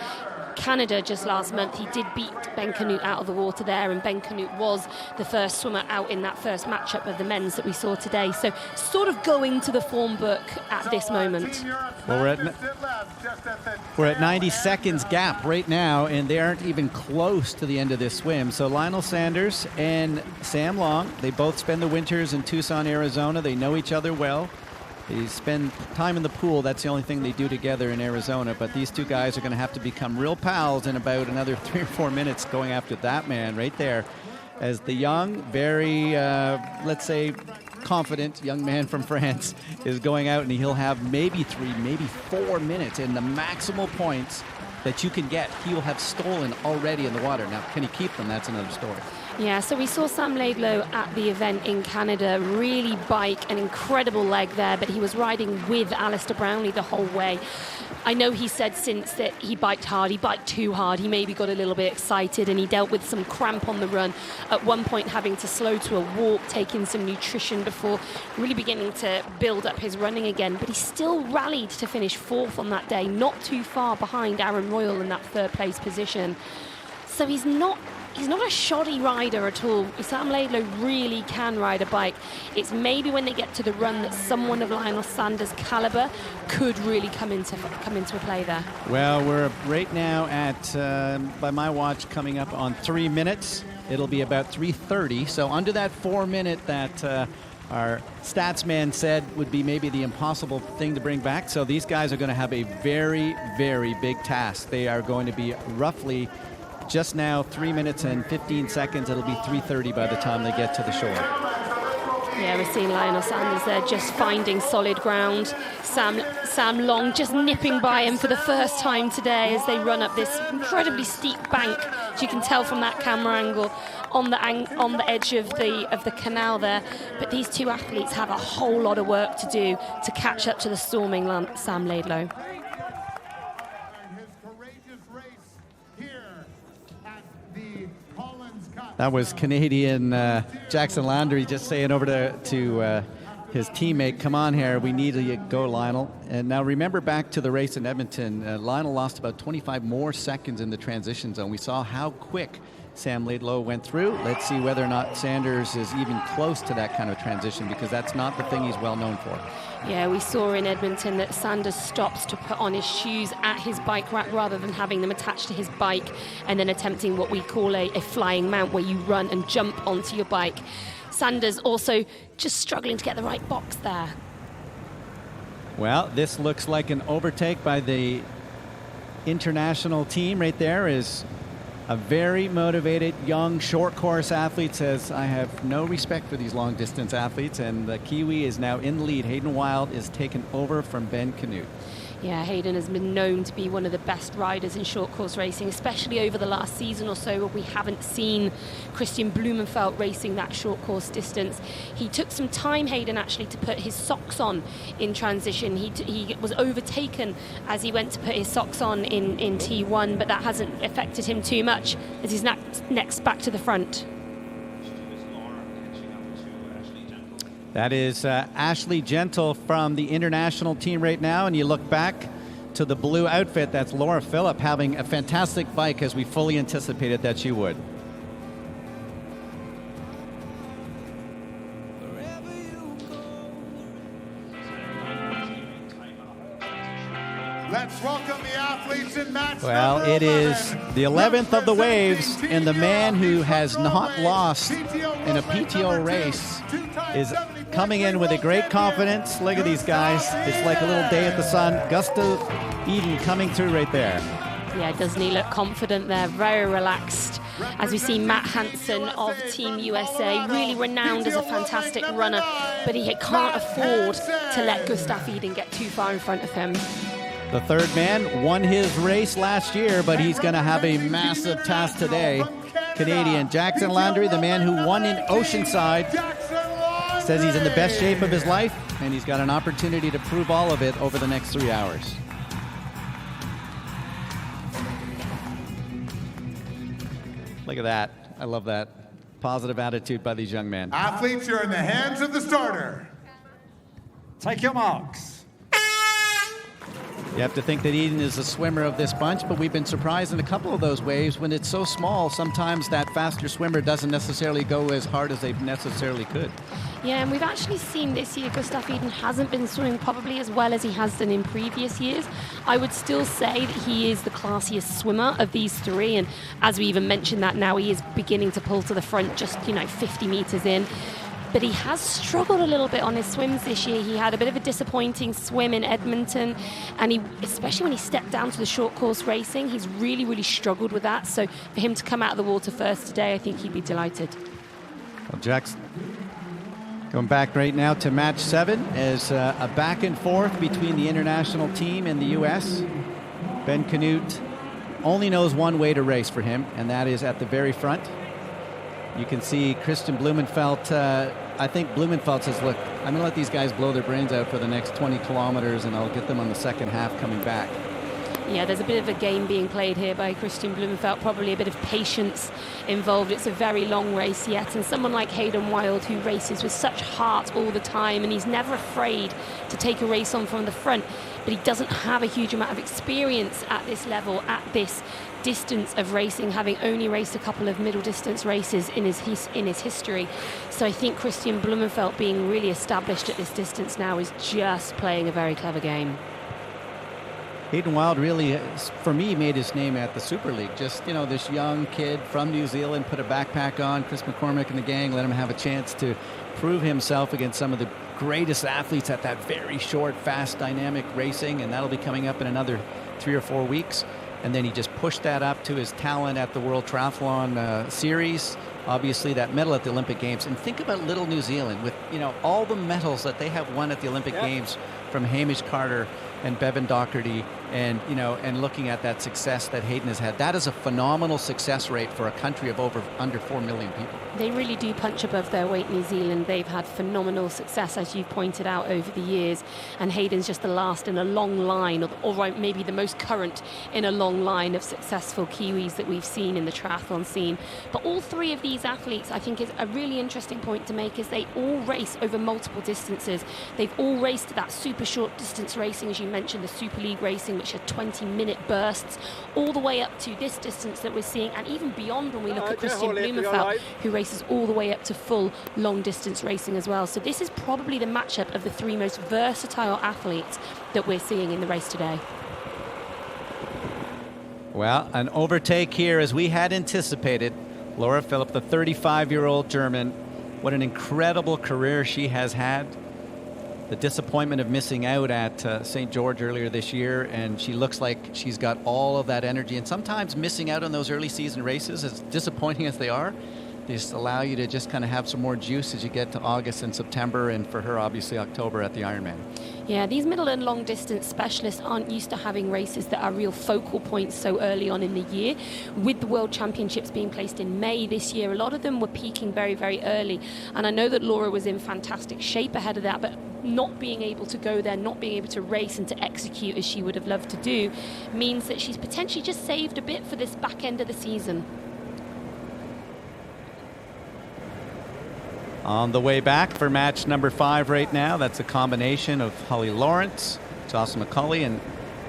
Speaker 11: Canada just last month. He did beat Ben Canute out of the water there, and Ben Canute was the first swimmer out in that first matchup of the men's that we saw today. So sort of going to the form book at this moment.
Speaker 8: Well, we're at 90 seconds gap right now, and they aren't even close to the end of this swim. So Lionel Sanders and Sam Long, they both spend the winters in Tucson, Arizona. They know each other well. They spend time in the pool. That's the only thing they do together in Arizona. But these two guys are going to have to become real pals in about another 3 or 4 minutes going after that man right there. As the young, very, let's say, confident young man from France is going out, and he'll have maybe 3, maybe 4 minutes in the maximal points that you can get. He will have stolen already in the water. Now, can he keep them? That's another story.
Speaker 11: Yeah, so we saw Sam Laidlow at the event in Canada really bike an incredible leg there, but he was riding with Alistair Brownlee the whole way. I know he said since that he biked hard, he biked too hard, he maybe got a little bit excited, and he dealt with some cramp on the run, at one point having to slow to a walk, taking some nutrition before really beginning to build up his running again. But he still rallied to finish 4th on that day, not too far behind Aaron Royal in that 3rd place position. So he's not a shoddy rider at all. Sam Laidlow really can ride a bike. It's maybe when they get to the run that someone of Lionel Sanders' caliber could really come into play there.
Speaker 8: Well, we're right now at, by my watch, coming up on 3 minutes. It'll be about 3:30. So under that 4 minute that our stats man said would be maybe the impossible thing to bring back. So these guys are going to have a very, very big task. They are going to be roughly just now 3 minutes and 15 seconds. It'll be 3:30 by the time they get to the shore.
Speaker 11: Yeah, we're seeing Lionel Sanders there just finding solid ground. Sam Long just nipping by him for the first time today as they run up this incredibly steep bank, as you can tell from that camera angle, on the edge of the canal there. But these two athletes have a whole lot of work to do to catch up to the storming Sam Laidlow.
Speaker 8: That was Canadian Jackson Landry just saying over to his teammate, come on here, we need to go, Lionel. And now remember back to the race in Edmonton, Lionel lost about 25 more seconds in the transition zone. We saw how quick Sam Laidlow went through. Let's see whether or not Sanders is even close to that kind of transition, because that's not the thing he's well known for.
Speaker 11: Yeah, we saw in Edmonton that Sanders stops to put on his shoes at his bike rack rather than having them attached to his bike and then attempting what we call a flying mount, where you run and jump onto your bike. Sanders also just struggling to get the right box there.
Speaker 8: Well, this looks like an overtake by the international team right there. Is a very motivated young short course athlete. Says, I have no respect for these long distance athletes, and the Kiwi is now in the lead. Hayden Wild is taken over from Ben Canute.
Speaker 11: Yeah, Hayden has been known to be one of the best riders in short course racing, especially over the last season or so, where we haven't seen Christian Blumenfeld racing that short course distance. He took some time, Hayden, actually, to put his socks on in transition. He was overtaken as he went to put his socks on in T1, but that hasn't affected him too much as he's next back to the front. That is Ashley Gentle from the international team right now, and you look back
Speaker 8: to the blue outfit. That's Laura Philipp having a fantastic bike, as we fully anticipated that she would.
Speaker 22: Let's welcome the athletes in match
Speaker 8: Well,
Speaker 22: number
Speaker 8: it is
Speaker 22: 11.
Speaker 8: the 11th of the waves, and the man who has not lost in a PTO race is coming in with a great confidence. Look at these guys. It's like a little day at the sun. Gustav Iden coming through right there.
Speaker 11: Yeah, doesn't he look confident there? Very relaxed. As we see Matt Hansen of Team USA, really renowned as a fantastic runner, but he can't afford to let Gustav Iden get too far in front of him.
Speaker 8: The third man won his race last year, but he's going to have a massive task today. Canadian Jackson Landry, the man who won in Oceanside, says he's in the best shape of his life, and he's got an opportunity to prove all of it over the next 3 hours. Look at that. I love that. Positive attitude by these young men.
Speaker 22: Athletes, you're in the hands of the starter.
Speaker 6: Take your marks.
Speaker 8: You have to think that Eden is the swimmer of this bunch, but we've been surprised in a couple of those waves. When it's so small, sometimes that faster swimmer doesn't necessarily go as hard as they necessarily could.
Speaker 11: Yeah, and we've actually seen this year Gustav Iden hasn't been swimming probably as well as he has done in previous years. I would still say that he is the classiest swimmer of these three, and as we even mentioned that now, he is beginning to pull to the front just, 50 meters in. But he has struggled a little bit on his swims this year. He had a bit of a disappointing swim in Edmonton, and especially when he stepped down to the short course racing, he's really, really struggled with that. So for him to come out of the water first today, I think he'd be delighted.
Speaker 8: Well, Jackson going back right now to match 7 as a back and forth between the international team and the U.S. Ben Canute only knows one way to race for him, and that is at the very front. You can see Christian Blumenfeld. I think Blumenfeld says, look, I'm going to let these guys blow their brains out for the next 20 kilometers, and I'll get them on the second half coming back.
Speaker 11: Yeah, there's a bit of a game being played here by Christian Blumenfeld, probably a bit of patience involved. It's a very long race yet, and someone like Hayden Wilde, who races with such heart all the time, and he's never afraid to take a race on from the front, but he doesn't have a huge amount of experience at this level, at this distance of racing, having only raced a couple of middle distance races in his history. So I think Christian Blumenfeld, being really established at this distance now, is just playing a very clever game.
Speaker 8: Hayden Wilde really, for me, made his name at the Super League. Just, this young kid from New Zealand, put a backpack on. Chris McCormick and the gang let him have a chance to prove himself against some of the greatest athletes at that very short, fast, dynamic racing, and that'll be coming up in another 3 or 4 weeks. And then he just pushed that up to his talent at the World Triathlon Series. Obviously, that medal at the Olympic Games. And think about little New Zealand with, all the medals that they have won at the Olympic Games, from Hamish Carter and Bevan Doherty, and and looking at that success that Hayden has had. That is a phenomenal success rate for a country of under 4 million people.
Speaker 11: They really do punch above their weight, New Zealand. They've had phenomenal success, as you pointed out, over the years, and Hayden's just the last in a long line, or maybe the most current in a long line of successful Kiwis that we've seen in the triathlon scene. But all three of these athletes, I think, is a really interesting point to make, is they all race over multiple distances. They've all raced that super short distance racing, as you mentioned, the Super League racing, which are 20-minute bursts, all the way up to this distance that we're seeing, and even beyond when we look at Christian Blumenfeld, who races all the way up to full long distance racing as well. So this is probably the matchup of the three most versatile athletes that we're seeing in the race today.
Speaker 8: Well, an overtake here as we had anticipated. Laura Philipp, the 35-year-old German, what an incredible career she has had. The disappointment of missing out at St. George earlier this year, and she looks like she's got all of that energy. And sometimes missing out on those early season races, as disappointing as they are, they just allow you to just kind of have some more juice as you get to August and September, and for her, obviously, October at the Ironman.
Speaker 11: Yeah, these middle and long distance specialists aren't used to having races that are real focal points so early on in the year. With the World Championships being placed in May this year, a lot of them were peaking very, very early. And I know that Laura was in fantastic shape ahead of that, but not being able to go there, not being able to race and to execute as she would have loved to do, means that she's potentially just saved a bit for this back end of the season.
Speaker 8: On the way back for match number 5 right now, that's a combination of Holly Lawrence, Jocelyn McCauley, and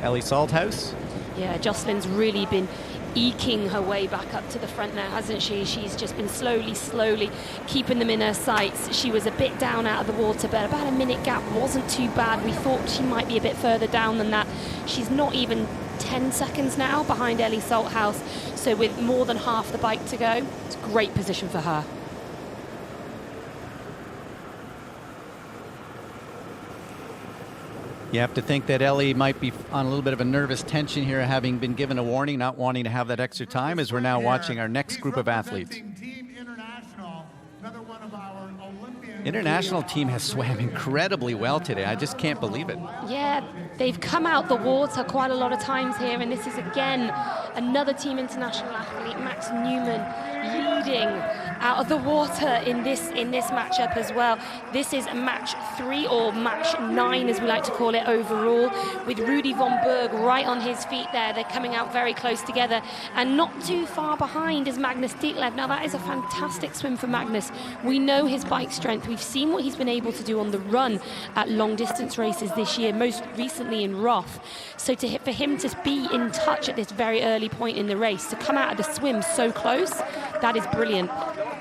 Speaker 8: Ellie Salthouse.
Speaker 11: Yeah, Jocelyn's really been eking her way back up to the front now, hasn't she? She's just been slowly keeping them in her sights. She was a bit down out of the water, but about a minute gap wasn't too bad. We thought she might be a bit further down than that. She's not even 10 seconds now behind Ellie Salthouse, so with more than half the bike to go, it's a great position for her.
Speaker 8: You have to think that Ellie might be on a little bit of a nervous tension here, having been given a warning, not wanting to have that extra time, as we're now watching our next group of athletes. International team has swam incredibly well today. I just can't believe it.
Speaker 11: Yeah, they've come out the water quite a lot of times here, and this is again another Team International athlete, Max Newman, leading out of the water in this matchup as well. This is match 3 or match 9, as we like to call it overall, with Rudy von Berg right on his feet there. They're coming out very close together, and not too far behind is Magnus Dietlev. Now that is a fantastic swim for Magnus. We know his bike strength. We've seen what he's been able to do on the run at long distance races this year, most recently in Roth. So for him to be in touch at this very early point in the race, to come out of the swim so close, that is brilliant.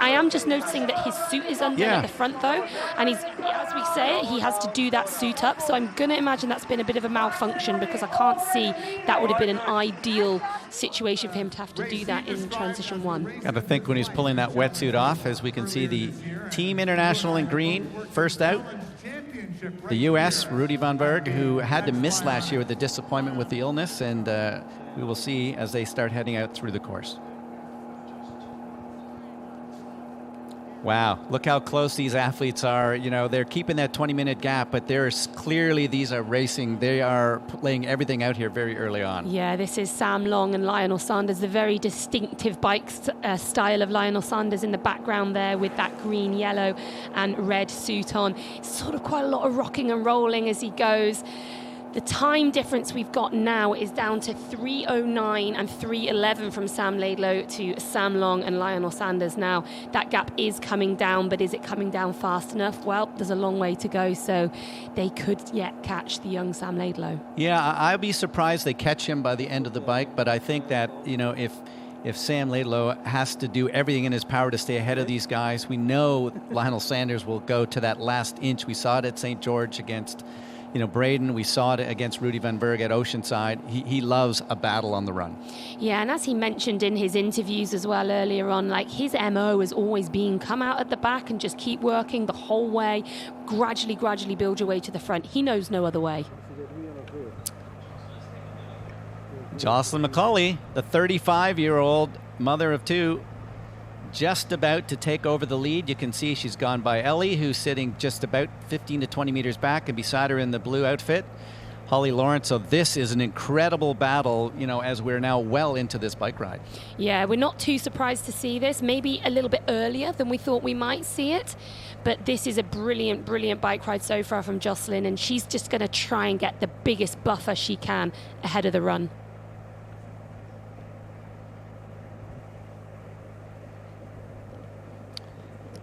Speaker 11: I am just noticing that his suit is undone at the front though, and he's, as we say it, he has to do that suit up, so I'm going to imagine that's been a bit of a malfunction, because I can't see that would have been an ideal situation for him to have to do that in transition 1.
Speaker 8: Got to think when he's pulling that wetsuit off, as we can see the Team International in green, first out. The U.S., Rudy von Berg, who had to miss last year with the disappointment with the illness, and we will see as they start heading out through the course. Wow, look how close these athletes are. You know, they're keeping that 20-minute gap, but there's clearly these are racing. They are laying everything out here very early on.
Speaker 11: Yeah, this is Sam Long and Lionel Sanders, the very distinctive bike style of Lionel Sanders in the background there with that green, yellow and red suit on. It's sort of quite a lot of rocking and rolling as he goes. The time difference we've got now is down to 3:09 and 3:11 from Sam Laidlow to Sam Long and Lionel Sanders. Now, that gap is coming down, but is it coming down fast enough? Well, there's a long way to go, so they could yet catch the young Sam Laidlow.
Speaker 8: Yeah, I'd be surprised they catch him by the end of the bike, but I think that, you know, if Sam Laidlow has to do everything in his power to stay ahead of these guys, we know Lionel Sanders will go to that last inch. We saw it at St. George against Braden. We saw it against Rudy van Berg at Oceanside. He loves a battle on the run.
Speaker 11: Yeah, and as he mentioned in his interviews as well earlier on, like his MO has always been come out at the back and just keep working the whole way, gradually build your way to the front. He knows no other way.
Speaker 8: Jocelyn McCauley, the 35-year-old mother of 2, just about to take over the lead. You can see she's gone by Ellie, who's sitting just about 15 to 20 meters back, and beside her in the blue outfit, Holly Lawrence. So this is an incredible battle, as we're now well into this bike ride.
Speaker 11: Yeah, we're not too surprised to see this, maybe a little bit earlier than we thought we might see it. But this is a brilliant bike ride so far from Jocelyn, and she's just going to try and get the biggest buffer she can ahead of the run.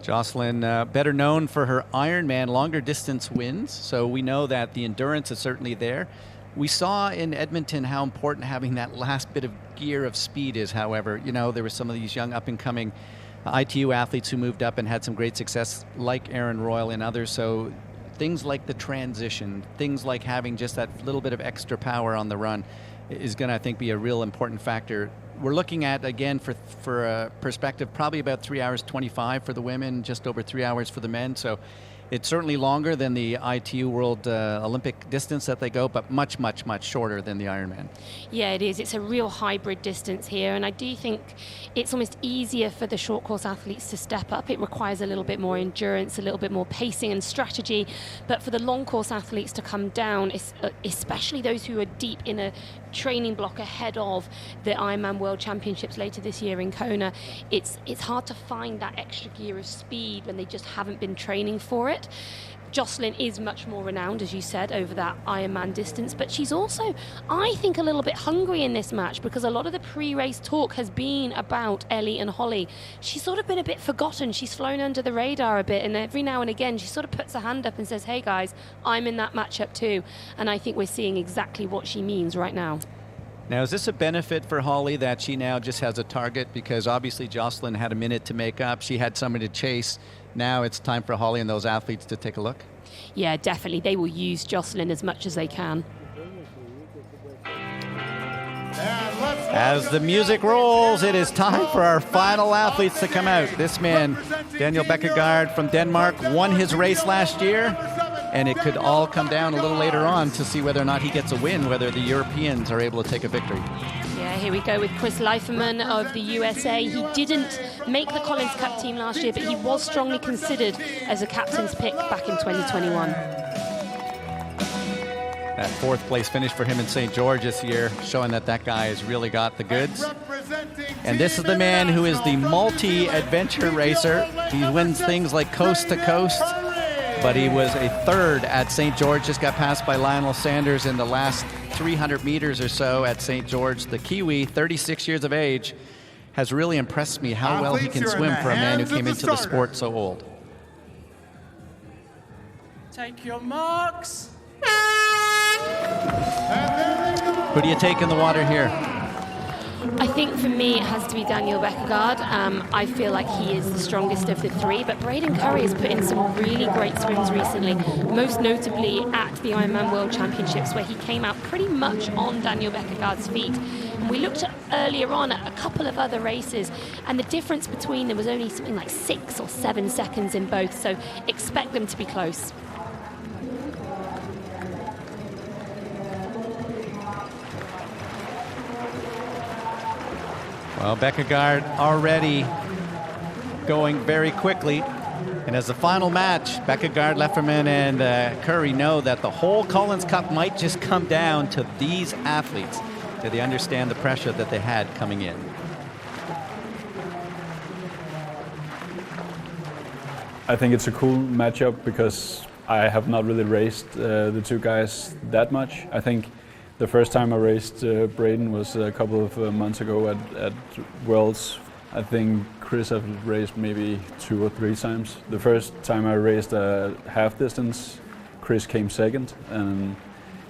Speaker 8: Jocelyn, better known for her Ironman longer distance wins, so we know that the endurance is certainly there. We saw in Edmonton how important having that last bit of gear of speed is, however. There were some of these young up-and-coming ITU athletes who moved up and had some great success, like Aaron Royal and others, so things like the transition, things like having just that little bit of extra power on the run is going to, I think, be a real important factor. We're looking at, again, for a perspective, probably about 3 hours 25 for the women, just over 3 hours for the men. So it's certainly longer than the ITU World Olympic distance that they go, but much shorter than the Ironman.
Speaker 11: Yeah, it is. It's a real hybrid distance here, and I do think it's almost easier for the short course athletes to step up. It requires a little bit more endurance, a little bit more pacing and strategy, but for the long course athletes to come down, especially those who are deep in a training block ahead of the Ironman World Championships later this year in Kona, it's hard to find that extra gear of speed when they just haven't been training for it. Jocelyn is much more renowned, as you said, over that Ironman distance, but she's also, I think, a little bit hungry in this match, because a lot of the pre-race talk has been about Ellie and Holly. She's sort of been a bit forgotten. She's flown under the radar a bit, and every now and again she sort of puts her hand up and says, hey guys, I'm in that matchup too. And I think we're seeing exactly what she means right now.
Speaker 8: Now, is this a benefit for Holly that she now just has a target? Because obviously Jocelyn had a minute to make up. She had somebody to chase. Now it's time for Holly and those athletes to take a look.
Speaker 11: Yeah, definitely. They will use Jocelyn as much as they can.
Speaker 8: As the music rolls, it is time for our final athletes to come out. This man, Daniel Bekkegaard from Denmark, won his race last year, and it could all come down a little later on to see whether or not he gets a win, whether the Europeans are able to take a victory.
Speaker 11: Yeah, here we go with Chris Leiferman of the USA. He didn't make the Collins Cup team last year, but he was strongly considered as a captain's pick back in 2021.
Speaker 8: That fourth place finish for him in St. George this year, showing that that guy has really got the goods. And this is the man who is the multi-adventure racer. He wins things like coast to coast, but he was a third at St. George, just got passed by Lionel Sanders in the last 300 meters or so at St. George. The Kiwi, 36 years of age, has really impressed me how well he can swim for a man who came into the sport so old.
Speaker 9: Take your marks.
Speaker 8: Who do you take in the water here?
Speaker 11: I think for me it has to be Daniel Bekkegaard. I feel like he is the strongest of the three, but Braden Curry has put in some really great swims recently, most notably at the Ironman World Championships, where he came out pretty much on Daniel Bekkegaard's feet. And we looked at earlier on at a couple of other races, and the difference between them was only something like 6 or 7 seconds in both, so expect them to be close.
Speaker 8: Well, Bekkegaard already going very quickly. And as the final match, Bekkegaard, Leiferman, and Curry know that the whole Collins Cup might just come down to these athletes. Do they understand the pressure that they had coming in?
Speaker 10: I think it's a cool matchup because I have not really raced the two guys that much. I think the first time I raced Braden was a couple of months ago at Worlds. I think Chris have raced maybe 2 or 3 times. The first time I raced a half distance, Chris came second, and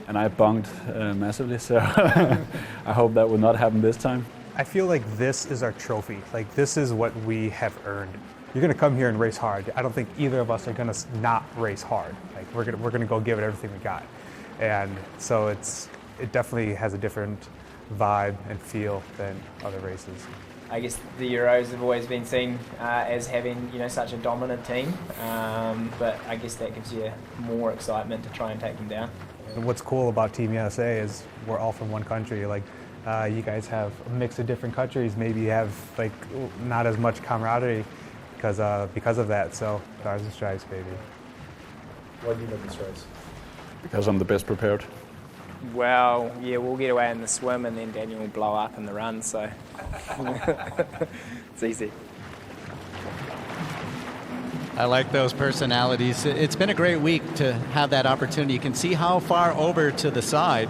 Speaker 10: I bunked massively. So I hope that will not happen this time.
Speaker 12: I feel like this is our trophy. Like, this is what we have earned. You're going to come here and race hard. I don't think either of us are going to not race hard. Like, we're going to go give it everything we got. And so it definitely has a different vibe and feel than other races.
Speaker 13: I guess the Euros have always been seen as having, such a dominant team, but I guess that gives you more excitement to try and take them down.
Speaker 12: And what's cool about Team USA is we're all from one country. Like, you guys have a mix of different countries. Maybe you have like not as much camaraderie because of that. So ours is stripes, baby.
Speaker 10: Why do you love the stripes? Because I'm the best prepared.
Speaker 13: Well, yeah, we'll get away in the swim and then Daniel will blow up in the run, so it's easy.
Speaker 8: I like those personalities. It's been a great week to have that opportunity. You can see how far over to the side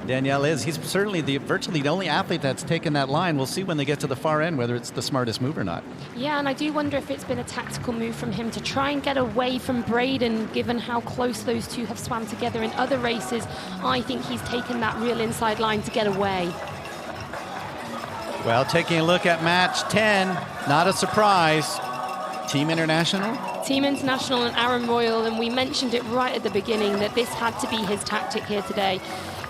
Speaker 8: Danielle is. He's certainly virtually the only athlete that's taken that line. We'll see when they get to the far end whether it's the smartest move or not.
Speaker 11: Yeah, and I do wonder if it's been a tactical move from him to try and get away from Braden, given how close those two have swam together in other races. I think he's taken that real inside line to get away.
Speaker 8: Well, taking a look at match 10, not a surprise. Team International?
Speaker 11: Team International and Aaron Royal, and we mentioned it right at the beginning that this had to be his tactic here today.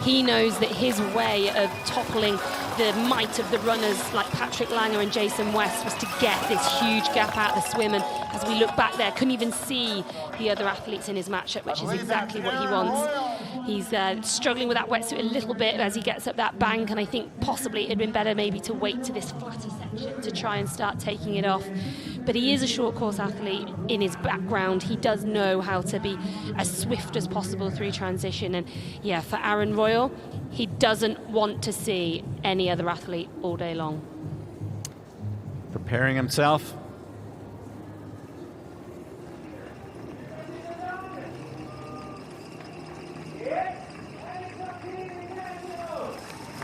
Speaker 11: He knows that his way of toppling the might of the runners like Patrick Langer and Jason West was to get this huge gap out of the swim, and as we look back there, couldn't even see the other athletes in his matchup, which is exactly what he wants. He's struggling with that wetsuit a little bit as he gets up that bank, and I think possibly it'd been better maybe to wait to this flatter section to try and start taking it off. But he is a short course athlete in his background. He does know how to be as swift as possible through transition. And yeah, for Aaron Royal, he doesn't want to see any other athlete all day long.
Speaker 8: Preparing himself.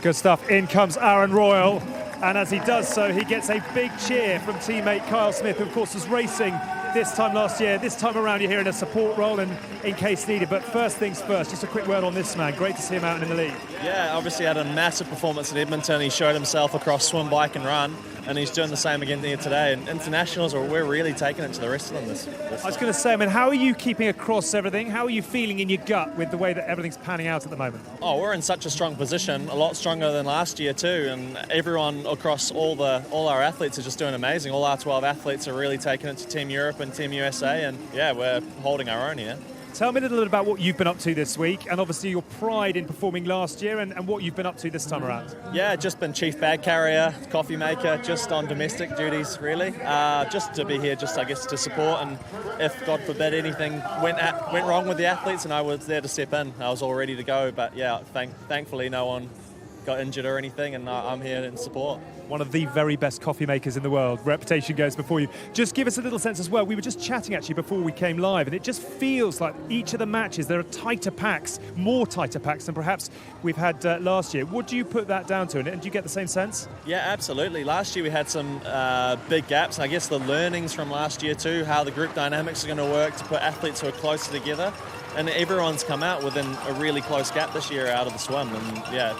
Speaker 1: Good stuff. In comes Aaron Royal. And as he does so, he gets a big cheer from teammate Kyle Smith, who of course was racing this time last year. This time around, you're here in a support role and in case needed. But first things first, just a quick word on this man. Great to see him out in the lead.
Speaker 14: Yeah, obviously had a massive performance at Edmonton. He showed himself across swim, bike and run, and he's doing the same again here today. And internationals, we're really taking it to the rest of them this
Speaker 1: I was going to say, I mean, how are you keeping across everything? How are you feeling in your gut with the way that everything's panning out at the moment?
Speaker 14: Oh, we're in such a strong position, a lot stronger than last year too, and everyone across all our athletes are just doing amazing. All our 12 athletes are really taking it to Team Europe and Team USA, and yeah, we're holding our own here.
Speaker 1: Tell me a little bit about what you've been up to this week, and obviously your pride in performing last year and what you've been up to this time around.
Speaker 14: Yeah, just been chief bag carrier, coffee maker, just on domestic duties really. Just to be here, just I guess to support, and if God forbid anything went wrong with the athletes and I was there to step in, I was all ready to go. But yeah, thankfully no one got injured or anything, and I'm here in support.
Speaker 1: One of the very best coffee makers in the world. Reputation goes before you. Just give us a little sense as well. We were just chatting actually before we came live, and it just feels like each of the matches, there are tighter packs, more tighter packs than perhaps we've had last year. What do you put that down to, and do you get the same sense?
Speaker 14: Yeah, absolutely. Last year we had some big gaps, and I guess the learnings from last year too, how the group dynamics are going to work to put athletes who are closer together, and everyone's come out within a really close gap this year out of the swim, and yeah,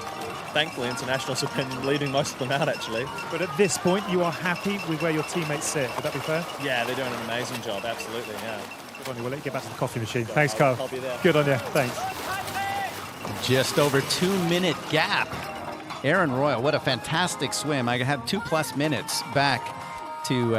Speaker 14: thankfully internationals have been leading most of them out actually.
Speaker 1: But at this point you are happy with where your teammates sit, would that be fair?
Speaker 14: Yeah, they're doing an amazing job, absolutely, yeah.
Speaker 1: Good on you. We'll let you get back to the coffee machine. Thanks, Carl.
Speaker 14: I'll be there.
Speaker 1: Good on you, thanks.
Speaker 8: Just over 2 minute gap. Aaron Royal, what a fantastic swim. I have 2+ minutes back to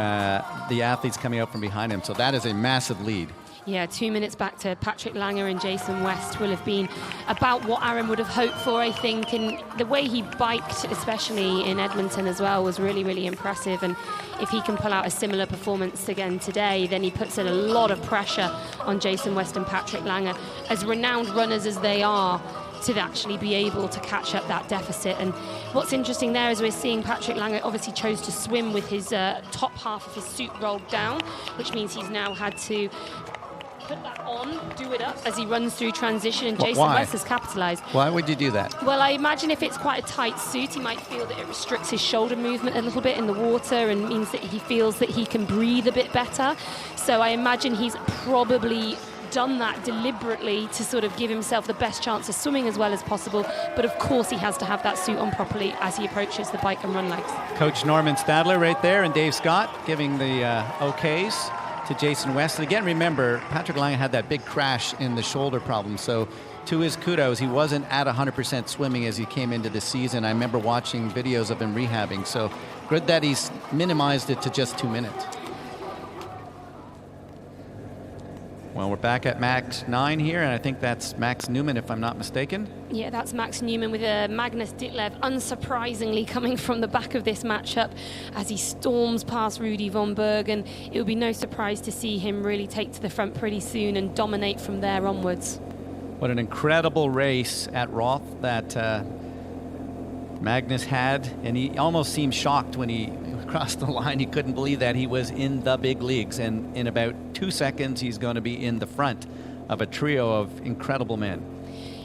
Speaker 8: the athletes coming up from behind him, so that is a massive lead.
Speaker 11: Yeah, 2 minutes back to Patrick Langer and Jason West will have been about what Aaron would have hoped for, I think. And the way he biked, especially in Edmonton as well, was really, really impressive. And if he can pull out a similar performance again today, then he puts in a lot of pressure on Jason West and Patrick Langer, as renowned runners as they are, to actually be able to catch up that deficit. And what's interesting there is we're seeing Patrick Langer obviously chose to swim with his top half of his suit rolled down, which means he's now had to put that on, do it up as he runs through transition, and Jason West has capitalized.
Speaker 8: Why would you do that?
Speaker 11: Well, I imagine if it's quite a tight suit, he might feel that it restricts his shoulder movement a little bit in the water and means that he feels that he can breathe a bit better. So I imagine he's probably done that deliberately to sort of give himself the best chance of swimming as well as possible. But of course he has to have that suit on properly as he approaches the bike and run legs.
Speaker 8: Coach Norman Stadler right there, and Dave Scott giving the okays to Jason West. And again, remember, Patrick Langer had that big crash in the shoulder problem. So to his kudos, he wasn't at 100% swimming as he came into the season. I remember watching videos of him rehabbing. So good that he's minimized it to just 2 minutes. Well, we're back at Max 9 here, and I think that's Max Newman, if I'm not mistaken.
Speaker 11: Yeah, that's Max Newman with Magnus Ditlev, unsurprisingly coming from the back of this matchup as he storms past Rudy von Bergen. It would be no surprise to see him really take to the front pretty soon and dominate from there onwards.
Speaker 8: What an incredible race at Roth that Magnus had, and he almost seemed shocked when he crossed the line. He couldn't believe that he was in the big leagues, and in about 2 seconds he's going to be in the front of a trio of incredible men.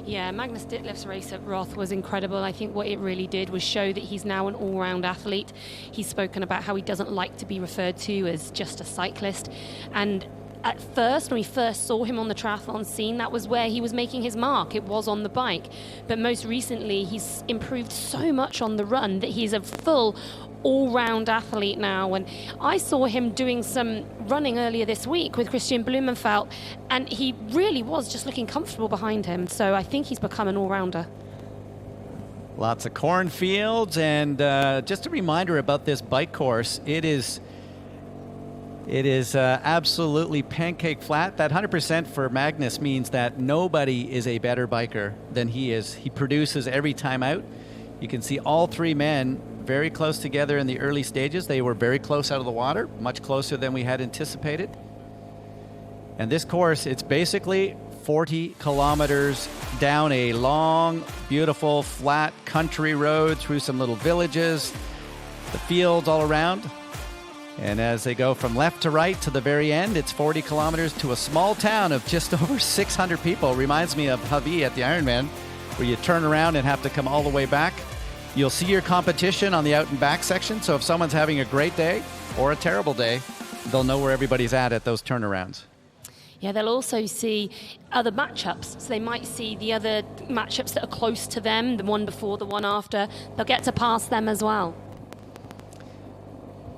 Speaker 11: Yeah, Magnus Ditlev's race at Roth was incredible. I think what it really did was show that he's now an all-round athlete. He's spoken about how he doesn't like to be referred to as just a cyclist, and at first, when we first saw him on the triathlon scene, that was where he was making his mark. It was on the bike. But most recently, he's improved so much on the run that he's a full all-round athlete now. And I saw him doing some running earlier this week with Christian Blumenfeld, and he really was just looking comfortable behind him. So I think he's become an all-rounder.
Speaker 8: Lots of cornfields, and just a reminder about this bike course. It is absolutely pancake flat. That 100% for Magnus means that nobody is a better biker than he is. He produces every time out. You can see all three men very close together in the early stages. They were very close out of the water, much closer than we had anticipated. And this course, it's basically 40 kilometers down a long, beautiful, flat country road through some little villages, the fields all around. And as they go from left to right to the very end, it's 40 kilometers to a small town of just over 600 people. Reminds me of Hawaii at the Ironman, where you turn around and have to come all the way back. You'll see your competition on the out and back section. So if someone's having a great day or a terrible day, they'll know where everybody's at those turnarounds.
Speaker 11: Yeah, they'll also see other matchups. So they might see the other matchups that are close to them, the one before, the one after. They'll get to pass them as well.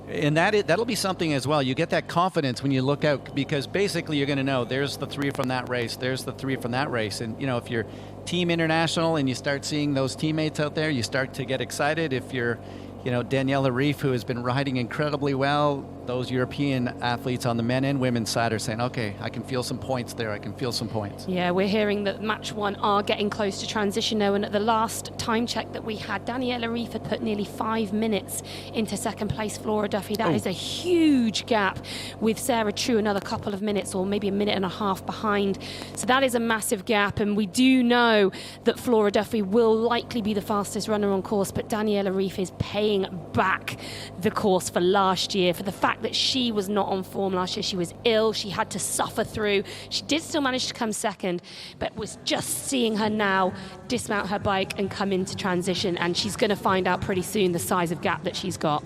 Speaker 8: And that'll be something as well. You get that confidence when you look out, because basically you're going to know there's the 3 from that race, there's the 3 from that race. And, if you're Team International and you start seeing those teammates out there, you start to get excited. If you're, Daniela Ryf, who has been riding incredibly well, those European athletes on the men and women's side are saying, okay, I can feel some points there. I can feel some points.
Speaker 11: Yeah, we're hearing that match 1 are getting close to transition now. And at the last time check that we had, Daniela Ryf had put nearly 5 minutes into second place Flora Duffy. That is a huge gap, with Sarah True another couple of minutes or maybe a minute and a half behind. So that is a massive gap. And we do know that Flora Duffy will likely be the fastest runner on course, but Daniela Ryf is paying back the course for last year, for the fact that she was not on form last year. She was ill. She had to suffer through. She did still manage to come second, but was just seeing her now dismount her bike and come into transition, and she's going to find out pretty soon the size of gap that she's got.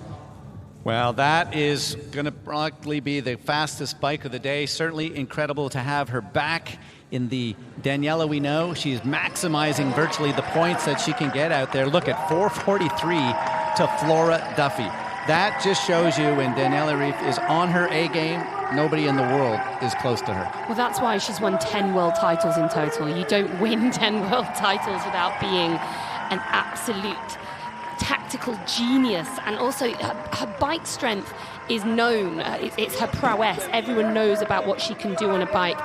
Speaker 8: Well, that is going to probably be the fastest bike of the day. Certainly incredible to have her back in the Daniela we know. She's maximizing virtually the points that she can get out there. Look at 4:43 to Flora Duffy. That just shows you when Daniela Ryf is on her A game, nobody in the world is close to her.
Speaker 11: Well, that's why she's won 10 world titles in total. You don't win 10 world titles without being an absolute tactical genius, and also her bike strength is known. It's her prowess. Everyone knows about what she can do on a bike.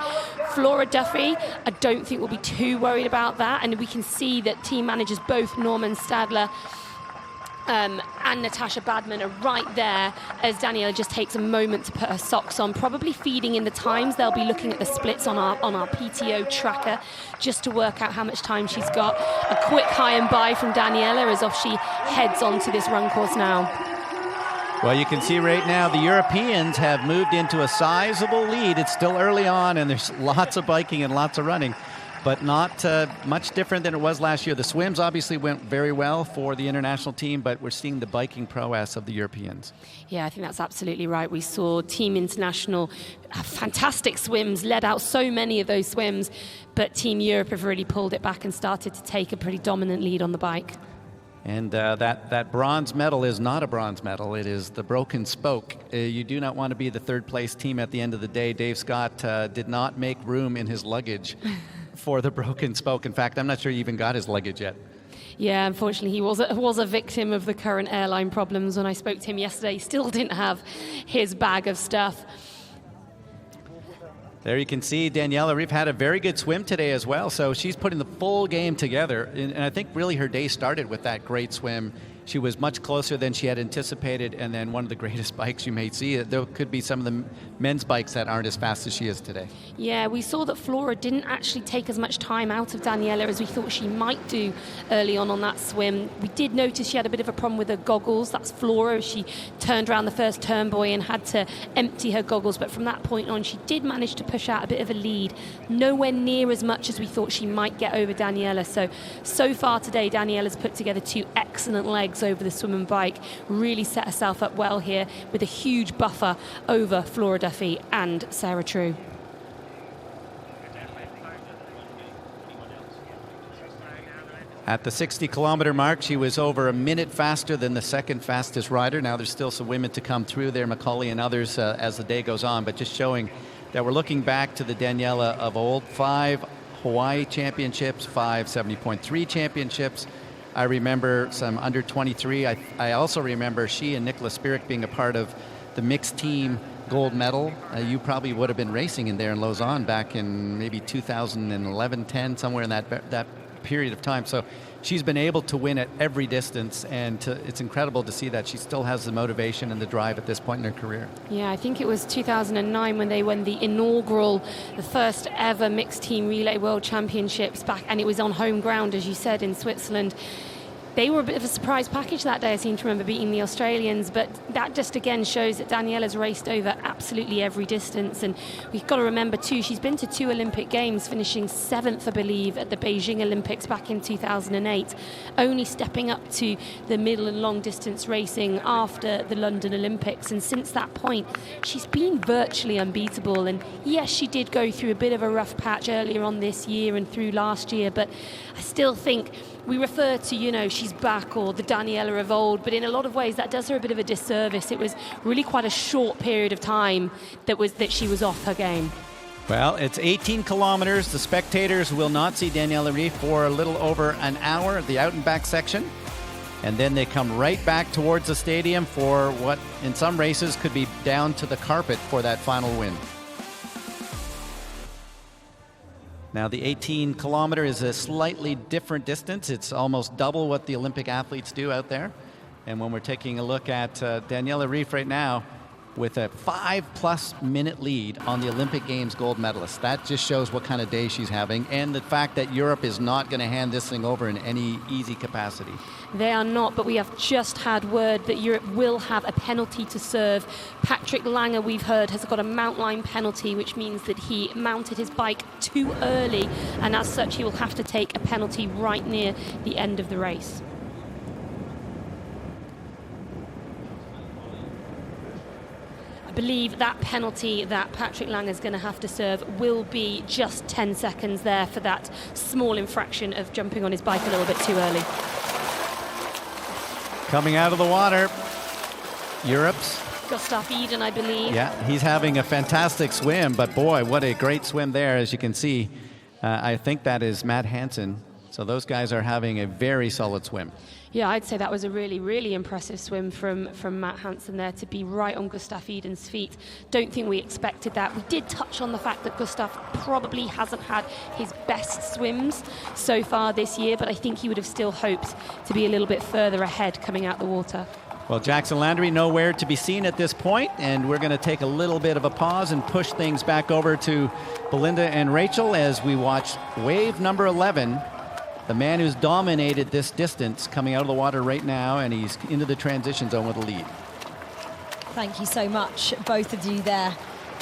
Speaker 11: Flora Duffy, I don't think we'll be too worried about that, and we can see that team managers both Norman Stadler and Natasha Badman are right there as Daniela just takes a moment to put her socks on, probably feeding in the times. They'll be looking at the splits on our PTO tracker just to work out how much time she's got. A quick high and by from Daniela as she heads onto this run course now.
Speaker 8: Well, you can see right now the Europeans have moved into a sizable lead. It's still early on, and there's lots of biking and lots of running, but not much different than it was last year. The swims obviously went very well for the international team, but we're seeing the biking prowess of the Europeans.
Speaker 11: Yeah, I think that's absolutely right. We saw Team International have fantastic swims, led out so many of those swims, but Team Europe have really pulled it back and started to take a pretty dominant lead on the bike.
Speaker 8: And that bronze medal is not a bronze medal. It is the broken spoke. You do not want to be the third place team at the end of the day. Dave Scott did not make room in his luggage for the broken spoke. In fact, I'm not sure he even got his luggage yet.
Speaker 11: Yeah, unfortunately, he was a victim of the current airline problems. When I spoke to him yesterday, he still didn't have his bag of stuff.
Speaker 8: There you can see Daniela Ryf had a very good swim today as well, so she's putting the full game together, and I think really her day started with that great swim. She was much closer than she had anticipated, and then one of the greatest bikes you may see. There could be some of the men's bikes that aren't as fast as she is today.
Speaker 11: Yeah, we saw that Flora didn't actually take as much time out of Daniela as we thought she might do early on that swim. We did notice she had a bit of a problem with her goggles. That's Flora. She turned around the first turn buoy and had to empty her goggles, but from that point on, she did manage to push out a bit of a lead. Nowhere near as much as we thought she might get over Daniela. So far today, Daniela's put together 2 excellent legs over the swim and bike, really set herself up well here with a huge buffer over Flora Duffy and Sarah True.
Speaker 8: At the 60-kilometer mark, she was over a minute faster than the second fastest rider. Now there's still some women to come through there, Macaulay and others as the day goes on, but just showing that we're looking back to the Daniela of old. 5 Hawaii championships, 5 70.3 championships. I remember some under 23. I also remember she and Nicola Spirik being a part of the mixed team gold medal. You probably would have been racing in there in Lausanne back in maybe 2011, 10, somewhere in that period of time. So she's been able to win at every distance, and it's incredible to see that she still has the motivation and the drive at this point in her career.
Speaker 11: Yeah, I think it was 2009 when they won the first ever mixed team relay world championships back, and it was on home ground, as you said, in Switzerland. they were a bit of a surprise package that day. I seem to remember beating the Australians, but that just again shows that Daniela's raced over absolutely every distance. And we've got to remember too, she's been to 2 Olympic Games, finishing 7th, I believe, at the Beijing Olympics back in 2008, only stepping up to the middle and long distance racing after the London Olympics. And since that point, she's been virtually unbeatable. And yes, she did go through a bit of a rough patch earlier on this year and through last year, but I still think we refer to, you know, she's back or the Daniela of old, but in a lot of ways that does her a bit of a disservice. It was really quite a short period of time that she was off her game.
Speaker 8: Well, it's 18 kilometers. The spectators will not see Daniela Ryf for a little over an hour, the out and back section. And then they come right back towards the stadium for what in some races could be down to the carpet for that final win. Now, the 18 kilometer is a slightly different distance. It's almost double what the Olympic athletes do out there. And when we're taking a look at Daniela Ryf right now, with a 5+ minute lead on the Olympic Games gold medalist. That just shows what kind of day she's having, and the fact that Europe is not going to hand this thing over in any easy capacity.
Speaker 11: They are not, but we have just had word that Europe will have a penalty to serve. Patrick Lange, we've heard, has got a mount line penalty, which means that he mounted his bike too early, and as such he will have to take a penalty right near the end of the race. I believe that penalty that Patrick Lange is going to have to serve will be just 10 seconds there for that small infraction of jumping on his bike a little bit too early.
Speaker 8: Coming out of the water, Europe's
Speaker 11: Gustav Iden, I believe.
Speaker 8: Yeah, he's having a fantastic swim, but boy, what a great swim there, as you can see. I think that is Matt Hansen. So those guys are having a very solid swim.
Speaker 11: Yeah, I'd say that was a really, really impressive swim from Matt Hansen there to be right on Gustav Iden's feet. Don't think we expected that. We did touch on the fact that Gustav probably hasn't had his best swims so far this year, but I think he would have still hoped to be a little bit further ahead coming out the water.
Speaker 8: Well, Jackson Landry nowhere to be seen at this point, and we're going to take a little bit of a pause and push things back over to Belinda and Rachel as we watch wave number 11. The man who's dominated this distance coming out of the water right now, and he's into the transition zone with a lead.
Speaker 16: Thank you so much, both of you there.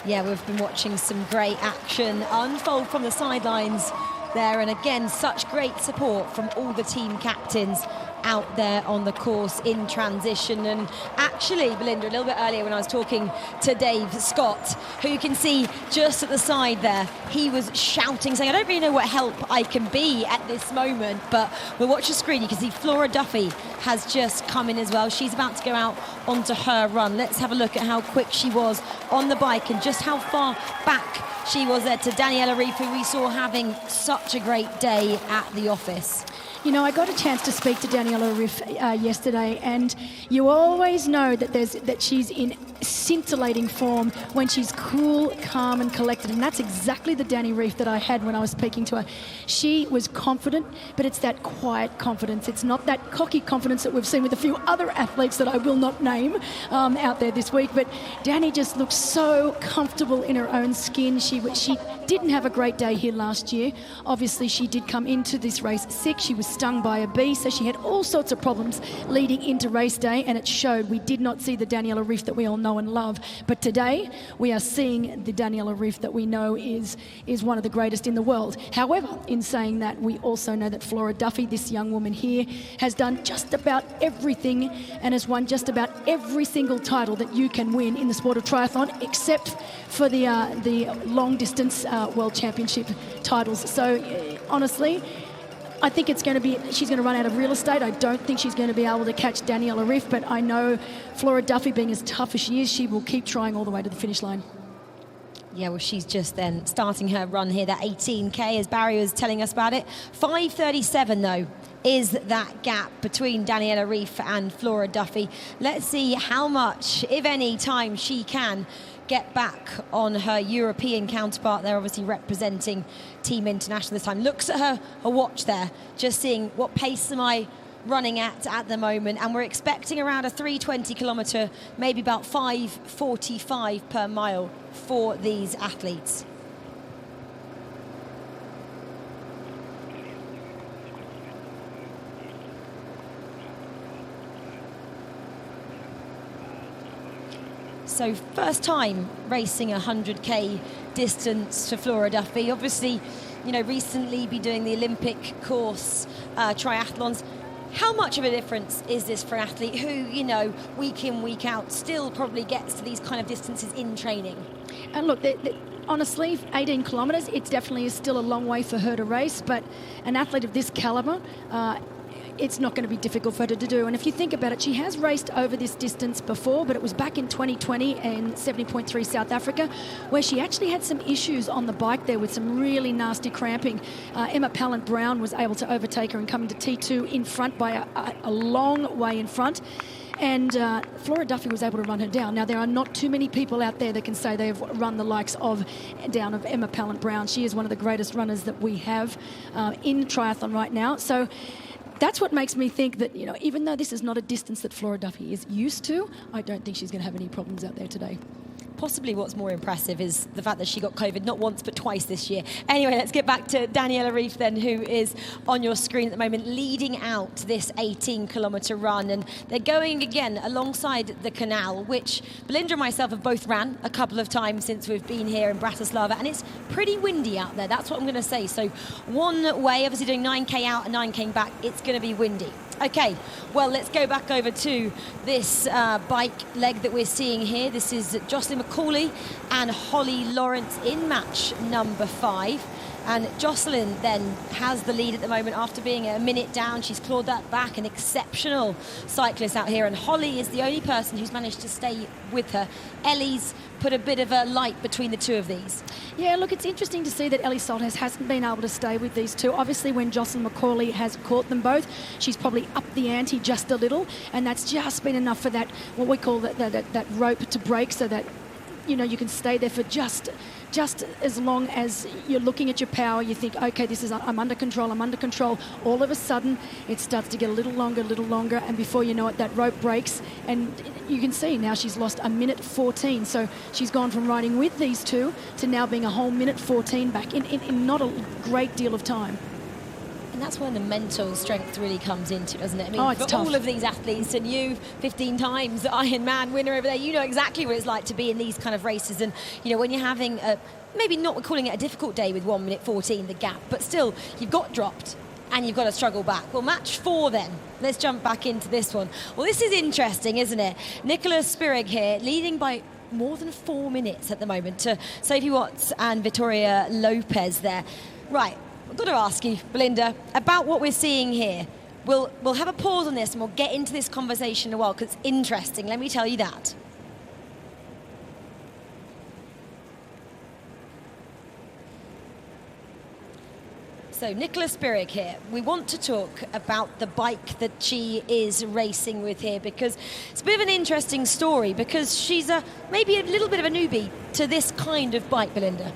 Speaker 16: Yeah, we've been watching some great action unfold from the sidelines there, and again, such great support from all the team captains out there on the course in transition. And actually, Belinda, a little bit earlier when I was talking to Dave Scott, who you can see just at the side there, he was shouting, saying, I don't really know what help I can be at this moment, but we'll watch the screen. You can see Flora Duffy has just come in as well. She's about to go out onto her run. Let's have a look at how quick she was on the bike and just how far back she was there to Daniela Ryf, who we saw having such a great day at the office.
Speaker 7: You know, I got a chance to speak to Daniela Ryf yesterday, and you always know that she's in scintillating form when she's cool, calm and collected, and that's exactly the Dani Ryf that I had when I was speaking to her. She was confident, but it's that quiet confidence. It's not that cocky confidence that we've seen with a few other athletes that I will not name out there this week, but Dani just looks so comfortable in her own skin. She didn't have a great day here last year. Obviously, she did come into this race sick. She was stung by a bee, so she had all sorts of problems leading into race day, and it showed. We did not see the Daniela Ryf that we all know and love, but today we are seeing the Daniela Ryf that we know is one of the greatest in the world. However, in saying that, we also know that Flora Duffy, this young woman here, has done just about everything and has won just about every single title that you can win in the sport of triathlon, except for the long distance World Championship titles. So honestly, I think she's going to run out of real estate. I don't think she's going to be able to catch Daniela Ryf, but I know Flora Duffy, being as tough as she is, she will keep trying all the way to the finish line.
Speaker 16: Yeah, well, she's just then starting her run here, that 18K, as Barry was telling us about it. 5:37, though, is that gap between Daniela Ryf and Flora Duffy. Let's see how much, if any, time she can get back on her European counterpart. They're obviously representing Team International this time. Looks at her watch there, just seeing what pace am I running at the moment, and we're expecting around a 3:20 kilometre, maybe about 5:45 per mile for these athletes. So first time racing a 100k distance for Flora Duffy. Obviously, you know, recently be doing the Olympic course triathlons. How much of a difference is this for an athlete who, you know, week in, week out, still probably gets to these kind of distances in training?
Speaker 7: And look, honestly, 18 kilometres, it definitely is still a long way for her to race, but an athlete of this calibre, it's not going to be difficult for her to do. And if you think about it, she has raced over this distance before, but it was back in 2020 in 70.3 South Africa, where she actually had some issues on the bike there with some really nasty cramping. Emma Pallant-Brown was able to overtake her and come into T2 in front by a long way in front. And Flora Duffy was able to run her down. Now, there are not too many people out there that can say they've run the likes of Emma Pallant-Brown. She is one of the greatest runners that we have in triathlon right now. So that's what makes me think that, you know, even though this is not a distance that Flora Duffy is used to, I don't think she's going to have any problems out there today.
Speaker 16: Possibly what's more impressive is the fact that she got COVID not once but twice this year. Anyway, let's get back to Daniela Ryf then, who is on your screen at the moment, leading out this 18-kilometre run. And they're going again alongside the canal, which Belinda and myself have both ran a couple of times since we've been here in Bratislava. And it's pretty windy out there, that's what I'm going to say. So one way, obviously doing 9K out and 9K back, it's going to be windy. Okay, well, let's go back over to this bike leg that we're seeing here. This is Jocelyn McCauley and Holly Lawrence in match number 5. And Jocelyn then has the lead at the moment after being a minute down. She's clawed that back, an exceptional cyclist out here. And Holly is the only person who's managed to stay with her. Ellie's put a bit of a light between the two of these.
Speaker 7: Yeah, look, it's interesting to see that Ellie Soltes hasn't been able to stay with these two. Obviously, when Jocelyn McCauley has caught them both, she's probably upped the ante just a little, and that's just been enough for that, what we call that rope to break, so that, you know, you can stay there for just as long as you're looking at your power. You think, okay, I'm under control. All of a sudden, it starts to get a little longer, and before you know it, that rope breaks, and you can see now she's lost a minute 14. So she's gone from riding with these two to now being a whole minute 14 back in not a great deal of time.
Speaker 16: And that's when the mental strength really comes into, doesn't it? I mean,
Speaker 7: it's
Speaker 16: for
Speaker 7: tough.
Speaker 16: all of these athletes, and you, 15 times Ironman winner over there, you know exactly what it's like to be in these kind of races. And, you know, when you're having maybe not calling it a difficult day with 1 minute 14, the gap, but still, you've got dropped and you've got to struggle back. Well, match 4 then. Let's jump back into this one. Well, this is interesting, isn't it? Nicholas Spirig here, leading by more than 4 minutes at the moment to Sophie Watts and Victoria Lopez there. Right. I've got to ask you, Belinda, about what we're seeing here. We'll have a pause on this and we'll get into this conversation in a while because it's interesting, let me tell you that. So Nicholas Spirig here. We want to talk about the bike that she is racing with here because it's a bit of an interesting story because she's maybe a little bit of a newbie to this kind of bike, Belinda.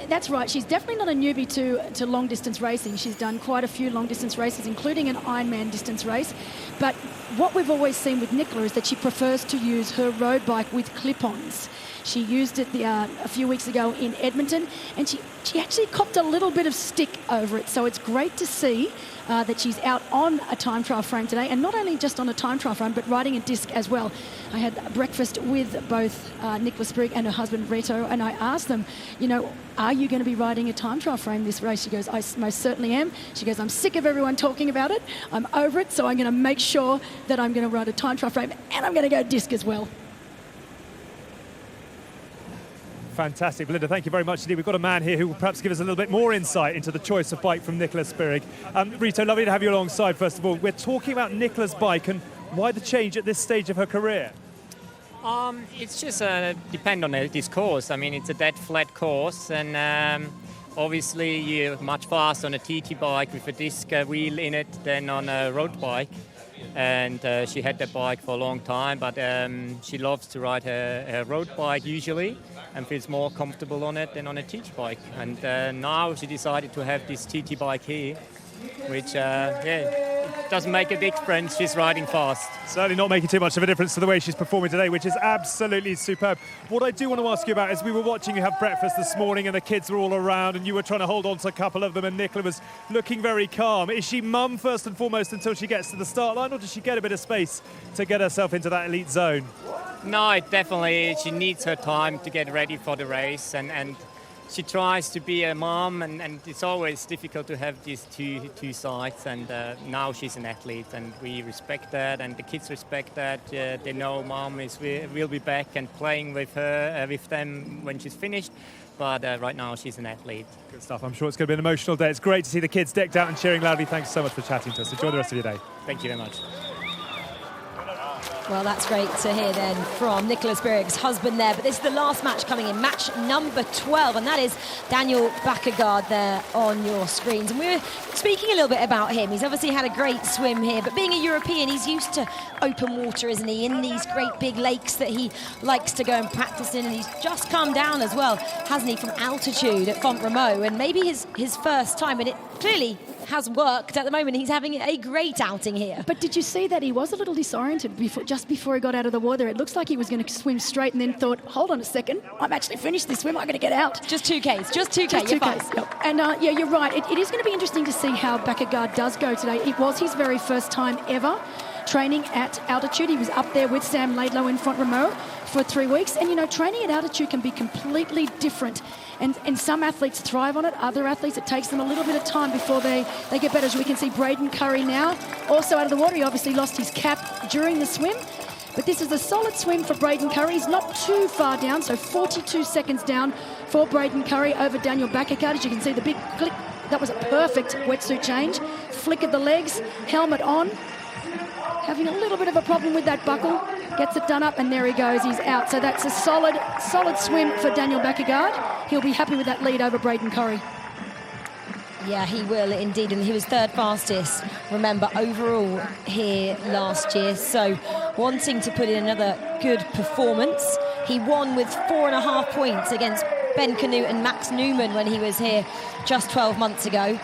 Speaker 7: That's right. She's definitely not a newbie to long-distance racing. She's done quite a few long-distance races, including an Ironman distance race. But what we've always seen with Nicola is that she prefers to use her road bike with clip-ons. She used it a few weeks ago in Edmonton, and she actually copped a little bit of stick over it. So it's great to see that she's out on a time trial frame today, and not only just on a time trial frame, but riding a disc as well. I had breakfast with both Nicola Spirig and her husband Rito, and I asked them, you know, are you going to be riding a time trial frame this race? She goes, I most certainly am. She goes, I'm sick of everyone talking about it. I'm over it, so I'm going to make sure that I'm going to ride a time trial frame, and I'm going to go disc as well.
Speaker 1: Fantastic, Belinda, thank you very much indeed. We've got a man here who will perhaps give us a little bit more insight into the choice of bike from Nicholas Spirig. Rito, lovely to have you alongside, first of all. We're talking about Nicola's bike and why the change at this stage of her career?
Speaker 15: It's just depend on this course. I mean, it's a dead flat course, and obviously you're much faster on a TT bike with a disc wheel in it than on a road bike. And she had that bike for a long time, but she loves to ride her road bike usually and feels more comfortable on it than on a TT bike. And now she decided to have this TT bike here, which doesn't make a big difference. She's riding fast.
Speaker 1: Certainly not making too much of a difference to the way she's performing today, which is absolutely superb. What I do want to ask you about is we were watching you have breakfast this morning and the kids were all around and you were trying to hold on to a couple of them and Nicola was looking very calm. Is she mum first and foremost until she gets to the start line, or does she get a bit of space to get herself into that elite zone?
Speaker 15: No, definitely she needs her time to get ready for the race, and she tries to be a mom, and it's always difficult to have these two sides, and now she's an athlete, and we respect that, and the kids respect that. They know mom will be back and playing with her, with them when she's finished, but right now she's an athlete.
Speaker 1: Good stuff. I'm sure it's going to be an emotional day. It's great to see the kids decked out and cheering loudly. Thanks so much for chatting to us. Enjoy the rest of your day.
Speaker 15: Thank you very much.
Speaker 16: Well, that's great to hear then from Nicholas Birig's husband there. But this is the last match coming in, match number 12, and that is Daniel Bakkegaard there on your screens. And we were speaking a little bit about him. He's obviously had a great swim here, but being a European, he's used to open water, isn't he, in these great big lakes that he likes to go and practice in. And he's just come down as well, hasn't he, from altitude at Font-Romeu, and maybe his first time, and it clearly has worked at the moment. He's having a great outing here.
Speaker 7: But did you see that he was a little disoriented just before he got out of the water? It looks like he was going to swim straight and then thought, hold on a second, I'm actually finished this swim, I'm going to get out.
Speaker 16: Just 2Ks, just 2K,
Speaker 7: just 2Ks. Yep. And yeah, you're right. It is going to be interesting to see how Bakkegaard does go today. It was his very first time ever training at altitude. He was up there with Sam Laidlow in Font-Romeu for 3 weeks. And, you know, training at altitude can be completely different. And some athletes thrive on it. Other athletes, it takes them a little bit of time before they get better. As we can see Braden Curry now, also out of the water. He obviously lost his cap during the swim. But this is a solid swim for Braden Curry. He's not too far down, so 42 seconds down for Braden Curry over Daniel Bakkegaard. As you can see, the big click, that was a perfect wetsuit change. Flick of the legs, helmet on. Having a little bit of a problem with that buckle. Gets it done up, and there he goes. He's out. So that's a solid swim for Daniel Bakkegaard. He'll be happy with that lead over Braden Curry.
Speaker 16: Yeah, he will indeed, and he was third fastest, remember, overall here last year. So wanting to put in another good performance. He won with 4.5 points against Ben Canute and Max Newman when he was here just 12 months ago.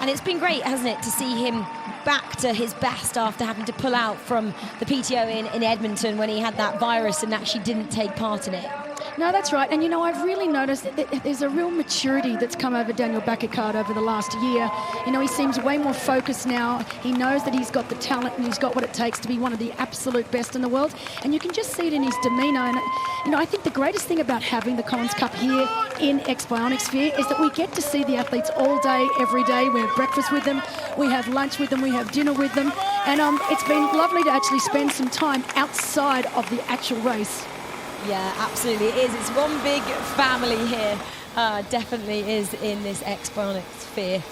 Speaker 16: And it's been great, hasn't it, to see him back to his best after having to pull out from the PTO in Edmonton when he had that virus and actually didn't take part in it.
Speaker 7: No, that's right. And, you know, I've really noticed that there's a real maturity that's come over Daniel Bakkegaard over the last year. You know, he seems way more focused now. He knows that he's got the talent and he's got what it takes to be one of the absolute best in the world. And you can just see it in his demeanour. And, you know, I think the greatest thing about having the Collins Cup here in X-Bionic Sphere is that we get to see the athletes all day, every day. We have breakfast with them, we have lunch with them, we have dinner with them. And it's been lovely to actually spend some time outside of the actual race.
Speaker 16: Yeah, absolutely it is. It's one big family here. Definitely is in this X-Bionic Sphere.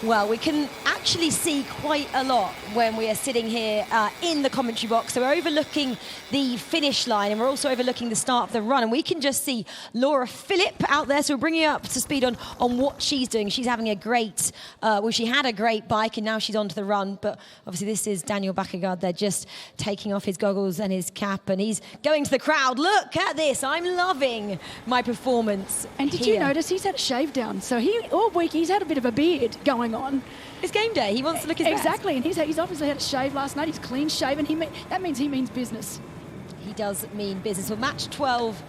Speaker 16: Well, we can actually see quite a lot when we are sitting here in the commentary box. So we're overlooking the finish line and we're also overlooking the start of the run. And we can just see Laura Philipp out there. So we're bringing you up to speed on what she's doing. She's having a great, well, she had a great bike and now she's onto the run. But obviously this is Daniel Bakkegaard. They're just taking off his goggles and his cap and he's going to the crowd. Look at this. I'm loving my performance.
Speaker 7: And did you notice he's had a shave down? So all week he's had a bit of a beard going on.
Speaker 16: It's game day. He wants to look his best.
Speaker 7: Exactly, and he's obviously had a shave last night. He's clean shaven. That means he means business.
Speaker 16: He does mean business. Well, match 12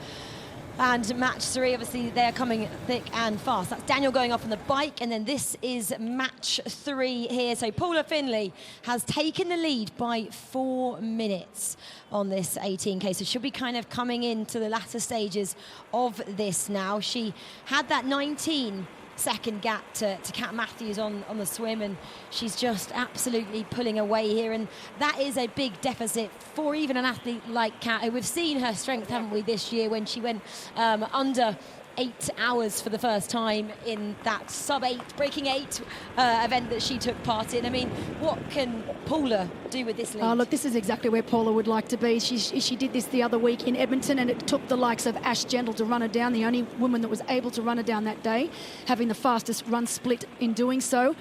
Speaker 16: and match 3, obviously, they're coming thick and fast. That's Daniel going off on the bike, and then this is match 3 here. So Paula Findlay has taken the lead by 4 minutes on this 18K. So she'll be kind of coming into the latter stages of this now. She had that 19-second gap to Kat Matthews on the swim, and she's just absolutely pulling away here, and that is a big deficit for even an athlete like Kat. We've seen her strength, haven't we, this year when she went under 8 hours for the first time in that sub-8, breaking 8 event that she took part in. I mean, what can Paula do with this lead?
Speaker 7: Oh, look, this is exactly where Paula would like to be. She did this the other week in Edmonton, and it took the likes of Ash Gentle to run her down, the only woman that was able to run her down that day, having the fastest run split in doing so.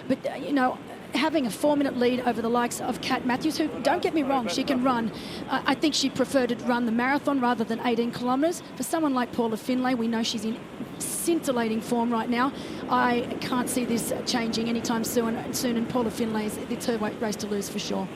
Speaker 7: But, you know, having a 4-minute lead over the likes of Kat Matthews, who, don't get me wrong, she can run. I think she'd prefer to run the marathon rather than 18 kilometres. For someone like Paula Findlay, we know she's in scintillating form right now. I can't see this changing anytime soon, and Paula Findlay, it's her race to lose for sure.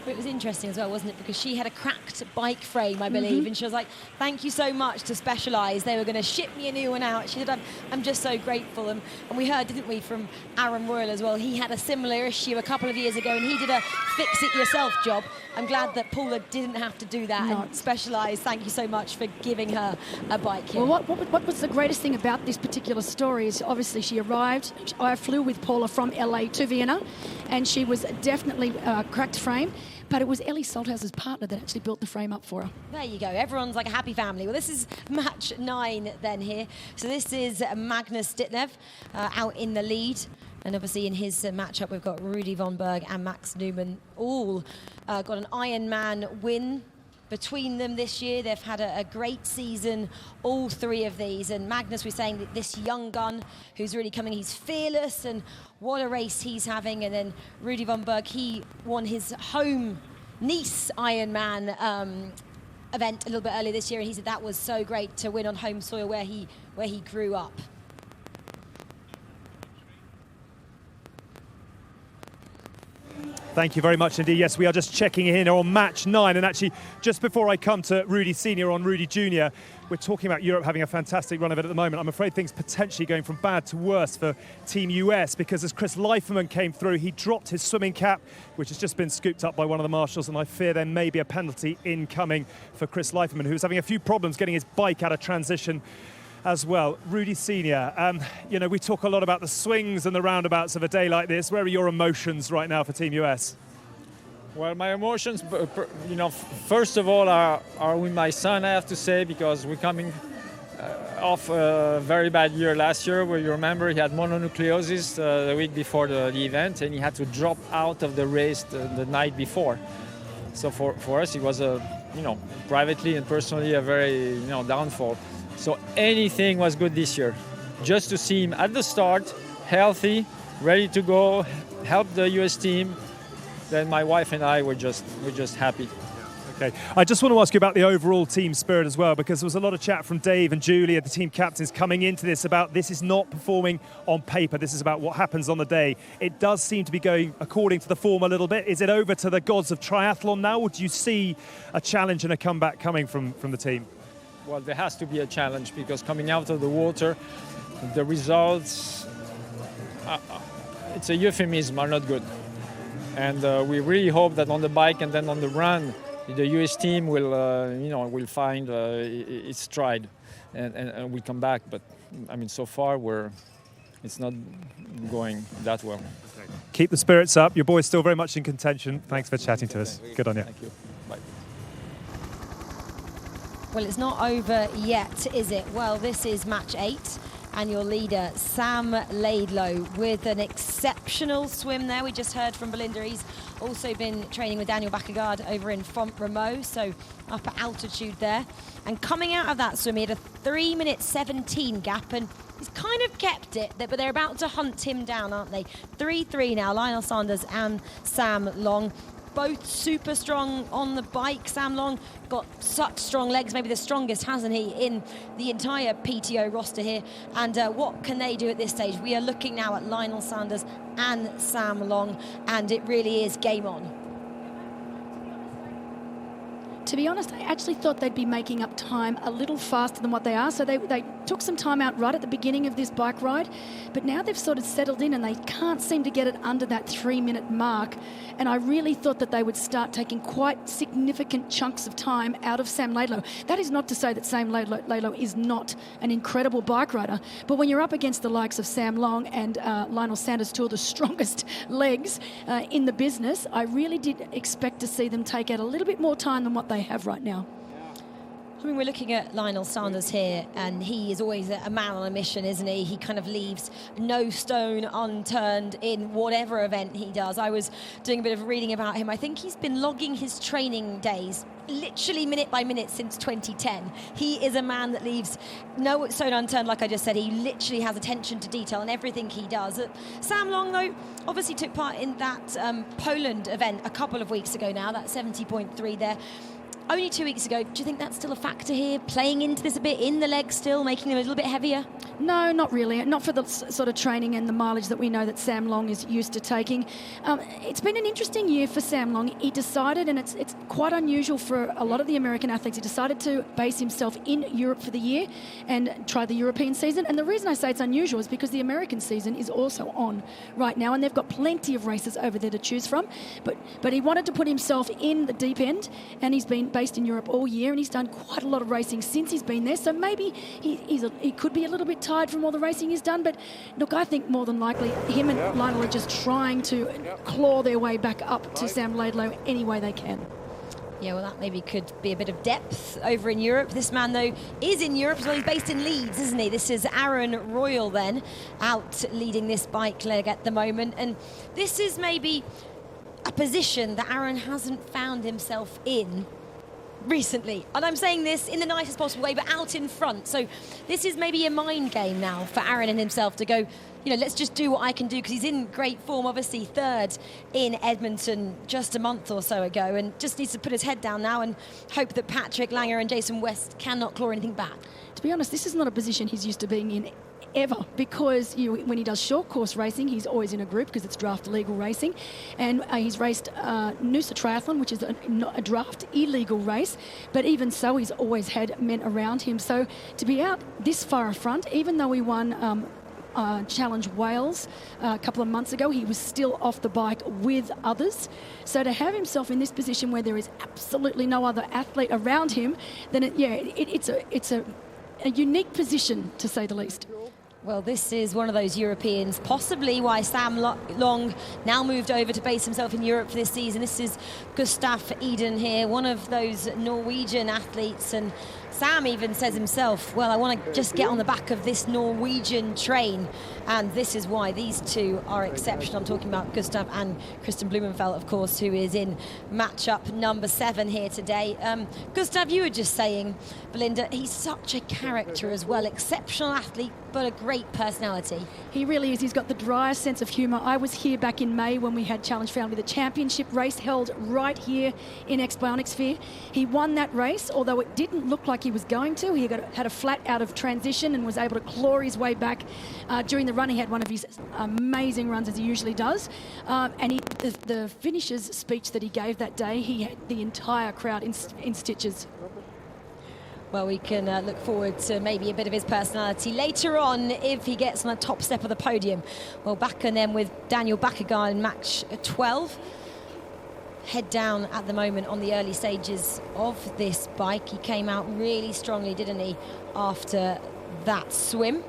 Speaker 16: It was interesting as well, wasn't it? Because she had a cracked bike frame, I believe, and she was like, thank you so much to Specialized. They were going to ship me a new one out. She said, I'm just so grateful. And we heard, didn't we, from Aaron Royal as well. He had a similar issue a couple of years ago, and he did a fix-it-yourself job. I'm glad that Paula didn't have to do that.
Speaker 7: No.
Speaker 16: And Specialized, thank you so much for giving her a bike here.
Speaker 7: Well, what was the greatest thing about this particular story is obviously she arrived. I flew with Paula from LA to Vienna, and she was definitely cracked frame. But it was Ellie Salthauser's partner that actually built the frame up for her.
Speaker 16: There you go. Everyone's like a happy family. Well, this is match 9 then here. So this is Magnus Ditlev out in the lead. And obviously in his matchup, we've got Rudy von Berg and Max Newman all got an Ironman win between them this year. They've had a great season, all 3 of these. And Magnus was saying that this young gun who's really coming, he's fearless, and what a race he's having. And then Rudy von Berg, he won his home Nice Ironman event a little bit earlier this year, and he said that was so great to win on home soil where he grew up.
Speaker 1: Thank you very much indeed. Yes, we are just checking in on match 9. And actually, just before I come to Rudy Senior on Rudy Junior, we're talking about Europe having a fantastic run of it at the moment. I'm afraid things potentially going from bad to worse for Team US, because as Chris Leiferman came through, he dropped his swimming cap, which has just been scooped up by one of the marshals, and I fear there may be a penalty incoming for Chris Leiferman, who was having a few problems getting his bike out of transition as well. Rudy Senior, you know, we talk a lot about the swings and the roundabouts of a day like this. Where are your emotions right now for Team US?
Speaker 3: Well, my emotions, you know, first of all are with my son, I have to say, because we're coming off a very bad year last year, where you remember he had mononucleosis the week before the event, and he had to drop out of the race the night before. So for us, it was you know, privately and personally a very, you know, downfall. So anything was good this year. Just to see him at the start, healthy, ready to go, help the US team, then my wife and I were just happy.
Speaker 1: Okay, I just want to ask you about the overall team spirit as well, because there was a lot of chat from Dave and Julia, the team captains, coming into this about this is not performing on paper, this is about what happens on the day. It does seem to be going according to the form a little bit. Is it over to the gods of triathlon now, or do you see a challenge and a comeback coming from the team?
Speaker 3: Well, there has to be a challenge, because coming out of the water, the results, it's a euphemism, are not good. And we really hope that on the bike and then on the run, the US team will, you know, will find its stride and will come back. But I mean, so far it's not going that well.
Speaker 1: Keep the spirits up. Your boy's still very much in contention. Thanks for chatting to us. Good on you.
Speaker 3: Thank you. Bye.
Speaker 16: Well, it's not over yet, is it? Well, this is match 8. And your leader, Sam Laidlow, with an exceptional swim there. We just heard from Belinda. He's also been training with Daniel Bakkegaard over in Font Romeu, so up at altitude there. And coming out of that swim, he had a 3:17 gap, and he's kind of kept it, but they're about to hunt him down, aren't they? 3-3 now, Lionel Sanders and Sam Long. Both super strong on the bike. Sam Long got such strong legs, maybe the strongest, hasn't he, in the entire PTO roster here. And what can they do at this stage? We are looking now at Lionel Sanders and Sam Long, and it really is game on.
Speaker 7: To be honest, I actually thought they'd be making up time a little faster than what they are. So they took some time out right at the beginning of this bike ride, but now they've sort of settled in and they can't seem to get it under that 3-minute mark. And I really thought that they would start taking quite significant chunks of time out of Sam Laidlow. That is not to say that Sam Laidlow is not an incredible bike rider, but when you're up against the likes of Sam Long and Lionel Sanders, two of the strongest legs in the business, I really did expect to see them take out a little bit more time than what they have right now.
Speaker 16: I mean, we're looking at Lionel Sanders here, and he is always a man on a mission, isn't he? He kind of leaves no stone unturned in whatever event he does. I was doing a bit of reading about him. I think he's been logging his training days literally minute by minute since 2010. He is a man that leaves no stone unturned, like I just said. He literally has attention to detail in everything he does. Sam Long, though, obviously took part in that Poland event a couple of weeks ago now, that 70.3 there. only 2 weeks ago. Do you think that's still a factor here, playing into this a bit in the legs still, making them a little bit heavier?
Speaker 7: No, not really. Not for the sort of training and the mileage that we know that Sam Long is used to taking. It's been an interesting year for Sam Long. He decided, and it's quite unusual for a lot of the American athletes, he decided to base himself in Europe for the year and try the European season. And the reason I say it's unusual is because the American season is also on right now, and they've got plenty of races over there to choose from. But he wanted to put himself in the deep end, and he's been based in Europe all year, and he's done quite a lot of racing since he's been there. So maybe he could be a little bit tired from all the racing he's done, but look, I think more than likely him and Lionel are just trying to claw their way back up to Sam Laidlow any way they can.
Speaker 16: Yeah, well, that maybe could be a bit of depth over in Europe. This man, though, is in Europe as well. He's based in Leeds, isn't he? This is Aaron Royal, then, out leading this bike leg at the moment. And this is maybe a position that Aaron hasn't found himself in recently. And I'm saying this in the nicest possible way, but out in front. So this is maybe a mind game now for Aaron and himself to go, let's just do what I can do, because he's in great form, obviously third in Edmonton just a month or so ago, and just needs to put his head down now and hope that Patrick Langer and Jason West cannot claw anything back.
Speaker 7: To be honest, this is not a position he's used to being in ever, because when he does short course racing, he's always in a group because it's draft legal racing, and he's raced Noosa Triathlon, which is a draft illegal race, but even so he's always had men around him. So to be out this far front, even though he won Challenge Wales a couple of months ago, he was still off the bike with others. So to have himself in this position where there is absolutely no other athlete around him, then it's a unique position, to say the least.
Speaker 16: Well, this is one of those Europeans, possibly why Sam Long now moved over to base himself in Europe for this season. This is Gustav Eden here, one of those Norwegian athletes, and Sam even says himself, well, I want to just get on the back of this Norwegian train, and this is why these two are exceptional. I'm talking about Gustav and Kristen Blumenfeld, of course, who is in matchup number 7 here today. Gustav, you were just saying, Belinda, he's such a character as well, exceptional athlete, but a great personality.
Speaker 7: He really is. He's got the driest sense of humour. I was here back in May when we had Challenge Family, the championship race held right here in X-Bionic Sphere. He won that race, although it didn't look like he was going to. He had a flat out of transition and was able to claw his way back. During the run, he had one of his amazing runs, as he usually does. And the finisher's speech that he gave that day, he had the entire crowd in stitches.
Speaker 16: Well, we can look forward to maybe a bit of his personality later on if he gets on the top step of the podium. Well, back and then with Daniel Bakkegaard in match 12. Head down at the moment on the early stages of this bike. He came out really strongly, didn't he, after that swim?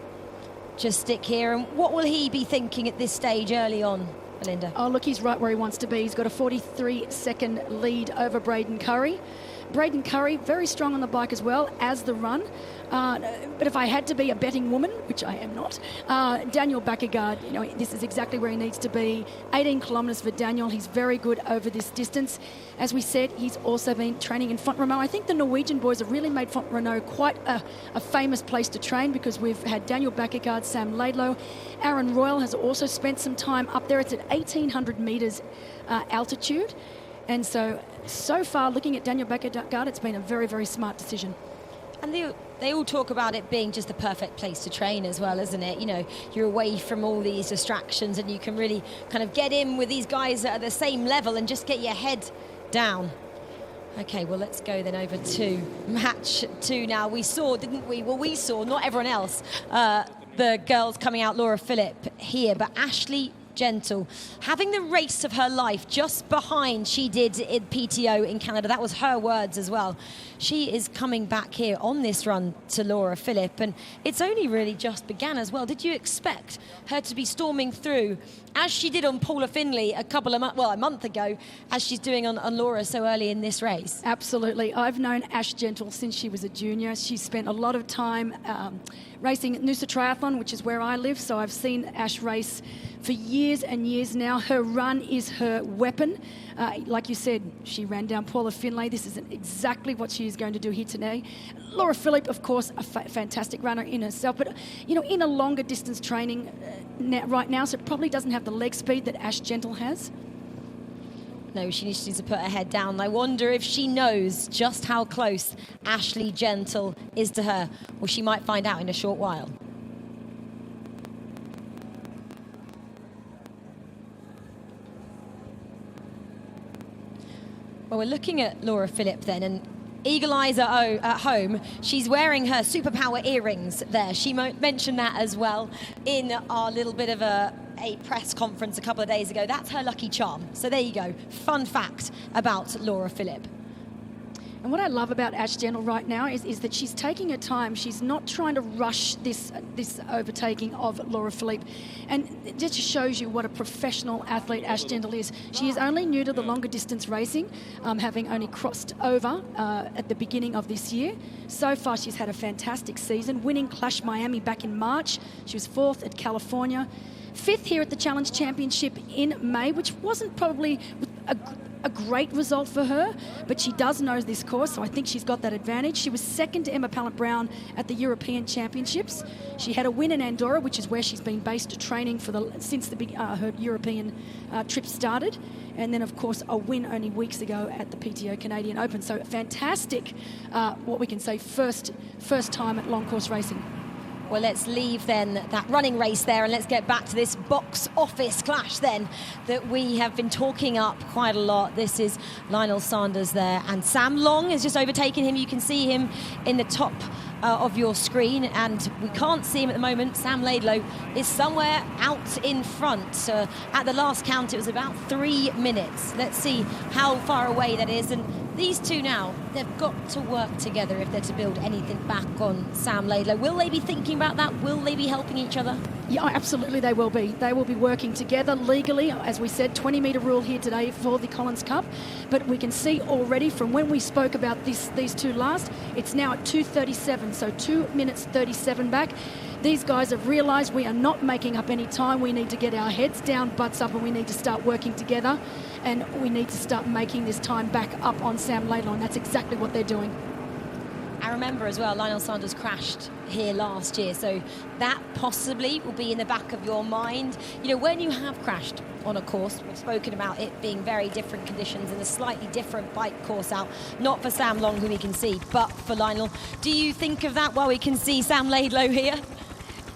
Speaker 16: Just stick here. And what will he be thinking at this stage early on, Belinda?
Speaker 7: Oh, look, he's right where he wants to be. He's got a 43-second lead over Braden Curry. Braden Curry, very strong on the bike as well as the run. But if I had to be a betting woman, which I am not, Daniel Bakkegaard, this is exactly where he needs to be. 18 kilometres for Daniel. He's very good over this distance. As we said, he's also been training in Font-Romeu. I think the Norwegian boys have really made Font-Romeu quite a famous place to train, because we've had Daniel Bakkegaard, Sam Laidlow. Aaron Royal has also spent some time up there. It's at 1,800 metres altitude. And so far, looking at Daniel Bakkegaard, it's been a very, very smart decision.
Speaker 16: And they all talk about it being just the perfect place to train as well, isn't it? You're away from all these distractions and you can really kind of get in with these guys at the same level and just get your head down. Okay, well, let's go then over to match 2 now. We saw, didn't we? Well, we saw, not everyone else, the girls coming out, Laura Philipp here, but Ashley Gentle having the race of her life just behind she did in PTO in Canada. That was her words as well. She is coming back here on this run to Laura Philipp, and it's only really just began as well. Did you expect her to be storming through as she did on Paula Findlay a month ago, as she's doing on Laura so early in this race?
Speaker 7: Absolutely. I've known Ash Gentle since she was a junior. She spent a lot of time racing at Noosa Triathlon, which is where I live, so I've seen Ash race for years and years now. Her run is her weapon. Like you said, she ran down Paula Findlay. This is exactly what she is going to do here today. Laura Philipp, of course, a fantastic runner in herself, but in a longer distance training right now, so it probably doesn't have the leg speed that Ash Gentle has.
Speaker 16: No, she needs to put her head down. I wonder if she knows just how close Ashley Gentle is to her. Well, she might find out in a short while. Well, we're looking at Laura Philipp then, and eagle eyes are at home. She's wearing her superpower earrings there. She mentioned that as well in our little bit of a press conference a couple of days ago. That's her lucky charm. So there you go. Fun fact about Laura Philipp.
Speaker 7: And what I love about Ash Gentle right now is that she's taking her time. She's not trying to rush this overtaking of Laura Philipp. And it just shows you what a professional athlete Ash Gentle is. She is only new to the longer distance racing, having only crossed over at the beginning of this year. So far, she's had a fantastic season, winning Clash Miami back in March. She was 4th at California, 5th here at the Challenge Championship in May, which wasn't probably a great result for her, but she does know this course, so I think she's got that advantage. She was 2nd to Emma Pallant-Brown at the European Championships. She had a win in Andorra, which is where she's been based training since her European trip started, and then of course a win only weeks ago at the PTO Canadian Open. So fantastic, what we can say, first time at long course racing.
Speaker 16: Well, let's leave then that running race there and let's get back to this box office clash then that we have been talking up quite a lot. This is Lionel Sanders there, and Sam Long has just overtaken him. You can see him in the top of your screen, and we can't see him at the moment. Sam Laidlow is somewhere out in front. At the last count, it was about 3 minutes. Let's see how far away that is. And these two now, they've got to work together if they're to build anything back on Sam Laidlow. Will they be thinking about that? Will they be helping each other?
Speaker 7: Yeah, absolutely they will be. They will be working together legally. As we said, 20-metre rule here today for the Collins Cup. But we can see already from when we spoke about these two last, it's now at 2:37, so 2 minutes 37 back. These guys have realised we are not making up any time. We need to get our heads down, butts up, and we need to start working together. And we need to start making this time back up on Sam Laidlow, and that's exactly what they're doing.
Speaker 16: I remember as well, Lionel Sanders crashed here last year, so that possibly will be in the back of your mind. You know, when you have crashed on a course, we've spoken about it being very different conditions and a slightly different bike course out, not for Sam Long, who we can see, but for Lionel. Do you think of that while we can see Sam Laidlow here?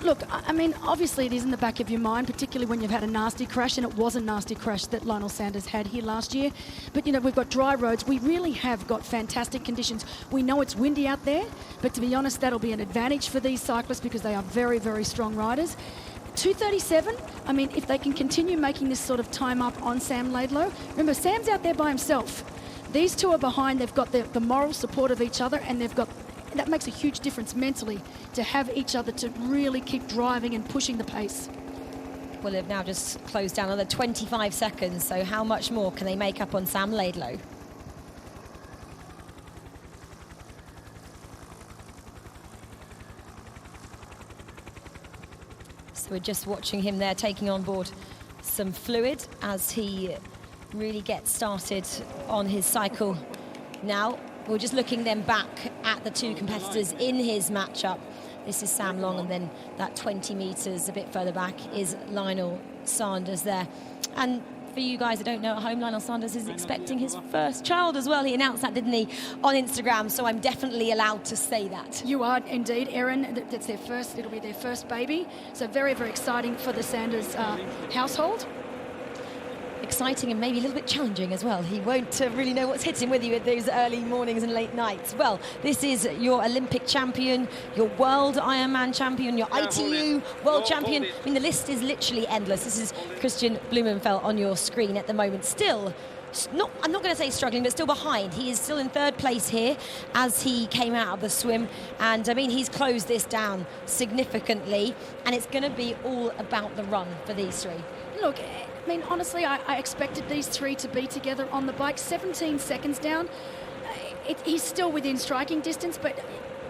Speaker 7: Look, I mean, obviously it is in the back of your mind, particularly when you've had a nasty crash, and it was a nasty crash that Lionel Sanders had here last year. But, you know, we've got dry roads. We really have got fantastic conditions. We know it's windy out there, but to be honest, that'll be an advantage for these cyclists because they are very, very strong riders. 2:37, I mean, if they can continue making this sort of time up on Sam Laidlow, remember, Sam's out there by himself. These two are behind. They've got the moral support of each other, and that makes a huge difference mentally to have each other to really keep driving and pushing the pace.
Speaker 16: Well, they've now just closed down another 25 seconds, so how much more can they make up on Sam Laidlow? So we're just watching him there taking on board some fluid as he really gets started on his cycle now. We're just looking then back at the two competitors in his matchup. This is Sam Long, and then that 20 metres a bit further back is Lionel Sanders there. And for you guys that don't know at home, Lionel Sanders is expecting his first child as well. He announced that, didn't he, on Instagram, so I'm definitely allowed to say that.
Speaker 7: You are indeed, Erin. That's their first, it'll be their first baby. So very, very exciting for the Sanders household.
Speaker 16: Exciting and maybe a little bit challenging as well. He won't really know what's hitting with you at those early mornings and late nights. Well, this is your Olympic champion, your world Ironman champion, your ITU world champion. I mean, the list is literally endless. This is Christian Blumenfeld on your screen at the moment. Still, I'm not going to say struggling, but still behind. He is still in 3rd place here as he came out of the swim. And, I mean, he's closed this down significantly. And it's going to be all about the run for these three.
Speaker 7: Look, I mean, honestly, I expected these three to be together on the bike. 17 seconds down. He's still within striking distance, but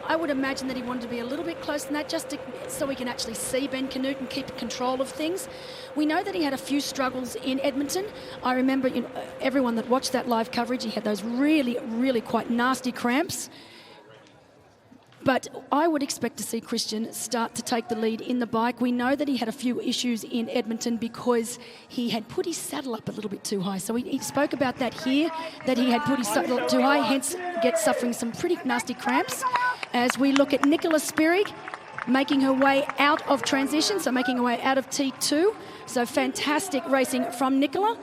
Speaker 7: I would imagine that he wanted to be a little bit closer than that just so we can actually see Ben Canute and keep control of things. We know that he had a few struggles in Edmonton. I remember, you know, everyone that watched that live coverage, he had those really, really quite nasty cramps. But I would expect to see Christian start to take the lead in the bike. We know that he had a few issues in Edmonton because he had put his saddle up a little bit too high. So he spoke about that here, that he had put his saddle up too high, hence gets suffering some pretty nasty cramps. As we look at Nicola Spirig making her way out of transition, so making her way out of T2. So fantastic racing from Nicola,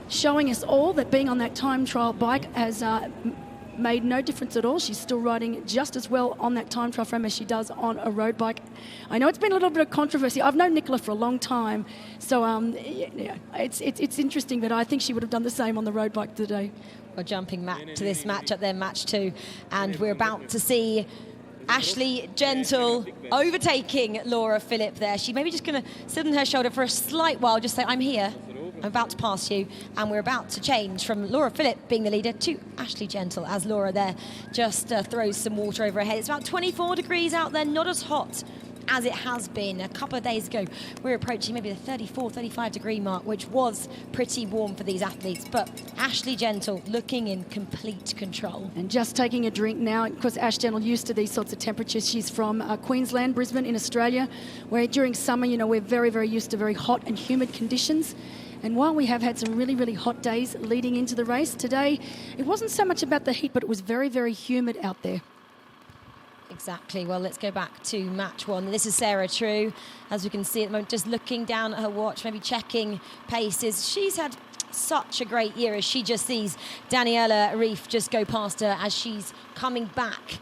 Speaker 7: showing us all that being on that time trial bike has made no difference at all. She's still riding just as well on that time trial frame as she does on a road bike. I know it's been a little bit of controversy. I've known Nicola for a long time, so it's interesting, but I think she would have done the same on the road bike today.
Speaker 16: We're jumping to this match up there, match 2, and we're about to see Ashley Gentle overtaking Laura Philipp there. She may be just going to sit on her shoulder for a slight while, just say, I'm here, I'm about to pass you, and we're about to change from Laura Philipp being the leader to Ashley Gentle as Laura there just throws some water over her head. It's about 24 degrees out there, not as hot as it has been a couple of days ago. We're approaching maybe the 34, 35 degree mark, which was pretty warm for these athletes. But Ashley Gentle looking in complete control.
Speaker 7: And just taking a drink now, because Ash Gentle used to these sorts of temperatures. She's from Queensland, Brisbane in Australia, where during summer, you know, we're very, very used to very hot and humid conditions. And while we have had some really, really hot days leading into the race, today it wasn't so much about the heat, but it was very, very humid out there.
Speaker 16: Exactly. Well, let's go back to match 1. This is Sarah True, as we can see at the moment, just looking down at her watch, maybe checking paces. She's had such a great year as she just sees Daniela Reif just go past her as she's coming back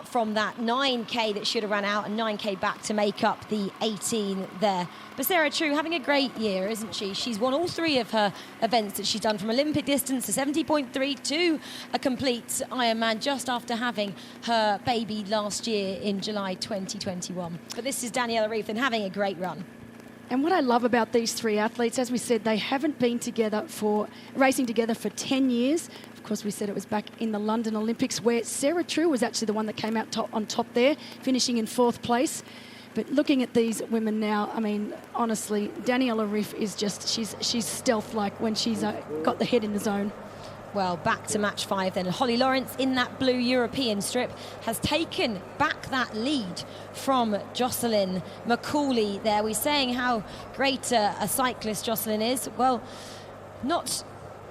Speaker 16: from that 9K that should have run out, and 9K back to make up the 18 there. But Sarah True having a great year, isn't she? She's won all 3 of her events that she's done, from Olympic distance to 70.3 to a complete Ironman, just after having her baby last year in July 2021. But this is Daniela Reif and having a great run.
Speaker 7: And what I love about these 3 athletes, as we said, they haven't been together racing together for 10 years. Of course, we said it was back in the London Olympics, where Sarah True was actually the one that came out on top there, finishing in 4th place. But looking at these women now, I mean, honestly, Daniela Reif is just, she's stealth-like when she's got the head in the zone.
Speaker 16: Well, back to match 5 then. Holly Lawrence in that blue European strip has taken back that lead from Jocelyn McCauley there. We're saying how great a cyclist Jocelyn is. Well, not,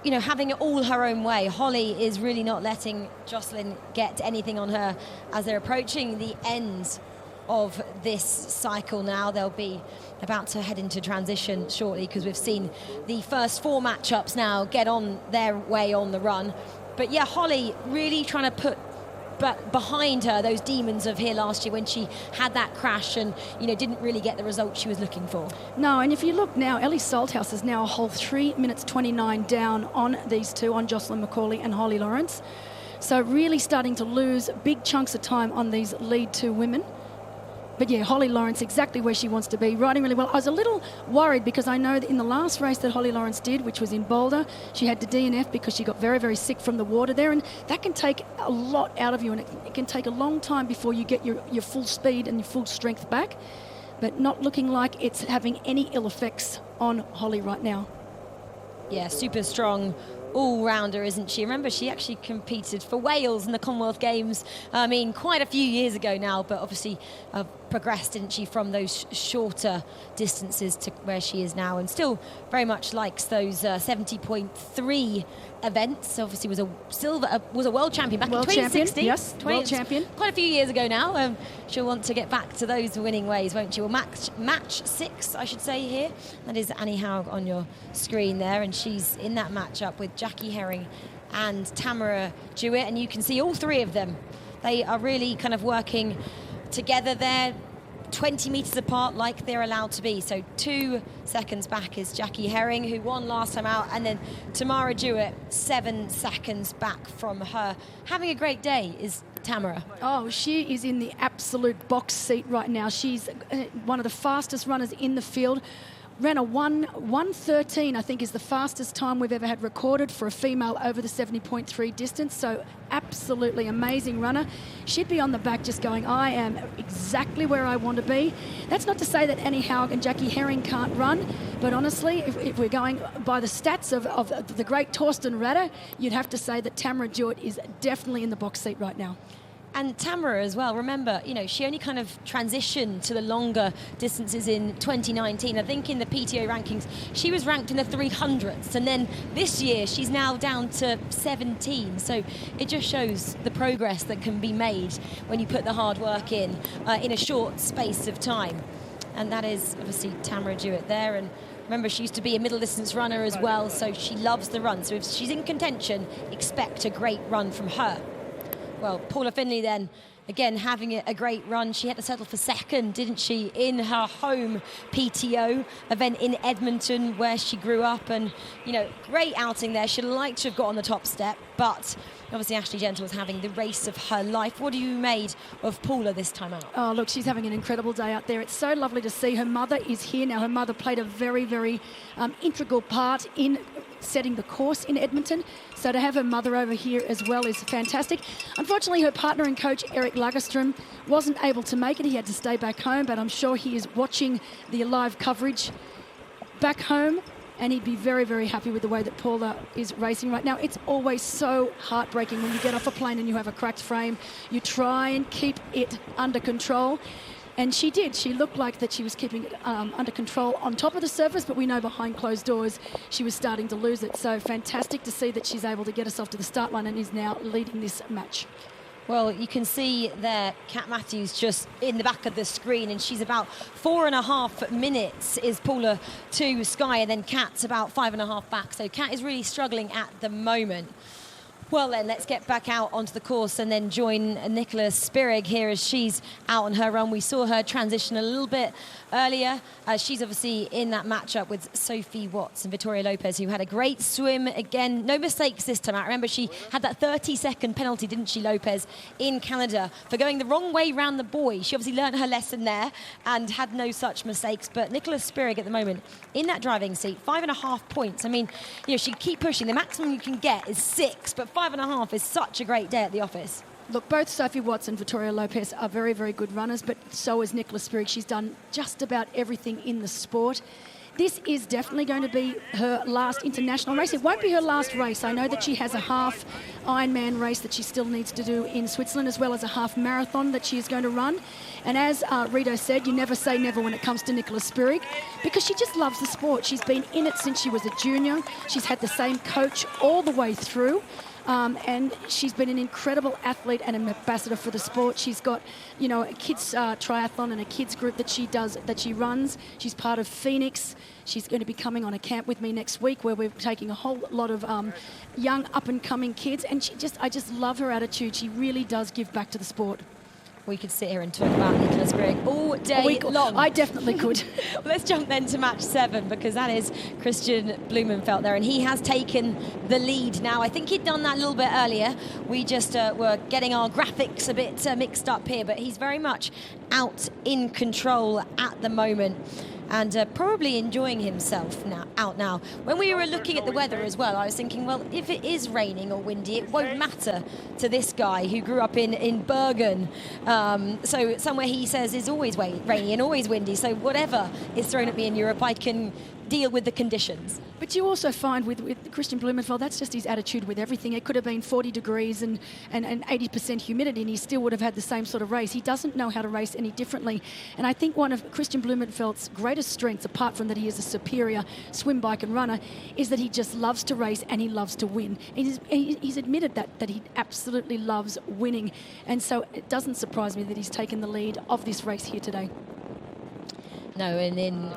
Speaker 16: you know, having it all her own way. Holly is really not letting Jocelyn get anything on her as they're approaching the end of this cycle now. They'll be about to head into transition shortly, because we've seen the first 4 matchups now get on their way on the run. But yeah, Holly really trying to put behind her those demons of here last year when she had that crash and, you know, didn't really get the result she was looking for.
Speaker 7: No, and if you look now, Ellie Salthouse is now a whole 3 minutes 29 down on these 2, on Jocelyn McCauley and Holly Lawrence. So really starting to lose big chunks of time on these lead 2 women. But yeah, Holly Lawrence exactly where she wants to be, riding really well. I was a little worried because I know that in the last race that Holly Lawrence did, which was in Boulder, she had to DNF because she got very, very sick from the water there, and that can take a lot out of you, and it can take a long time before you get your full speed and your full strength back, but not looking like it's having any ill effects on Holly right now.
Speaker 16: Yeah, super strong all-rounder, isn't she? Remember, she actually competed for Wales in the Commonwealth Games, I mean, quite a few years ago now, but obviously progressed, didn't she, from those shorter distances to where she is now, and still very much likes those 70.3 events. Obviously was a world champion back in 2016.
Speaker 7: Yes, world champion.
Speaker 16: Quite a few years ago now. She'll want to get back to those winning ways, won't she? Well, match 6, I should say here. That is Annie Haug on your screen there, and she's in that matchup with Jackie Herring and Tamara Jewett, and you can see all 3 of them. They are really kind of working together there, 20 metres apart like they're allowed to be. So 2 seconds back is Jackie Herring, who won last time out, and then Tamara Jewett 7 seconds back from her. Having a great day is Tamara.
Speaker 7: Oh, she is in the absolute box seat right now. She's one of the fastest runners in the field. Ran a 1:13, I think, is the fastest time we've ever had recorded for a female over the 70.3 distance. So absolutely amazing runner. She'd be on the back just going, I am exactly where I want to be. That's not to say that Annie Haug and Jackie Herring can't run, but honestly, if we're going by the stats of the great Torsten Ratter, you'd have to say that Tamara Jewett is definitely in the box seat right now.
Speaker 16: And Tamara as well, remember, she only kind of transitioned to the longer distances in 2019. I think in the PTO rankings, she was ranked in the 300s. And then this year, she's now down to 17. So it just shows the progress that can be made when you put the hard work in a short space of time. And that is obviously Tamara Jewett there. And remember, she used to be a middle distance runner as well, so she loves the run. So if she's in contention, expect a great run from her. Well, Paula Findlay then, again, having a great run. She had to settle for second, didn't she, in her home PTO event in Edmonton, where she grew up. And, great outing there. She'd like to have got on the top step, but obviously Ashley Gentle was having the race of her life. What have you made of Paula this time out?
Speaker 7: Oh, look, she's having an incredible day out there. It's so lovely to see. Her mother is here now. Her mother played a very, very integral part in setting the course in Edmonton. So to have her mother over here as well is fantastic. Unfortunately, her partner and coach, Eric Lagerström, wasn't able to make it. He had to stay back home, but I'm sure he is watching the live coverage back home, and he'd be very, very happy with the way that Paula is racing right now. It's always so heartbreaking when you get off a plane and you have a cracked frame. You try and keep it under control. And she did. She looked like that she was keeping it under control on top of the surface, but we know behind closed doors she was starting to lose it. So fantastic to see that she's able to get herself to the start line and is now leading this match.
Speaker 16: Well, you can see there Kat Matthews just in the back of the screen, and she's about 4.5 minutes is Paula to Sky, and then Kat's about 5.5 back. So Kat is really struggling at the moment. Well then, let's get back out onto the course and then join Nicola Spirig here as she's out on her run. We saw her transition a little bit earlier. She's obviously in that matchup with Sophie Watts and Victoria Lopez, who had a great swim. Again, no mistakes this time out. Remember, she had that 30-second penalty, didn't she, Lopez, in Canada for going the wrong way round the buoy. She obviously learned her lesson there and had no such mistakes. But Nicola Spirig at the moment in that driving seat, 5.5 points. I mean, she keep pushing. The maximum you can get is 6, but 5.5 is such a great day at the office.
Speaker 7: Look, both Sophie Watts and Victoria Lopez are very, very good runners, but so is Nicola Spirig. She's done just about everything in the sport. This is definitely going to be her last international race. It won't be her last race. I know that she has a half Ironman race that she still needs to do in Switzerland, as well as a half marathon that she is going to run. And as Rito said, you never say never when it comes to Nicola Spirig, because she just loves the sport. She's been in it since she was a junior. She's had the same coach all the way through. And she's been an incredible athlete and an ambassador for the sport. She's got, a kids triathlon and a kids group that she runs. She's part of Phoenix. She's going to be coming on a camp with me next week where we're taking a whole lot of young up-and-coming kids. And I just love her attitude. She really does give back to the sport.
Speaker 16: We could sit here and talk about Nicola Spirig all day long.
Speaker 7: I definitely could.
Speaker 16: Well, let's jump then to match 7, because that is Christian Blumenfeld there, and he has taken the lead now. I think he'd done that a little bit earlier. We just were getting our graphics a bit mixed up here, but he's very much out in control at the moment. And probably enjoying himself now. When we were looking at the weather as well, I was thinking, well, if it is raining or windy, it won't matter to this guy who grew up in Bergen. So somewhere he says is always rainy and always windy. So whatever is thrown at me in Europe, I can deal with the conditions.
Speaker 7: But you also find with Christian Blumenfeld, that's just his attitude with everything. It could have been 40 degrees and 80% humidity, and he still would have had the same sort of race. He doesn't know how to race any differently. And I think one of Christian Blumenfeld's greatest strengths, apart from that he is a superior swim, bike and runner, is that he just loves to race and he loves to win. He's admitted that he absolutely loves winning. And so it doesn't surprise me that he's taken the lead of this race here today.
Speaker 16: No, and in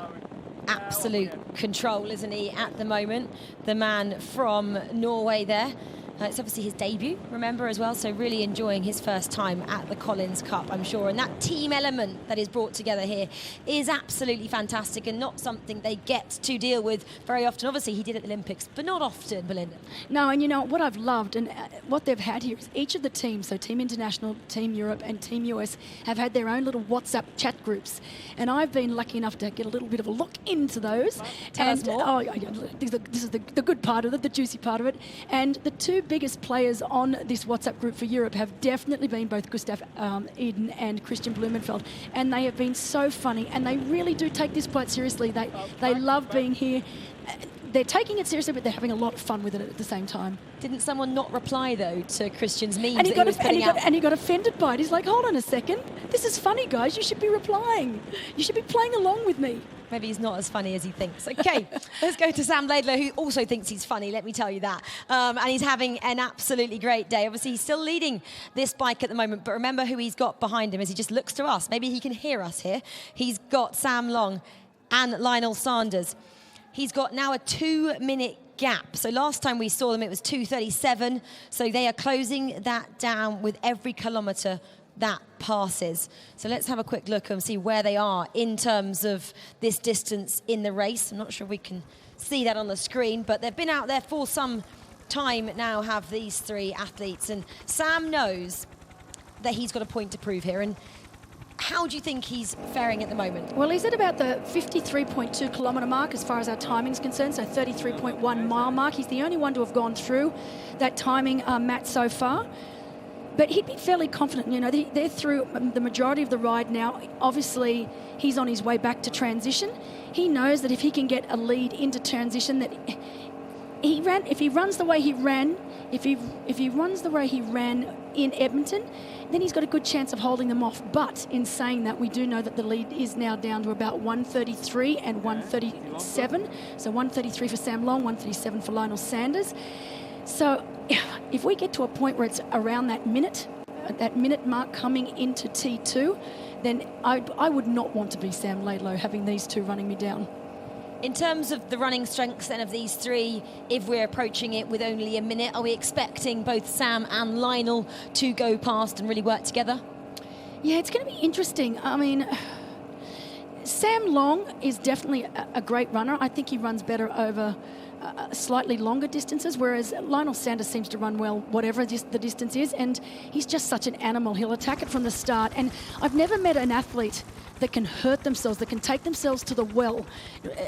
Speaker 16: absolute control, isn't he, at the moment? The man from Norway there. It's obviously his debut, remember, as well, so really enjoying his first time at the Collins Cup, I'm sure. And that team element that is brought together here is absolutely fantastic and not something they get to deal with very often. Obviously, he did at the Olympics, but not often, Belinda.
Speaker 7: No, and what I've loved and what they've had here is each of the teams, so Team International, Team Europe and Team US, have had their own little WhatsApp chat groups. And I've been lucky enough to get a little bit of a look into those.
Speaker 16: Tell us more.
Speaker 7: This is the good part of it, the juicy part of it. And the two biggest players on this WhatsApp group for Europe have definitely been both Gustav Eden and Christian Blumenfeld, and they have been so funny, and they really do take this quite seriously. They love being here. they're taking it seriously, but they're having a lot of fun with it at the same time.
Speaker 16: Didn't someone not reply, though, to Christian's memes
Speaker 7: And he
Speaker 16: that he was putting out?
Speaker 7: and he got offended by it. He's like, hold on a second. This is funny, guys. You should be replying. You should be playing along with me.
Speaker 16: Maybe he's not as funny as he thinks. Okay, let's go to Sam Laidlow, who also thinks he's funny, let me tell you that. And he's having an absolutely great day. Obviously, he's still leading this bike at the moment, but remember who he's got behind him as he just looks to us. Maybe he can hear us here. He's got Sam Long and Lionel Sanders. He's got now a 2-minute gap. So last time we saw them, it was 2:37. So they are closing that down with every kilometre that passes. So let's have a quick look and see where they are in terms of this distance in the race. I'm not sure we can see that on the screen, but they've been out there for some time now, have these three athletes. And Sam knows that he's got a point to prove here. And how do you think he's faring at the moment?
Speaker 7: Well, he's at about the 53.2 kilometre mark as far as our timing's concerned, so 33.1 mile mark. He's the only one to have gone through that timing, Matt, so far. But he'd be fairly confident. You know, they're through the majority of the ride now. Obviously, he's on his way back to transition. He knows that if he can get a lead into transition, that if he runs the way he ran, if he runs the way he ran in Edmonton, then he's got a good chance of holding them off. But in saying that, we do know that the lead is now down to about 133 and 137. So 133 for Sam Long, 137 for Lionel Sanders. So if we get to a point where it's around that minute mark coming into T2, then I would not want to be Sam Laidlow having these two running me down.
Speaker 16: In terms of the running strengths then of these three, if we're approaching it with only a minute, are we expecting both Sam and Lionel to go past and really work together?
Speaker 7: Yeah, it's going to be interesting. I mean, Sam Long is definitely a great runner. I think he runs better over slightly longer distances, whereas Lionel Sanders seems to run well whatever the distance is, and he's just such an animal. He'll attack it from the start, and I've never met an athlete that can hurt themselves, that can take themselves to the well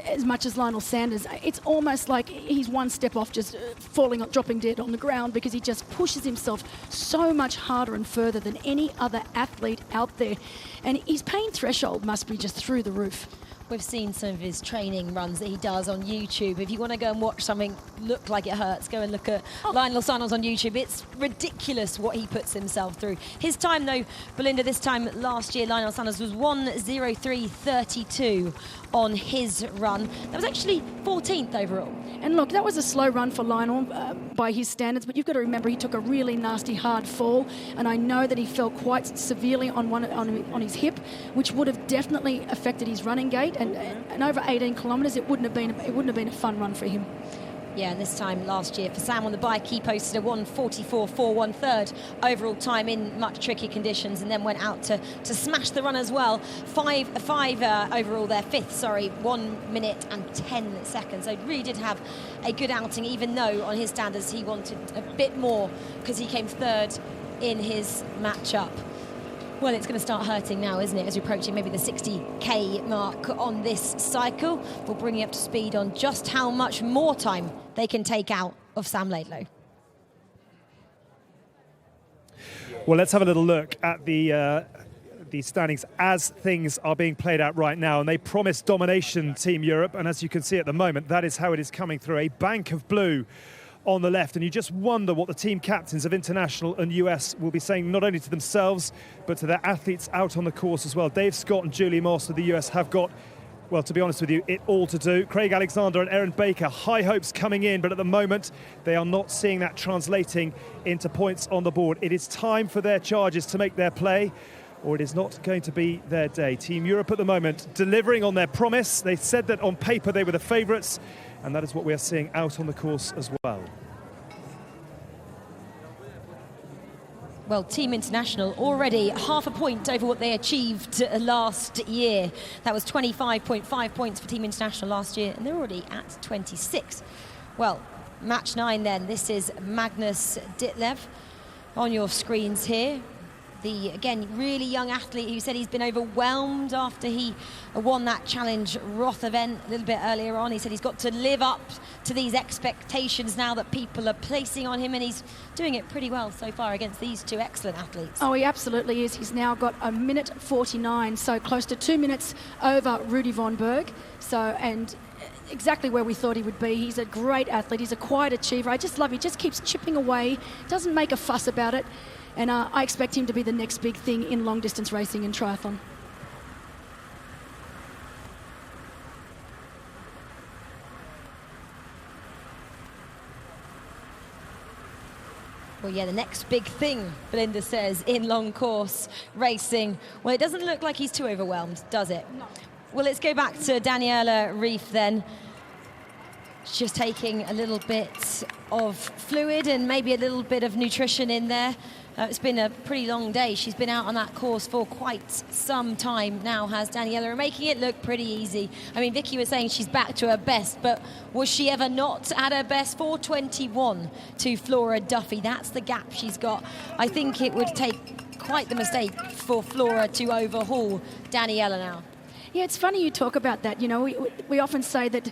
Speaker 7: as much as Lionel Sanders. It's almost like he's one step off just dropping dead on the ground, because he just pushes himself so much harder and further than any other athlete out there, and his pain threshold must be just through the roof.
Speaker 16: We've seen some of his training runs that he does on YouTube. If you want to go and watch something look like it hurts, go and look at Lionel Sanders on YouTube. It's ridiculous what he puts himself through. His time, though, Belinda, this time last year, Lionel Sanders was 1:03.32 on his run. That was actually 14th overall.
Speaker 7: And look, that was a slow run for Lionel by his standards, but you've got to remember he took a really nasty hard fall, and I know that he fell quite severely on his hip, which would have definitely affected his running gait. And over 18 kilometres, it wouldn't have been a fun run for him.
Speaker 16: Yeah, and this time last year for Sam on the bike, he posted a 1:44.41 third overall time in much trickier conditions, and then went out to smash the run as well. Five overall there, fifth, 1 minute and 10 seconds. So he really did have a good outing, even though on his standards he wanted a bit more, because he came third in his matchup. Well, it's going to start hurting now, isn't it, as we're approaching maybe the 60k mark on this cycle. We'll bring you up to speed on just how much more time they can take out of Sam Laidlow.
Speaker 1: Well, let's have a little look at the standings as things are being played out right now, and they promise domination, Team Europe, and as you can see at the moment, that is how it is coming through. A bank of blue on the left, and you just wonder what the team captains of International and US will be saying, not only to themselves but to their athletes out on the course as well. Dave Scott and Julie Moss of the US have got, well, to be honest with you, it all to do. Craig Alexander and Erin Baker, high hopes coming in, but at the moment they are not seeing that translating into points on the board. It is time for their charges to make their play, or it is not going to be their day. Team Europe at the moment delivering on their promise. They said that on paper they were the favourites, and that is what we are seeing out on the course as well.
Speaker 16: Well, Team International already half a point over what they achieved last year. That was 25.5 points for Team International last year, and they're already at 26. Well, match 9 then. This is Magnus Ditlev on your screens here. The, again, really young athlete who said he's been overwhelmed after he won that Challenge Roth event a little bit earlier on. He said he's got to live up to these expectations now that people are placing on him, and he's doing it pretty well so far against these two excellent athletes.
Speaker 7: Oh, he absolutely is. He's now got 1:49, so close to 2 minutes over Rudy von Berg. So, and exactly where we thought he would be. He's a great athlete. He's a quiet achiever. I just love it. He just keeps chipping away, doesn't make a fuss about it. And I expect him to be the next big thing in long-distance racing and triathlon.
Speaker 16: Well, yeah, the next big thing, Belinda says, in long course racing. Well, it doesn't look like he's too overwhelmed, does it? No. Well, let's go back to Daniela Ryf then. Just taking a little bit of fluid and maybe a little bit of nutrition in there. It's been a pretty long day. She's been out on that course for quite some time now, has Daniela, and making it look pretty easy. I mean, Vicky was saying she's back to her best, but was she ever not at her best? 4:21 to Flora Duffy. That's the gap she's got. I think it would take quite the mistake for Flora to overhaul Daniela now.
Speaker 7: Yeah, it's funny you talk about that. You know, we often say that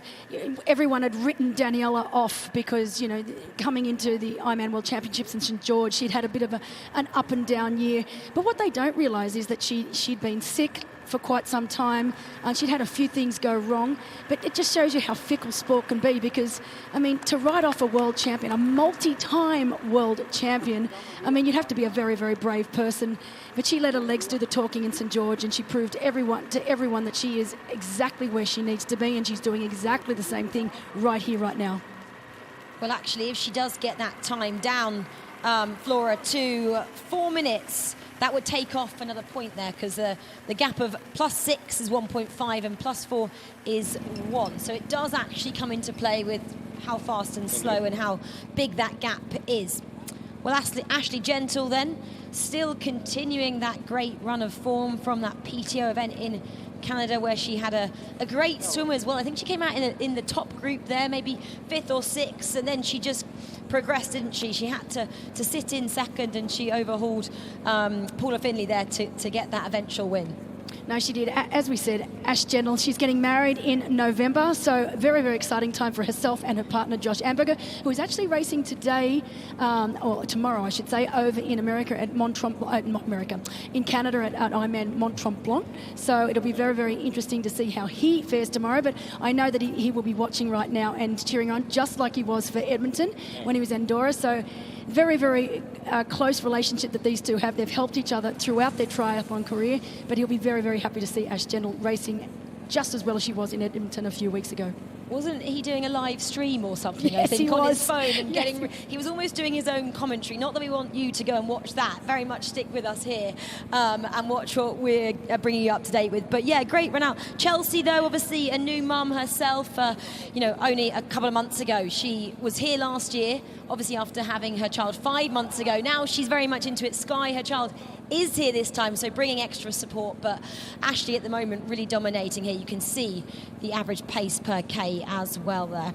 Speaker 7: everyone had written Daniela off because, you know, coming into the Ironman World Championships in St George, she'd had a bit of an up and down year. But what they don't realise is that she'd been sick for quite some time, and she'd had a few things go wrong. But it just shows you how fickle sport can be, because, I mean, to write off a world champion, a multi-time world champion, I mean, you'd have to be a very, very brave person. But she let her legs do the talking in St George, and she proved to everyone that she is exactly where she needs to be, and she's doing exactly the same thing right here, right now.
Speaker 16: Well, actually, if she does get that time down, Flora, to 4 minutes, that would take off another point there, because the gap of +6 is 1.5 and +4 is 1. So it does actually come into play with how fast and slow and how big that gap is. Well, Ashley Gentle then, still continuing that great run of form from that PTO event in Canada, where she had a great swim as well. I think she came out in the top group there, maybe 5th or 6th, and then she just progressed, didn't she? She had to sit in second, and she overhauled Paula Findlay there to get that eventual win.
Speaker 7: No, she did. As we said, Ash Gentle, she's getting married in November, so very, very exciting time for herself and her partner, Josh Amberger, who is actually racing today, or tomorrow, I should say, over in America at in Canada at Ironman Mont Tremblant. So it'll be very, very interesting to see how he fares tomorrow, but I know that he will be watching right now and cheering on, just like he was for Edmonton when he was in Andorra. So very, very close relationship that these two have. They've helped each other throughout their triathlon career, but he'll be very, very happy to see Ash Gentle racing just as well as she was in Edmonton a few weeks ago.
Speaker 16: Wasn't he doing a live stream or something,
Speaker 7: yes,
Speaker 16: I think, on his phone? And
Speaker 7: yes.
Speaker 16: He was almost doing his own commentary. Not that we want you to go and watch that. Very much stick with us here and watch what we're bringing you up to date with. But yeah, great run out. Chelsea, though, obviously a new mum herself. Only a couple of months ago. She was here last year, obviously after having her child 5 months ago. Now she's very much into it. Sky, her child, is here this time, so bringing extra support. But Ashley at the moment really dominating here. You can see the average pace per K as well there.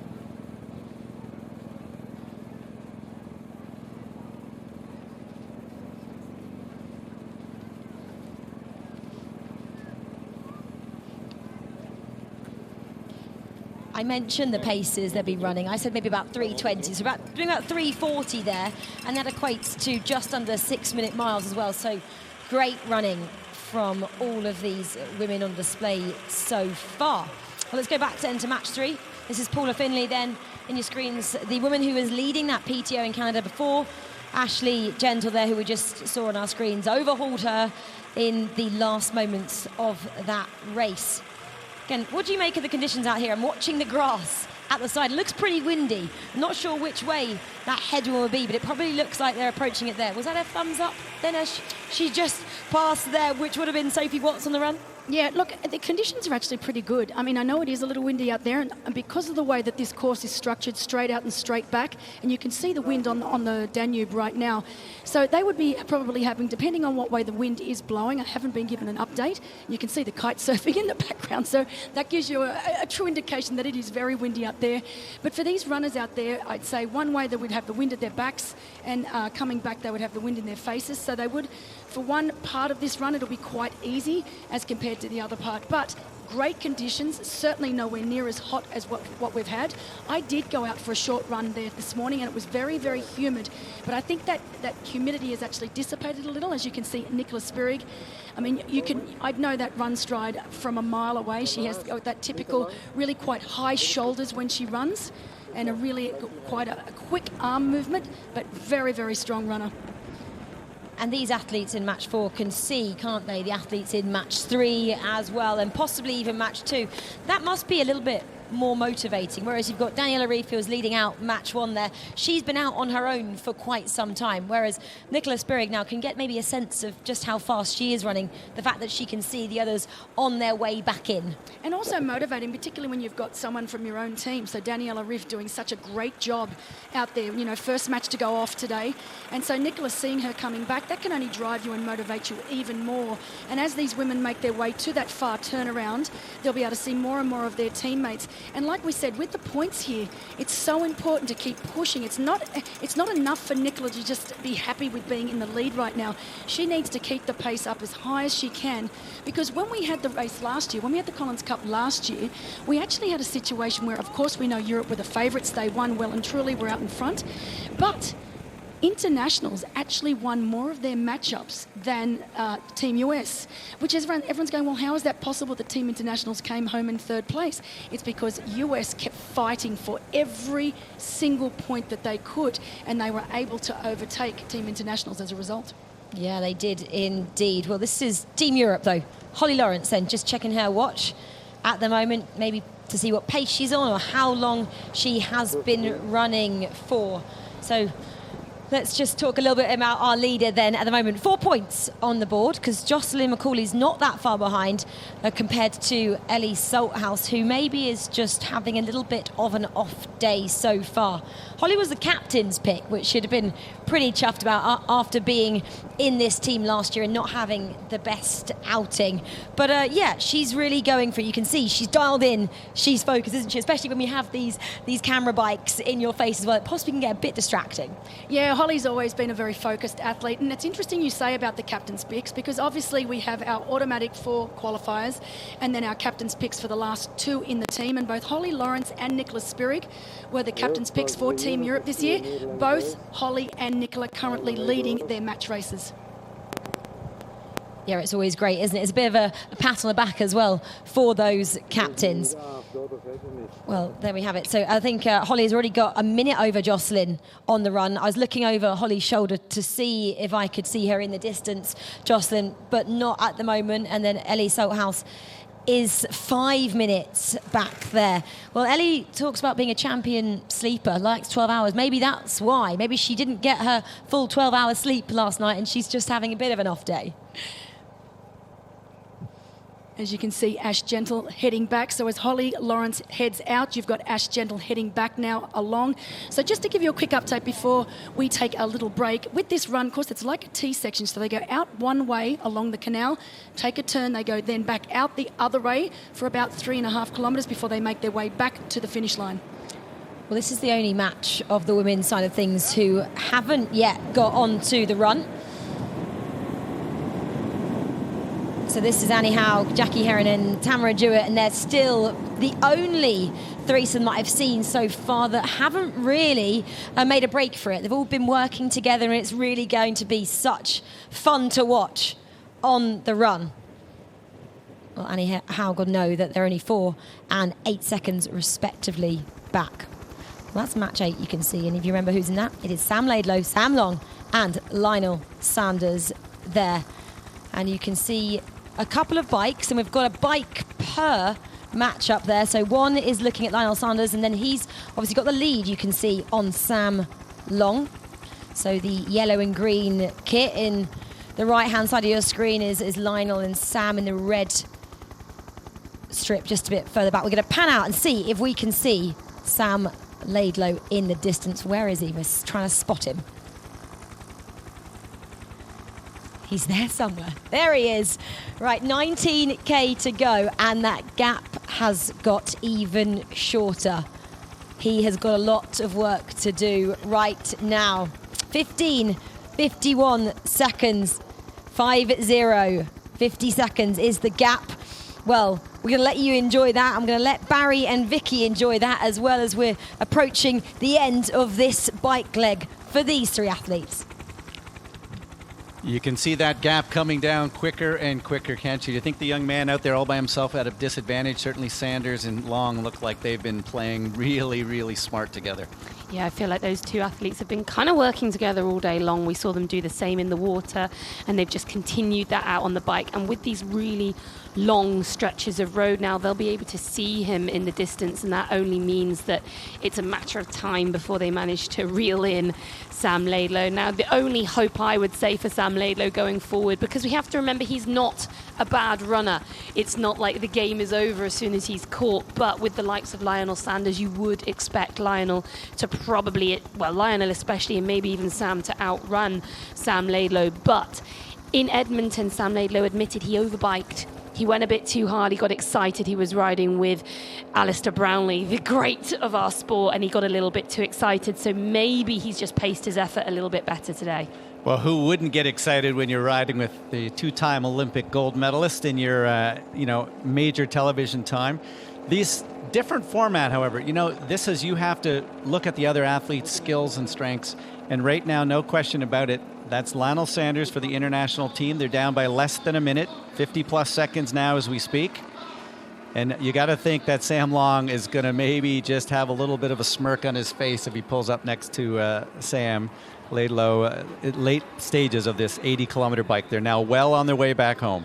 Speaker 16: I mentioned the paces they'll be running. I said maybe about 3:20, so doing about 3:40 there, and that equates to just under 6-minute miles as well. So great running from all of these women on display so far. Well, let's go back to enter match 3. This is Paula Findlay then in your screens, the woman who was leading that PTO in Canada before. Ashley Gentle there, who we just saw on our screens, overhauled her in the last moments of that race. Again, what do you make of the conditions out here? I'm watching the grass at the side. It looks pretty windy. I'm not sure which way that headwind will be, but it probably looks like they're approaching it there. Was that a thumbs up then as she just passed there, which would have been Sophie Watts on the run?
Speaker 7: Yeah, look, the conditions are actually pretty good. I mean, I know it is a little windy out there, and because of the way that this course is structured, straight out and straight back, and you can see the wind on the Danube right now. So they would be probably having, depending on what way the wind is blowing, I haven't been given an update. You can see the kite surfing in the background, so that gives you a true indication that it is very windy out there. But for these runners out there, I'd say one way they would have the wind at their backs, and coming back they would have the wind in their faces. So they would, for one part of this run, it'll be quite easy as compared to the other part. But great conditions, certainly nowhere near as hot as what we've had. I did go out for a short run there this morning and it was very, very humid. But I think that humidity has actually dissipated a little, as you can see Nicola Spirig. I mean, I'd know that run stride from a mile away. She has that typical, really quite high shoulders when she runs and a really quite a quick arm movement, but very, very strong runner.
Speaker 16: And these athletes in match 4 can see, can't they, the athletes in match 3 as well, and possibly even match 2. That must be a little bit more motivating, whereas you've got Daniela Rief who's leading out match 1 there. She's been out on her own for quite some time, whereas Nicola Spirig now can get maybe a sense of just how fast she is running, the fact that she can see the others on their way back in.
Speaker 7: And also motivating, particularly when you've got someone from your own team. So Daniela Rief doing such a great job out there, you know, first match to go off today. And so Nicola, seeing her coming back, that can only drive you and motivate you even more. And as these women make their way to that far turnaround, they'll be able to see more and more of their teammates. And like we said, with the points here, it's so important to keep pushing. It's not enough for Nicola to just be happy with being in the lead right now. She needs to keep the pace up as high as she can, because when we had the race last year, when we had the Collins Cup last year, we actually had a situation where, of course, we know Europe were the favourites. They won well and truly, were out in front. But internationals actually won more of their matchups than Team US, which is everyone's going, well, how is that possible that Team Internationals came home in 3rd place? It's because US kept fighting for every single point that they could, and they were able to overtake Team Internationals as a result.
Speaker 16: Yeah, they did indeed. Well, this is Team Europe, though. Holly Lawrence then, just checking her watch at the moment, maybe to see what pace she's on or how long she has been running for. So let's just talk a little bit about our leader then at the moment. 4 points on the board, because Jocelyn McCauley's not that far behind compared to Ellie Salthouse, who maybe is just having a little bit of an off day so far. Holly was the captain's pick, which should have been pretty chuffed about after being in this team last year and not having the best outing. But yeah, she's really going for it. You can see she's dialed in, she's focused, isn't she? Especially when we have these camera bikes in your face as well. It possibly can get a bit distracting.
Speaker 7: Yeah, Holly's always been a very focused athlete, and it's interesting you say about the captain's picks, because obviously we have our automatic 4 qualifiers and then our captain's picks for the last 2 in the team, and both Holly Lawrence and Nicola Spirig were the captain's picks for Team Europe this year. Both Holly and Nicola currently leading their match races.
Speaker 16: Yeah, it's always great, isn't it? It's a bit of a pat on the back as well for those captains. Well, there we have it. So I think Holly has already got a minute over Jocelyn on the run. I was looking over Holly's shoulder to see if I could see her in the distance, Jocelyn, but not at the moment. And then Ellie Salthouse is 5 minutes back there. Well, Ellie talks about being a champion sleeper, likes 12 hours. Maybe that's why. Maybe she didn't get her full 12 hours sleep last night and she's just having a bit of an off day.
Speaker 7: As you can see, Ash Gentle heading back. So as Holly Lawrence heads out, you've got Ash Gentle heading back now along. So just to give you a quick update before we take a little break, with this run course, it's like a T section. So they go out one way along the canal, take a turn, they go then back out the other way for about 3.5 kilometres before they make their way back to the finish line.
Speaker 16: Well, this is the only match of the women's side of things who haven't yet got onto the run. So this is Annie Howe, Jackie Heron and Tamara Jewett, and they're still the only threesome that I've seen so far that haven't really made a break for it. They've all been working together, and it's really going to be such fun to watch on the run. Well, Annie Howe got to know that they're only 4 and 8 seconds respectively back. Well, that's match 8, you can see, and if you remember who's in that, it is Sam Laidlow, Sam Long and Lionel Sanders there. And you can see a couple of bikes, and we've got a bike per match up there. So one is looking at Lionel Sanders, and then he's obviously got the lead, you can see, on Sam Long. So the yellow and green kit in the right-hand side of your screen is Lionel, and Sam in the red strip just a bit further back. We're going to pan out and see if we can see Sam Laidlow in the distance. Where is he? We're trying to spot him. He's there somewhere. There he is. Right, 19k to go, and that gap has got even shorter. He has got a lot of work to do right now. 51 seconds. 50 seconds is the gap. Well, we're going to let you enjoy that. I'm going to let Barry and Vicky enjoy that as well, as we're approaching the end of this bike leg for these three athletes.
Speaker 8: You can see that gap coming down quicker and quicker, can't you? You think the young man out there all by himself at a disadvantage? Certainly Sanders and Long look like they've been playing really, really smart together.
Speaker 11: Yeah, I feel like those two athletes have been kind of working together all day long. We saw them do the same in the water, and they've just continued that out on the bike. And with these really long stretches of road now, they'll be able to see him in the distance, and that only means that it's a matter of time before they manage to reel in Sam Laidlow. Now, the only hope I would say for Sam Laidlow going forward, because we have to remember he's not a bad runner. It's not like the game is over as soon as he's caught, but with the likes of Lionel Sanders, you would expect Lionel to probably, well, Lionel especially, and maybe even Sam, to outrun Sam Laidlow. But in Edmonton, Sam Laidlow admitted he overbiked. He went a bit too hard. He got excited. He was riding with Alistair Brownlee, the great of our sport, and he got a little bit too excited. So maybe he's just paced his effort a little bit better today.
Speaker 8: Well, who wouldn't get excited when you're riding with the two-time Olympic gold medalist in your, major television time? These different format, however, this is, you have to look at the other athletes' skills and strengths. And right now, no question about it, that's Lionel Sanders for the international team. They're down by less than a minute, 50-plus seconds now as we speak. And you got to think that Sam Long is going to maybe just have a little bit of a smirk on his face if he pulls up next to Sam Laidlow at late stages of this 80-kilometer bike. They're now well on their way back home.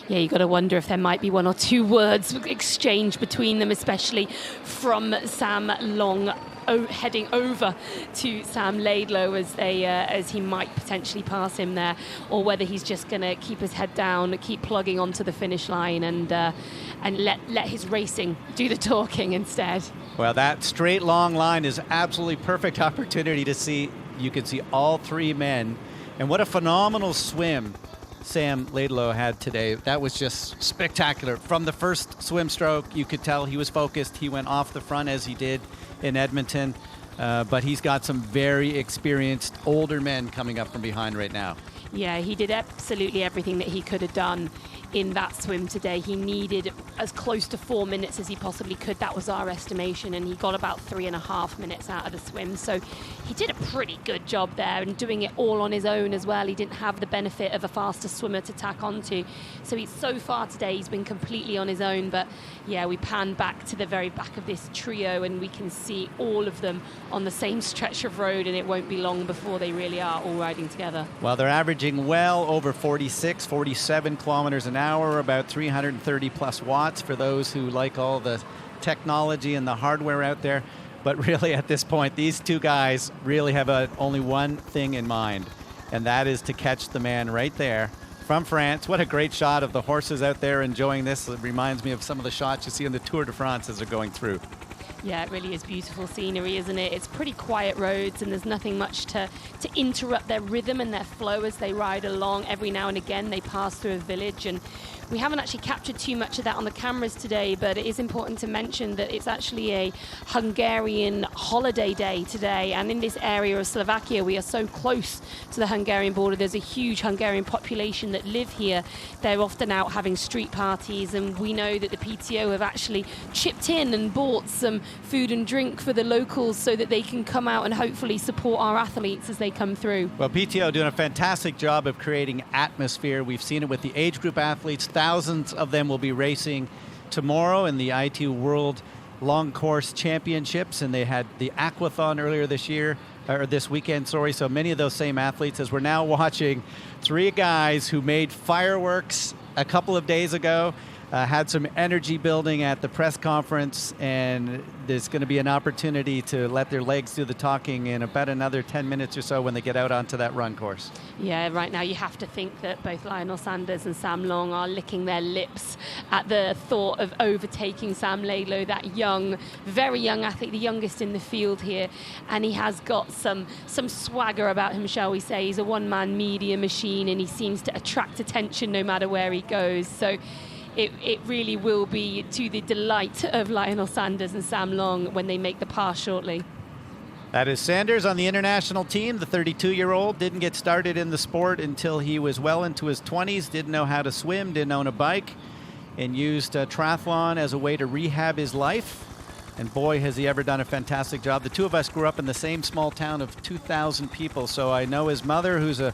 Speaker 11: Yeah, you got to wonder if there might be one or two words exchanged between them, especially from Sam Long heading over to Sam Laidlow as he might potentially pass him there, or whether he's just going to keep his head down, keep plugging onto the finish line, and let his racing do the talking instead.
Speaker 8: Well, that straight long line is absolutely perfect opportunity to see. You can see all three men, and what a phenomenal swim Sam Laidlow had today. That was just spectacular. From the first swim stroke, you could tell he was focused. He went off the front as he did in Edmonton, but he's got some very experienced older men coming up from behind right now.
Speaker 11: Yeah, he did absolutely everything that he could have done in that swim today. He needed as close to 4 minutes as he possibly could. That was our estimation, and he got about 3.5 minutes out of the swim. So he did a pretty good job there, and doing it all on his own as well. He didn't have the benefit of a faster swimmer to tack onto. So so far today, he's been completely on his own. But yeah, we pan back to the very back of this trio, and we can see all of them on the same stretch of road, and it won't be long before they really are all riding together.
Speaker 8: Well, they're averaging well over 46, 47 kilometers an hour, about 330 plus watts for those who like all the technology and the hardware out there. But really at this point, these two guys really have only one thing in mind, and that is to catch the man right there from France. What a great shot of the horses out there enjoying this. It reminds me of some of the shots you see in the Tour de France as they're going through.
Speaker 11: Yeah, it really is beautiful scenery, isn't it? It's pretty quiet roads, and there's nothing much to interrupt their rhythm and their flow as they ride along. Every now and again, they pass through a village, and we haven't actually captured too much of that on the cameras today, but it is important to mention that it's actually a Hungarian holiday day today, and in this area of Slovakia, we are so close to the Hungarian border. There's a huge Hungarian population that live here. They're often out having street parties, and we know that the PTO have actually chipped in and bought some food and drink for the locals so that they can come out and hopefully support our athletes as they come through.
Speaker 8: Well, PTO doing a fantastic job of creating atmosphere. We've seen it with the age group athletes. Thousands of them will be racing tomorrow in the ITU World Long Course Championships, and they had the aquathon earlier this weekend, so many of those same athletes, as we're now watching three guys who made fireworks a couple of days ago, had some energy building at the press conference, and there's going to be an opportunity to let their legs do the talking in about another 10 minutes or so when they get out onto that run course.
Speaker 11: Yeah, right now you have to think that both Lionel Sanders and Sam Long are licking their lips at the thought of overtaking Sam Laidlow, that young, very young athlete, the youngest in the field here, and he has got some swagger about him, shall we say. He's a one-man media machine, and he seems to attract attention no matter where he goes. So it really will be to the delight of Lionel Sanders and Sam Long when they make the pass shortly.
Speaker 8: That is Sanders on the international team. The 32-year-old didn't get started in the sport until he was well into his 20s, didn't know how to swim, didn't own a bike. and used triathlon as a way to rehab his life. And boy, has he ever done a fantastic job. The two of us grew up in the same small town of 2,000 people. So I know his mother, who's a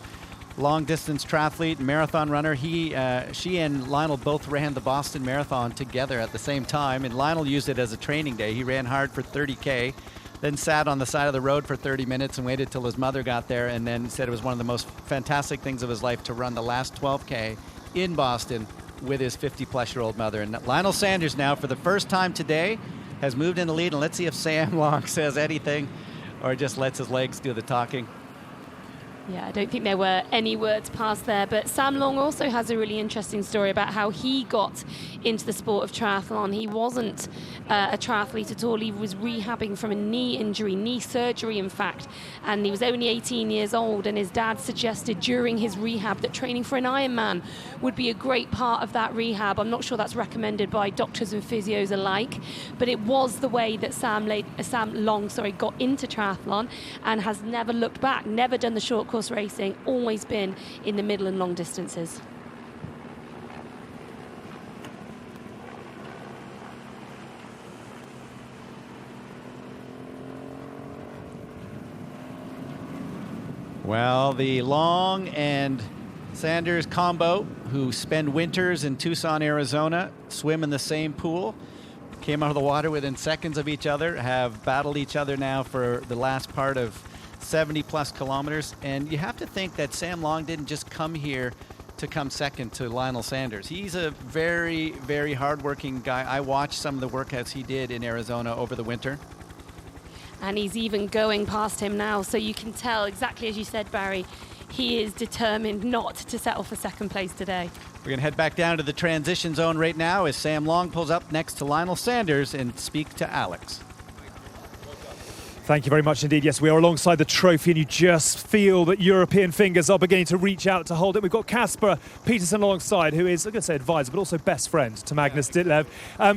Speaker 8: long-distance triathlete, marathon runner. She and Lionel both ran the Boston Marathon together at the same time. And Lionel used it as a training day. He ran hard for 30K, then sat on the side of the road for 30 minutes and waited till his mother got there, and then said it was one of the most fantastic things of his life to run the last 12K in Boston with his 50-plus-year-old mother. And Lionel Sanders now, for the first time today, has moved in the lead, and let's see if Sam Long says anything or just lets his legs do the talking.
Speaker 11: Yeah, I don't think there were any words passed there, but Sam Long also has a really interesting story about how he got into the sport of triathlon. He wasn't a triathlete at all. He was rehabbing from a knee injury, knee surgery, in fact, and he was only 18 years old, and his dad suggested during his rehab that training for an Ironman would be a great part of that rehab. I'm not sure that's recommended by doctors and physios alike, but it was the way that Sam Long got into triathlon and has never looked back, never done the short course racing, always been in the middle and long distances.
Speaker 8: Well, the Long and Sanders combo, who spend winters in Tucson, Arizona, swim in the same pool, came out of the water within seconds of each other, have battled each other now for the last part of 70-plus kilometers. And you have to think that Sam Long didn't just come here to come second to Lionel Sanders. He's a very, very hardworking guy. I watched some of the workouts he did in Arizona over the winter.
Speaker 11: And he's even going past him now, so you can tell, exactly as you said, Barry, he is determined not to settle for second place today.
Speaker 8: We're going to head back down to the transition zone right now as Sam Long pulls up next to Lionel Sanders and speak to Alex.
Speaker 1: Thank you very much indeed. Yes, we are alongside the trophy, and you just feel that European fingers are beginning to reach out to hold it. We've got Kasper Peterson alongside, who is, I'm going to say advisor, but also best friend to Magnus Ditlev.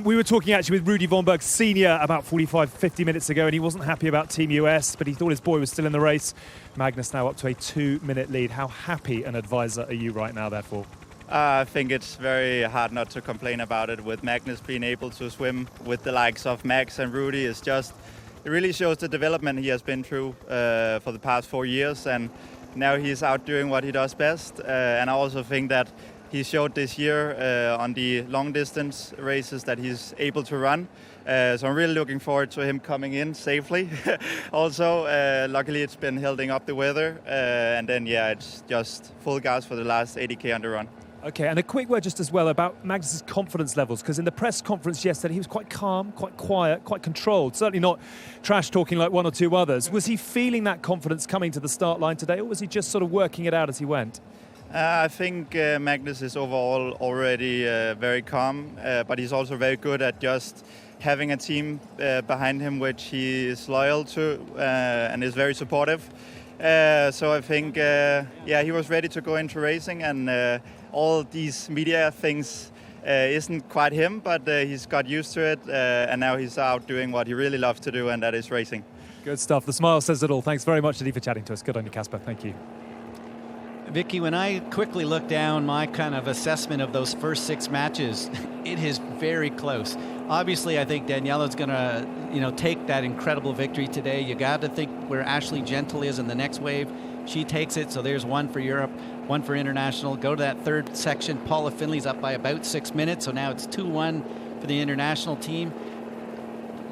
Speaker 1: We were talking actually with Rudy Vonberg Sr. about 50 minutes ago, and he wasn't happy about Team US, but he thought his boy was still in the race. Magnus now up to a 2-minute lead. How happy an advisor are you right now, therefore?
Speaker 17: I think it's very hard not to complain about it. With Magnus being able to swim with the likes of Max and Rudy, is just... It really shows the development he has been through for the past 4 years, and now he's out doing what he does best. And I also think that he showed this year on the long distance races that he's able to run. So I'm really looking forward to him coming in safely. Also, luckily it's been holding up the weather, and then it's just full gas for the last 80K on the run.
Speaker 1: Okay, and a quick word just as well about Magnus's confidence levels, because in the press conference yesterday he was quite calm, quite quiet, quite controlled, certainly not trash talking like one or two others. Was he feeling that confidence coming to the start line today, or was he just sort of working it out as he went?
Speaker 17: I think Magnus is overall already very calm, but he's also very good at just having a team behind him which he is loyal to and is very supportive. So I think, he was ready to go into racing, and all these media things isn't quite him, but he's got used to it, and now he's out doing what he really loves to do, and that is racing.
Speaker 1: Good stuff. The smile says it all. Thanks very much indeed for chatting to us. Good on you, Kasper. Thank you.
Speaker 8: Vicky, when I quickly look down my kind of assessment of those first 6 matches, it is very close. Obviously, I think Daniela's going to, take that incredible victory today. You got to think where Ashley Gentle is in the next wave. She takes it, so there's one for Europe, one for international. Go to that third section. Paula Finley's up by about 6 minutes, so now it's 2-1 for the international team.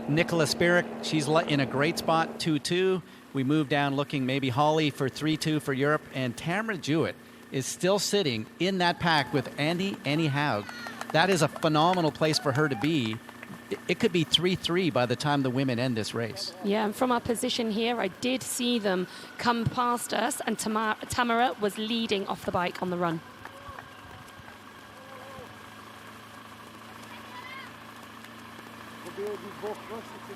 Speaker 8: Nicola Spirik, she's in a great spot, 2-2. We move down looking maybe Holly for 3-2 for Europe, and Tamara Jewett is still sitting in that pack with Annie Haug. That is a phenomenal place for her to be. It could be 3-3 by the time the women end this race.
Speaker 11: Yeah, and from our position here, I did see them come past us, and Tamara was leading off the bike on the run.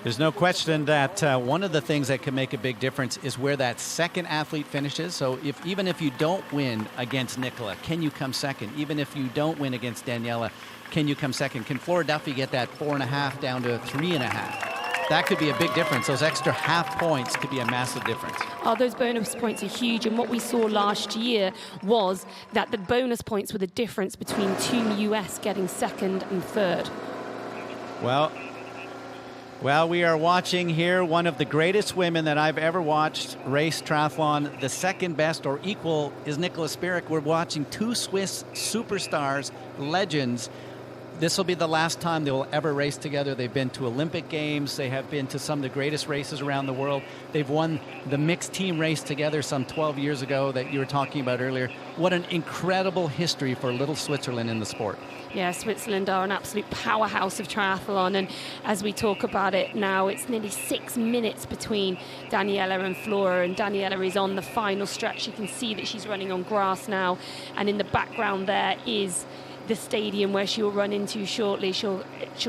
Speaker 8: There's no question that one of the things that can make a big difference is where that second athlete finishes. So even if you don't win against Nicola, can you come second? Even if you don't win against Daniela, can you come second? Can Flora Duffy get that 4.5 down to 3.5? that could be a big difference. Those extra half points could be a massive difference.
Speaker 11: Oh, those bonus points are huge, and what we saw last year was that the bonus points were the difference between Team US getting second and third.
Speaker 8: Well, we are watching here one of the greatest women that I've ever watched race triathlon. The second best or equal is Nicola Spirik. We're watching two Swiss superstars, legends. This will be the last time they will ever race together. They've been to Olympic Games. They have been to some of the greatest races around the world. They've won the mixed team race together some 12 years ago that you were talking about earlier. What an incredible history for little Switzerland in the sport.
Speaker 11: Yeah, Switzerland are an absolute powerhouse of triathlon, and as we talk about it now, it's nearly 6 minutes between Daniela and Flora, and Daniela is on the final stretch. You can see that she's running on grass now, and in the background there is the stadium where she'll run into shortly. She'll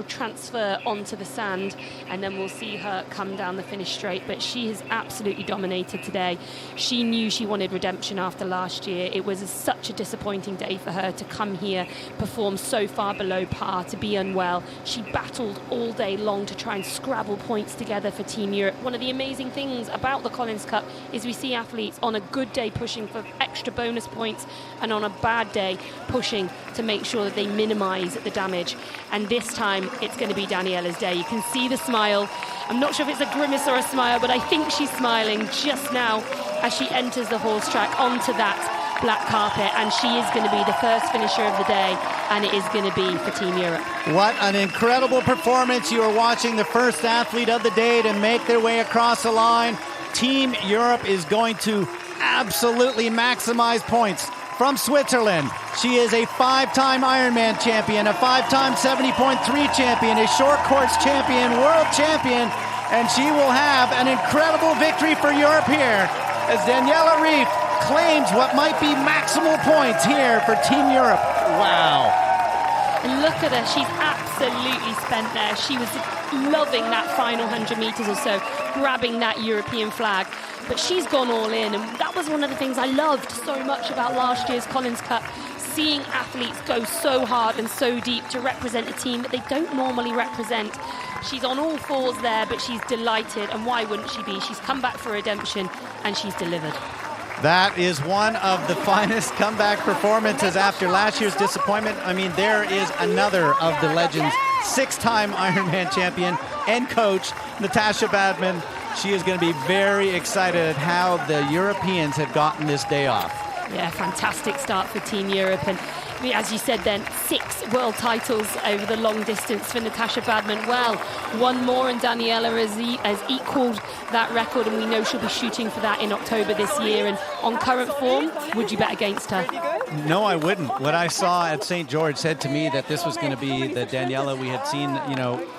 Speaker 11: transfer onto the sand, and then we'll see her come down the finish straight. But she has absolutely dominated today. She knew she wanted redemption after last year. It was such a disappointing day for her to come here, perform so far below par, to be unwell. She battled all day long to try and scrabble points together for Team Europe. One of the amazing things about the Collins Cup is we see athletes on a good day pushing for extra bonus points, and on a bad day pushing to make sure that they minimize the damage. And this time it's going to be Daniela's day. You can see the smile. I'm not sure if it's a grimace or a smile, but I think she's smiling just now as she enters the horse track onto that black carpet, and she is going to be the first finisher of the day, and it is going to be for Team Europe.
Speaker 8: What an incredible performance. You are watching the first athlete of the day to make their way across the line. Team Europe is going to absolutely maximize points. From Switzerland, she is a 5-time Ironman champion, a 5-time 70.3 champion, a short course champion, world champion, and she will have an incredible victory for Europe here as Daniela Ryf claims what might be maximal points here for Team Europe. Wow.
Speaker 11: And look at her, she's absolutely spent there. She was loving that final 100 meters or so, grabbing that European flag. But she's gone all in, and that was one of the things I loved so much about last year's Collins Cup, seeing athletes go so hard and so deep to represent a team that they don't normally represent. She's on all fours there, but she's delighted, and why wouldn't she be? She's come back for redemption, and she's delivered.
Speaker 8: That is one of the finest comeback performances after last year's disappointment. I mean, there is another of the legends, 6-time Ironman champion and coach, Natasha Badman. She is going to be very excited at how the Europeans have gotten this day off.
Speaker 11: Yeah, fantastic start for Team Europe. And as you said then, 6 world titles over the long distance for Natasha Badman. Well, one more and Daniela has equalled that record, and we know she'll be shooting for that in October this year. And on current form, would you bet against her?
Speaker 8: No, I wouldn't. What I saw at St. George said to me that this was going to be the Daniela we had seen,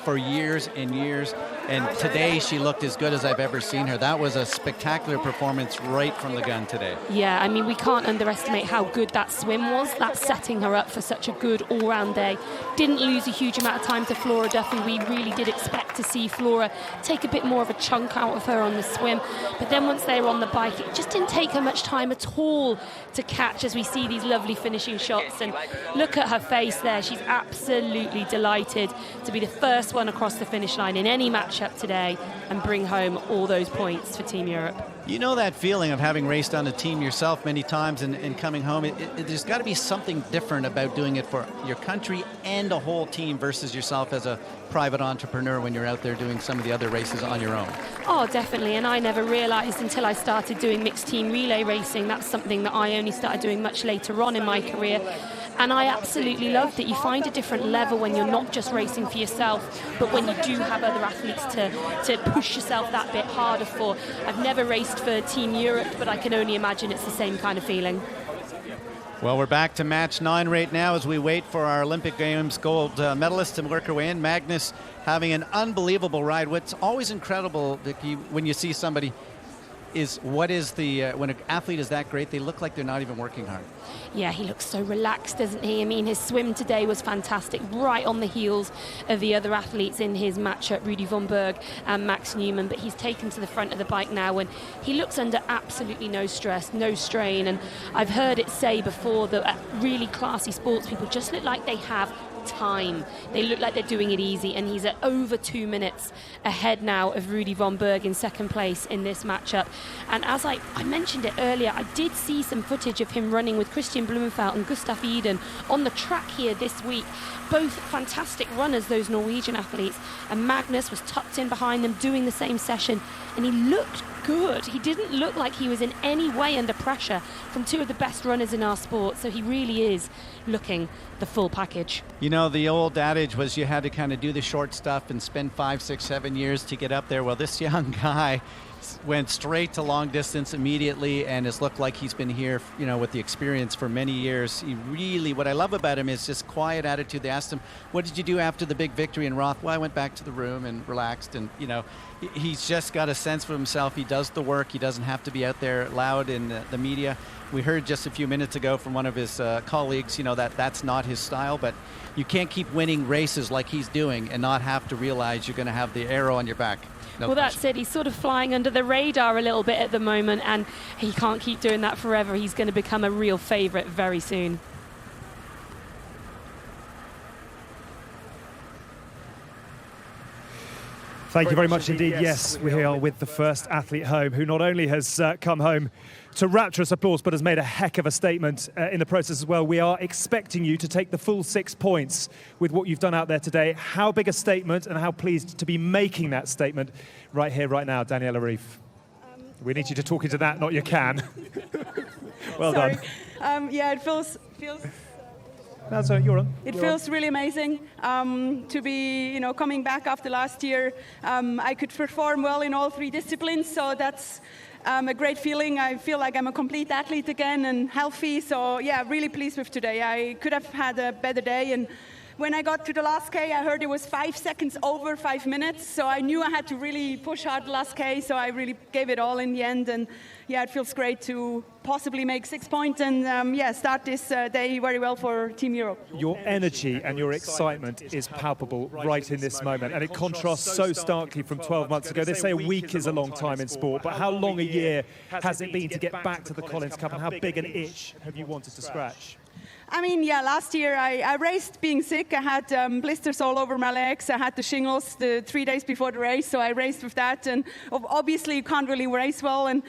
Speaker 8: for years and years. And today she looked as good as I've ever seen her. That was a spectacular performance right from the gun today.
Speaker 11: Yeah, I mean, we can't underestimate how good that swim was. That's setting her up for such a good all-round day. Didn't lose a huge amount of time to Flora Duffy. We really did expect to see Flora take a bit more of a chunk out of her on the swim. But then once they were on the bike, it just didn't take her much time at all to catch as we see these lovely finishing shots. And look at her face there. She's absolutely delighted to be the first one across the finish line in any matchup today and bring home all those points for Team Europe.
Speaker 8: You know that feeling of having raced on a team yourself many times and coming home. There's got to be something different about doing it for your country and a whole team versus yourself as a private entrepreneur when you're out there doing some of the other races on your own.
Speaker 11: Oh, definitely. And I never realized until I started doing mixed team relay racing. That's something that I only started doing much later on in my career. And I absolutely loved it. You find a different level when you're not just racing for yourself, but when you do have other athletes to push yourself that bit harder for. I've never raced for Team Europe, but I can only imagine it's the same kind of feeling.
Speaker 8: Well, we're back to match 9 right now as we wait for our Olympic Games gold medalist to work her way in. Magnus having an unbelievable ride. What's always incredible, Vicky, when you see somebody is when an athlete is that great, they look like they're not even working hard.
Speaker 11: Yeah, he looks so relaxed, doesn't he? I mean, his swim today was fantastic, right on the heels of the other athletes in his matchup, Rudy von Berg and Max Newman. But he's taken to the front of the bike now, and he looks under absolutely no stress, no strain. And I've heard it say before that really classy sports people just look like they have time. They look like they're doing it easy, and he's at over 2 minutes ahead now of Rudy von Berg in second place in this matchup. And as I mentioned it earlier, I did see some footage of him running with Christian Blumenfeld and Gustav Iden on the track here this week. Both fantastic runners, those Norwegian athletes, and Magnus was tucked in behind them doing the same session, and he looked good. He didn't look like he was in any way under pressure from two of the best runners in our sport, so he really is looking the full package.
Speaker 8: You know, the old adage was you had to kind of do the short stuff and spend 5, 6, 7 years to get up there. Well, this young guy went straight to long distance immediately and has looked like he's been here, you know, with the experience for many years. He really, what I love about him is just quiet attitude. They asked him, what did you do after the big victory in Roth? Well, I went back to the room and relaxed, and, you know, he's just got a sense for himself. He does the work. He doesn't have to be out there loud in the media. We heard just a few minutes ago from one of his colleagues, you know, that's not his style, but you can't keep winning races like he's doing and not have to realize you're going to have the arrow on your back. No
Speaker 11: well,
Speaker 8: question.
Speaker 11: that's it. He's sort of flying under the radar a little bit at the moment, and he can't keep doing that forever. He's going to become a real favourite very soon.
Speaker 1: Thank you very much indeed. Yes, we are with the first athlete home, who not only has come home to rapturous applause, but has made a heck of a statement in the process as well. We are expecting you to take the full 6 points with what you've done out there today. How big a statement, and how pleased to be making that statement right here, right now, Daniela Reif. We need you to talk into that, not your can. Well
Speaker 18: Sorry.
Speaker 1: done.
Speaker 18: Yeah, it feels.
Speaker 1: That's you're on.
Speaker 18: It
Speaker 1: You're
Speaker 18: feels
Speaker 1: on.
Speaker 18: really amazing to be, you know, coming back after last year. I could perform well in all 3 disciplines, so that's a great feeling. I feel like I'm a complete athlete again and healthy. So yeah, really pleased with today. I could have had a better day, and when I got to the last K, I heard it was 5 seconds over 5 minutes. So I knew I had to really push hard the last K. So I really gave it all in the end, and yeah, it feels great to possibly make 6 points and yeah, start this day very well for Team Europe.
Speaker 1: Your energy and your excitement is palpable right in this moment, and it contrasts so starkly from 12 months ago. They say a week is a long time in sport, but how long a year has it been to get back to the Collins Cup, and how big an itch have you wanted to scratch?
Speaker 18: I mean, yeah, last year I raced being sick. I had blisters all over my legs. I had the shingles the 3 days before the race, so I raced with that. And obviously you can't really race well. And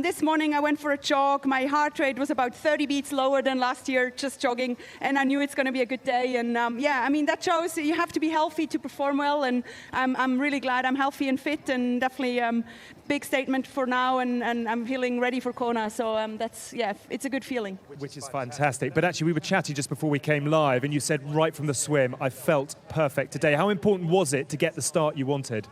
Speaker 18: this morning I went for a jog. My heart rate was about 30 beats lower than last year, just jogging. And I knew it's going to be a good day. And yeah, I mean, that shows you have to be healthy to perform well. And I'm really glad I'm healthy and fit, and definitely big statement for now, and I'm feeling ready for Kona, so that's, yeah, it's a good feeling.
Speaker 1: Which is fantastic. But actually, we were chatting just before we came live, and you said right from the swim, I felt perfect today. How important was it to get the start you wanted?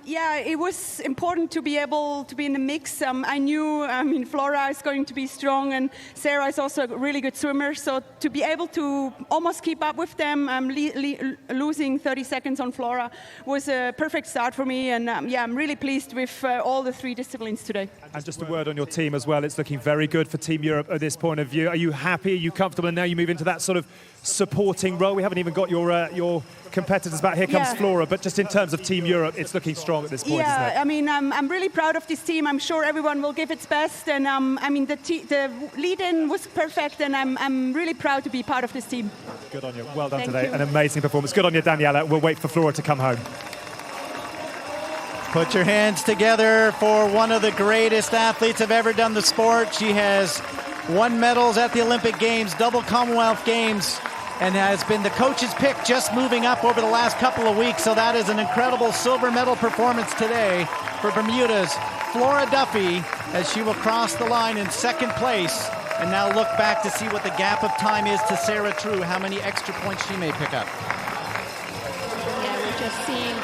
Speaker 18: Yeah, it was important to be able to be in the mix. I knew, I mean, Flora is going to be strong, and Sarah is also a really good swimmer. So to be able to almost keep up with them, losing 30 seconds on Flora was a perfect start for me. And yeah, I'm really pleased with all the 3 disciplines today.
Speaker 1: And just a word on your team as well. It's looking very good for Team Europe at this point of view. Are you happy? Are you comfortable? And now you move into that sort of supporting role. We haven't even got your competitors back. Here comes Flora, but just in terms of Team Europe, it's looking strong at this point, isn't it?
Speaker 18: I mean, I'm really proud of this team. I'm sure everyone will give its best, and I mean, the lead-in was perfect, and I'm really proud to be part of this team.
Speaker 1: Good on you. Well done
Speaker 18: Thank
Speaker 1: today.
Speaker 18: you.
Speaker 1: An amazing performance. Good on you, Daniela. We'll wait for Flora to come home.
Speaker 8: Put your hands together for one of the greatest athletes have ever done the sport. She has won medals at the Olympic Games, double Commonwealth Games, and has been the coach's pick just moving up over the last couple of weeks. So that is an incredible silver medal performance today for Bermuda's Flora Duffy, as she will cross the line in second place and now look back to see what the gap of time is to Sarah True, how many extra points she may pick up.
Speaker 11: Yeah, we're just seeing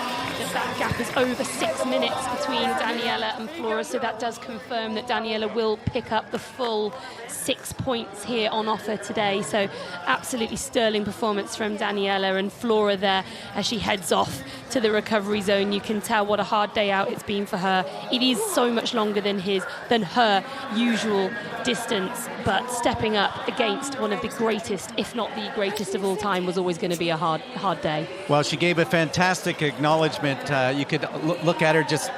Speaker 11: that gap is over 6 minutes between Daniela and Flora, so that does confirm that Daniela will pick up the full 6 points here on offer today. So absolutely sterling performance from Daniela, and Flora there as she heads off to the recovery zone. You can tell what a hard day out it's been for her. It is so much longer than her usual distance, but stepping up against one of the greatest, if not the greatest of all time, was always going to be a hard day.
Speaker 8: Well, she gave a fantastic acknowledgement. You could look at her just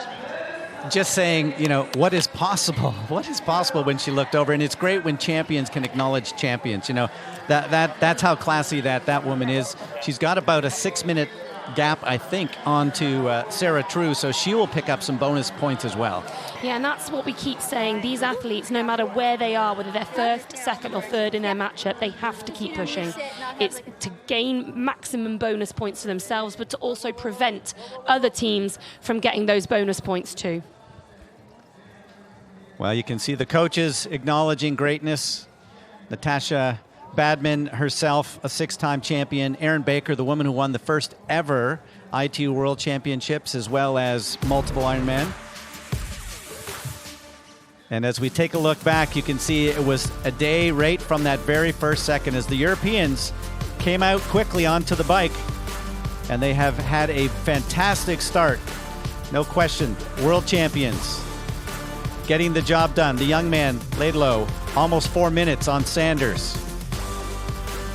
Speaker 8: just saying, you know, what is possible? What is possible when she looked over? And it's great when champions can acknowledge champions. You know, that's how classy that woman is. She's got about a 6-minute gap, I think, onto Sarah True, so she will pick up some bonus points as well.
Speaker 11: Yeah, and that's what we keep saying. These athletes, no matter where they are, whether they're first, second or third in their matchup, they have to keep pushing. It's to gain maximum bonus points for themselves, but to also prevent other teams from getting those bonus points too.
Speaker 8: Well, you can see the coaches acknowledging greatness. Natasha Badman herself, a 6-time champion. Erin Baker, the woman who won the first ever ITU World Championships, as well as multiple Ironman. And as we take a look back, you can see it was a day right from that very first second as the Europeans came out quickly onto the bike. And they have had a fantastic start. No question, world champions. Getting the job done. The young man laid low, almost 4 minutes on Sanders.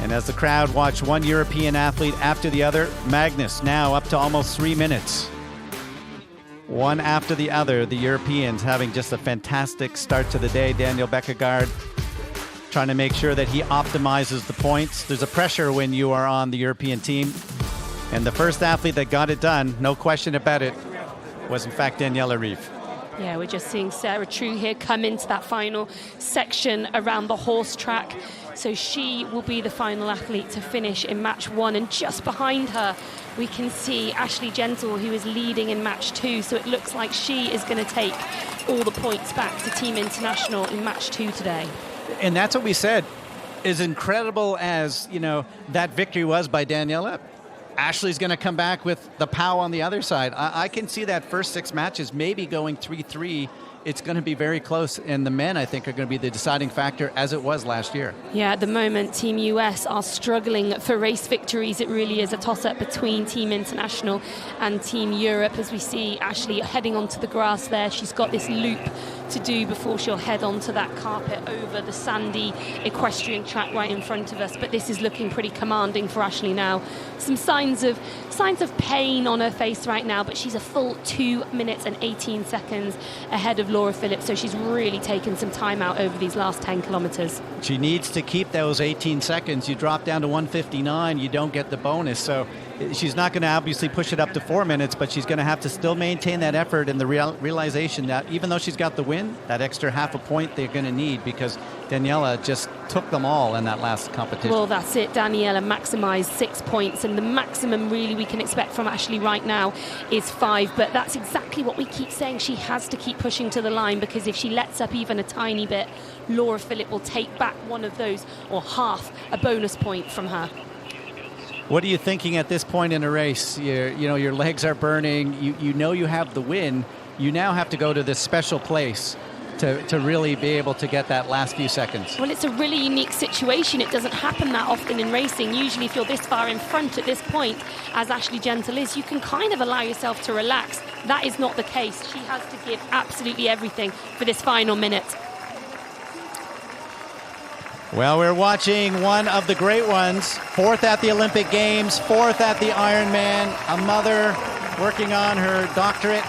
Speaker 8: And as the crowd watched one European athlete after the other, Magnus now up to almost 3 minutes. One after the other, the Europeans having just a fantastic start to the day. Daniel Bekkegaard trying to make sure that he optimizes the points. There's a pressure when you are on the European team. And the first athlete that got it done, no question about it, was in fact Daniela Rive.
Speaker 11: Yeah, we're just seeing Sarah True here come into that final section around the horse track. So she will be the final athlete to finish in match 1. And just behind her, we can see Ashley Gentle, who is leading in match 2. So it looks like she is going to take all the points back to Team International in match 2 today.
Speaker 8: And that's what we said. As incredible as, you know, that victory was by Daniela, Ashley's going to come back with the POW on the other side. I can see that first 6 matches maybe going 3-3. It's going to be very close, and the men, I think, are going to be the deciding factor, as it was last year.
Speaker 11: Yeah, at the moment, Team US are struggling for race victories. It really is a toss-up between Team International and Team Europe, as we see Ashley heading onto the grass there. She's got this loop to do before she'll head onto that carpet over the sandy equestrian track right in front of us. But this is looking pretty commanding for Ashley now. Some signs of pain on her face right now, but she's a full 2 minutes and 18 seconds ahead of Laura Phillips, so she's really taken some time out over these last 10 kilometers.
Speaker 8: She needs to keep those 18 seconds. You drop down to 1:59, you don't get the bonus. So she's not going to obviously push it up to 4 minutes, but she's going to have to still maintain that effort and the realization that even though she's got the win, that extra half a point they're going to need, because Daniela just took them all in that last competition.
Speaker 11: Well, that's it. Daniela maximized 6 points, and the maximum really we can expect from Ashley right now is 5. But that's exactly what we keep saying. She has to keep pushing to the line, because if she lets up even a tiny bit, Laura Philipp will take back one of those, or half a bonus point from her.
Speaker 8: What are you thinking at this point in a race? Your legs are burning. You know you have the win. You now have to go to this special place to really be able to get that last few seconds.
Speaker 11: Well, it's a really unique situation. It doesn't happen that often in racing. Usually if you're this far in front at this point, as Ashley Gentle is, you can kind of allow yourself to relax. That is not the case. She has to give absolutely everything for this final minute.
Speaker 8: Well, we're watching one of the great ones. 4th at the Olympic Games, 4th at the Ironman, a mother working on her doctorate.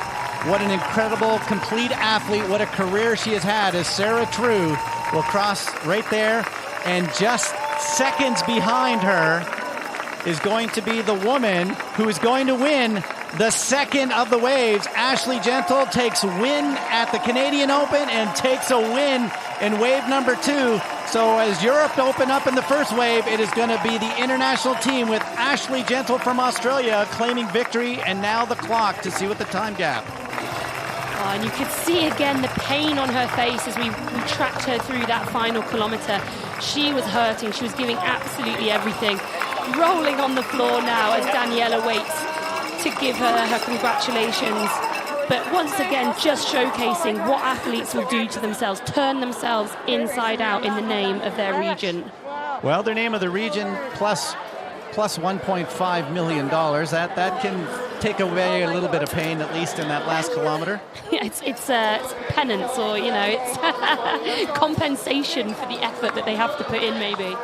Speaker 8: What an incredible, complete athlete. What a career she has had, as Sarah True will cross right there. And just seconds behind her is going to be the woman who is going to win the second of the waves. Ashley Gentle takes win at the Canadian Open and takes a win in wave number 2. So as Europe open up in the first wave, it is going to be the international team with Ashley Gentle from Australia claiming victory, and now the clock to see what the time gap.
Speaker 11: Oh, and you could see again the pain on her face as we tracked her through that final kilometre. She was hurting. She was giving absolutely everything. Rolling on the floor now as Daniela waits to give her congratulations. But once again, just showcasing what athletes will do to themselves, turn themselves inside out in the name of their region.
Speaker 8: Well, their name of the region plus $1.5 million. That can take away a little bit of pain, at least in that last kilometer.
Speaker 11: Yeah, it's penance, or it's compensation for the effort that they have to put in, maybe.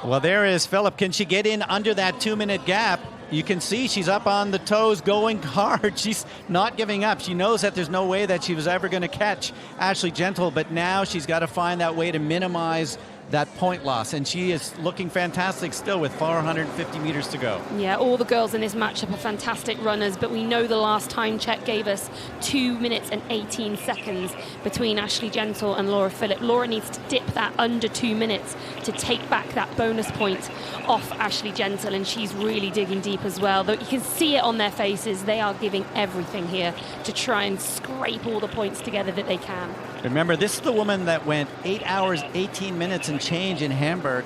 Speaker 8: Well, there is Philip. Can she get in under that 2 minute gap? You can see she's up on the toes going hard. She's not giving up. She knows that there's no way that she was ever going to catch Ashley Gentle, but now she's got to find that way to minimize that point loss, and she is looking fantastic still with 450 meters to go.
Speaker 11: Yeah, all the girls in this matchup are fantastic runners, but we know the last time check gave us 2 minutes and 18 seconds between Ashley Gentle and Laura Philipp. Laura needs to dip that under 2 minutes to take back that bonus point off Ashley Gentle, and she's really digging deep as well. Though you can see it on their faces, they are giving everything here to try and scrape all the points together that they can.
Speaker 8: Remember, this is the woman that went 8 hours, 18 minutes and change in Hamburg.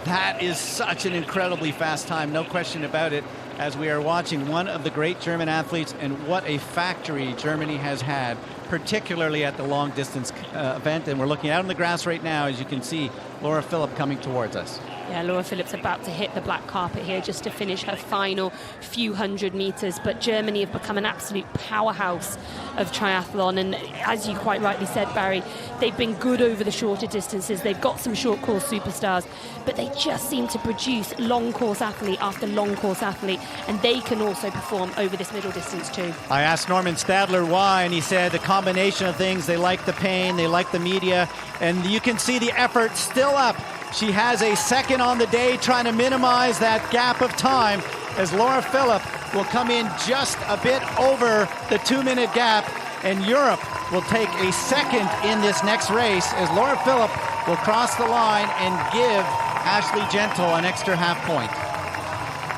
Speaker 8: That is such an incredibly fast time, no question about it, as we are watching one of the great German athletes, and what a factory Germany has had, particularly at the long distance event. And we're looking out on the grass right now, as you can see Laura Philipp coming towards us.
Speaker 11: Yeah, Laura Philipp's about to hit the black carpet here just to finish her final few hundred meters. But Germany have become an absolute powerhouse of triathlon. And as you quite rightly said, Barry, they've been good over the shorter distances. They've got some short course superstars, but they just seem to produce long course athlete after long course athlete. And they can also perform over this middle distance too.
Speaker 8: I asked Norman Stadler why, and he said the combination of things. They like the pain, they like the media, and you can see the effort still up. She has a second on the day, trying to minimize that gap of time, as Laura Philipp will come in just a bit over the 2 minute gap, and Europe will take a second in this next race, as Laura Philipp will cross the line and give Ashley Gentle an extra half point.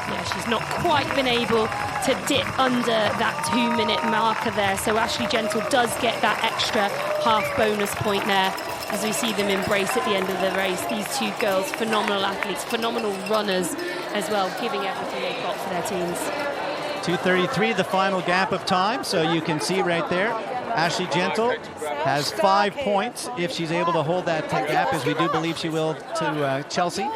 Speaker 11: Yeah, she's not quite been able to dip under that 2 minute marker there, so Ashley Gentle does get that extra half bonus point there, as we see them embrace at the end of the race. These two girls, phenomenal athletes, phenomenal runners as well, giving everything they've got for their teams.
Speaker 8: 2:33, the final gap of time, so you can see right there, Ashley Gentle has 5 points if she's able to hold that gap, as we do believe she will, to Chelsea.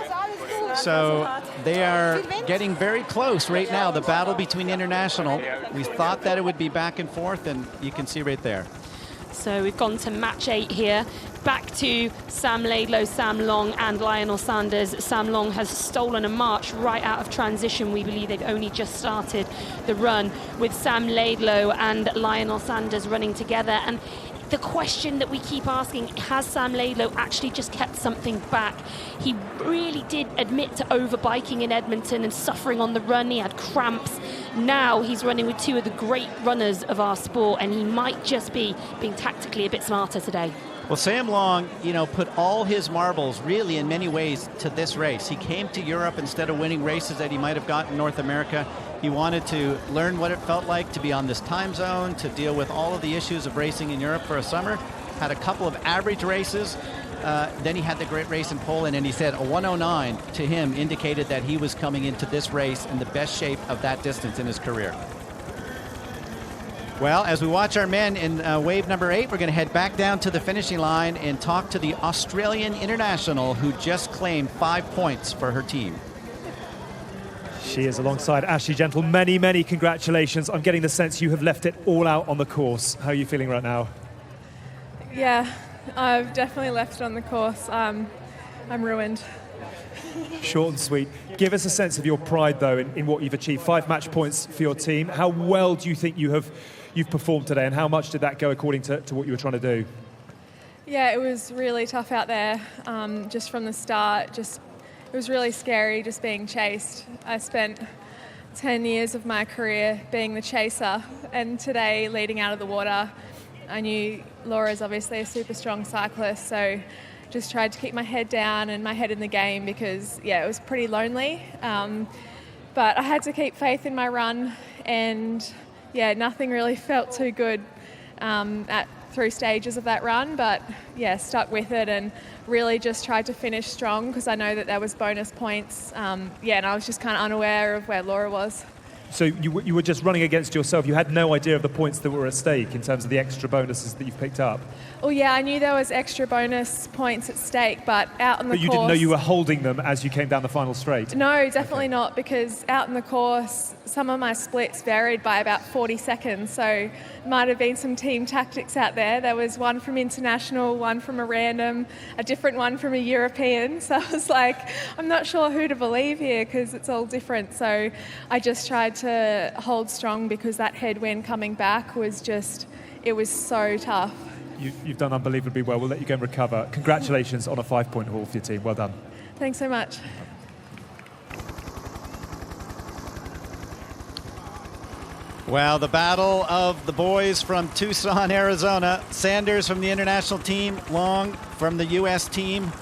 Speaker 8: So they are getting very close right now, the battle between international. We thought that it would be back and forth, and you can see right there.
Speaker 11: So we've gone to match 8 here. Back to Sam Laidlow, Sam Long and Lionel Sanders. Sam Long has stolen a march right out of transition. We believe they've only just started the run, with Sam Laidlow and Lionel Sanders running together. And the question that we keep asking, has Sam Laidlow actually just kept something back? He really did admit to overbiking in Edmonton and suffering on the run. He had cramps. Now he's running with two of the great runners of our sport, and he might just be being tactically a bit smarter today.
Speaker 8: Well, Sam Long, put all his marbles, really, in many ways, to this race. He came to Europe instead of winning races that he might have gotten in North America. He wanted to learn what it felt like to be on this time zone, to deal with all of the issues of racing in Europe for a summer. Had a couple of average races. Then he had the great race in Poland, and he said a 1:09 to him indicated that he was coming into this race in the best shape of that distance in his career. Well, as we watch our men in wave number 8, we're going to head back down to the finishing line and talk to the Australian international who just claimed 5 points for her team.
Speaker 1: She is alongside Ashley Gentle. Many, many congratulations. I'm getting the sense you have left it all out on the course. How are you feeling right now?
Speaker 19: Yeah, I've definitely left it on the course. I'm ruined.
Speaker 1: Short and sweet. Give us a sense of your pride, though, in what you've achieved. 5 match points for your team. How well do you think you've performed today, and how much did that go according to what you were trying to do?
Speaker 19: Yeah, it was really tough out there, just from the start. It was really scary just being chased. I spent 10 years of my career being the chaser, and today, leading out of the water, I knew Laura's obviously a super strong cyclist, so just tried to keep my head down and my head in the game, because, yeah, it was pretty lonely. But I had to keep faith in my run, and yeah, nothing really felt too good through stages of that run, but yeah, stuck with it and really just tried to finish strong, because I know that there was bonus points. And I was just kind of unaware of where Laura was.
Speaker 1: So you were just running against yourself. You had no idea of the points that were at stake in terms of the extra bonuses that you've picked up.
Speaker 19: Well, yeah, I knew there was extra bonus points at stake, but out on the course...
Speaker 1: But you didn't know you were holding them as you came down the final straight?
Speaker 19: No, definitely not, because out in the course, some of my splits varied by about 40 seconds, so might have been some team tactics out there. There was one from international, one from a random, a different one from a European, so I was like, I'm not sure who to believe here because it's all different. So I just tried to hold strong because that headwind coming back was just, it was so tough.
Speaker 1: You've done unbelievably well. We'll let you go and recover. Congratulations on a 5-point haul for your team. Well done.
Speaker 19: Thanks so much.
Speaker 8: Well, the battle of the boys from Tucson, Arizona. Sanders from the international team, Long from the U.S. team.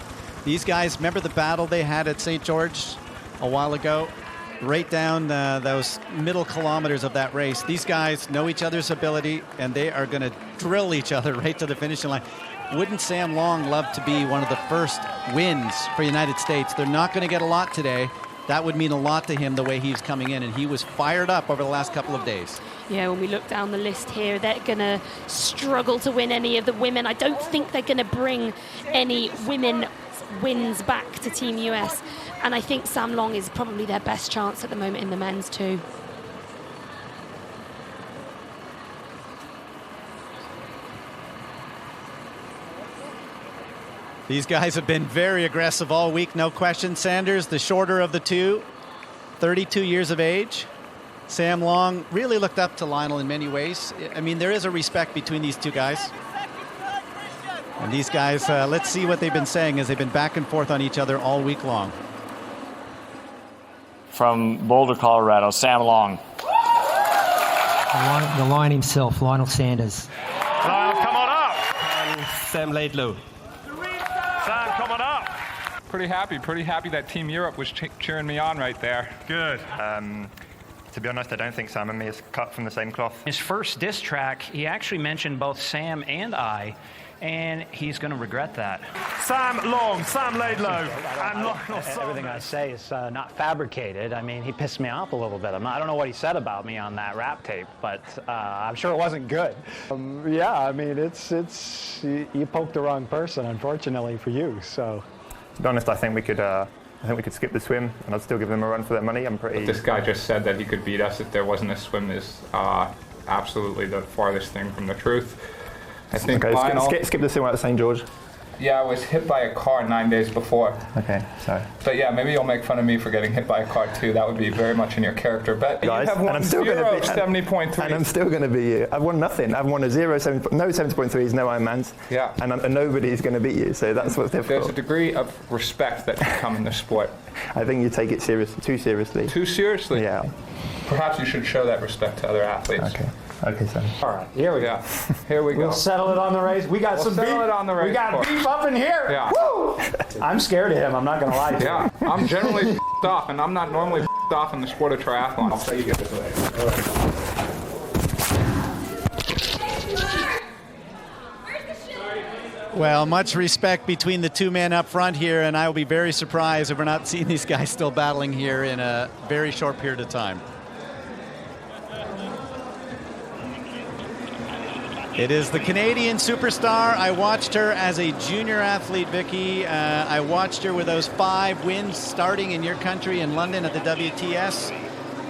Speaker 8: These guys, remember the battle they had at St. George a while ago? Right down those middle kilometers of that race. These guys know each other's ability, and they are going to drill each other right to the finishing line. Wouldn't Sam Long love to be one of the first wins for the United States? They're not going to get a lot today. That would mean a lot to him the way he's coming in, and he was fired up over the last couple of days.
Speaker 11: Yeah, when we look down the list here, they're going to struggle to win any of the women. I don't think they're going to bring any women wins back to Team US. And I think Sam Long is probably their best chance at the moment in the men's too.
Speaker 8: These guys have been very aggressive all week, no question. Sanders, the shorter of the two, 32 years of age. Sam Long really looked up to Lionel in many ways. I mean, there is a respect between these two guys. And these guys, let's see what they've been saying as they've been back and forth on each other all week long.
Speaker 20: From Boulder, Colorado, Sam Long.
Speaker 21: The Lion himself, Lionel Sanders.
Speaker 20: Lionel, come on up.
Speaker 21: And Sam Laidlow.
Speaker 20: Sam, come on up.
Speaker 23: Pretty happy that Team Europe was cheering me on right there.
Speaker 20: Good.
Speaker 24: To be honest, I don't think Sam and me is cut from the same cloth.
Speaker 25: His first diss track, he actually mentioned both Sam and I, and he's going to regret that.
Speaker 20: Sam Long, Sam Laidlow, and Lionel
Speaker 26: Everything I say is not fabricated. I mean, he pissed me off a little bit. I don't know what he said about me on that rap tape, but I'm sure it wasn't good. Yeah, I mean, it's you poked the wrong person, unfortunately for you. So,
Speaker 24: to be honest, I think we could skip the swim, and I'd still give them a run for their money.
Speaker 23: But this guy just said that he could beat us if there wasn't a swim is absolutely the farthest thing from the truth. I think
Speaker 24: okay, skip the swim out of St. George.
Speaker 23: Yeah, I was hit by a car 9 days before.
Speaker 24: Okay, sorry.
Speaker 23: But yeah, maybe you'll make fun of me for getting hit by a car too. That would be very much in your character. But
Speaker 24: guys,
Speaker 23: you have won 70.3.
Speaker 24: And I'm still going to beat you. I've won nothing. I've won no 70.3s, no Ironmans.
Speaker 23: Yeah.
Speaker 24: And nobody's going to beat you, so that's what's difficult.
Speaker 23: There's a degree of respect that can come in this sport.
Speaker 24: I think you take it too seriously.
Speaker 23: Too seriously?
Speaker 24: Yeah.
Speaker 23: Perhaps you should show that respect to other athletes.
Speaker 24: Okay, Sam.
Speaker 26: All right, here we go.
Speaker 23: Here we go.
Speaker 26: We'll settle it on the race. We got some beef.
Speaker 23: Settle it on the race.
Speaker 26: We got beef up in here.
Speaker 23: Yeah.
Speaker 26: Woo! I'm scared of him. I'm not going to lie to you.
Speaker 23: Yeah, I'm generally off, and I'm not normally off in the sport of triathlon. I'll say you get this way.
Speaker 8: Well, much respect between the two men up front here, and I will be very surprised if we're not seeing these guys still battling here in a very short period of time. It is the Canadian superstar. I watched her as a junior athlete, Vicky. I watched her with those 5 wins starting in your country in London at the WTS.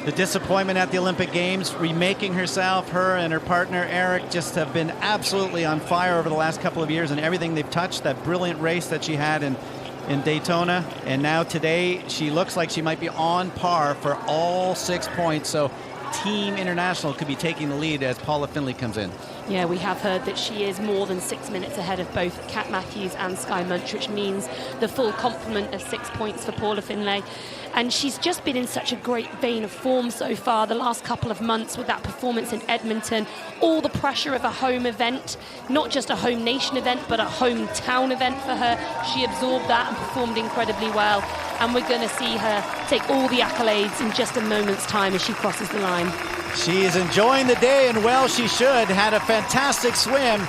Speaker 8: The disappointment at the Olympic Games, remaking herself. Her and her partner, Eric, just have been absolutely on fire over the last couple of years and everything they've touched. That brilliant race that she had in Daytona. And now today, she looks like she might be on par for all 6 points. So Team International could be taking the lead as Paula Findlay comes in.
Speaker 11: Yeah, we have heard that she is more than 6 minutes ahead of both Kat Matthews and Skye Munch, which means the full complement of 6 points for Paula Findlay. And she's just been in such a great vein of form so far the last couple of months with that performance in Edmonton. All the pressure of a home event, not just a home nation event, but a hometown event for her. She absorbed that and performed incredibly well. And we're going to see her take all the accolades in just a moment's time as she crosses the line.
Speaker 8: She is enjoying the day, and well, she should. Had a fantastic swim.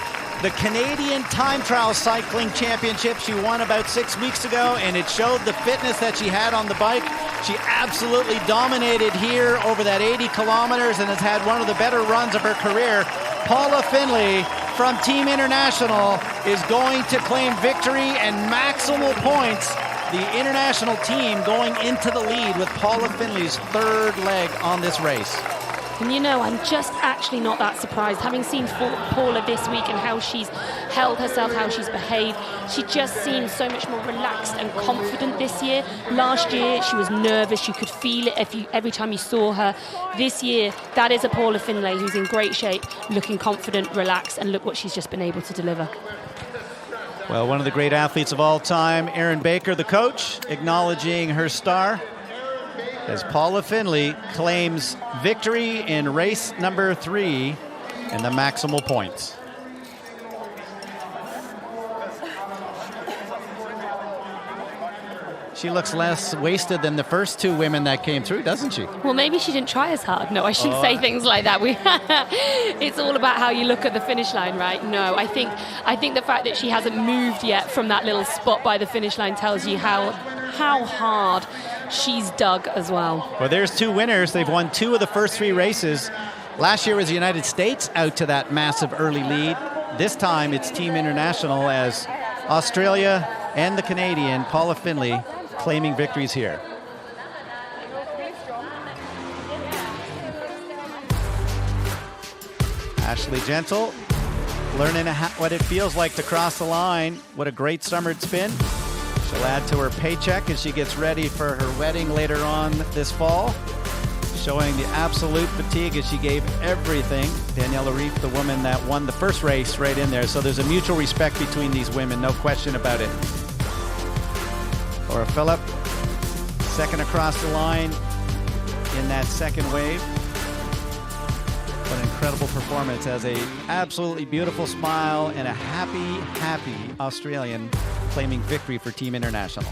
Speaker 8: The Canadian Time Trial Cycling Championship she won about 6 weeks ago, and it showed the fitness that she had on the bike. She absolutely dominated here over that 80 kilometers and has had one of the better runs of her career. Paula Findlay from Team International is going to claim victory and maximal points. The international team going into the lead with Paula Findlay's third leg on this race.
Speaker 11: And you know, I'm just actually not that surprised. Having seen Paula this week and how she's held herself, how she's behaved, she just seems so much more relaxed and confident this year. Last year, she was nervous. You could feel it every time you saw her. This year, that is a Paula Findlay who's in great shape, looking confident, relaxed, and look what she's just been able to deliver.
Speaker 8: Well, one of the great athletes of all time, Erin Baker, the coach, acknowledging her star as Paula Findlay claims victory in race number 3 and the maximal points. She looks less wasted than the first 2 women that came through, doesn't she?
Speaker 11: Well, maybe she didn't try as hard. No, I shouldn't say things like that. It's all about how you look at the finish line, right? No, I think the fact that she hasn't moved yet from that little spot by the finish line tells you how hard she's dug as well.
Speaker 8: Well, there's 2 winners. They've won 2 of the first 3 races. Last year was the United States out to that massive early lead. This time it's Team International as Australia and the Canadian Paula Findlay claiming victories here. Ashley Gentle learning what it feels like to cross the line. What a great summer it's been. She'll add to her paycheck as she gets ready for her wedding later on this fall. Showing the absolute fatigue as she gave everything. Daniela Reif, the woman that won the first race, right in there. So there's a mutual respect between these women, no question about it. Laura Phillip, second across the line in that second wave. What an incredible performance as a absolutely beautiful smile and a happy Australian claiming victory for Team International.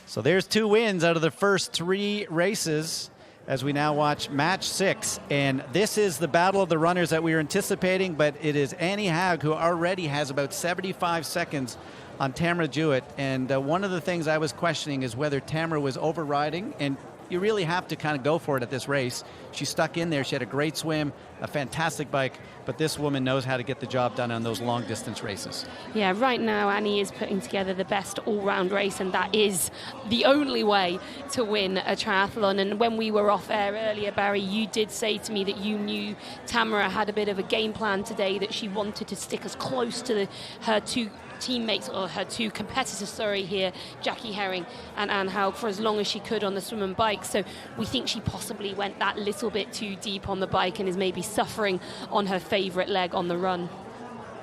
Speaker 8: So there's 2 wins out of the first 3 races as we now watch match 6. And this is the battle of the runners that we were anticipating, but it is Annie Haug who already has about 75 seconds on Tamara Jewett. And one of the things I was questioning is whether Tamara was overriding, and you really have to kind of go for it at this race. She stuck in there. She had a great swim, a fantastic bike, but this woman knows how to get the job done on those long distance races.
Speaker 11: Yeah, right now Annie is putting together the best all-round race, and that is the only way to win a triathlon. And when we were off air earlier, Barry, you did say to me that you knew Tamara had a bit of a game plan today, that she wanted to stick as close to her 2 teammates, or her 2 competitors, here, Jackie Herring and Anne Haug, for as long as she could on the swim and bike. So we think she possibly went that little bit too deep on the bike and is maybe suffering on her favorite leg on the run.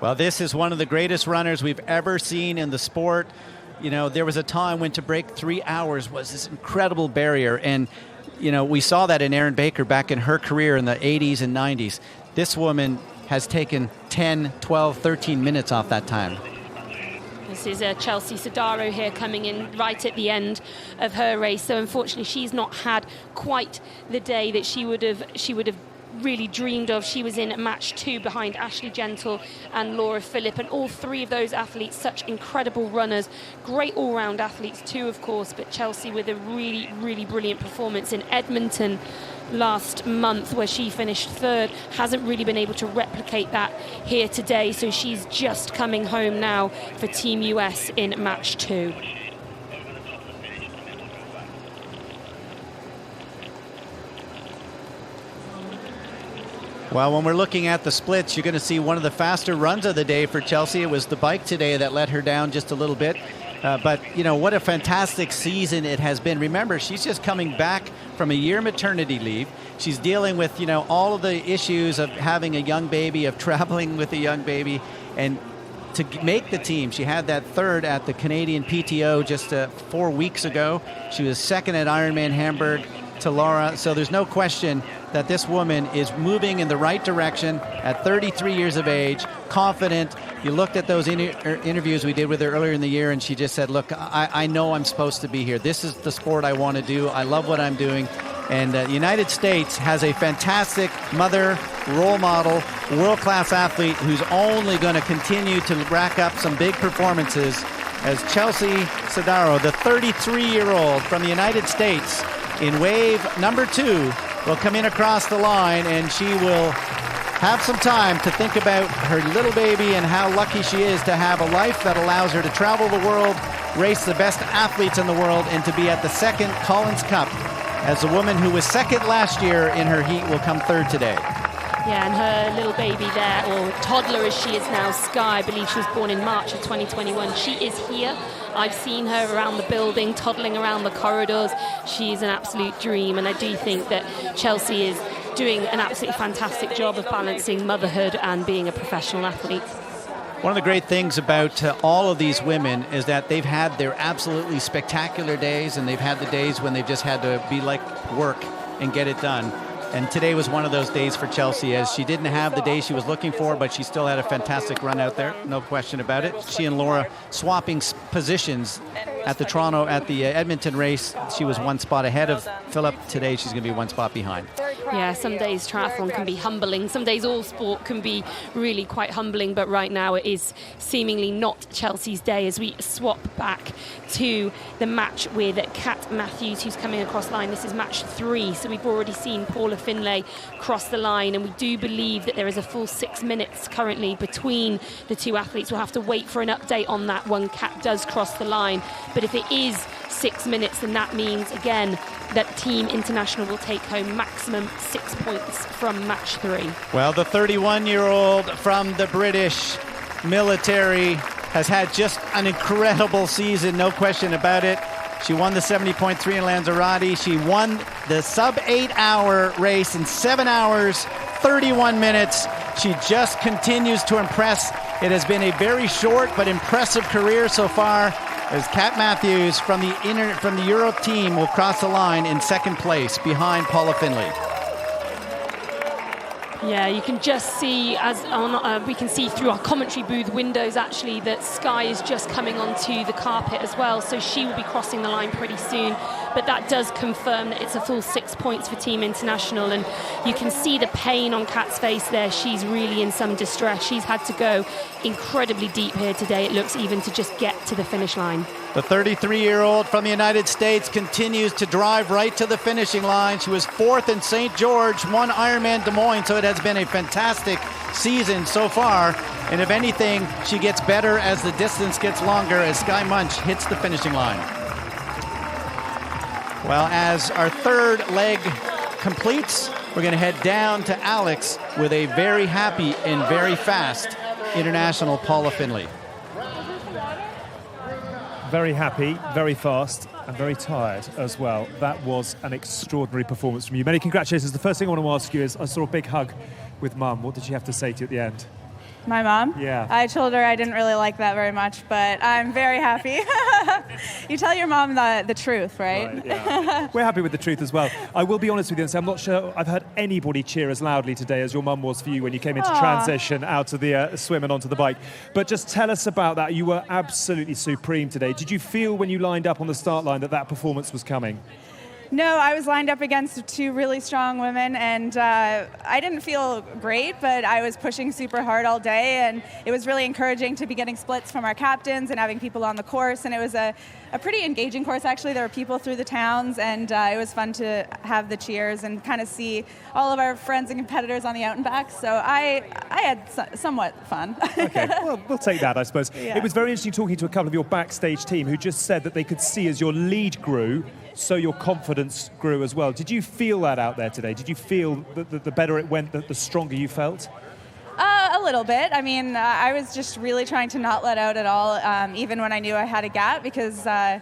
Speaker 8: Well, this is one of the greatest runners we've ever seen in the sport. You know, there was a time when to break 3 hours was this incredible barrier, and you know, we saw that in Erin Baker back in her career in the 80s and 90s. This woman has taken 10, 12, 13 minutes off that time.
Speaker 11: This is Chelsea Sodaro here coming in right at the end of her race. So unfortunately, she's not had quite the day that she would have really dreamed of. She was in match 2 behind Ashley Gentle and Laura Phillip, and all 3 of those athletes, such incredible runners, great all-round athletes too, of course, but Chelsea with a really brilliant performance in Edmonton last month, where she finished 3rd, hasn't really been able to replicate that here today, so she's just coming home now for Team US in match 2.
Speaker 8: Well, when we're looking at the splits, you're going to see one of the faster runs of the day for Chelsea. It was the bike today that let her down just a little bit. But, you know, what a fantastic season it has been. Remember, she's just coming back from a year maternity leave. She's dealing with, you know, all of the issues of having a young baby, of traveling with a young baby. And to make the team, she had that 3rd at the Canadian PTO just 4 weeks ago. She was 2nd at Ironman Hamburg to Laura. So there's no question that this woman is moving in the right direction at 33 years of age, confident. You looked at those interviews we did with her earlier in the year, and she just said, look, I know I'm supposed to be here. This is the sport I want to do. I love what I'm doing. And the United States has a fantastic mother, role model, world-class athlete who's only going to continue to rack up some big performances, as Chelsea Sodaro, the 33-year-old from the United States, in wave number 2, will come in across the line, and she will have some time to think about her little baby and how lucky she is to have a life that allows her to travel the world, race the best athletes in the world, and to be at the second Collins Cup as a woman who was second last year in her heat will come third today.
Speaker 11: Yeah, and her little baby there, or toddler as she is now, Sky, I believe she was born in March of 2021. She is here. I've seen her around the building, toddling around the corridors. She is an absolute dream, and I do think that Chelsea is doing an absolutely fantastic job of balancing motherhood and being a professional athlete.
Speaker 8: One of the great things about all of these women is that they've had their absolutely spectacular days, and they've had the days when they've just had to be like work and get it done. And today was one of those days for Chelsea, as she didn't have the day she was looking for, but she still had a fantastic run out there, no question about it. She and Laura swapping positions at the Edmonton race. She was one spot ahead of Philip. Today she's going to be one spot behind.
Speaker 11: Yeah, some days triathlon can be humbling. Some days all sport can be really quite humbling, but right now it is seemingly not Chelsea's day as we swap back to the match with Kat Matthews, who's coming across the line. This is match 3, so we've already seen Paula Finlay cross the line, and we do believe that there is a full 6 minutes currently between the two athletes. We'll have to wait for an update on that when Kat does cross the line, but if it is 6 minutes, then that means again that Team International will take home maximum 6 points from match 3.
Speaker 8: Well, the 31-year-old from the British military has had just an incredible season, no question about it. She won the 70.3 in Lanzarote. She won the sub-8-hour race in 7 hours, 31 minutes. She just continues to impress. It has been a very short but impressive career so far, as Kat Matthews from the Europe team will cross the line in second place behind Paula Finlay.
Speaker 11: Yeah, you can just see, as we can see through our commentary booth windows actually, that Sky is just coming onto the carpet as well, so she will be crossing the line pretty soon. But that does confirm that it's a full 6 points for Team International, and you can see the pain on Kat's face there. She's really in some distress. She's had to go incredibly deep here today, it looks, even to just get to the finish line.
Speaker 8: The 33-year-old from the United States continues to drive right to the finishing line. She was 4th in St. George, won Ironman Des Moines, so it has been a fantastic season so far. And if anything, she gets better as the distance gets longer, as Sky Munch hits the finishing line. Well, as our third leg completes, we're going to head down to Alex with a very happy and very fast international Paula Finlay.
Speaker 1: Very happy, very fast, and very tired as well. That was an extraordinary performance from you. Many congratulations. The first thing I want to ask you is, I saw a big hug with Mum. What did she have to say to you at the end?
Speaker 18: My mom?
Speaker 1: Yeah.
Speaker 18: I told her I didn't really like that very much, but I'm very happy. You tell your mom the truth, right?
Speaker 1: Yeah. We're happy with the truth as well. I will be honest with you and say I'm not sure I've heard anybody cheer as loudly today as your mum was for you when you came into transition out of the swim and onto the bike. But just tell us about that. You were absolutely supreme today. Did you feel when you lined up on the start line that performance was coming?
Speaker 18: No, I was lined up against 2 really strong women, and I didn't feel great, but I was pushing super hard all day, and it was really encouraging to be getting splits from our captains and having people on the course, and it was a pretty engaging course, actually. There were people through the towns, and it was fun to have the cheers and kind of see all of our friends and competitors on the out and back, so I had somewhat fun.
Speaker 1: Okay, well, we'll take that, I suppose.
Speaker 18: Yeah.
Speaker 1: It was very interesting talking to a couple of your backstage team who just said that they could see as your lead grew, so your confidence grew as well. Did you feel that out there today? Did you feel that the better it went, the stronger you felt?
Speaker 18: A little bit. I mean, I was just really trying to not let out at all, even when I knew I had a gap, because I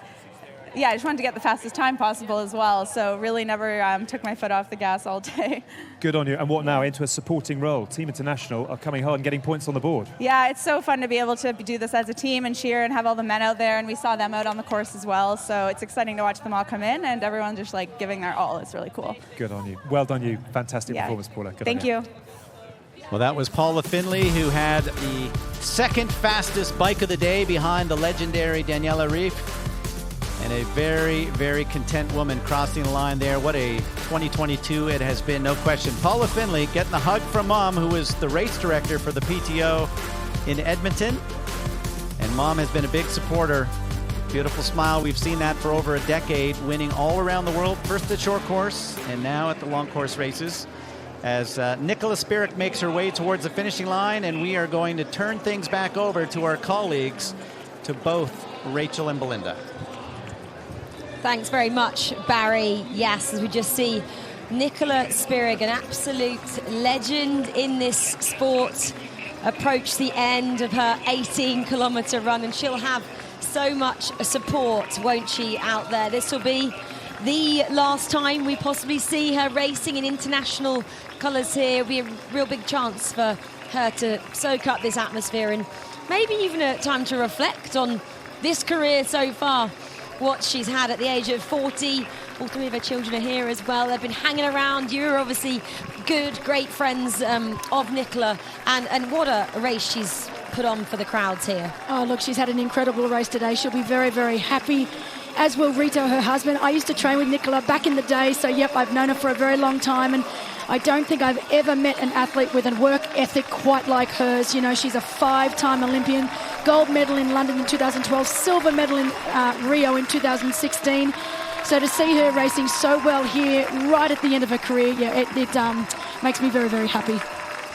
Speaker 18: just wanted to get the fastest time possible as well. So really never took my foot off the gas all day.
Speaker 1: Good on you. And what now? Into a supporting role. Team International are coming hard and getting points on the board.
Speaker 18: Yeah, it's so fun to be able to do this as a team and cheer and have all the men out there. And we saw them out on the course as well. So it's exciting to watch them all come in and everyone just like giving their all. It's really cool.
Speaker 1: Good on you. Well done you. Fantastic performance, Paula. Good
Speaker 18: Thank you.
Speaker 8: Well, that was Paula Finlay, who had the second fastest bike of the day behind the legendary Daniela Ryf. And a very, very content woman crossing the line there. What a 2022 it has been, no question. Paula Finlay getting a hug from Mom, who is the race director for the PTO in Edmonton. And Mom has been a big supporter. Beautiful smile. We've seen that for over a decade, winning all around the world, first at short course and now at the long course races. as Nicola Spirik makes her way towards the finishing line, and we are going to turn things back over to our colleagues, to both Rachel and Belinda.
Speaker 16: Thanks very much, Barry. Yes, as we just see Nicola Spirik, an absolute legend in this sport, approach the end of her 18-kilometre run, and she'll have so much support, won't she, out there? This will be the last time we possibly see her racing in international colours here. It'll be a real big chance for her to soak up this atmosphere and maybe even a time to reflect on this career so far, what she's had at the age of 40. All three of her children are here as well. They've been hanging around. You're obviously good, great friends of Nicola, and what a race she's put on for the crowds here.
Speaker 7: Oh, look, she's had an incredible race today. She'll be very, very happy, as will Rito, her husband. I used to train with Nicola back in the day, so yep, I've known her for a very long time, and I don't think I've ever met an athlete with a work ethic quite like hers. You know, she's a 5-time Olympian, gold medal in London in 2012, silver medal in Rio in 2016. So to see her racing so well here, right at the end of her career, yeah, it makes me very, very happy.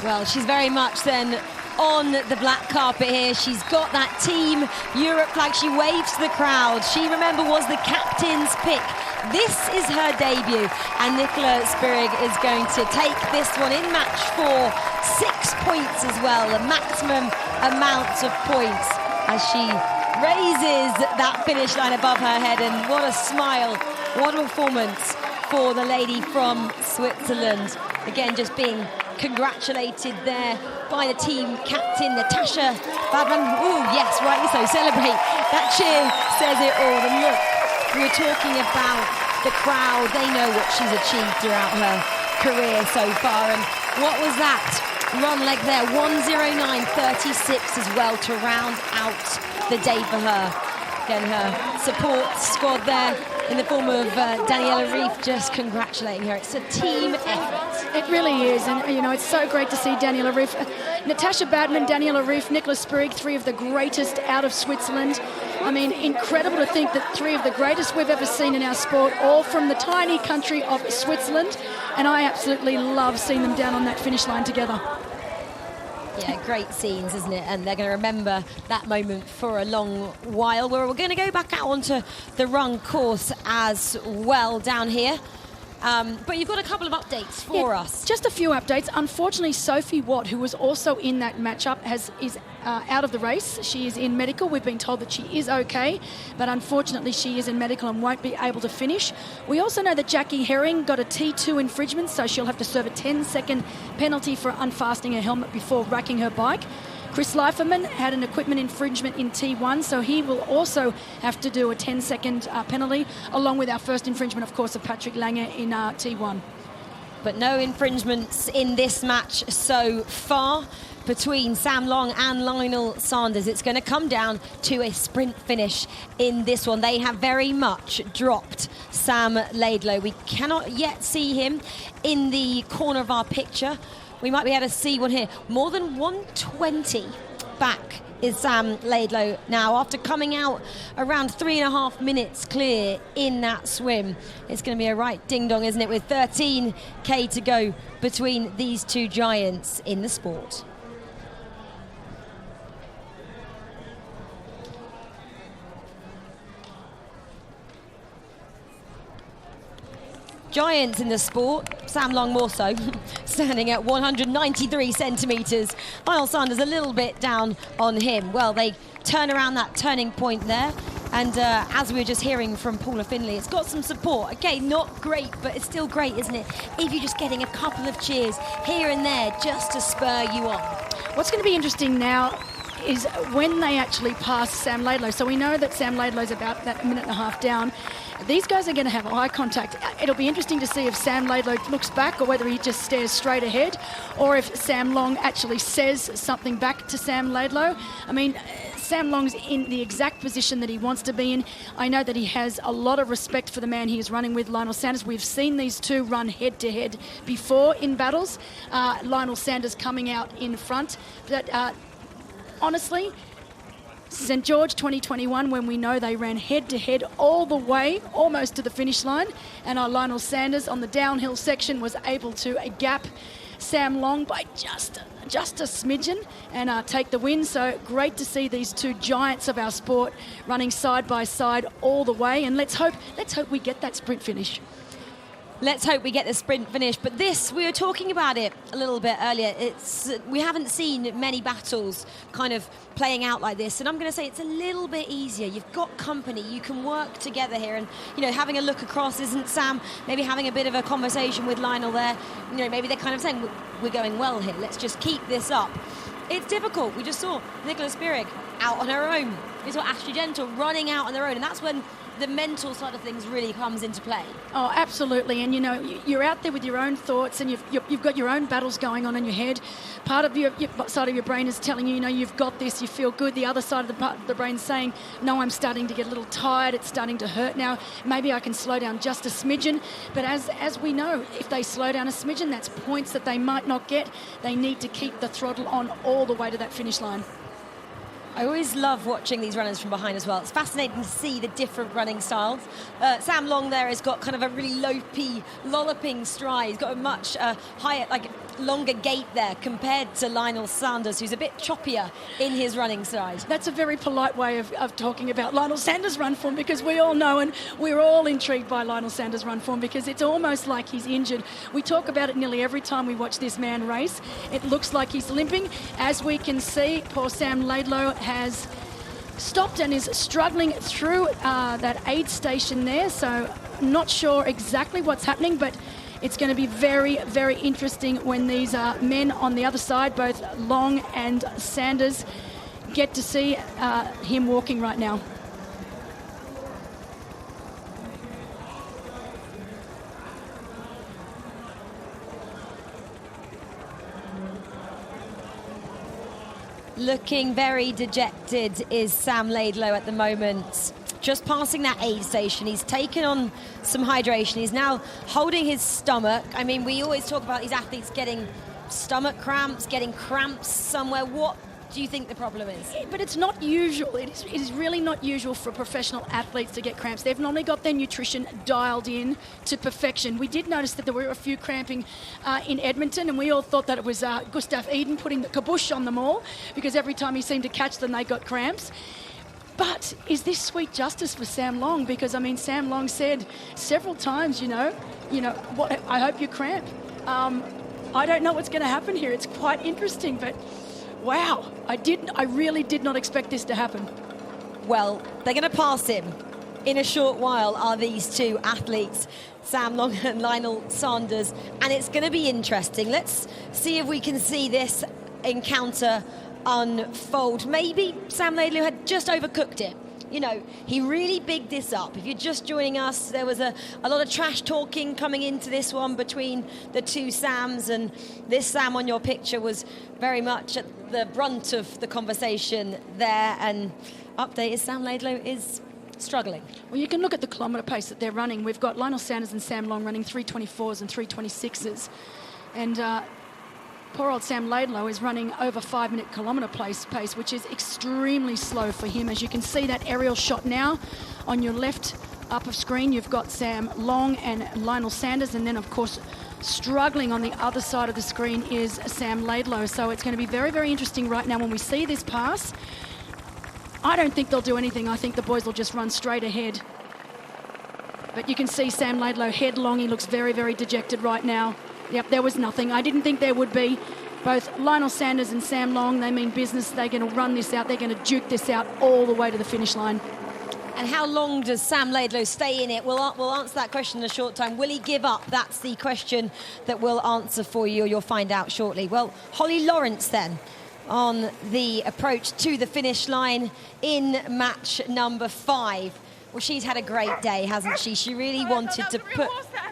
Speaker 16: Well, she's very much then on the black carpet here. She's got that Team Europe flag. She waves to the crowd. She, remember, was the captain's pick. This is her debut, and Nicola Spirik is going to take this one in match 4. 6 points as well, the maximum amount of points, as she raises that finish line above her head. And what a smile, what a performance for the lady from Switzerland. Again, just being congratulated there by the team captain, Natasha Badman. Ooh, yes, rightly so, celebrate. That cheer says it all. And look, we were talking about the crowd. They know what she's achieved throughout her career so far. And what was that run leg there? 1:09.36 as well to round out the day for her. Again, her support squad there in the form of Daniela Ryf just congratulating her. It's a team effort.
Speaker 7: It really is, and you know, it's so great to see Daniela Ryf, Natasha Badman, Daniela Ryf, Nicola Spirik, three of the greatest out of Switzerland. I mean, incredible to think that three of the greatest we've ever seen in our sport, all from the tiny country of Switzerland, and I absolutely love seeing them down on that finish line together.
Speaker 16: Yeah, great scenes, isn't it? And they're going to remember that moment for a long while. We're going to go back out onto the run course as well down here. But you've got a couple of updates for us.
Speaker 7: Just a few updates. Unfortunately, Sophie Watt, who was also in that matchup, is out of the race. She is in medical. We've been told that she is okay, but unfortunately she is in medical and won't be able to finish. We also know that Jackie Herring got a T2 infringement, so she'll have to serve a 10-second penalty for unfastening her helmet before racking her bike. Chris Leiferman had an equipment infringement in T1, so he will also have to do a 10-second penalty, along with our first infringement, of course, of Patrick Lange in T1.
Speaker 16: But no infringements in this match so far between Sam Long and Lionel Sanders. It's going to come down to a sprint finish in this one. They have very much dropped Sam Laidlow. We cannot yet see him in the corner of our picture. We might be able to see one here. More than 120 back is Sam Laidlow now, after coming out around 3.5 minutes clear in that swim. It's going to be a right ding-dong, isn't it, with 13k to go between these two giants in the sport. Giants in the sport, Sam Long more so, standing at 193 centimetres. Lionel Sanders a little bit down on him. Well, they turn around that turning point there, and as we were just hearing from Paula Finley, it's got some support. Okay, not great, but it's still great, isn't it? If you're just getting a couple of cheers here and there just to spur you on.
Speaker 7: What's going to be interesting now is when they actually pass Sam Laidlow. So we know that Sam Laidlow's about that minute and a half down. These guys are going to have eye contact. It'll be interesting to see if Sam Laidlow looks back or whether he just stares straight ahead, or if Sam Long actually says something back to Sam Laidlow. I mean, Sam Long's in the exact position that he wants to be in. I know that he has a lot of respect for the man he is running with, Lionel Sanders. We've seen these two run head-to-head before in battles. Lionel Sanders coming out in front. But honestly, St. George 2021, when we know they ran head-to-head all the way, almost to the finish line, and our Lionel Sanders on the downhill section was able to gap Sam Long by just a smidgen and take the win. So great to see these two giants of our sport running side by side all the way. And let's hope we get that sprint finish.
Speaker 16: Let's hope we get the sprint finish. But this, we were talking about it a little bit earlier. We haven't seen many battles kind of playing out like this. And I'm going to say it's a little bit easier. You've got company. You can work together here. And, having a look across, isn't Sam maybe having a bit of a conversation with Lionel there? Maybe they're kind of saying, we're going well here. Let's just keep this up. It's difficult. We just saw Nicola Spirig out on her own. We saw Ashley Gentle running out on their own. And that's when the mental side of things really comes into play.
Speaker 7: Oh, absolutely. And you're out there with your own thoughts, and you've got your own battles going on in your head. Part of your side of your brain is telling you, you've got this, you feel good. The other side of the brain is saying, no, I'm starting to get a little tired. It's starting to hurt now. Maybe I can slow down just a smidgen. But as we know, if they slow down a smidgen, that's points that they might not get. They need to keep the throttle on all the way to that finish line.
Speaker 16: I always love watching these runners from behind as well. It's fascinating to see the different running styles. Sam Long there has got kind of a really lopey, lolloping stride. He's got a much higher, longer gait there compared to Lionel Sanders, who's a bit choppier in his running stride.
Speaker 7: That's a very polite way of talking about Lionel Sanders' run form, because we all know and we're all intrigued by Lionel Sanders' run form, because it's almost like he's injured. We talk about it nearly every time we watch this man race. It looks like he's limping. As we can see, poor Sam Laidlow has stopped and is struggling through that aid station there, so not sure exactly what's happening, but it's going to be very, very interesting when these men on the other side, both Long and Sanders, get to see him walking right now.
Speaker 16: Looking very dejected is Sam Laidlow at the moment. Just passing that aid station, he's taken on some hydration. He's now holding his stomach. I mean, we always talk about these athletes getting stomach cramps, getting cramps somewhere. What do you think the problem is?
Speaker 7: But it's not usual. It is really not usual for professional athletes to get cramps. They've normally got their nutrition dialed in to perfection. We did notice that there were a few cramping in Edmonton, and we all thought that it was Gustav Eden putting the kibosh on them all, because every time he seemed to catch them, they got cramps. But is this sweet justice for Sam Long? Because, Sam Long said several times, what, I hope you cramp. I don't know what's going to happen here. It's quite interesting, but wow, I really did not expect this to happen.
Speaker 16: Well, they're going to pass him in a short while, are these two athletes, Sam Long and Lionel Sanders, and it's going to be interesting. Let's see if we can see this encounter unfold. Maybe Sam Laidlow had just overcooked it. He really bigged this up. If you're just joining us, there was a lot of trash talking coming into this one between the two Sams, and this Sam on your picture was very much at the brunt of the conversation there. And update is Sam Laidlow is struggling.
Speaker 7: Well, you can look at the kilometre pace that they're running. We've got Lionel Sanders and Sam Long running 3:24s and 3:26s. And poor old Sam Laidlow is running over 5-minute kilometre pace, which is extremely slow for him. As you can see that aerial shot now on your left upper screen, you've got Sam Long and Lionel Sanders, and then of course struggling on the other side of the screen is Sam Laidlow. So it's going to be very, very interesting right now when we see this pass. I don't think they'll do anything. I think the boys will just run straight ahead. But you can see Sam Laidlow headlong. He looks very, very dejected right now. Yep, there was nothing. I didn't think there would be. Both Lionel Sanders and Sam Long, they mean business. They're going to run this out. They're going to duke this out all the way to the finish line.
Speaker 16: And how long does Sam Laidlow stay in it? We'll answer that question in a short time. Will he give up? That's the question that we'll answer for you. You'll find out shortly. Well, Holly Lawrence then on the approach to the finish line in match number 5. Well, she's had a great day, hasn't she? She really wanted to put...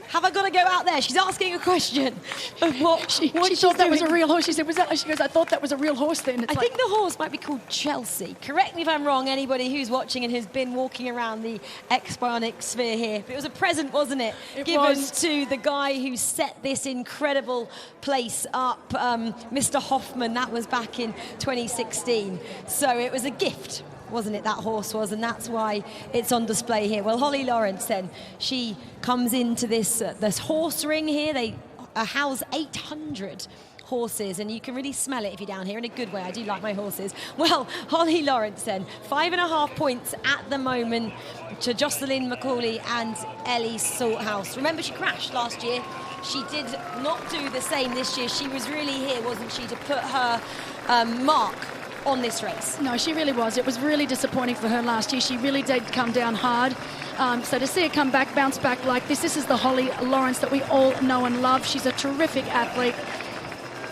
Speaker 16: Have I got to go out there? She's asking a question of what
Speaker 7: she thought that was a real horse. She said, she goes, I thought that was a real horse then.
Speaker 16: I think the horse might be called Chelsea. Correct me if I'm wrong, anybody who's watching and who's been walking around the X-Bionic Sphere here. But it was a present, wasn't it? Given to the guy who set this incredible place up, Mr. Hoffman. That was back in 2016. So it was a gift, wasn't it, that horse was, and that's why it's on display here. Well, Holly Lawrence then, she comes into this horse ring here. house 800 horses, and you can really smell it if you're down here in a good way. I do like my horses. Well, Holly Lawrence then, 5.5 points at the moment to Jocelyn McCauley and Ellie Salthouse. Remember, she crashed last year. She did not do the same this year. She was really here, wasn't she, to put her mark on this race?
Speaker 7: No, she really was. It was really disappointing for her last year. She really did come down hard. So to see her come back, bounce back like this is the Holly Lawrence that we all know and love. She's a terrific athlete.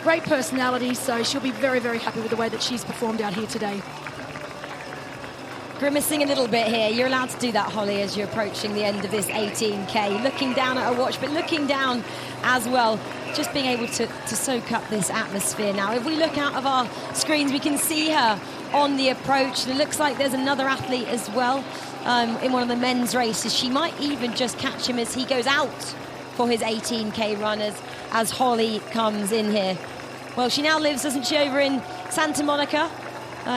Speaker 7: Great personality, so she'll be very, very happy with the way that she's performed out here today.
Speaker 16: Grimacing a little bit here. You're allowed to do that, Holly, as you're approaching the end of this 18K. Looking down at her watch, but looking down as well, just being able to soak up this atmosphere now. If we look out of our screens, we can see her on the approach. It looks like there's another athlete as well in one of the men's races. She might even just catch him as he goes out for his 18K runners as Holly comes in here. Well, she now lives, doesn't she, over in Santa Monica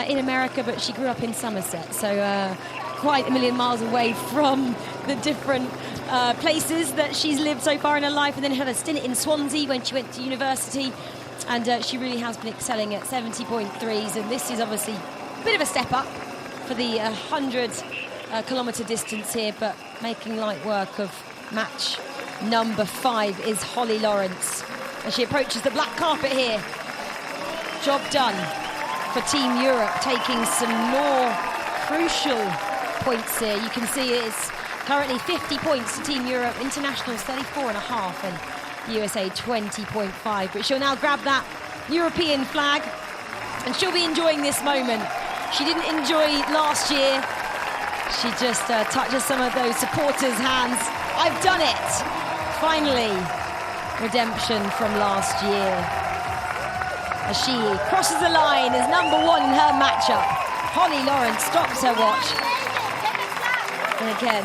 Speaker 16: in America, but she grew up in Somerset, so quite a million miles away from the different places that she's lived so far in her life, and then had a stint in Swansea when she went to university, and she really has been excelling at 70.3s, and this is obviously a bit of a step up for the 100-kilometre distance here, but making light work of match number 5 is Holly Lawrence as she approaches the black carpet here. Job done for Team Europe, taking some more crucial points here. You can see it's currently 50 points to Team Europe, Internationals 34.5 and USA 20.5. But she'll now grab that European flag and she'll be enjoying this moment. She didn't enjoy last year. She just touches some of those supporters' hands. I've done it! Finally, redemption from last year. As she crosses the line as number 1 in her matchup. Holly Lawrence drops her watch. And again,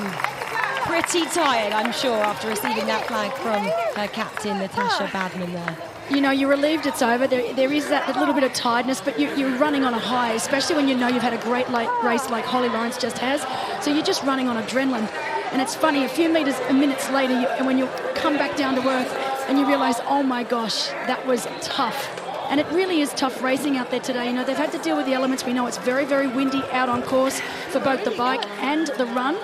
Speaker 16: pretty tired, I'm sure, after receiving that flag from her captain, Natasha Badman there.
Speaker 7: You know, you're relieved it's over. There is that little bit of tiredness, but you're running on a high, especially when you know you've had a great race like Holly Lawrence just has. So you're just running on adrenaline. And it's funny, a few minutes later, and when you come back down to earth and you realise, oh my gosh, that was tough. And it really is tough racing out there today. You know, they've had to deal with the elements. We know it's very, very windy out on course for both the bike and the run.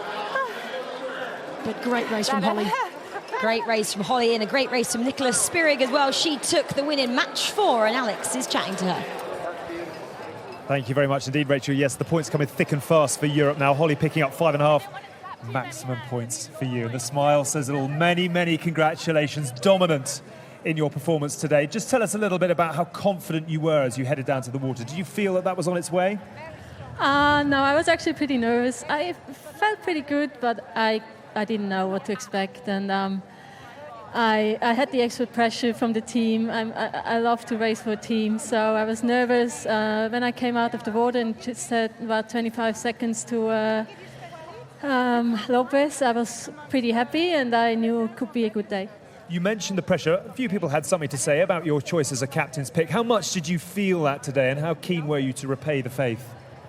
Speaker 7: But great race from Holly.
Speaker 16: Great race from Holly and a great race from Nicola Spirig as well. She took the win in match 4 and Alex is chatting to her.
Speaker 1: Thank you very much indeed, Rachel. Yes, the points coming thick and fast for Europe now. Holly picking up 5.5 maximum points for you. And the smile says it all. Many, many congratulations. Dominant in your performance today. Just tell us a little bit about how confident you were as you headed down to the water. Did you feel that was on its way?
Speaker 2: No, I was actually pretty nervous. I felt pretty good, but I didn't know what to expect. And I had the extra pressure from the team. I love to race for a team, so I was nervous when I came out of the water and just had about 25 seconds to Lopez. I was pretty happy, and I knew it could be a good day.
Speaker 1: You mentioned the pressure. A few people had something to say about your choice as a captain's pick. How much did you feel that today, and how keen were you to repay the faith?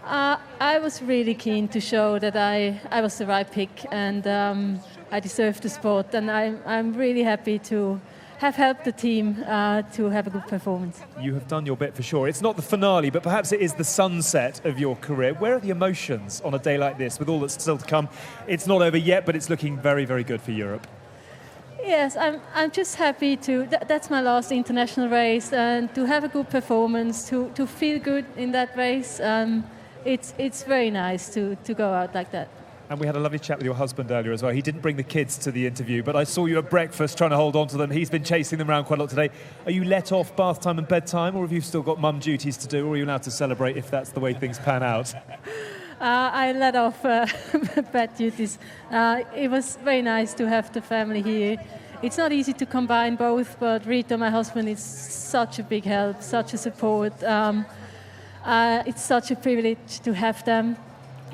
Speaker 2: I was really keen to show that I was the right pick, and I deserved the spot. And I'm really happy to have helped the team to have a good performance.
Speaker 1: You have done your bit for sure. It's not the finale, but perhaps it is the sunset of your career. Where are the emotions on a day like this, with all that's still to come? It's not over yet, but it's looking very, very good for Europe.
Speaker 2: Yes, I'm just happy to. That's my last international race, and to have a good performance, to feel good in that race. It's very nice to go out like that.
Speaker 1: And we had a lovely chat with your husband earlier as well. He didn't bring the kids to the interview, but I saw you at breakfast trying to hold on to them. He's been chasing them around quite a lot today. Are you let off bath time and bedtime, or have you still got mum duties to do, or are you allowed to celebrate if that's the way things pan out?
Speaker 2: I let off bed duties. It was very nice to have the family here. It's not easy to combine both, but Rita, my husband, is such a big help, such a support. It's such a privilege to have them,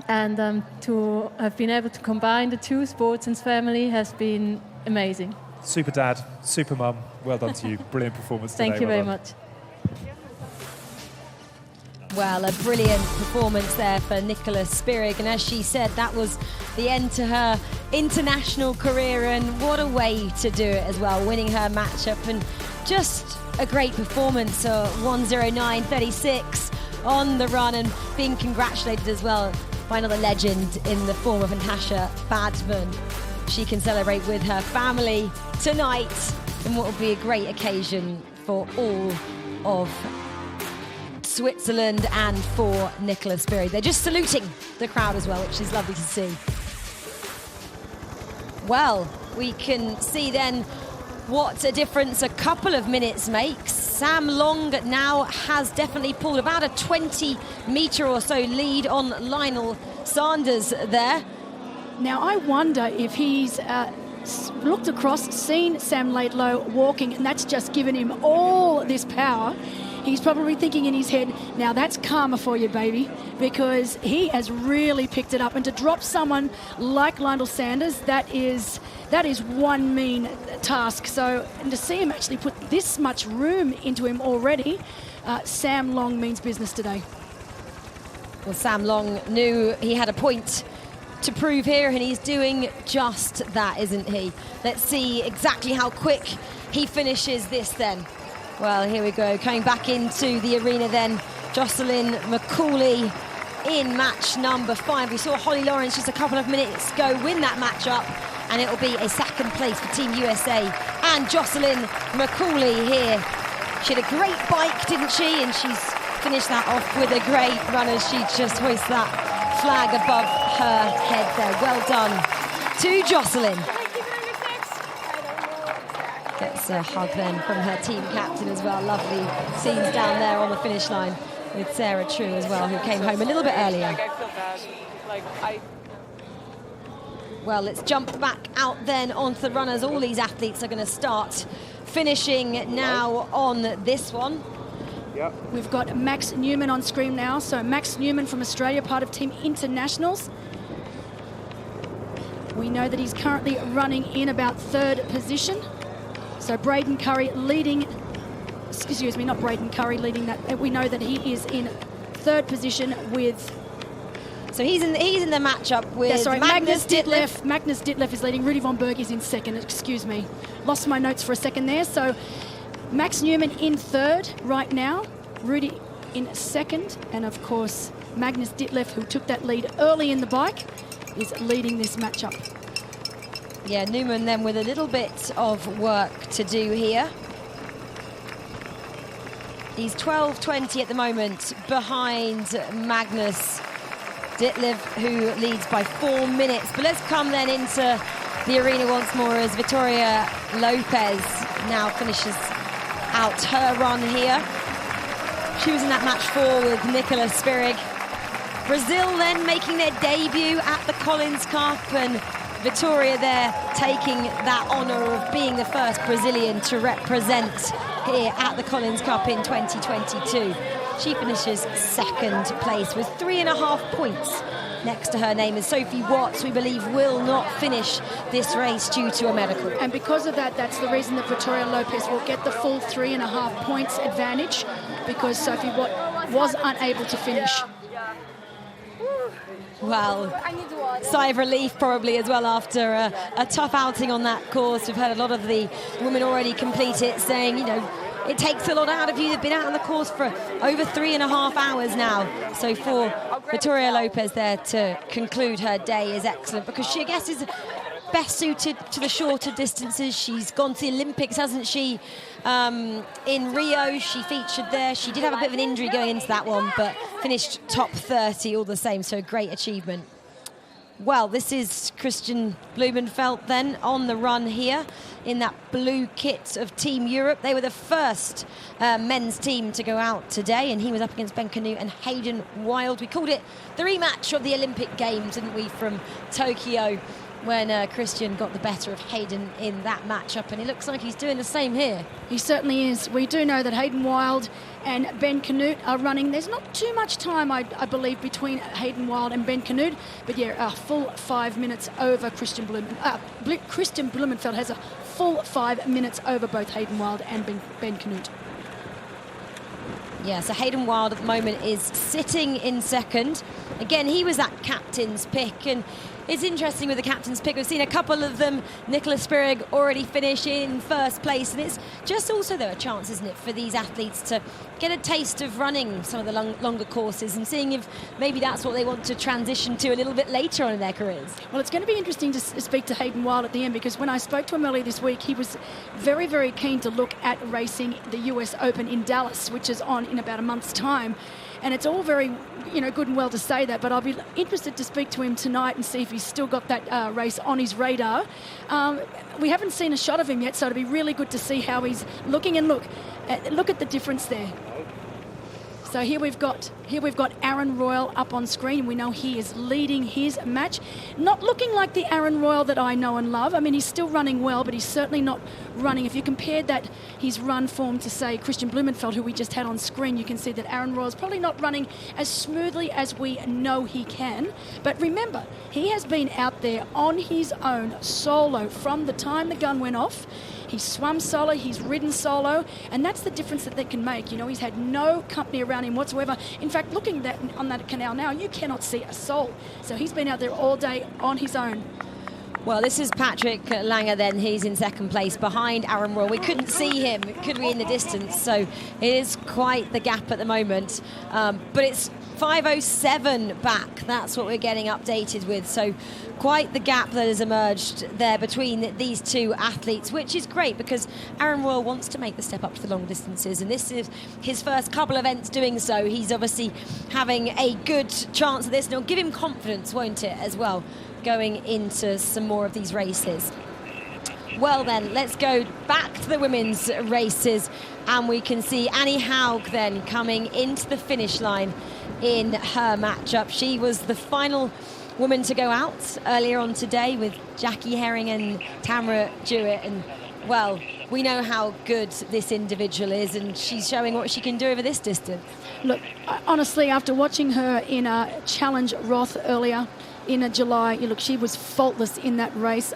Speaker 2: and to have been able to combine the two, sports and family, has been amazing.
Speaker 1: Super dad, super mum, well done to you. Brilliant performance today.
Speaker 2: Thank you very much.
Speaker 16: Well, a brilliant performance there for Nicola Spirig, and as she said, that was the end to her international career, and what a way to do it as well, winning her matchup, and just a great performance, 1:09.36 on the run, and being congratulated as well by another legend in the form of Natasha Badman. She can celebrate with her family tonight in what will be a great occasion for all of Switzerland and for Nicola Spirig. They're just saluting the crowd as well, which is lovely to see. Well, we can see then what a difference a couple of minutes makes. Sam Long now has definitely pulled about a 20-metre or so lead on Lionel Sanders there.
Speaker 7: Now, I wonder if he's looked across, seen Sam Laidlow walking, and that's just given him all this power. He's probably thinking in his head, now that's karma for you, baby, because he has really picked it up. And to drop someone like Lionel Sanders, that is one mean task. So, and to see him actually put this much room into him already, Sam Long means business today.
Speaker 16: Well, Sam Long knew he had a point to prove here, and he's doing just that, isn't he? Let's see exactly how quick he finishes this then. Well, here we go, coming back into the arena then, Jocelyn McCauley in match number 5. We saw Holly Lawrence just a couple of minutes ago win that matchup, and it'll be a second place for Team USA. And Jocelyn McCauley here. She had a great bike, didn't she? And she's finished that off with a great run as she just hoists that flag above her head there. Well done to Jocelyn. Gets a hug then from her team captain as well. Lovely scenes down there on the finish line with Sarah True as well, who came home a little bit earlier. Well, let's jump back out then onto the runners. All these athletes are going to start finishing now on this one.
Speaker 7: Yep. We've got Max Newman on screen now. So Max Newman from Australia, part of Team Internationals. We know that he's currently running in about 3rd position. So Braden Curry leading, excuse me, not Braden Curry leading that. We know that he is in 3rd position with...
Speaker 16: So he's in the matchup with
Speaker 7: Magnus Ditlev. Magnus Ditlev is leading. Rudy von Berg is in 2nd, excuse me. Lost my notes for a second there. So Max Newman in 3rd right now. Rudy in 2nd. And of course, Magnus Ditlev, who took that lead early in the bike, is leading this matchup.
Speaker 16: Yeah, Newman then with a little bit of work to do here. He's 12:20 at the moment behind Magnus Ditlev, who leads by 4 minutes. But let's come then into the arena once more as Victoria Lopez now finishes out her run here. She was in that match 4 with Nicola Spirig. Brazil then making their debut at the Collins Cup, and Victoria there taking that honour of being the first Brazilian to represent here at the Collins Cup in 2022. She finishes 2nd place with 3.5 points next to her name, as Sophie Watts, we believe, will not finish this race due to a medical.
Speaker 7: And because of that, that's the reason that Victoria Lopez will get the full 3.5 points advantage, because Sophie Watts was unable to finish.
Speaker 16: Well, sigh of relief probably as well after a tough outing on that course. We've heard a lot of the women already complete it, saying, you know, it takes a lot out of you. They've been out on the course for over 3.5 hours now. So for Victoria Lopez there to conclude her day is excellent, because she, I guess, is best suited to the shorter distances. She's gone to the Olympics, hasn't she? In Rio, she featured there. She did have a bit of an injury going into that one, but finished top 30 all the same, so great achievement. Well, this is Christian Blumenfeld then on the run here in that blue kit of Team Europe. They were the first men's team to go out today, and he was up against Ben Canute and Hayden Wild. We called it the rematch of the Olympic Games, didn't we, from Tokyo, when Christian got the better of Hayden in that matchup, and it looks like he's doing the same here.
Speaker 7: He certainly is. We do know that Hayden Wild and Ben Canute are running. There's not too much time, I believe, between Hayden Wild and Ben Canute, but yeah, a full 5 minutes over Christian Blumenfeld. Christian Blumenfeld has a full 5 minutes over both Hayden Wild and Ben Canute.
Speaker 16: Yeah, so Hayden Wild at the moment is sitting in second. Again, he was that captain's pick, and it's interesting with the captain's pick. We've seen a couple of them. Nicholas Spirig already finish in first place, and it's just also there a chance, isn't it, for these athletes to get a taste of running some of the longer courses and seeing if maybe that's what they want to transition to a little bit later on in their careers.
Speaker 7: Well, it's going to be interesting to speak to Hayden Wild at the end, because when I spoke to him earlier this week, he was very, very keen to look at racing the US Open in Dallas, which is on in about a month's time. And it's all very, good and well to say that, but I'll be interested to speak to him tonight and see if he's still got that race on his radar. We haven't seen a shot of him yet, so it'll be really good to see how he's looking. And look at the difference there. So here we've got Aaron Royal up on screen. We know he is leading his match. Not looking like the Aaron Royal that I know and love. I mean, he's still running well, but he's certainly not running. If you compared his run form to, say, Christian Blumenfeld, who we just had on screen, you can see that Aaron Royal is probably not running as smoothly as we know he can. But remember, he has been out there on his own, solo, from the time the gun went off. He's swum solo, he's ridden solo, and that's the difference that they can make. He's had no company around him whatsoever. In fact, looking on that canal now, you cannot see a soul. So he's been out there all day on his own.
Speaker 16: Well, this is Patrick Langer then. He's in second place behind Aaron Royal. We couldn't see him, could we, in the distance? So it is quite the gap at the moment. But it's 5:07 back. That's what we're getting updated with. So quite the gap that has emerged there between these two athletes, which is great because Aaron Royal wants to make the step up to the long distances, and this is his first couple of events doing so. He's obviously having a good chance of this, and it'll give him confidence, won't it, as well, going into some more of these races. Well then, let's go back to the women's races, and we can see Annie Haug then coming into the finish line in her matchup. She was the final woman to go out earlier on today with Jackie Herring and Tamara Jewett, and well, we know how good this individual is, and she's showing what she can do over this distance.
Speaker 7: Look, honestly, after watching her in a Challenge Roth earlier in July, she was faultless in that race.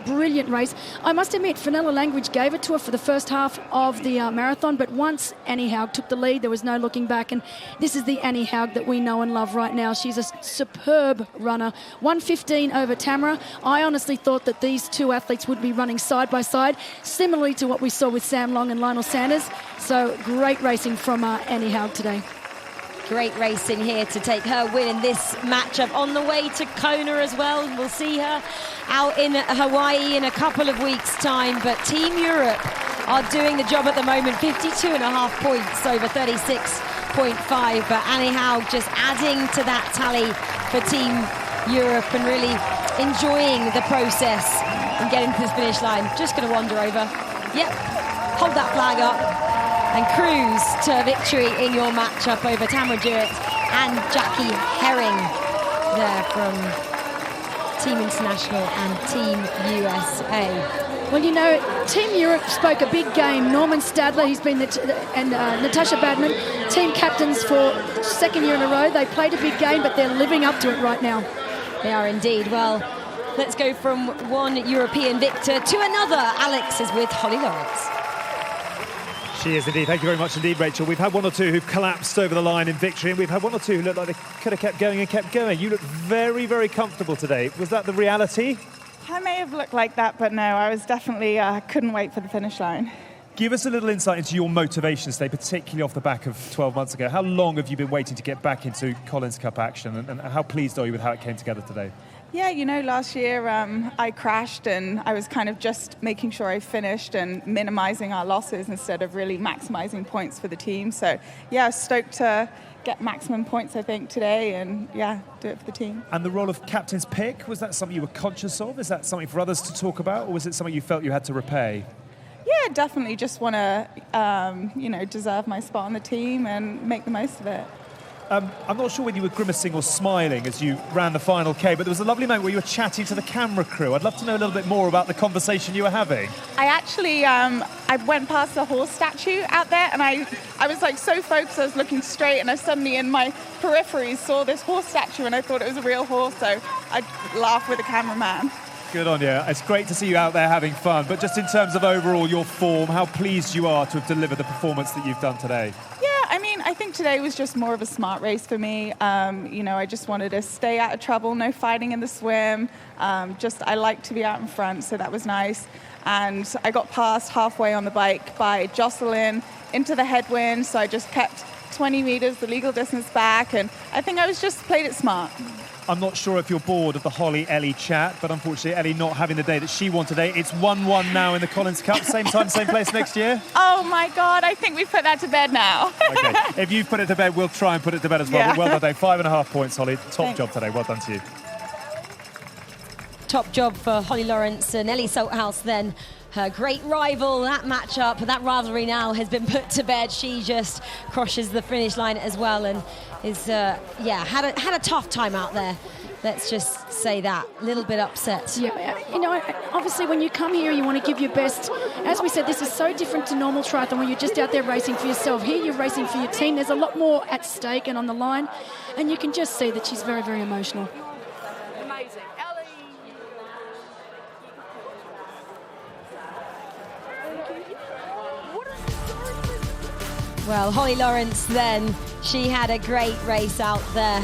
Speaker 7: Brilliant race. I must admit, Fenella Language gave it to her for the first half of the marathon, but once Annie Haug took the lead, there was no looking back, and this is the Annie Haug that we know and love right now. She's a superb runner. 1:15 over Tamara. I honestly thought that these two athletes would be running side by side, similarly to what we saw with Sam Long and Lionel Sanders. So great racing from Annie Haug today.
Speaker 16: Great racing here to take her win in this matchup. On the way to Kona as well. We'll see her out in Hawaii in a couple of weeks' time. But Team Europe are doing the job at the moment. 52.5 points over 36.5. But Annie Haug just adding to that tally for Team Europe and really enjoying the process and getting to this finish line. Just going to wander over. Yep, hold that flag up and cruise to victory in your matchup over Tamara Jewett and Jackie Herring there from Team International and Team USA.
Speaker 7: Well, Team Europe spoke a big game. Norman Stadler, he's been and Natasha Badman, team captains for second year in a row. They played a big game, but they're living up to it right now.
Speaker 16: They are indeed. Well, let's go from one European victor to another. Alex is with Holly Lawrence.
Speaker 1: She is indeed. Thank you very much indeed, Rachel. We've had one or two who've collapsed over the line in victory, and we've had one or two who looked like they could have kept going and kept going. You look very, very comfortable today. Was that the reality?
Speaker 4: I may have looked like that, but no, I was definitely couldn't wait for the finish line.
Speaker 1: Give us a little insight into your motivation today, particularly off the back of 12 months ago. How long have you been waiting to get back into Collins Cup action, and how pleased are you with how it came together today?
Speaker 4: Yeah, last year I crashed, and I was kind of just making sure I finished and minimizing our losses instead of really maximizing points for the team. So, yeah, I was stoked to get maximum points, I think, today, and, yeah, do it for the team.
Speaker 1: And the role of captain's pick, was that something you were conscious of? Is that something for others to talk about, or was it something you felt you had to repay?
Speaker 4: Yeah, definitely just want to, deserve my spot on the team and make the most of it.
Speaker 1: I'm not sure whether you were grimacing or smiling as you ran the final K, but there was a lovely moment where you were chatting to the camera crew. I'd love to know a little bit more about the conversation you were having.
Speaker 4: I actually, I went past the horse statue out there, and I was so focused, I was looking straight, and I suddenly in my periphery saw this horse statue, and I thought it was a real horse, so I laughed with the cameraman.
Speaker 1: Good on you. It's great to see you out there having fun, but just in terms of overall your form, how pleased you are to have delivered the performance that you've done today?
Speaker 4: Yeah, I mean, I think today was just more of a smart race for me. I just wanted to stay out of trouble, no fighting in the swim. I like to be out in front, so that was nice. And I got passed halfway on the bike by Jocelyn into the headwind, so I just kept 20 meters, the legal distance back, and I think I played it smart.
Speaker 1: I'm not sure if you're bored of the Holly-Ellie chat, but unfortunately Ellie not having the day that she won today. It's 1-1 now in the Collins Cup. Same time, same place next year.
Speaker 4: Oh my God, I think we put that to bed now.
Speaker 1: Okay, if you've put it to bed, we'll try and put it to bed as well.
Speaker 4: Yeah.
Speaker 1: But well done, Dave. 5.5 points, Holly. Top
Speaker 16: Thanks.
Speaker 1: job today. Well done to you.
Speaker 16: Top job for Holly Lawrence and Ellie Salthouse then. Her great rival, that matchup, that rivalry now has been put to bed. She just crosses the finish line as well and is, had a tough time out there. Let's just say that. A little bit upset.
Speaker 7: Yeah, obviously when you come here, you want to give your best. As we said, this is so different to normal triathlon where you're just out there racing for yourself. Here you're racing for your team. There's a lot more at stake and on the line. And you can just see that she's very, very emotional.
Speaker 5: Amazing.
Speaker 16: Well, Holly Lawrence then, she had a great race out there,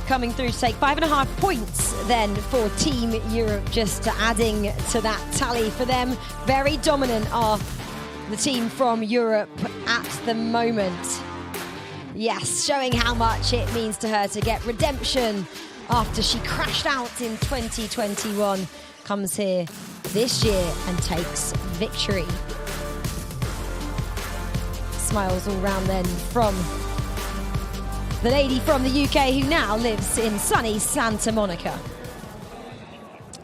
Speaker 16: coming through to take 5.5 points then for Team Europe, just adding to that tally for them. Very dominant are the team from Europe at the moment. Yes, showing how much it means to her to get redemption after she crashed out in 2021. Comes here this year and takes victory. Smiles all round then from the lady from the UK who now lives in sunny Santa Monica.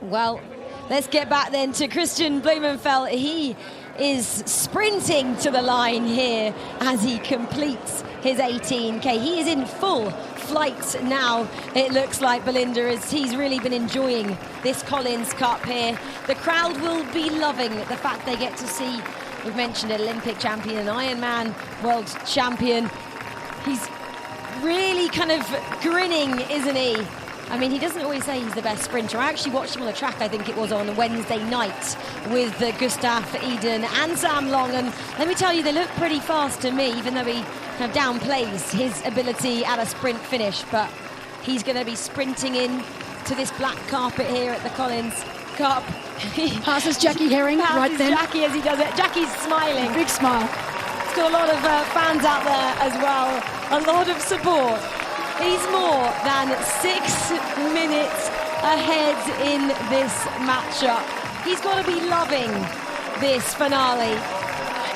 Speaker 16: Well, let's get back then to Christian Blumenfeld. He is sprinting to the line here as he completes his 18K. He is in full flight now, it looks like, Belinda, as he's really been enjoying this Collins Cup here. The crowd will be loving the fact they get to see, we've mentioned it, Olympic champion, an Ironman world champion. He's really kind of grinning, isn't he? I mean, he doesn't always say he's the best sprinter. I actually watched him on the track, I think it was on Wednesday night, with Gustav Eden and Sam Long, and let me tell you, they look pretty fast to me, even though he kind of downplays his ability at a sprint finish. But he's going to be sprinting in to this black carpet here at the Collins Cup.
Speaker 7: Passes Jackie Herring right then.
Speaker 16: Jackie as he does it. Jackie's smiling.
Speaker 7: Big smile.
Speaker 16: He's got a lot of fans out there as well. A lot of support. He's more than 6 minutes ahead in this matchup. He's got to be loving this finale.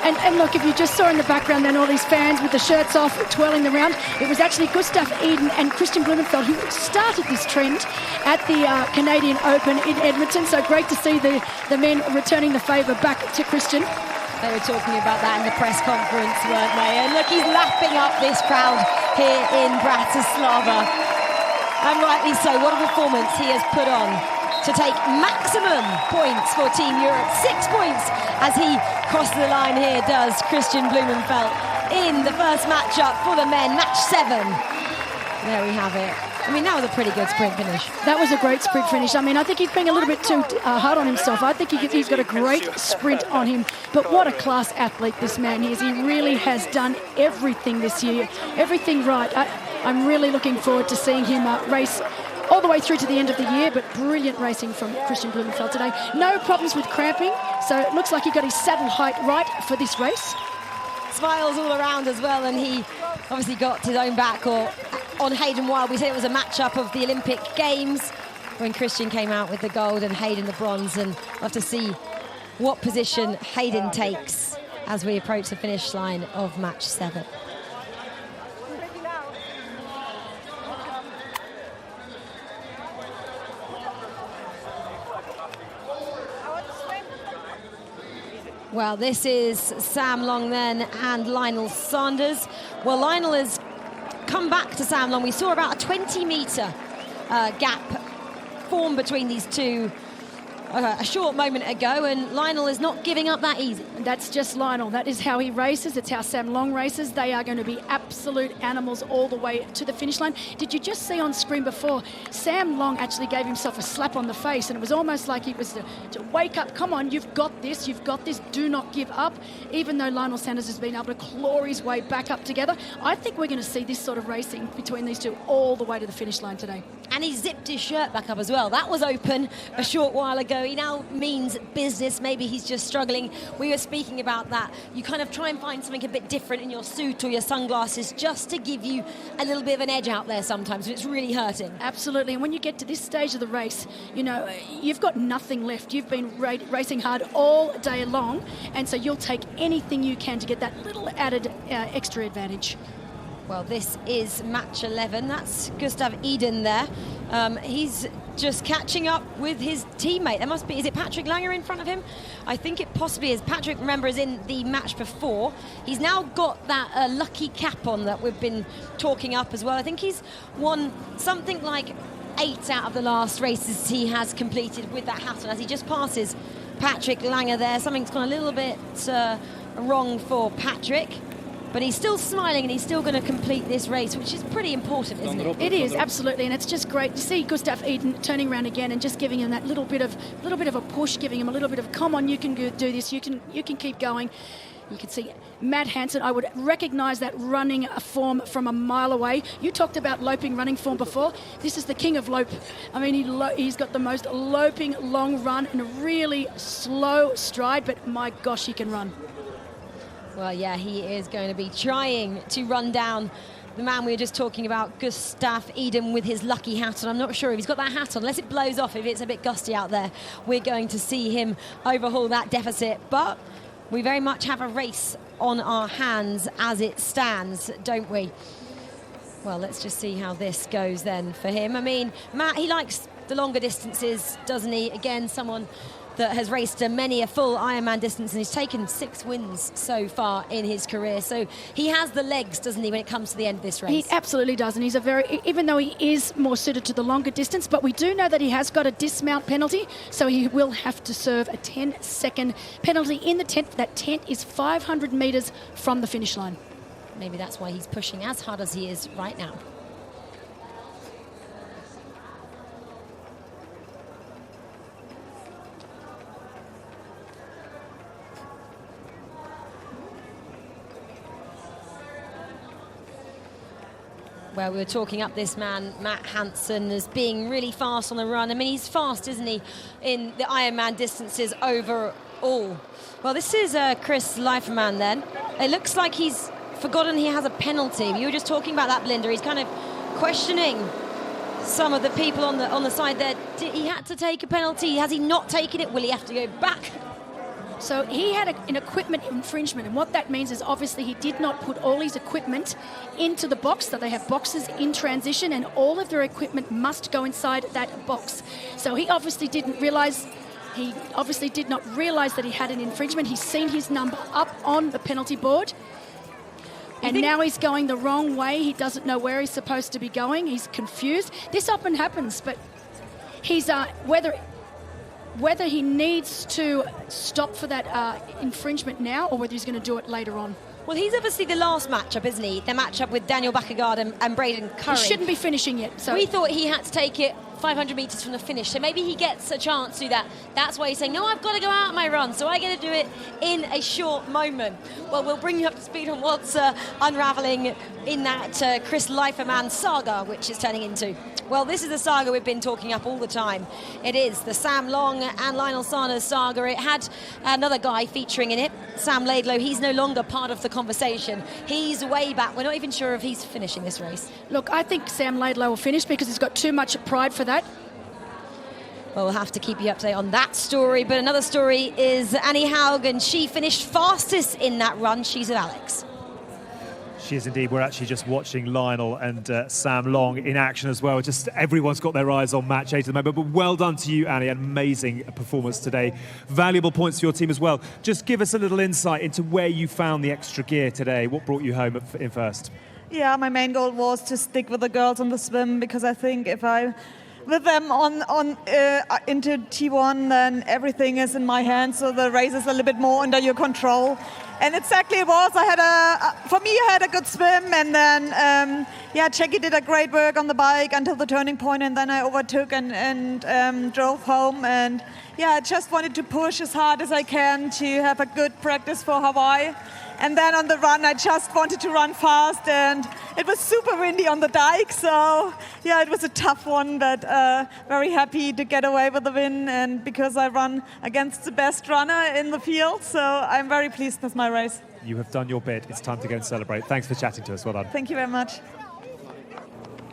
Speaker 7: And look, if you just saw in the background then all these fans with the shirts off twirling around, it was actually Gustav Eden and Christian Blumenfeld who started this trend at the Canadian Open in Edmonton. So great to see the men returning the favour back to Christian.
Speaker 16: They were talking about that in the press conference, weren't they? And look, he's lapping up this crowd here in Bratislava. And rightly so, what a performance he has put on to take maximum points for Team Europe. 6 points as he crosses the line here, does Christian Blumenfeld in the first matchup for the men, match 7. There we have it. I mean, that was a pretty good sprint finish.
Speaker 7: That was a great sprint finish. I mean, I think he's being a little bit too hard on himself. I think he's got a great sprint on him. But what a class athlete this man is. He really has done everything this year, everything right. I'm really looking forward to seeing him race all the way through to the end of the year, but brilliant racing from Christian Blumenfeld today. No problems with cramping, so it looks like he got his saddle height right for this race.
Speaker 16: Smiles all around as well, and he obviously got his own back on Hayden Wild. We said it was a matchup of the Olympic Games when Christian came out with the gold and Hayden the bronze, and we'll have to see what position Hayden takes as we approach the finish line of match 7. Well, this is Sam Long then and Lionel Sanders. Well, Lionel has come back to Sam Long. We saw about a 20-metre gap form between these two a short moment ago, and Lionel is not giving up that easy.
Speaker 7: That's just Lionel. That is how he races. It's how Sam Long races. They are going to be absolute animals all the way to the finish line. Did you just see on screen before, Sam Long actually gave himself a slap on the face, and it was almost like he was to wake up. Come on, you've got this, do not give up. Even though Lionel Sanders has been able to claw his way back up together, I think we're going to see this sort of racing between these two all the way to the finish line today.
Speaker 16: And he zipped his shirt back up as well. That was open a short while ago. He now means business. Maybe he's just struggling. We were speaking about that. You kind of try and find something a bit different in your suit or your sunglasses just to give you a little bit of an edge out there sometimes when it's really hurting.
Speaker 7: Absolutely. And when you get to this stage of the race, you know, you've got nothing left. You've been racing hard all day long, and so you'll take anything you can to get that little added extra advantage.
Speaker 16: Well, this is match 11. That's Gustav Iden there. He's just catching up with his teammate. There must be, is it Patrick Langer in front of him? I think it possibly is. Patrick, remember, is in the match before. He's now got that lucky cap on that we've been talking up as well. I think he's won something like 8 out of the last races he has completed with that hat on as he just passes Patrick Langer there. Something's gone a little bit wrong for Patrick. But he's still smiling and he's still going to complete this race, which is pretty important, isn't it?
Speaker 7: It is, absolutely, and it's just great to see Gustav Iden turning around again and just giving him that little bit of a push, giving him a little bit of, come on, you can do this, you can keep going. You can see Matt Hansen. I would recognise that running form from a mile away. You talked about loping running form before. This is the king of lope. I mean, he's got the most loping long run and a really slow stride, but my gosh, he can run.
Speaker 16: Well, yeah, he is going to be trying to run down the man we were just talking about, Gustav Iden, with his lucky hat on. I'm not sure if he's got that hat on, unless it blows off, if it's a bit gusty out there. We're going to see him overhaul that deficit, but we very much have a race on our hands as it stands, don't we? Well, let's just see how this goes then for him. I mean, Matt, he likes the longer distances, doesn't he? Again, someone that has raced many a full Ironman distance, and he's taken 6 wins so far in his career. So he has the legs, doesn't he, when it comes to the end of this race?
Speaker 7: He absolutely does, and he's even though he is more suited to the longer distance, but we do know that he has got a dismount penalty, so he will have to serve a 10-second penalty in the tent. That tent is 500 metres from the finish line.
Speaker 16: Maybe that's why he's pushing as hard as he is right now. Well, we were talking up this man, Matt Hansen, as being really fast on the run. I mean, he's fast, isn't he, in the Ironman distances overall. Well, this is Chris Leiferman then. It looks like he's forgotten he has a penalty. You were just talking about that, Belinda. He's kind of questioning some of the people on the side there. He had to take a penalty. Has he not taken it? Will he have to go back?
Speaker 7: So he had an equipment infringement, and what that means is obviously he did not put all his equipment into the box, so they have boxes in transition, and all of their equipment must go inside that box. So he obviously did not realise that he had an infringement. He's seen his number up on the penalty board, and now he's going the wrong way. He doesn't know where he's supposed to be going. He's confused. This often happens, but he's whether he needs to stop for that infringement now or whether he's going to do it later on.
Speaker 16: Well, he's obviously the last matchup, isn't he? The matchup with Daniel Bakkegaard and Braden Curry.
Speaker 7: He shouldn't be finishing yet. So
Speaker 16: we thought he had to take it 500 metres from the finish, so maybe he gets a chance to do that. That's why he's saying, no, I've got to go out my run, so I get to do it in a short moment. Well, we'll bring you up to speed on what's unravelling in that Chris Leiferman saga, which is turning into. Well, this is the saga we've been talking up all the time. It is the Sam Long and Lionel Sanders saga. It had another guy featuring in it, Sam Laidlow. He's no longer part of the conversation. He's way back. We're not even sure if he's finishing this race.
Speaker 7: Look, I think Sam Laidlow will finish because he's got too much pride for that.
Speaker 16: Well, we'll have to keep you up to date on that story. But another story is Annie Haugen. She finished fastest in that run. She's with Alex.
Speaker 1: She is indeed. We're actually just watching Lionel and Sam Long in action as well. Just everyone's got their eyes on match 8 at the moment. But well done to you, Annie. An amazing performance today. Valuable points for your team as well. Just give us a little insight into where you found the extra gear today. What brought you home in first?
Speaker 5: Yeah, my main goal was to stick with the girls on the swim, because I think if I with them into T1, then everything is in my hands, so the race is a little bit more under your control. And exactly it was. For me, I had a good swim, and then Jackie did a great work on the bike until the turning point, and then I overtook and drove home. And I just wanted to push as hard as I can to have a good practice for Hawaii. And then on the run, I just wanted to run fast, and it was super windy on the dike, so it was a tough one, but very happy to get away with the win, and because I run against the best runner in the field, so I'm very pleased with my race.
Speaker 1: You have done your bit. It's time to go and celebrate. Thanks for chatting to us. Well done.
Speaker 5: Thank you very much.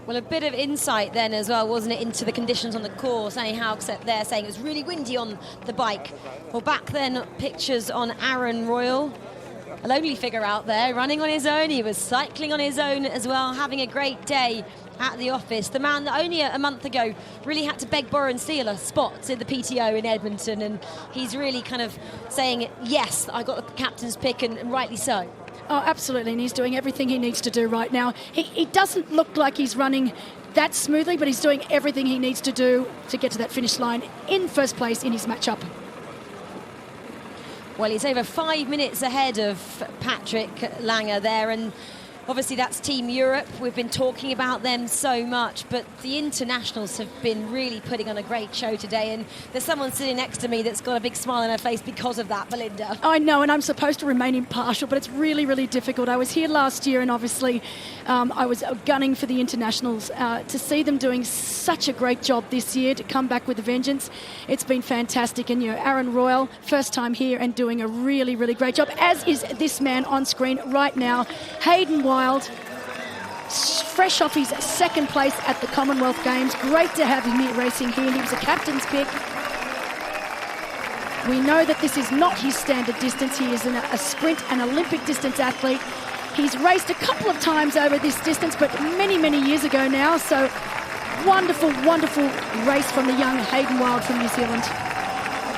Speaker 16: Well, a bit of insight then as well, wasn't it, into the conditions on the course. Annie Haugset there saying it was really windy on the bike. Well, back then, pictures on Aaron Royal. A lonely figure out there, running on his own. He was cycling on his own as well, having a great day at the office. The man that only a month ago really had to beg, borrow and steal a spot in the PTO in Edmonton, and he's really kind of saying, yes, I got the captain's pick, and rightly so.
Speaker 7: Oh, absolutely, and he's doing everything he needs to do right now. He doesn't look like he's running that smoothly, but he's doing everything he needs to do to get to that finish line in first place in his matchup.
Speaker 16: Well, he's over 5 minutes ahead of Patrick Langer there, and obviously that's Team Europe. We've been talking about them so much, but the internationals have been really putting on a great show today, and there's someone sitting next to me that's got a big smile on her face because of that, Belinda.
Speaker 7: I know, and I'm supposed to remain impartial, but it's really, really difficult. I was here last year, and obviously I was gunning for the internationals. To see them doing such a great job this year, to come back with a vengeance, it's been fantastic. And Aaron Royal, first time here and doing a really, really great job, as is this man on screen right now, Hayden Wild, fresh off his second place at the Commonwealth Games. Great to have him here racing here. He was a captain's pick. We know that this is not his standard distance. He is a sprint and Olympic distance athlete. He's raced a couple of times over this distance, but many, many years ago now. So wonderful, wonderful race from the young Hayden Wild from New Zealand.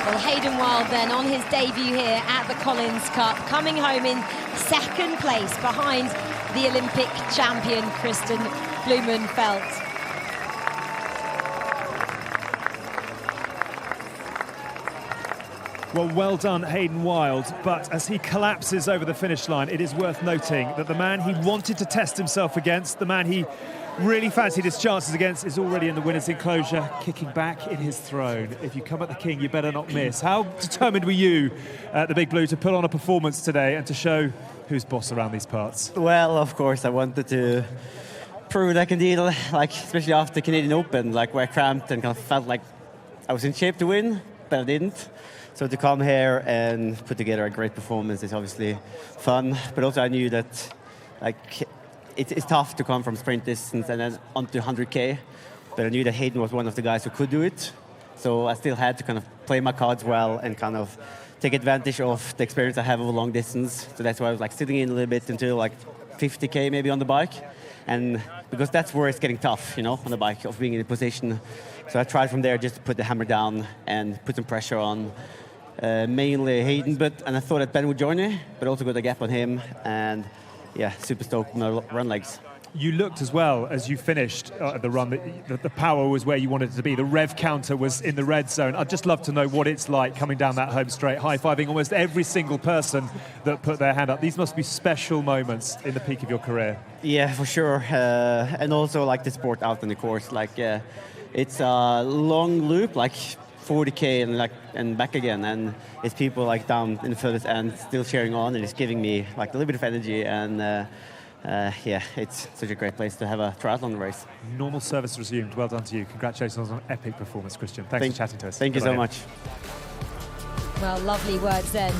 Speaker 16: Well, Hayden Wild then on his debut here at the Collins Cup, coming home in second place behind the Olympic champion Kristen Blumenfeld.
Speaker 1: Well done, Hayden Wild. But as he collapses over the finish line, it is worth noting that the man he wanted to test himself against, the man he really fancied his chances against, is already in the winner's enclosure, kicking back in his throne. If you come at the king, you better not miss. How determined were you at the Big Blue to put on a performance today and to show who's boss around these parts?
Speaker 6: Well, of course, I wanted to prove that I can deal, especially after the Canadian Open, where I cramped and kind of felt like I was in shape to win, but I didn't. So to come here and put together a great performance is obviously fun, but also I knew that it's tough to come from sprint distance and then onto 100K, but I knew that Hayden was one of the guys who could do it. So I still had to kind of play my cards well and kind of take advantage of the experience I have over long distance. So that's why I was sitting in a little bit until 50K maybe on the bike. And because that's where it's getting tough, on the bike, of being in a position. So I tried from there just to put the hammer down and put some pressure on mainly Hayden, and I thought that Ben would join me, but also got a gap on him, and super stoked on the run legs.
Speaker 1: You looked as well as you finished the run, the power was where you wanted it to be. The rev counter was in the red zone. I'd just love to know what it's like coming down that home straight, high-fiving almost every single person that put their hand up. These must be special moments in the peak of your career.
Speaker 6: Yeah, for sure. And also the sport out on the course. It's a long loop, 40K and back again, and it's people down in the furthest end still cheering on, and it's giving me a little bit of energy, and it's such a great place to have a triathlon race.
Speaker 1: Normal service resumed. Well done to you. Congratulations on an epic performance, Christian. Thanks for chatting to us.
Speaker 6: Thank you so much.
Speaker 16: Well, lovely words then.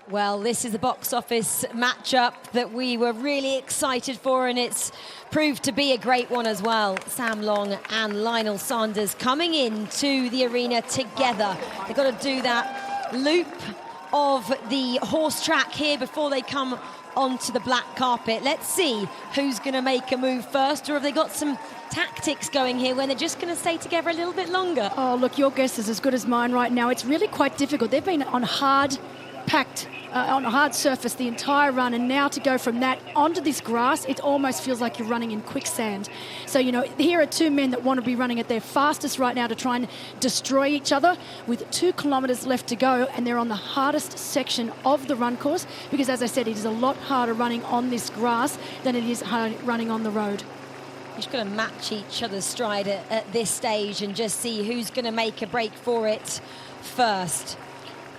Speaker 16: Well, this is the box office matchup that we were really excited for, and it's proved to be a great one as well. Sam Long and Lionel Sanders coming into the arena together. They've got to do that loop of the horse track here before they come onto the black carpet. Let's see who's going to make a move first, or have they got some tactics going here when they're just going to stay together a little bit longer?
Speaker 7: Oh, look, your guess is as good as mine right now. It's really quite difficult. They've been on on a hard surface the entire run, and now to go from that onto this grass, it almost feels like you're running in quicksand. So, you know, here are two men that want to be running at their fastest right now to try and destroy each other with 2 kilometres left to go, and they're on the hardest section of the run course because, as I said, it is a lot harder running on this grass than it is running on the road.
Speaker 16: You're just going to match each other's stride at this stage and just see who's going to make a break for it first.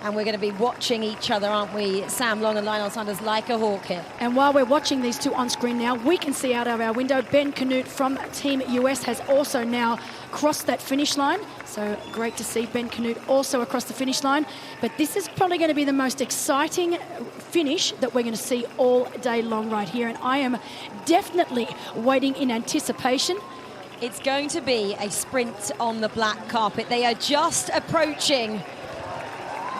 Speaker 16: And we're going to be watching each other, aren't we, Sam Long and Lionel Sanders, like a hawk here.
Speaker 7: And while we're watching these two on screen now, we can see out of our window Ben Canute from Team US has also now crossed that finish line. So great to see Ben Canute also across the finish line. But this is probably going to be the most exciting finish that we're going to see all day long right here. And I am definitely waiting in anticipation.
Speaker 16: It's going to be a sprint on the black carpet. They are just approaching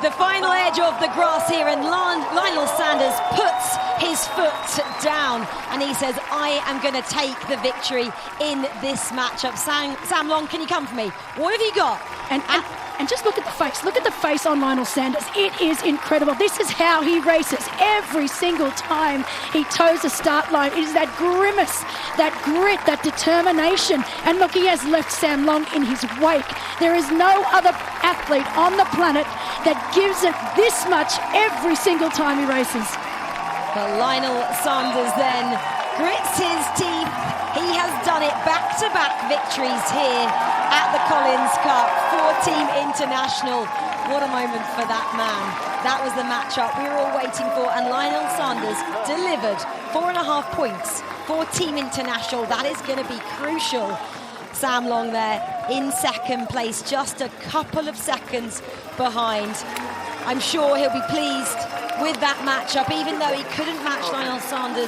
Speaker 16: the final edge of the grass here, and Lionel Sanders puts his foot down and he says, I am going to take the victory in this matchup. Sam Long, can you come for me? What have you got?
Speaker 7: And just look at the face. Look at the face on Lionel Sanders. It is incredible. This is how he races every single time he toes a start line. It is that grimace, that grit, that determination. And look, he has left Sam Long in his wake. There is no other athlete on the planet that gives it this much every single time he races.
Speaker 16: But Lionel Sanders then grits his teeth. He has done it, back-to-back victories here at the Collins Cup for Team International. What a moment for that man. That was the matchup we were all waiting for, and Lionel Sanders delivered 4.5 points for Team International. That is going to be crucial. Sam Long there in second place, just a couple of seconds behind. I'm sure he'll be pleased with that matchup, even though he couldn't match Lionel Sanders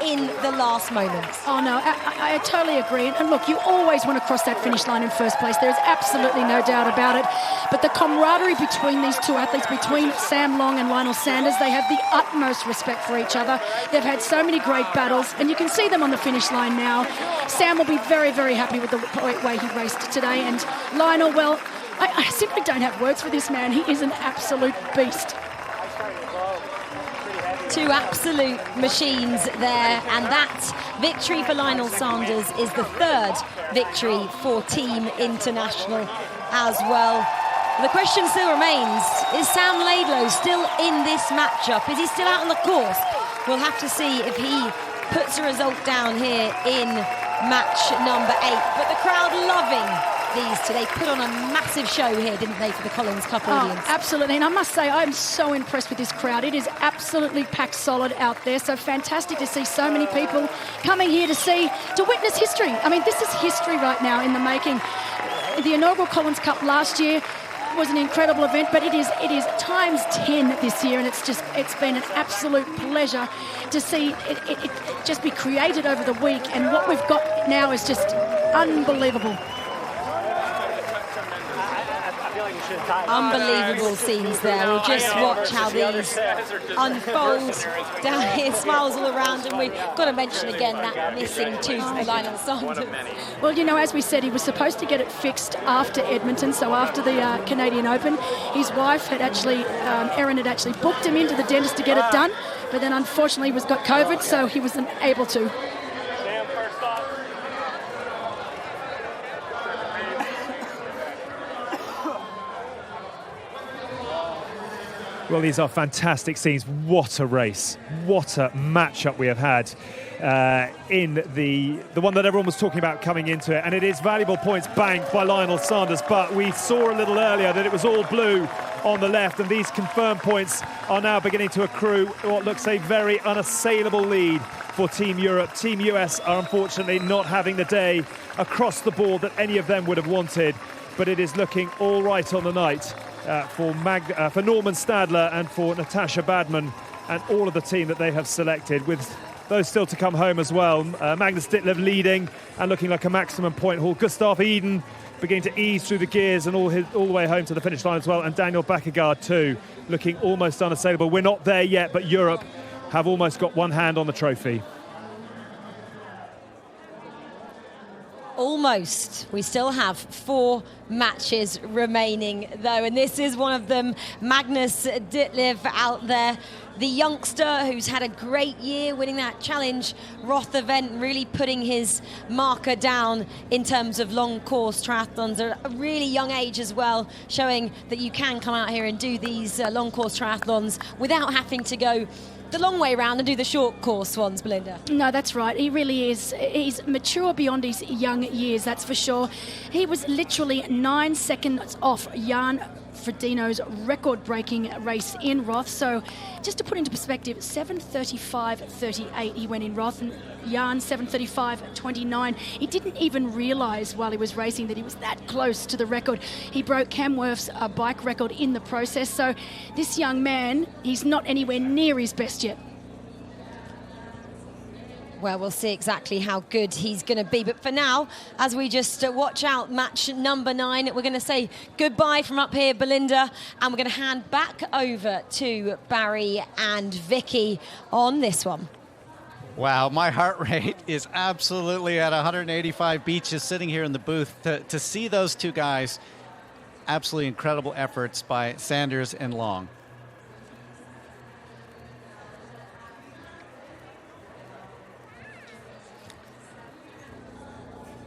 Speaker 16: in the last moments.
Speaker 7: Oh no, I totally agree. And look, you always want to cross that finish line in first place. There's absolutely no doubt about it. But the camaraderie between these two athletes, between Sam Long and Lionel Sanders, they have the utmost respect for each other. They've had so many great battles, and you can see them on the finish line now. Sam will be very, very happy with the way he raced today. And Lionel, well, I simply don't have words for this man. He is an absolute beast.
Speaker 16: Two absolute machines there, and that victory for Lionel Sanders is the third victory for Team International as well. The question still remains, is Sam Laidlow still in this matchup? Is he still out on the course? We'll have to see if he puts a result down here in match number 8. But the crowd loving these two. They put on a massive show here, didn't they, for the Collins Cup audience?
Speaker 7: Oh, absolutely. And I must say, I'm so impressed with this crowd. It is absolutely packed solid out there. So fantastic to see so many people coming here to witness history. I mean, this is history right now in the making. The inaugural Collins Cup last year was an incredible event, but it is times 10 this year, and it's been an absolute pleasure to see it just be created over the week. And what we've got now is just unbelievable.
Speaker 16: Unbelievable scenes there. We'll just watch how these unfold down here. Smiles all around, and we've got to mention again that missing tooth for Lionel Sanders.
Speaker 7: Well, you know, as we said, he was supposed to get it fixed after Edmonton, so after the Canadian Open. His wife had actually, Erin had actually booked him into the dentist to get it done, but then unfortunately he got COVID, so he wasn't able to.
Speaker 1: Well, these are fantastic scenes. What a race. What a matchup we have had in the one that everyone was talking about coming into it. And it is valuable points banked by Lionel Sanders, but we saw a little earlier that it was all blue on the left, and these confirmed points are now beginning to accrue what looks a very unassailable lead for Team Europe. Team US are unfortunately not having the day across the board that any of them would have wanted, but it is looking all right on the night for Norman Stadler and for Natasha Badman and all of the team that they have selected, with those still to come home as well. Magnus Ditlev leading and looking like a maximum point haul. Gustav Eden beginning to ease through the gears and all the way home to the finish line as well. And Daniel Bakkegaard too, looking almost unassailable. We're not there yet, but Europe have almost got one hand on the trophy.
Speaker 16: Almost. We still have 4 matches remaining, though, and this is one of them. Magnus Ditlev out there, the youngster who's had a great year winning that Challenge Roth event, really putting his marker down in terms of long course triathlons at a really young age as well, showing that you can come out here and do these long course triathlons without having to go the long way around and do the short course ones, Belinda.
Speaker 7: No, that's right. He really is. He's mature beyond his young years, that's for sure. He was literally 9 seconds off Jan Frodeno's record-breaking race in Roth. So just to put into perspective, 7:35.38 he went in Roth, and Jan 7:35.29. He didn't even realise while he was racing that he was that close to the record. He broke Cam Worth's bike record in the process. So this young man, he's not anywhere near his best yet.
Speaker 16: Well, we'll see exactly how good he's going to be. But for now, as we just watch out match number 9, we're going to say goodbye from up here, Belinda, and we're going to hand back over to Barry and Vicky on this one.
Speaker 8: Wow, my heart rate is absolutely at 185 beats just sitting here in the booth. To see those two guys, absolutely incredible efforts by Sanders and Long.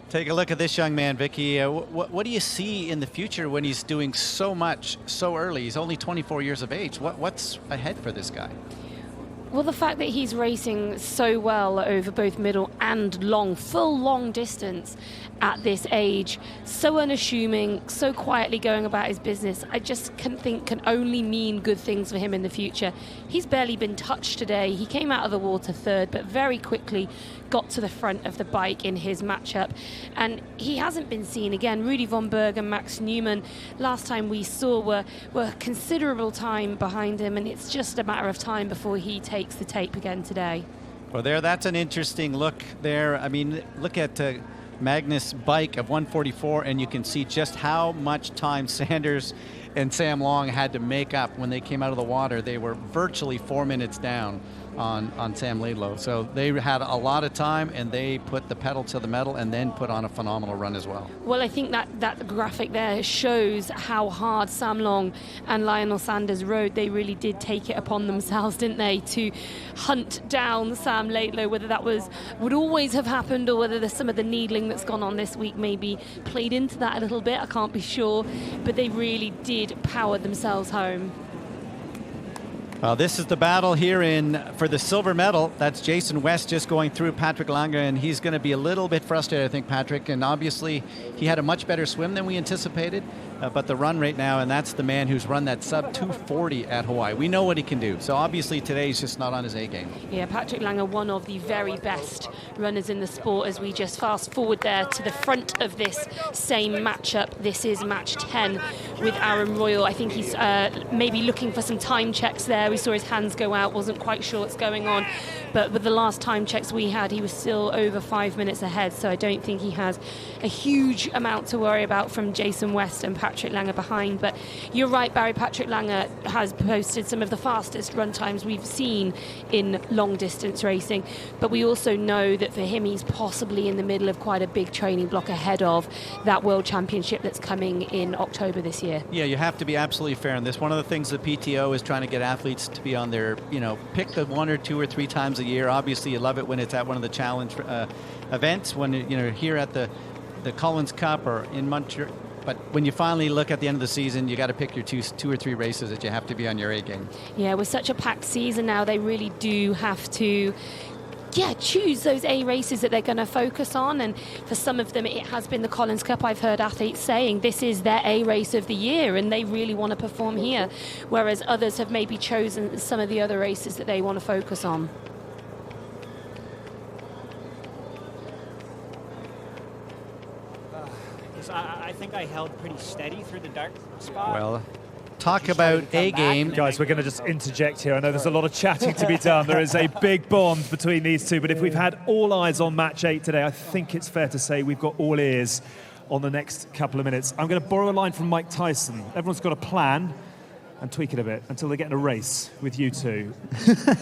Speaker 8: Take a look at this young man, Vicky. What do you see in the future when he's doing so much so early? He's only 24 years of age. What's ahead for this guy?
Speaker 11: Well, the fact that he's racing so well over both middle and full long distance at this age, so unassuming, so quietly going about his business, I just can only mean good things for him in the future. He's barely been touched today. He came out of the water third, but very quickly got to the front of the bike in his matchup, and he hasn't been seen again. Rudy von Berg and Max Newman, last time we saw, were considerable time behind him, and it's just a matter of time before he takes the tape again today.
Speaker 8: Well, that's an interesting look there. I mean, look at Magnus' bike of 144, and you can see just how much time Sanders and Sam Long had to make up when they came out of the water. They were virtually 4 minutes down on Sam Laidlow. So they had a lot of time, and they put the pedal to the metal and then put on a phenomenal run as well.
Speaker 11: Well, I think that graphic there shows how hard Sam Long and Lionel Sanders rode. They really did take it upon themselves, didn't they, to hunt down Sam Laidlow. Whether that would always have happened, or whether there's some of the needling that's gone on this week maybe played into that a little bit, I can't be sure. But they really did power themselves home.
Speaker 8: This is the battle here for the silver medal. That's Jason West just going through Patrick Lange, and he's going to be a little bit frustrated, I think, Patrick. And obviously, he had a much better swim than we anticipated. But the run right now, and that's the man who's run that sub 240 at Hawaii. We know what he can do. So obviously today he's just not on his A game. Yeah, Patrick Lange, one of the very best runners in the sport. As we just fast forward there to the front of this same matchup. This is match 10 with Aaron Royal. I think he's maybe looking for some time checks there. We saw his hands go out, wasn't quite sure what's going on. But with the last time checks we had, he was still over 5 minutes ahead. So I don't think he has a huge amount to worry about from Jason West and Patrick Lange behind. But you're right, Barry. Patrick Lange has posted some of the fastest run times we've seen in long distance racing. But we also know that for him, he's possibly in the middle of quite a big training block ahead of that World Championship that's coming in October this year. Yeah, you have to be absolutely fair on this. One of the things the PTO is trying to get athletes to be on their, pick the 1 or 2 or 3 times a year. Obviously, you love it when it's at one of the challenge events, when here at the Collins Cup or in Montreal. But when you finally look at the end of the season, you got to pick your 2 or 3 races that you have to be on your A game. Yeah, with such a packed season now, they really do have to choose those A races that they're going to focus on. And for some of them, it has been the Collins Cup. I've heard athletes saying this is their A race of the year and they really want to perform here, whereas others have maybe chosen some of the other races that they want to focus on.
Speaker 9: I think I held pretty steady through the dark spot.
Speaker 8: Well, Talk about a game.
Speaker 1: Guys, we're going to just interject here. I know there's a lot of chatting to be done. There is a big bond between these two, but if we've had all eyes on match 8 today, I think it's fair to say we've got all ears on the next couple of minutes. I'm going to borrow a line from Mike Tyson. Everyone's got a plan and tweak it a bit until they get in a race with you two.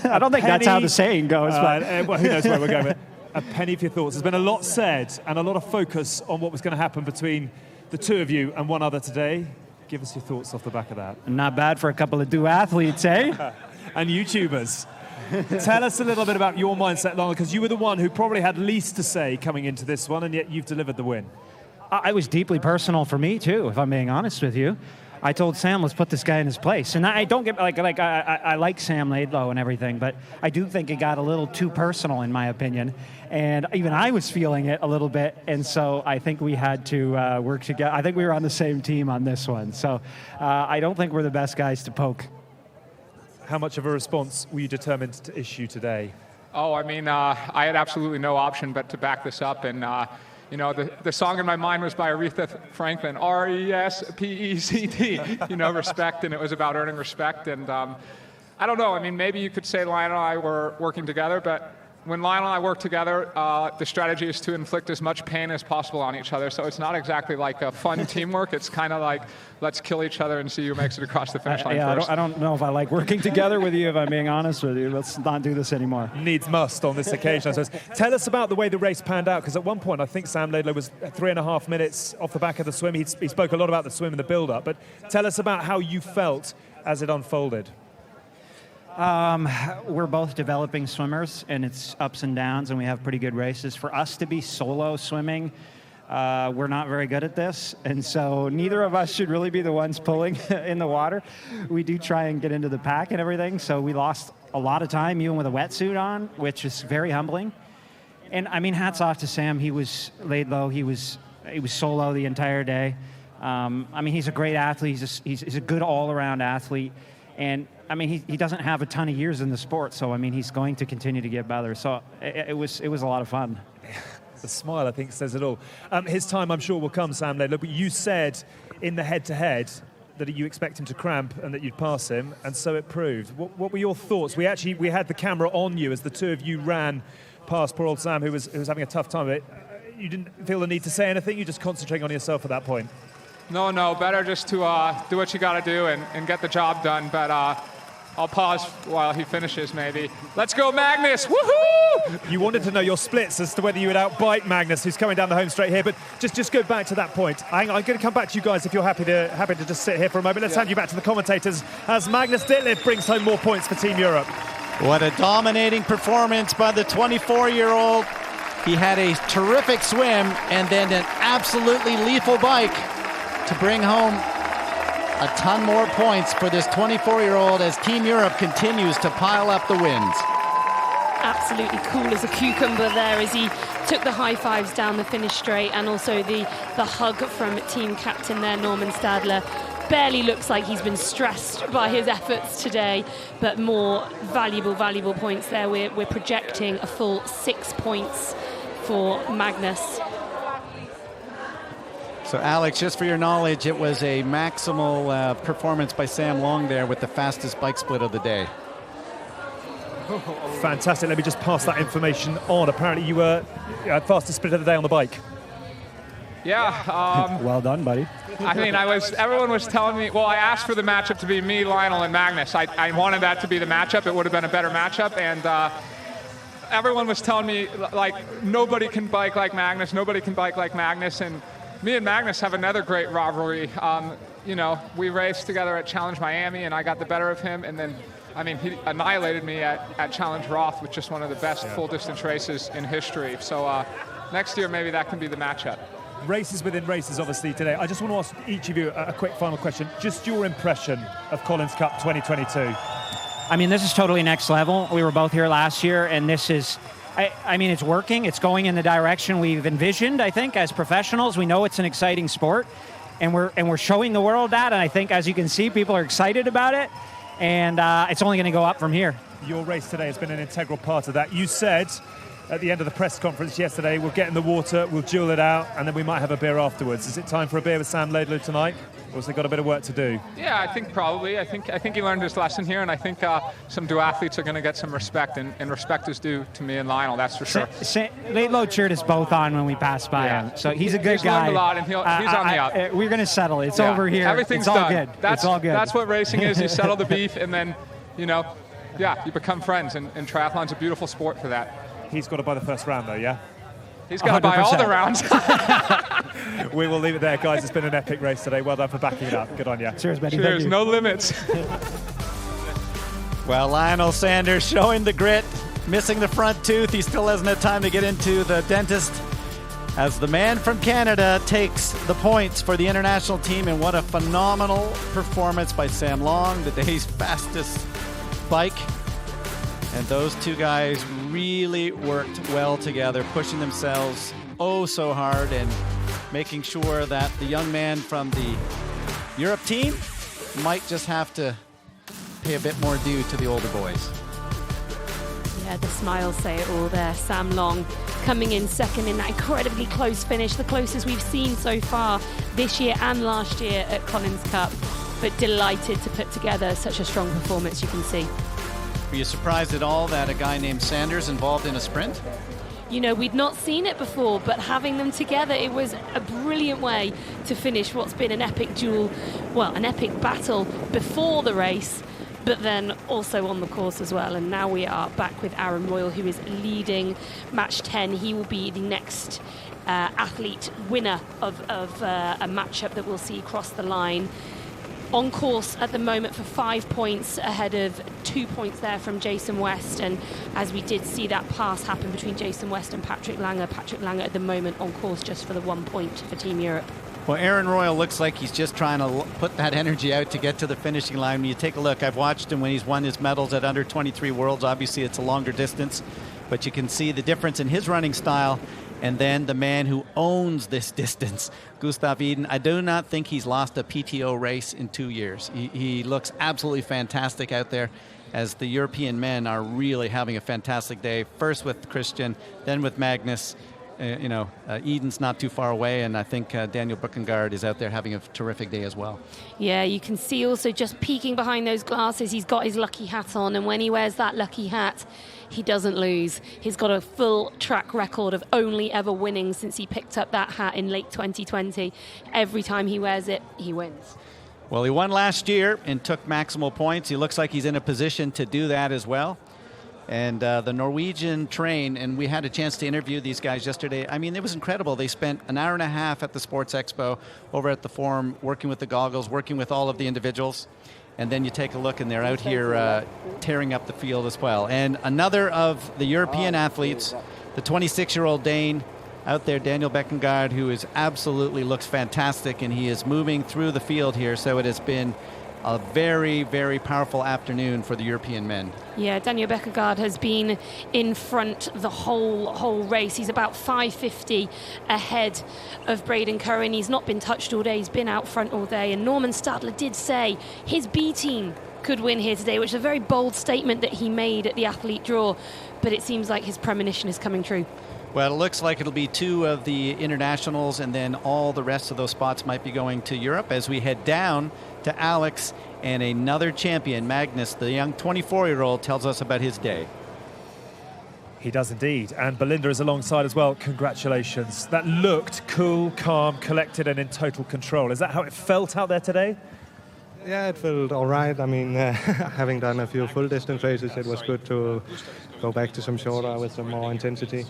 Speaker 26: I don't think that's how the saying goes.
Speaker 1: Well, who knows where we're going with it. A penny for your thoughts. There's been a lot said and a lot of focus on what was going to happen between the two of you and one other today. Give us your thoughts off the back of that.
Speaker 26: Not bad for a couple of duathletes, eh?
Speaker 1: And YouTubers. Tell us a little bit about your mindset, Lionel, because you were the one who probably had least to say coming into this one, and yet you've delivered the win.
Speaker 26: It was deeply personal for me, too, if I'm being honest with you. I told Sam, let's put this guy in his place. And I don't get, I like Sam Laidlow and everything, but I do think it got a little too personal, in my opinion. And even I was feeling it a little bit, and so I think we had to work together. I think we were on the same team on this one. So I don't think we're the best guys to poke.
Speaker 1: How much of a response were you determined to issue today?
Speaker 23: Oh, I mean, I had absolutely no option but to back this up, and you know, the song in my mind was by Aretha Franklin, R-E-S-P-E-C-T, you know, respect, and it was about earning respect. And I don't know, I mean, maybe you could say Lionel and I were working together, but when Lionel and I work together, the strategy is to inflict as much pain as possible on each other. So it's not exactly like a fun teamwork. It's kind of like, let's kill each other and see who makes it across the finish line first.
Speaker 26: I don't know if I like working together with you, if I'm being honest with you. Let's not do this anymore.
Speaker 1: Needs must on this occasion, I suppose. Tell us about the way the race panned out, because at one point I think Sam Laidlow was 3.5 minutes off the back of the swim. He spoke a lot about the swim and the build-up, but tell us about how you felt as it unfolded.
Speaker 26: We're both developing swimmers, and it's ups and downs, and we have pretty good races. For us to be solo swimming, we're not very good at this, and so neither of us should really be the ones pulling in the water. We do try and get into the pack and everything, so we lost a lot of time, even with a wetsuit on, which is very humbling. And, I mean, hats off to Sam. He was laid low. He was solo the entire day. I mean, he's a great athlete. He's a good all-around athlete. And, I mean, he doesn't have a ton of years in the sport, so, I mean, he's going to continue to get better. So it was a lot of fun.
Speaker 1: The smile, I think, says it all. His time, I'm sure, will come, Sam Laidlow, but you said in the head-to-head that you expect him to cramp and that you'd pass him, and so it proved. What were your thoughts? We had the camera on you as the two of you ran past poor old Sam, who was having a tough time of it. You didn't feel the need to say anything? You're just concentrating on yourself at that point?
Speaker 23: No, better just to do what you got to do and get the job done. But I'll pause while he finishes, maybe. Let's go, Magnus! Woohoo!
Speaker 1: You wanted to know your splits as to whether you would outbike Magnus, who's coming down the home straight here. But just go back to that point. I'm going to come back to you guys if you're happy to just sit here for a moment. Let's hand you back to the commentators as Magnus Ditlev brings home more points for Team Europe.
Speaker 8: What a dominating performance by the 24-year-old. He had a terrific swim and then an absolutely lethal bike to bring home a ton more points for this 24-year-old as Team Europe continues to pile up the wins.
Speaker 11: Absolutely cool as a cucumber there as he took the high fives down the finish straight, and also the hug from team captain there, Norman Stadler. Barely looks like he's been stressed by his efforts today, but more valuable points there. We're projecting a full 6 points for Magnus.
Speaker 8: So, Alex, just for your knowledge, it was a maximal performance by Sam Long there with the fastest bike split of the day.
Speaker 1: Fantastic. Let me just pass that information on. Apparently you were fastest split of the day on the bike.
Speaker 23: Yeah.
Speaker 26: Well done, buddy.
Speaker 23: I mean, everyone was telling me, well, I asked for the matchup to be me, Lionel, and Magnus. I wanted that to be the matchup. It would have been a better matchup. And everyone was telling me, like, nobody can bike like Magnus. Nobody can bike like Magnus. And me and Magnus have another great rivalry. You know, we raced together at Challenge Miami, and I got the better of him. And then, I mean, he annihilated me at Challenge Roth, which is one of the best full-distance races in history. So next year, maybe that can be the matchup.
Speaker 1: Races within races, obviously, today. I just want to ask each of you a quick final question. Just your impression of Collins Cup 2022.
Speaker 26: I mean, this is totally next level. We were both here last year, and this is, I mean, it's working. It's going in the direction we've envisioned, I think, as professionals. We know it's an exciting sport, and we're showing the world that, and I think, as you can see, people are excited about it, and it's only going to go up from here.
Speaker 1: Your race today has been an integral part of that. You said at the end of the press conference yesterday, we'll get in the water, we'll duel it out, and then we might have a beer afterwards. Is it time for a beer with Sam Laidlow tonight, or has he got a bit of work to do?
Speaker 23: Yeah, I think probably. I think he learned his lesson here, and I think some duathletes are going to get some respect, and respect is due to me and Lionel, that's for sure.
Speaker 9: Laidlow cheered us both on when we passed by him, so he's a good guy.
Speaker 23: He's learned a lot, and he's on the up.
Speaker 9: We're going to settle. It's over here.
Speaker 23: Everything's
Speaker 9: it's all
Speaker 23: done.
Speaker 9: good.
Speaker 23: It's
Speaker 9: all good.
Speaker 23: That's what racing is. You settle the beef, and then, you become friends, and triathlon's a beautiful sport for that.
Speaker 1: He's got to buy the first round, though, yeah?
Speaker 23: He's got to buy all the rounds.
Speaker 1: We will leave it there, guys. It's been an epic race today. Well done for backing it up. Good on you.
Speaker 9: Cheers, buddy.
Speaker 23: Cheers. No limits.
Speaker 8: Well, Lionel Sanders showing the grit, missing the front tooth. He still hasn't had time to get into the dentist as the man from Canada takes the points for the international team. And what a phenomenal performance by Sam Long, the day's fastest bike. And those two guys really worked well together, pushing themselves so hard and making sure that the young man from the Europe team might just have to pay a bit more due to the older boys.
Speaker 11: Yeah, the smiles say it all there. Sam Long coming in second in that incredibly close finish, the closest we've seen so far this year and last year at Collins Cup, but delighted to put together such a strong performance, you can see.
Speaker 8: Were you surprised at all that a guy named Sanders involved in a sprint?
Speaker 11: We'd not seen it before, but having them together, it was a brilliant way to finish what's been an epic duel, an epic battle before the race, but then also on the course as well. And now we are back with Aaron Royal, who is leading match 10. He will be the next athlete winner of a matchup that we'll see cross the line. On course at the moment for 5 points, ahead of 2 points there from Jason West. And as we did see that pass happen between Jason West and Patrick Langer at the moment on course just for the 1 point for Team Europe.
Speaker 8: Well, Aaron Royal looks like he's just trying to put that energy out to get to the finishing line. When you take a look, I've watched him when he's won his medals at under 23 Worlds. Obviously, it's a longer distance, but you can see the difference in his running style. And then the man who owns this distance, Gustav Iden, I do not think he's lost a PTO race in 2 years. He looks absolutely fantastic out there, as the European men are really having a fantastic day. First with Christian, then with Magnus. Eden's not too far away, and I think Daniel Buckengard is out there having a terrific day as well.
Speaker 11: Yeah, you can see also just peeking behind those glasses, he's got his lucky hat on, and when he wears that lucky hat, he doesn't lose. He's got a full track record of only ever winning since he picked up that hat in late 2020. Every time he wears it, he wins.
Speaker 8: Well, he won last year and took maximal points. He looks like he's in a position to do that as well. And the Norwegian train, and we had a chance to interview these guys yesterday. I mean, it was incredible. They spent an hour and a half at the Sports Expo over at the Forum, working with the goggles, working with all of the individuals. And then you take a look, and they're out here tearing up the field as well. And another of the European athletes, the 26-year-old Dane out there, Daniel Beckengard, who is absolutely looks fantastic, and he is moving through the field here. So it has been a very, very powerful afternoon for the European men.
Speaker 11: Yeah, Daniel Beckengard has been in front the whole race. He's about 5:50 ahead of Braden Curran. He's not been touched all day. He's been out front all day. And Norman Stadler did say his B team could win here today, which is a very bold statement that he made at the athlete draw. But it seems like his premonition is coming true.
Speaker 8: Well, it looks like it'll be 2 of the internationals, and then all the rest of those spots might be going to Europe as we head down to Alex, and another champion, Magnus, the young 24-year-old, tells us about his day.
Speaker 1: He does indeed, and Belinda is alongside as well. Congratulations. That looked cool, calm, collected, and in total control. Is that how it felt out there today?
Speaker 10: Yeah, it felt all right. I mean, having done a few full distance races, it was good to go back to some shorter with some more intensity.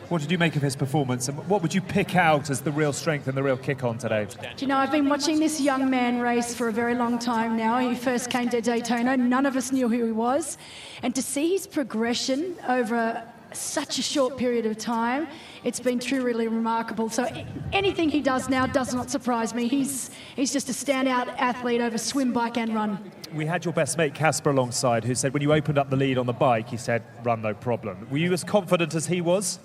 Speaker 1: What did you make of his performance, and what would you pick out as the real strength and the real kick on today?
Speaker 7: Do you know, I've been watching this young man race for a very long time now. He first came to Daytona. None of us knew who he was. And to see his progression over such a short period of time, it's been truly remarkable. So anything he does now does not surprise me. He's just a standout athlete over swim, bike and run.
Speaker 1: We had your best mate Casper alongside, who said when you opened up the lead on the bike, he said, run no problem. Were you as confident as he was?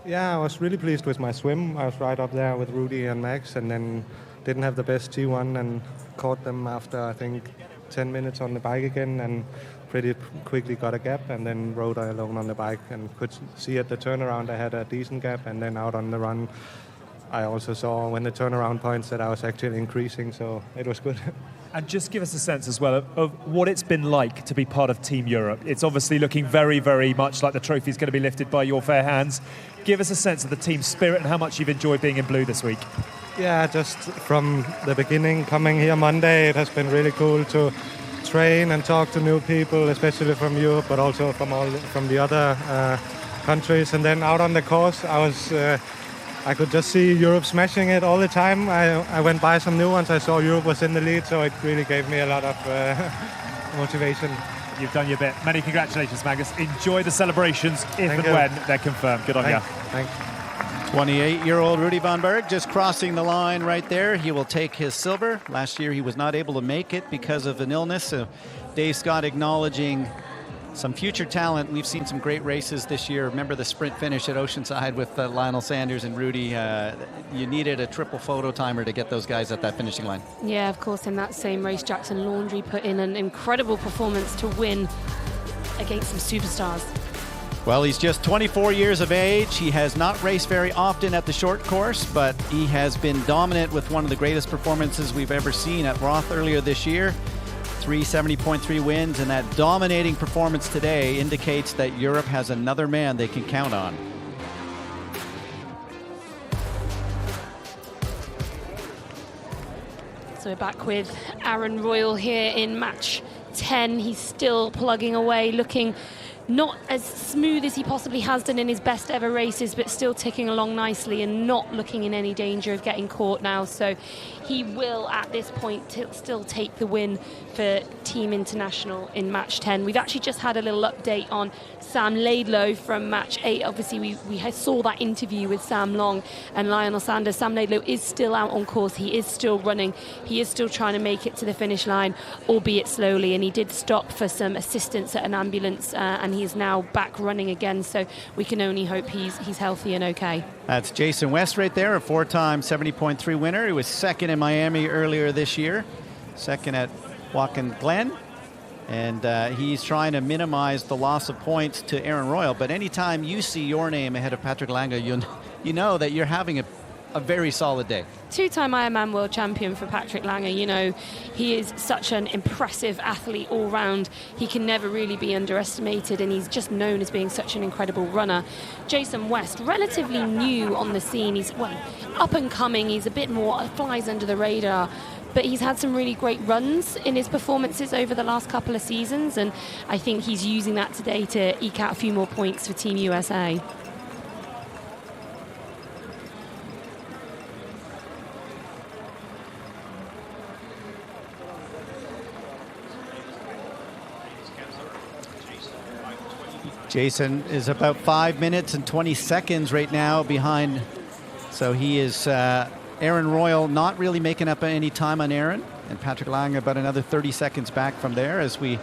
Speaker 10: Yeah, I was really pleased with my swim. I was right up there with Rudy and Max, and then didn't have the best T1 and caught them after, I think, 10 minutes on the bike again. And pretty quickly got a gap and then rode alone on the bike and could see at the turnaround I had a decent gap, and then out on the run I also saw when the turnaround points that I was actually increasing, so it was good.
Speaker 1: And just give us a sense as well of what it's been like to be part of Team Europe. It's obviously looking very, very much like the trophy is going to be lifted by your fair hands. Give us a sense of the team spirit and how much you've enjoyed being in blue this week.
Speaker 10: Yeah, just from the beginning, coming here Monday, it has been really cool to train and talk to new people, especially from Europe, but also from the other countries. And then out on the course, I could just see Europe smashing it all the time. I went by some new ones. I saw Europe was in the lead, so it really gave me a lot of motivation.
Speaker 1: You've done your bit. Many congratulations, Magnus. Enjoy the celebrations if and when they're confirmed. Good on you.
Speaker 10: Thanks.
Speaker 8: 28-year-old Rudy Von Berg just crossing the line right there. He will take his silver. Last year he was not able to make it because of an illness. So Dave Scott acknowledging some future talent. We've seen some great races this year. Remember the sprint finish at Oceanside with Lionel Sanders and Rudy. You needed a triple photo timer to get those guys at that finishing line.
Speaker 11: Yeah, of course, in that same race, Jackson Laundry put in an incredible performance to win against some superstars.
Speaker 8: Well, he's just 24 years of age. He has not raced very often at the short course, but he has been dominant with one of the greatest performances we've ever seen at Roth earlier this year. 370.3 wins, and that dominating performance today indicates that Europe has another man they can count on.
Speaker 11: So we're back with Aaron Royal here in match 10. He's still plugging away, looking not as smooth as he possibly has done in his best ever races, but still ticking along nicely and not looking in any danger of getting caught now. So he will, at this point, still take the win for Team International in match 10. We've actually just had a little update on Sam Laidlow from match 8. Obviously, we saw that interview with Sam Long and Lionel Sanders. Sam Laidlow is still out on course. He is still running. He is still trying to make it to the finish line, albeit slowly. And he did stop for some assistance at an ambulance, and he is now back running again. So we can only hope he's healthy and okay.
Speaker 8: That's Jason West right there, a four-time 70.3 winner. He was second in Miami earlier this year, second at Watkins Glen. And he's trying to minimize the loss of points to Aaron Royal. But anytime you see your name ahead of Patrick Lange, you know that you're having a very solid day.
Speaker 11: Two-time Ironman world champion for Patrick Lange. You know, he is such an impressive athlete all round. He can never really be underestimated, and he's just known as being such an incredible runner. Jason West, relatively new on the scene. He's, up and coming. He's a bit more, flies under the radar. But he's had some really great runs in his performances over the last couple of seasons, and I think he's using that today to eke out a few more points for Team USA.
Speaker 8: Jason is about 5 minutes and 20 seconds right now behind. So he is Aaron Royal not really making up any time on Aaron, and Patrick Lange about another 30 seconds back from there. As we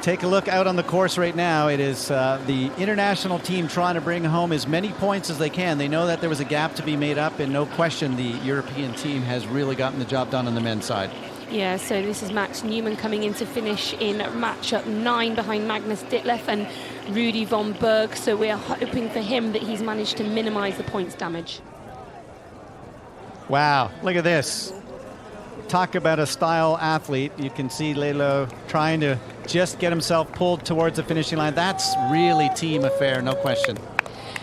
Speaker 8: take a look out on the course right now, it is the international team trying to bring home as many points as they can. They know that there was a gap to be made up, and no question the European team has really gotten the job done on the men's side.
Speaker 11: Yeah, so this is Max Newman coming in to finish in matchup 9 behind Magnus Ditlev and Rudy Von Berg. So we're hoping for him that he's managed to minimize the points damage.
Speaker 8: Wow, look at this. Talk about a style athlete. You can see Laidlow trying to just get himself pulled towards the finishing line. That's really team affair, no question.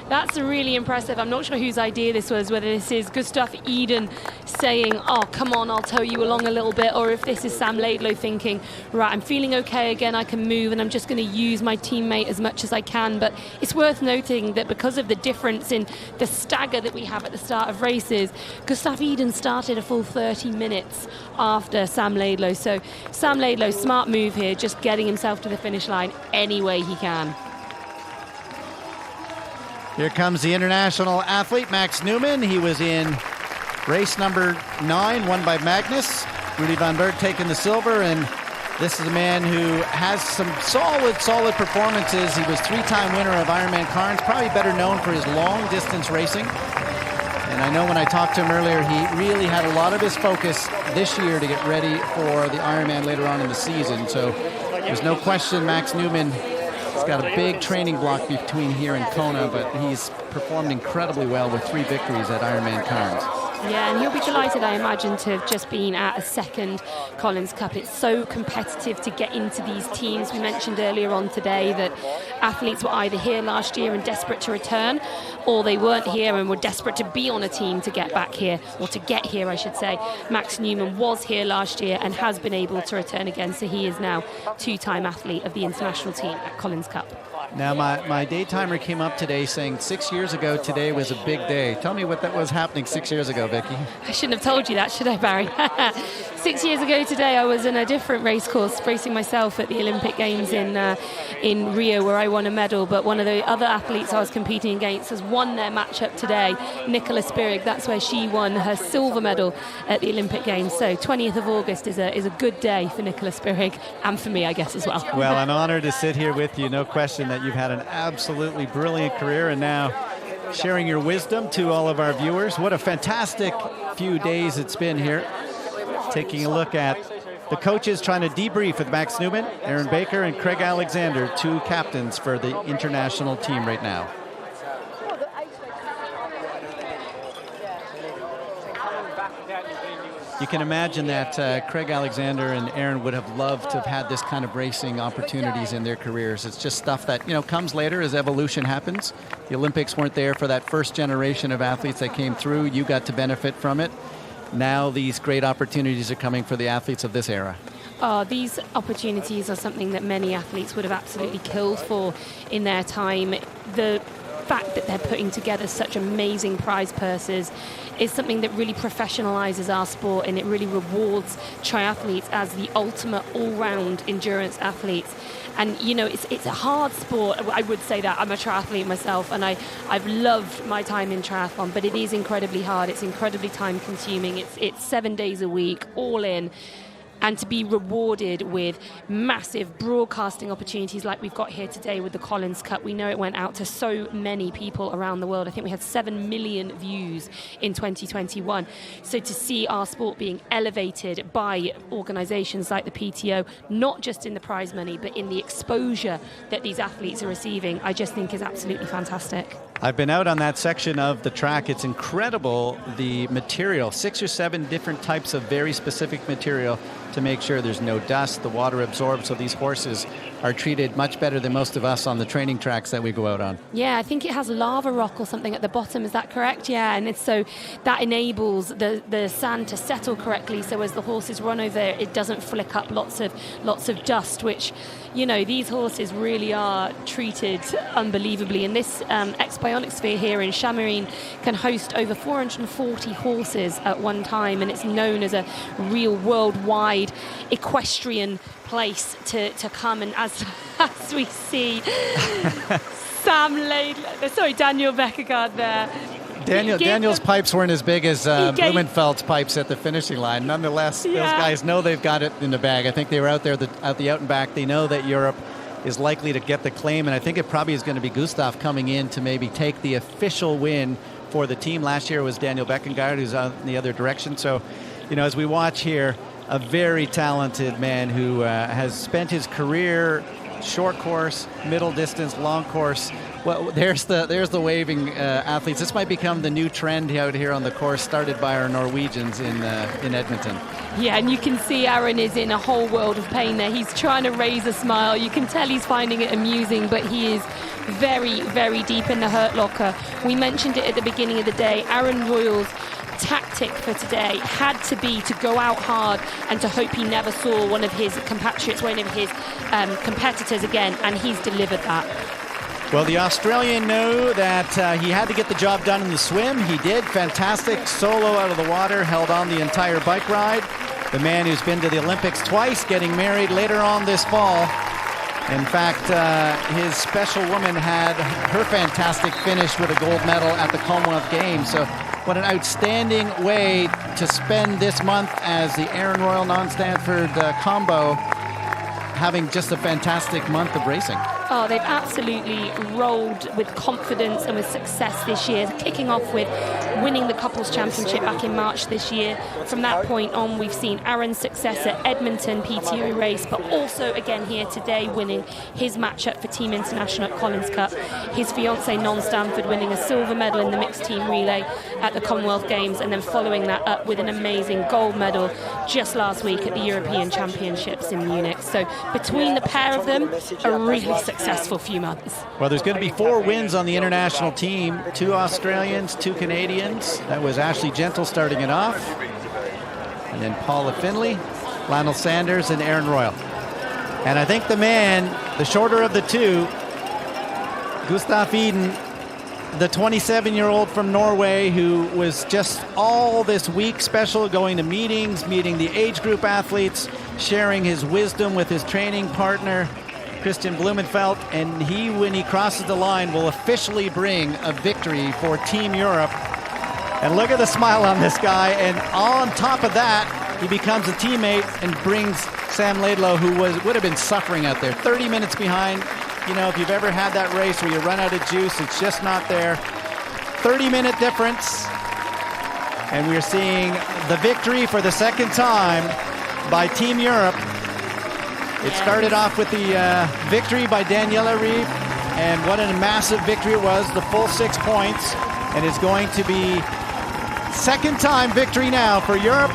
Speaker 11: That's really impressive. I'm not sure whose idea this was, whether this is Gustav Eden saying, oh, come on, I'll tow you along a little bit, or if this is Sam Laidlow thinking, right, I'm feeling okay again, I can move, and I'm just going to use my teammate as much as I can. But it's worth noting that because of the difference in the stagger that we have at the start of races, Gustav Eden started a full 30 minutes after Sam Laidlow. So Sam Laidlow, smart move here, just getting himself to the finish line any way he can.
Speaker 8: Here comes the international athlete, Max Newman. He was in race number 9, won by Magnus. Rudy Von Berg taking the silver, and this is a man who has some solid performances. He was 3-time winner of Ironman Cairns, probably better known for his long-distance racing. And I know when I talked to him earlier, he really had a lot of his focus this year to get ready for the Ironman later on in the season. So There's no question Max Newman has got a big training block between here and Kona, but he's performed incredibly well with 3 victories at Ironman Cairns.
Speaker 11: Yeah, and he'll be delighted, I imagine, to have just been at a second Collins Cup. It's so competitive to get into these teams. We mentioned earlier on today that athletes were either here last year and desperate to return, or they weren't here and were desperate to be on a team to get back here, or to get here, I should say. Max Newman was here last year and has been able to return again, so he is now 2-time athlete of the international team at Collins Cup.
Speaker 8: Now, my day timer came up today saying 6 years ago today was a big day. Tell me what that was happening 6 years ago, Vicky.
Speaker 11: I shouldn't have told you that, should I, Barry? 6 years ago today, I was in a different race course, racing myself at the Olympic Games in Rio, where I won a medal. But one of the other athletes I was competing against has won their matchup today, Nicola Spirig. That's where she won her silver medal at the Olympic Games. So 20th of August is a good day for Nicola Spirig, and for me, I guess, as well.
Speaker 8: Well, an honor to sit here with you. No question that you've had an absolutely brilliant career, and now sharing your wisdom to all of our viewers. What a fantastic few days it's been here. Taking a look at the coaches trying to debrief with Max Newman, Aaron Baker, and Craig Alexander, 2 captains for the international team right now. You can imagine that Craig Alexander and Aaron would have loved to have had this kind of racing opportunities in their careers. It's just stuff that, comes later as evolution happens. The Olympics weren't there for that first generation of athletes that came through. You got to benefit from it. Now these great opportunities are coming for the athletes of this era.
Speaker 11: These opportunities are something that many athletes would have absolutely killed for in their time. The fact that they're putting together such amazing prize purses is something that really professionalizes our sport, and it really rewards triathletes as the ultimate all-round endurance athletes. And it's a hard sport. I would say that. I'm a triathlete myself, and I've loved my time in triathlon, but it is incredibly hard. It's incredibly time consuming. It's 7 days a week, all in. And to be rewarded with massive broadcasting opportunities like we've got here today with the Collins Cup. We know it went out to so many people around the world. I think we had 7 million views in 2021. So to see our sport being elevated by organisations like the PTO, not just in the prize money, but in the exposure that these athletes are receiving, I just think is absolutely fantastic.
Speaker 8: I've been out on that section of the track. It's incredible, the material, 6 or 7 different types of very specific material to make sure there's no dust, the water absorbs, so these horses are treated much better than most of us on the training tracks that we go out on.
Speaker 11: Yeah, I think it has lava rock or something at the bottom, is that correct? Yeah, and it's so that enables the sand to settle correctly, so as the horses run over it, it doesn't flick up lots of dust, which, these horses really are treated unbelievably. And this X-Bionic Sphere here in Chamarine can host over 440 horses at one time, and it's known as a real worldwide equestrian place to come. And as we see Daniel Beckergaard there.
Speaker 8: Daniel's pipes weren't as big as Blumenfeld's pipes at the finishing line. Nonetheless, those guys know they've got it in the bag. I think they were out there at the out and back. They know that Europe is likely to get the claim, and I think it probably is going to be Gustav coming in to maybe take the official win for the team. Last year was Daniel Beckergaard, who's on the other direction. So, as we watch here, a very talented man who has spent his career short course, middle distance, long course. Well, there's the waving athletes. This might become the new trend out here on the course, started by our Norwegians in Edmonton.
Speaker 11: Yeah, and you can see Aaron is in a whole world of pain there. He's trying to raise a smile. You can tell he's finding it amusing, but he is very, very deep in the hurt locker. We mentioned it at the beginning of the day. Aaron Royal's tactic for today had to be to go out hard and to hope he never saw one of his compatriots, one of his competitors again, and he's delivered that.
Speaker 8: Well, the Australian knew that he had to get the job done in the swim. He did. Fantastic solo out of the water, held on the entire bike ride. The man who's been to the Olympics twice, getting married later on this fall. In fact, his special woman had her fantastic finish with a gold medal at the Commonwealth Games. So what an outstanding way to spend this month as the Aaron Royal non-Stanford combo. having just a fantastic month of racing.
Speaker 11: Oh, they've absolutely rolled with confidence and with success this year, kicking off with winning the Couples Championship back in March this year. From that point on, we've seen Aaron's success at Edmonton PTO race, but also again here today winning his matchup for Team International at Collins Cup. His fiancée, Non Stanford, winning a silver medal in the mixed team relay at the Commonwealth Games, and then following that up with an amazing gold medal just last week at the European Championships in Munich. So between the pair of them, a really successful few months.
Speaker 8: Well, there's going to be 4 wins on the international team, 2 Australians, 2 Canadians. That was Ashley Gentle starting it off, and then Paula Finley, Lionel Sanders, and Aaron Royal. And I think the man, the shorter of the two, Gustav Iden, the 27-year-old from Norway, who was just all this week special, going to meetings, meeting the age group athletes, sharing his wisdom with his training partner, Christian Blumenfeld, and he, when he crosses the line, will officially bring a victory for Team Europe. And look at the smile on this guy, and on top of that, he becomes a teammate and brings Sam Laidlow, who would have been suffering out there, 30 minutes behind. You know, if you've ever had that race where you run out of juice, it's just not there. 30-minute difference. And we're seeing the victory for the second time by Team Europe. It started off with the victory by Daniela Rieb, and what a massive victory it was, the full 6 points. And it's going to be second time victory now for Europe,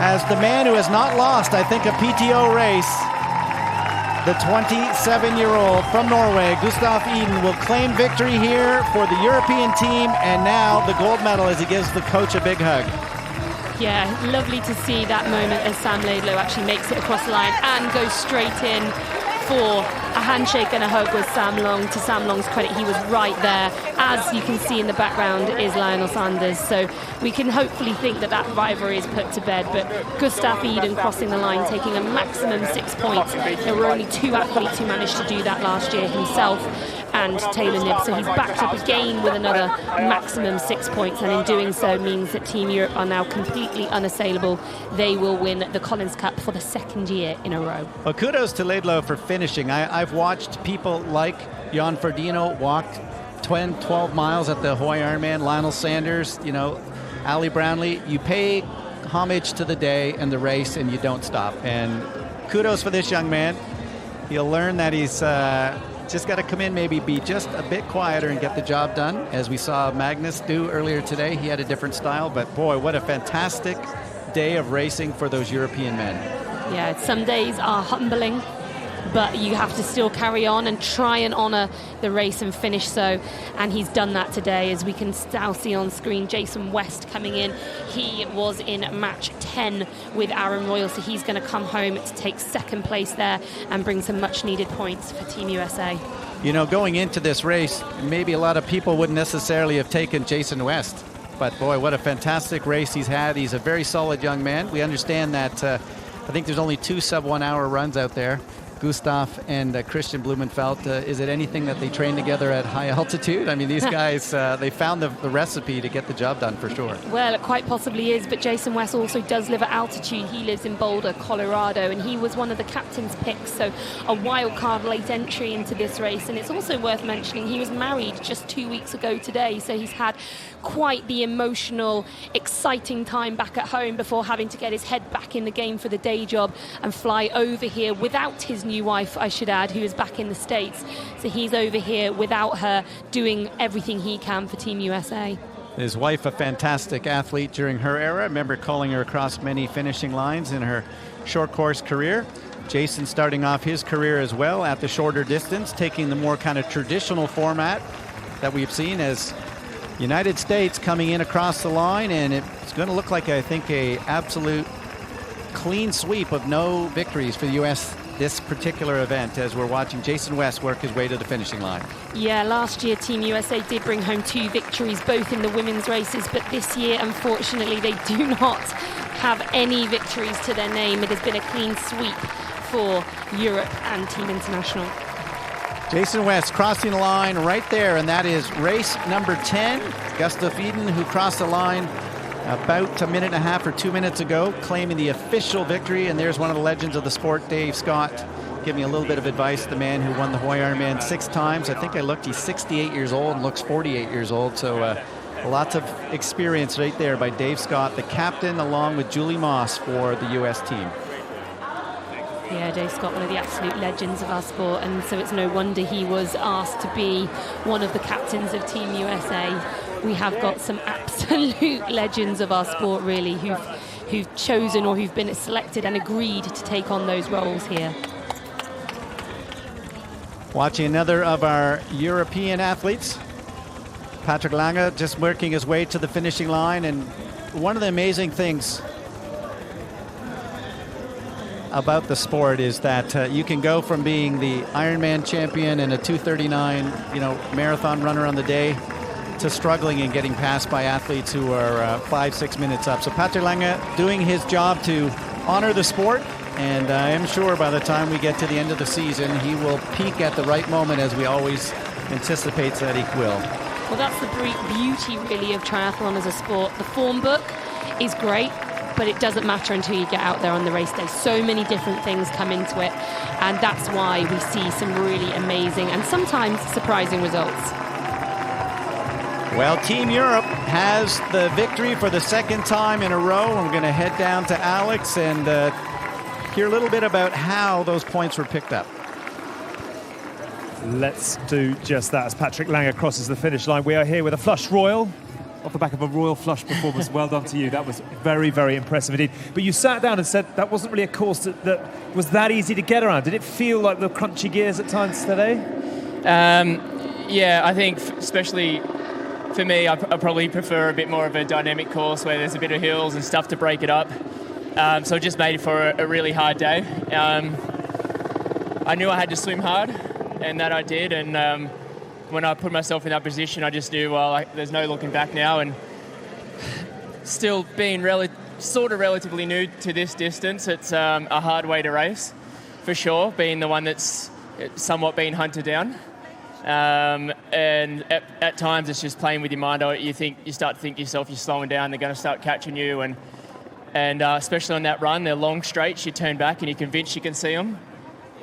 Speaker 8: as the man who has not lost, I think, a PTO race, the 27-year-old from Norway, Gustav Iden, will claim victory here for the European team, and now the gold medal as he gives the coach a big hug.
Speaker 11: Yeah, lovely to see that moment as Sam Laidlow actually makes it across the line and goes straight in for a handshake and a hug with Sam Long. To Sam Long's credit, he was right there. As you can see in the background is Lionel Sanders. So we can hopefully think that that rivalry is put to bed. But Gustav Iden crossing the line, taking a maximum 6 points. There were only 2 athletes who managed to do that last year, himself and Taylor Knibb. So he's backed up again with another maximum 6 points, and in doing so means that Team Europe are now completely unassailable. They will win the Collins Cup for the 2nd year in a row.
Speaker 8: Well, kudos to Laidlow for finishing. I've watched people like Jan Frodeno walk 12 miles at the Hawaii Ironman, Lionel Sanders, you know, Ali Brownlee. You pay homage to the day and the race, and you don't stop. And kudos for this young man. He'll learn that he's just got to come in, maybe be just a bit quieter and get the job done, as we saw Magnus do earlier today. He had a different style, but boy, what a fantastic day of racing for those European men.
Speaker 11: Yeah, some days are humbling, but you have to still carry on and try and honour the race and finish so. And he's done that today, as we can now see on screen. Jason West coming in. He was in match 10 with Aaron Royal, so he's going to come home to take 2nd place there and bring some much needed points for Team USA.
Speaker 8: You know, going into this race, maybe a lot of people wouldn't necessarily have taken Jason West, but boy, what a fantastic race he's had. He's a very solid young man. We understand that I think there's only 2 sub-1 hour runs out there. Gustav and Christian Blumenfeld, is it anything that they train together at high altitude? I mean, these guys, they found the recipe to get the job done for sure.
Speaker 11: Well, it quite possibly is, but Jason West also does live at altitude. He lives in Boulder, Colorado, and he was one of the captain's picks, so a wild card late entry into this race. And it's also worth mentioning he was married just 2 weeks ago today, so he's had quite the emotional, exciting time back at home before having to get his head back in the game for the day job and fly over here without his new wife, I should add, who is back in the States. So he's over here without her, doing everything he can for Team USA.
Speaker 8: His wife, a fantastic athlete during her era. I remember calling her across many finishing lines in her short course career. Jason starting off his career as well at the shorter distance, taking the more kind of traditional format that we've seen as United States coming in across the line, and it's going to look like, I think, a absolute clean sweep of no victories for the U.S. this particular event, as we're watching Jason West work his way to the finishing line.
Speaker 11: Yeah, last year Team USA did bring home 2 victories, both in the women's races, but this year, unfortunately, they do not have any victories to their name. It has been a clean sweep for Europe and Team International.
Speaker 8: Jason West crossing the line right there, and that is race number 10. Gustav Iden, who crossed the line about a minute and a half or 2 minutes ago, claiming the official victory. And there's one of the legends of the sport, Dave Scott, give me a little bit of advice. The man who won the Hawaii Ironman 6 times. I think I looked, he's 68 years old and looks 48 years old. So lots of experience right there by Dave Scott, the captain, along with Julie Moss for the U.S. team.
Speaker 11: Yeah, Dave Scott, one of the absolute legends of our sport, and so it's no wonder he was asked to be one of the captains of Team USA. We have got some absolute legends of our sport, really, who've chosen or who've been selected and agreed to take on those roles here.
Speaker 8: Watching another of our European athletes, Patrick Lange, just working his way to the finishing line. And one of the amazing things about the sport is that you can go from being the Ironman champion and a 2:39, marathon runner on the day, to struggling and getting passed by athletes who are 5-6 minutes up. So Patrick Lange doing his job to honor the sport, and I am sure by the time we get to the end of the season, he will peak at the right moment, as we always anticipate that he will.
Speaker 11: Well, that's the beauty, really, of triathlon as a sport. The form book is great, but it doesn't matter until you get out there on the race day. So many different things come into it, and that's why we see some really amazing and sometimes surprising results.
Speaker 8: Well, Team Europe has the victory for the second time in a row. I'm going to head down to Alex and hear a little bit about how those points were picked up.
Speaker 1: Let's do just that as Patrick Lange crosses the finish line. We are here with a Flush Royal, off the back of a Royal Flush performance. Well done to you. That was very, very impressive indeed. But you sat down and said that wasn't really a course that was that easy to get around. Did it feel like the crunchy gears at times today?
Speaker 3: Yeah, I think especially for me, I probably prefer a bit more of a dynamic course where there's a bit of hills and stuff to break it up. So it just made it for a really hard day. I knew I had to swim hard, and that I did. And when I put myself in that position, I just knew, well, there's no looking back now. And still being relatively new to this distance, it's a hard way to race, for sure, being the one that's somewhat being hunted down. And at times it's just playing with your mind. You start to think to yourself, you're slowing down, they're going to start catching you. And especially on that run, they're long straights, you turn back and you're convinced you can see them.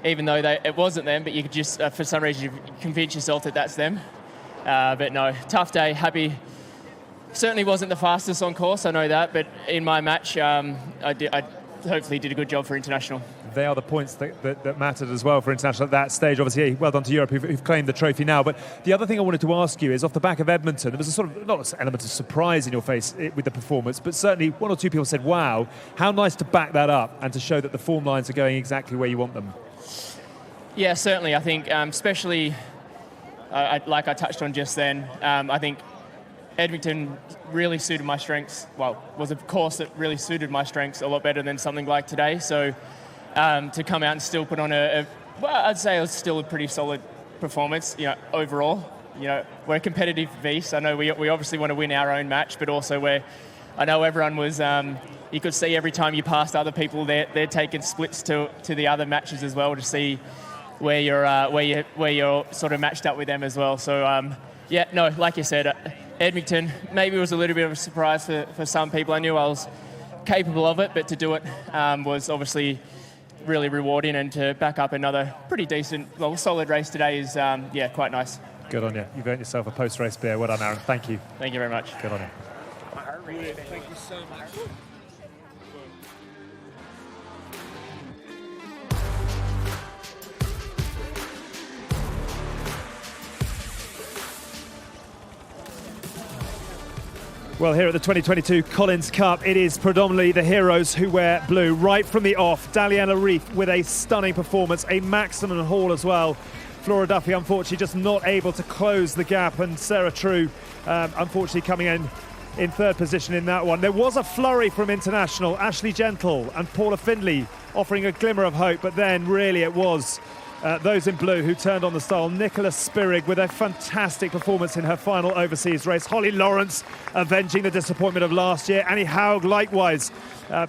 Speaker 3: Even though it wasn't them, but you could just, for some reason, you convince yourself that that's them. But no, tough day, happy. Certainly wasn't the fastest on course, I know that, but in my match, I hopefully did a good job for International.
Speaker 1: They are the points that mattered as well for International at that stage. Obviously, well done to Europe who've claimed the trophy now. But the other thing I wanted to ask you is, off the back of Edmonton, there was a sort of, not an element of surprise in your face with the performance, but certainly one or two people said, wow, how nice to back that up and to show that the form lines are going exactly where you want them.
Speaker 3: Yeah, certainly. I think especially, like I touched on just then, I think Edmonton really suited my strengths. Well, was a course that really suited my strengths a lot better than something like today. So to come out and still put on I'd say it was still a pretty solid performance, overall. We're a competitive beast. I know we obviously want to win our own match, but also I know everyone was, you could see every time you passed other people, they're taking splits to the other matches as well to see where you're sort of matched up with them as well. So like you said, Edmonton maybe was a little bit of a surprise for some people. I knew I was capable of it, but to do it was obviously really rewarding, and to back up another pretty decent, solid race today is quite nice.
Speaker 1: Good on you. You've earned yourself a post-race beer. Well done, Aaron. Thank you.
Speaker 3: Thank you very much.
Speaker 1: Good on you.
Speaker 12: Thank you so much.
Speaker 1: Well, here at the 2022 Collins Cup, it is predominantly the heroes who wear blue. Right from the off, Daliana Reef with a stunning performance, a maximum haul as well. Flora Duffy, unfortunately, just not able to close the gap, and Sarah True, unfortunately, coming in third position in that one. There was a flurry from International, Ashley Gentle and Paula Findlay offering a glimmer of hope, but then really it was those in blue who turned on the style. Nicola Spirig with a fantastic performance in her final overseas race. Holly Lawrence avenging the disappointment of last year. Annie Haug likewise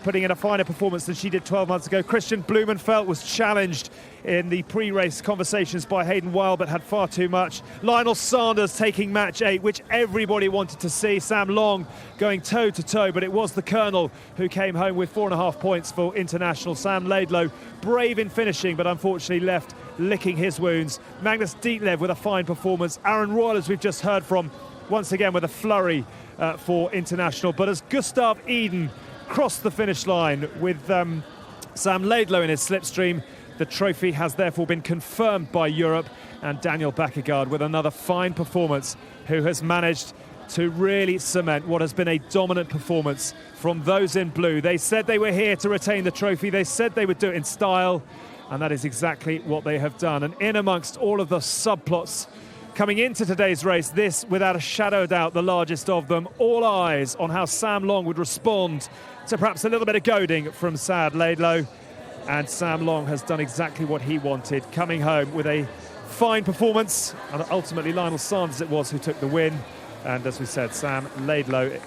Speaker 1: putting in a finer performance than she did 12 months ago. Christian Blumenfeld was challenged in the pre-race conversations by Hayden Wild, but had far too much. Lionel Sanders taking match 8, which everybody wanted to see. Sam Long going toe-to-toe, but it was the Colonel who came home with 4.5 points for International. Sam Laidlow, brave in finishing, but unfortunately left licking his wounds. Magnus Dietlev with a fine performance. Aaron Royal, as we've just heard from, once again with a flurry for International. But as Gustav Eden crossed the finish line with Sam Laidlow in his slipstream, the trophy has therefore been confirmed by Europe, and Daniel Bakkegaard with another fine performance, who has managed to really cement what has been a dominant performance from those in blue. They said they were here to retain the trophy. They said they would do it in style, and that is exactly what they have done. And in amongst all of the subplots coming into today's race, this, without a shadow of doubt, the largest of them. All eyes on how Sam Long would respond to perhaps a little bit of goading from Sam Laidlow. And Sam Long has done exactly what he wanted, coming home with a fine performance. And ultimately, Lionel Sanders it was who took the win. And as we said, Sam Laidlow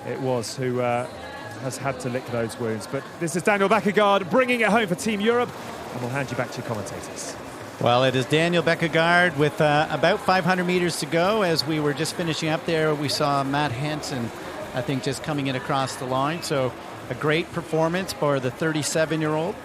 Speaker 1: it was who has had to lick those wounds. But this is Daniel Bakkegaard bringing it home for Team Europe. And we'll hand you back to your commentators.
Speaker 8: Well, it is Daniel Bakkegaard with about 500 meters to go. As we were just finishing up there, we saw Matt Hansen, I think, just coming in across the line. So a great performance for the 37-year-old.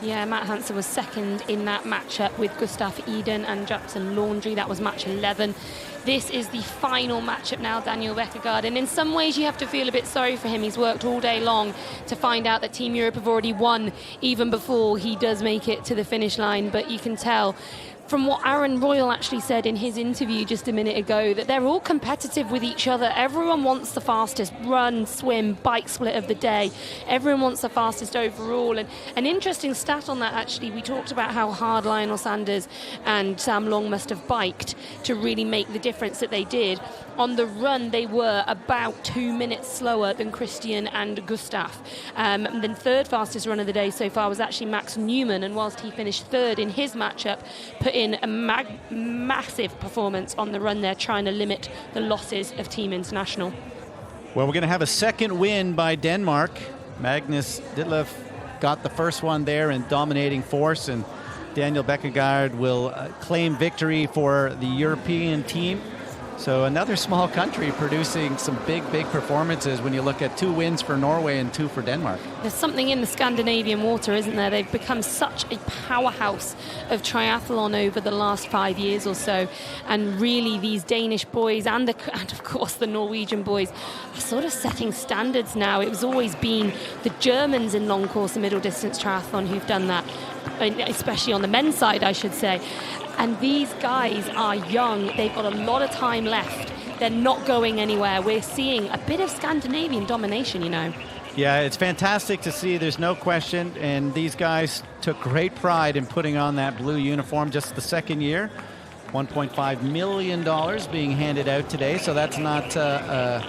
Speaker 11: Yeah, Matt Hansen was second in that matchup with Gustav Eden and Jackson Laundry. That was match 11. This is the final matchup now, Daniel Bakkegaard. And in some ways, you have to feel a bit sorry for him. He's worked all day long to find out that Team Europe have already won even before he does make it to the finish line. But you can tell from what Aaron Royal actually said in his interview just a minute ago, that they're all competitive with each other. Everyone wants the fastest run, swim, bike split of the day. Everyone wants the fastest overall. And an interesting stat on that, actually, we talked about how hard Lionel Sanders and Sam Long must have biked to really make the difference that they did. On the run, they were about 2 minutes slower than Christian and Gustav. And then third fastest run of the day so far was actually Max Newman, and whilst he finished third in his matchup, put in a massive performance on the run there, trying to limit the losses of Team International.
Speaker 8: Well, we're going to have a second win by Denmark. Magnus Dietlev got the first one there in dominating force, and Daniel Bakkegaard will claim victory for the European team. So another small country producing some big performances when you look at 2 wins for Norway and 2 for Denmark.
Speaker 11: There's something in the Scandinavian water, isn't there? They've become such a powerhouse of triathlon over the last 5 years or so. And really these Danish boys and of course the Norwegian boys are sort of setting standards now. It was always been the Germans in long course and middle distance triathlon who've done that, especially on the men's side, I should say. And these guys are young. They've got a lot of time left. They're not going anywhere. We're seeing a bit of Scandinavian domination, you know.
Speaker 8: Yeah, it's fantastic to see. There's no question. And these guys took great pride in putting on that blue uniform just the second year. $1.5 million being handed out today. So that's not a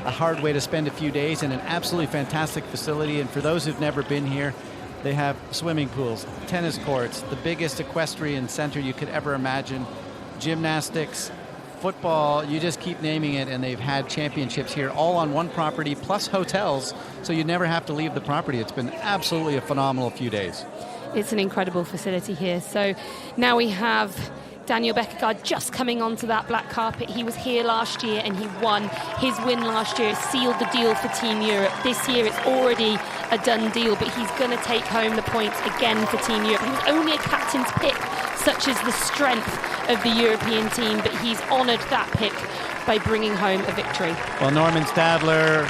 Speaker 8: hard way to spend a few days in an absolutely fantastic facility. And for those who've never been here, they have swimming pools, tennis courts, the biggest equestrian center you could ever imagine, gymnastics, football, you just keep naming it, and they've had championships here all on one property, plus hotels, so you never have to leave the property. It's been absolutely a phenomenal few days.
Speaker 11: It's an incredible facility here. So now we have Daniel Bakkegaard just coming onto that black carpet. He was here last year and he won. His win last year sealed the deal for Team Europe. This year it's already a done deal, but he's going to take home the points again for Team Europe. He was only a captain's pick, such as the strength of the European team, but he's honoured that pick by bringing home a victory.
Speaker 8: Well, Norman Stadler,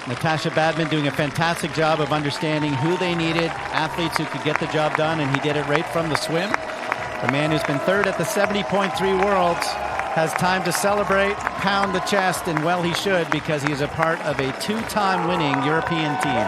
Speaker 8: Natasha Badman doing a fantastic job of understanding who they needed, athletes who could get the job done, and he did it right from the swim. The man who's been third at the 70.3 Worlds has time to celebrate, pound the chest, and well he should, because he is a part of a 2-time winning European team.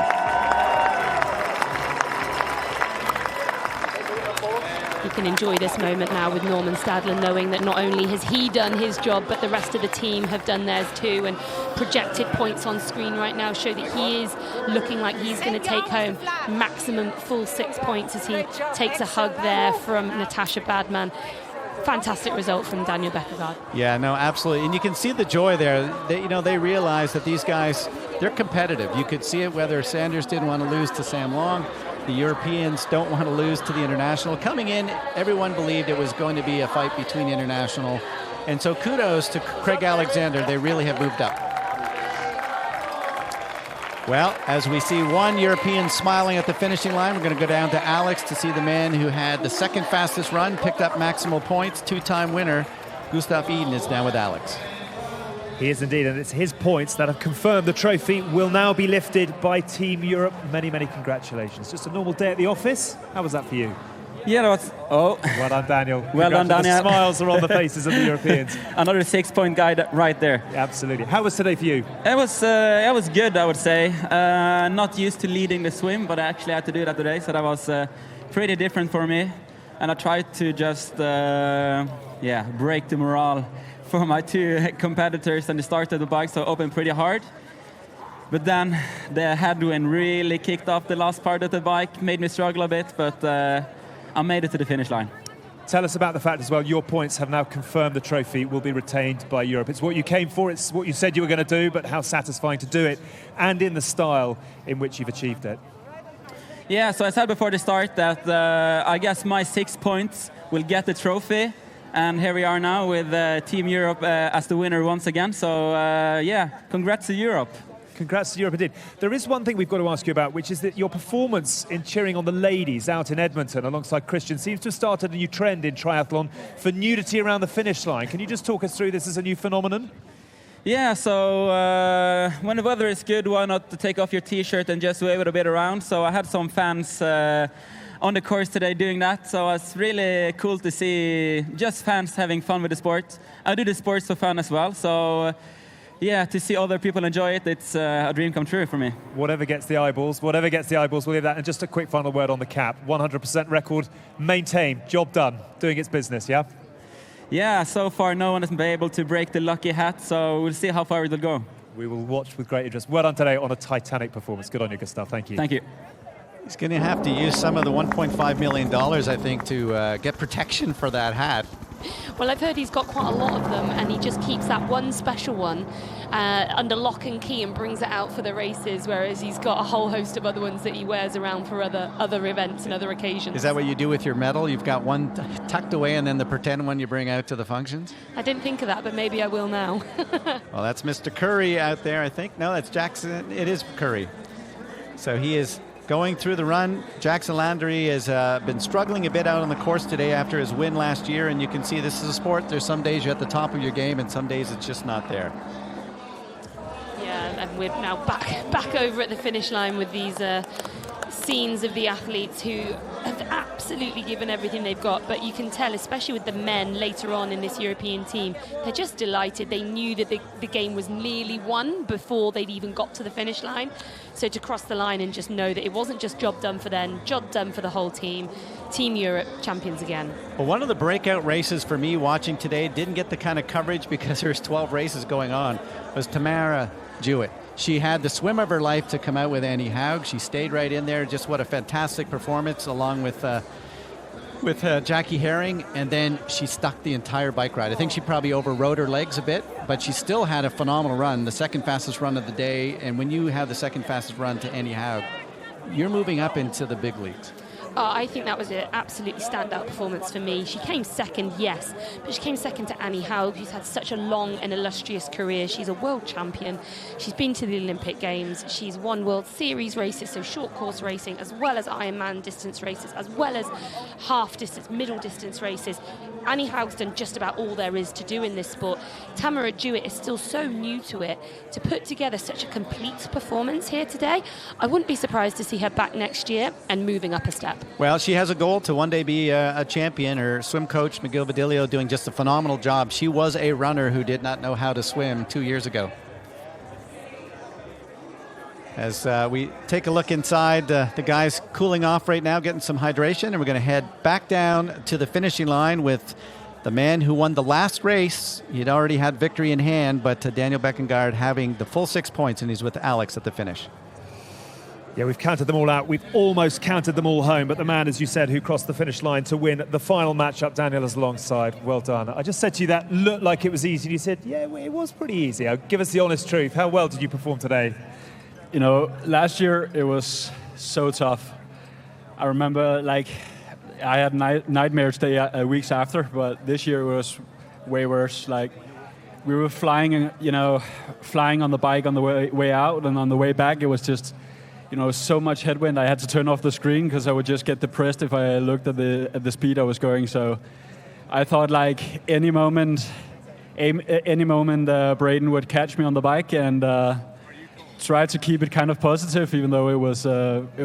Speaker 11: You can enjoy this moment now with Norman Stadler, knowing that not only has he done his job, but the rest of the team have done theirs too. And projected points on screen right now show that he is looking like he's going to take home maximum full 6 points as he takes a hug there from Natasha Badman. Fantastic result from Daniel Bakkegaard.
Speaker 8: Yeah, no, absolutely. And you can see the joy there. They realize that these guys, they're competitive. You could see it whether Sanders didn't want to lose to Sam Long. The Europeans don't want to lose to the international. Coming in, everyone believed it was going to be a fight between the international. And so kudos to Craig Alexander. They really have moved up. Well, as we see one European smiling at the finishing line, we're going to go down to Alex to see the man who had the second fastest run, picked up maximal points, two-time winner. Gustav Eden is down with Alex.
Speaker 1: He is indeed, and it's his points that have confirmed the trophy will now be lifted by Team Europe. Many, many congratulations. Just a normal day at the office. How was that for you?
Speaker 13: Yeah, that was... Oh.
Speaker 1: Well done, Daniel.
Speaker 13: Well done, Daniel.
Speaker 1: The smiles are on the faces of the Europeans.
Speaker 13: Another 6-point guy right there.
Speaker 1: Yeah, absolutely. How was today for you?
Speaker 13: It was good, I would say. Not used to leading the swim, but I actually had to do that today, so that was pretty different for me. And I tried to just, break the morale for my two competitors, and they started the bike, so opened pretty hard. But then the headwind really kicked off the last part of the bike, made me struggle a bit, but I made it to the finish line.
Speaker 1: Tell us about the fact as well, your points have now confirmed the trophy will be retained by Europe. It's what you came for, it's what you said you were going to do, but how satisfying to do it, and in the style in which you've achieved it.
Speaker 13: Yeah, so I said before the start that I guess my 6 points will get the trophy, and here we are now with Team Europe as the winner once again. So congrats to Europe.
Speaker 1: Congrats to Europe indeed. There is one thing we've got to ask you about, which is that your performance in cheering on the ladies out in Edmonton alongside Christian seems to have started a new trend in triathlon for nudity around the finish line. Can you just talk us through this as a new phenomenon?
Speaker 13: Yeah, so when the weather is good, why not to take off your T-shirt and just wave it a bit around? So I had some fans on the course today doing that, so it's really cool to see just fans having fun with the sport. I do the sport for fun as well, so to see other people enjoy it, it's a dream come true for me.
Speaker 1: Whatever gets the eyeballs, we'll leave that. And just a quick final word on the cap. 100% record maintained, job done, doing its business, yeah?
Speaker 13: Yeah, so far no one has been able to break the lucky hat, so we'll see how far it will go.
Speaker 1: We will watch with great interest. Well done today on a titanic performance. Good on you, Gustav. Thank you.
Speaker 13: Thank you.
Speaker 8: He's going to have to use some of the $1.5 million, I think, to get protection for that hat.
Speaker 11: Well, I've heard he's got quite a lot of them, and he just keeps that one special one under lock and key and brings it out for the races, whereas he's got a whole host of other ones that he wears around for other events and other occasions.
Speaker 8: Is that what you do with your medal? You've got one tucked away and then the pretend one you bring out to the functions?
Speaker 11: I didn't think of that, but maybe I will now.
Speaker 8: Well, that's Mr. Curry out there, I think. No, that's Jackson. It is Curry. So he is going through the run. Jackson Landry has been struggling a bit out on the course today after his win last year, and you can see this is a sport. There's some days you're at the top of your game and some days it's just not there.
Speaker 11: Yeah, and we're now back over at the finish line with these scenes of the athletes who have absolutely given everything they've got, but you can tell, especially with the men later on in this European team, they're just delighted. They knew that the game was nearly won before they'd even got to the finish line. So to cross the line and just know that it wasn't just job done for them, job done for the whole team. Team Europe champions again.
Speaker 8: Well, one of the breakout races for me watching today, didn't get the kind of coverage because there's 12 races going on, was Tamara Jewett. She had the swim of her life to come out with Annie Haug. She stayed right in there. Just what a fantastic performance, along with Jackie Herring, and then she stuck the entire bike ride. I think she probably overrode her legs a bit, but she still had a phenomenal run, the second fastest run of the day. And when you have the second fastest run to Annie Haug, you're moving up into the big leagues.
Speaker 11: I think that was an absolutely standout performance for me. She came second, yes, but she came second to Annie Haug, who's had such a long and illustrious career. She's a world champion. She's been to the Olympic Games. She's won World Series races, so short course racing, as well as Ironman distance races, as well as half distance, middle distance races. Annie Haug's done just about all there is to do in this sport. Tamara Jewett is still so new to it. To put together such a complete performance here today, I wouldn't be surprised to see her back next year and moving up a step.
Speaker 8: Well, she has a goal to one day be a champion. Her swim coach, McGill Badilio, doing just a phenomenal job. She was a runner who did not know how to swim 2 years ago. As we take a look inside, the guys cooling off right now, getting some hydration, and we're going to head back down to the finishing line with the man who won the last race. He'd already had victory in hand, but Daniel Beckengard having the full 6 points, and he's with Alex at the finish.
Speaker 1: Yeah, we've counted them all out. We've almost counted them all home. But the man, as you said, who crossed the finish line to win the final matchup, Daniel is alongside. Well done. I just said to you that looked like it was easy. And you said, yeah, it was pretty easy. Give us the honest truth. How well did you perform today?
Speaker 14: You know, last year it was so tough. I remember like I had nightmares weeks after, but this year was way worse. Like we were flying, flying on the bike on the way out, and on the way back it was just, so much headwind. I had to turn off the screen because I would just get depressed if I looked at the speed I was going. So I thought like any moment Braden would catch me on the bike and try to keep it kind of positive, even though it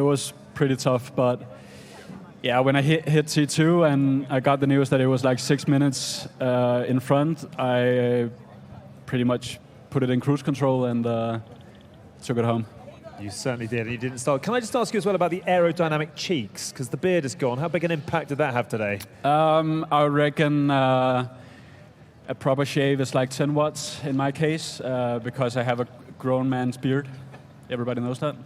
Speaker 14: was pretty tough. But yeah, when I hit T2 and I got the news that it was like 6 minutes in front, I pretty much put it in cruise control and took it home.
Speaker 1: You certainly did, and you didn't start. Can I just ask you as well about the aerodynamic cheeks? Because the beard is gone. How big an impact did that have today?
Speaker 14: I reckon a proper shave is like 10 watts in my case, because I have a grown man's beard. Everybody knows that.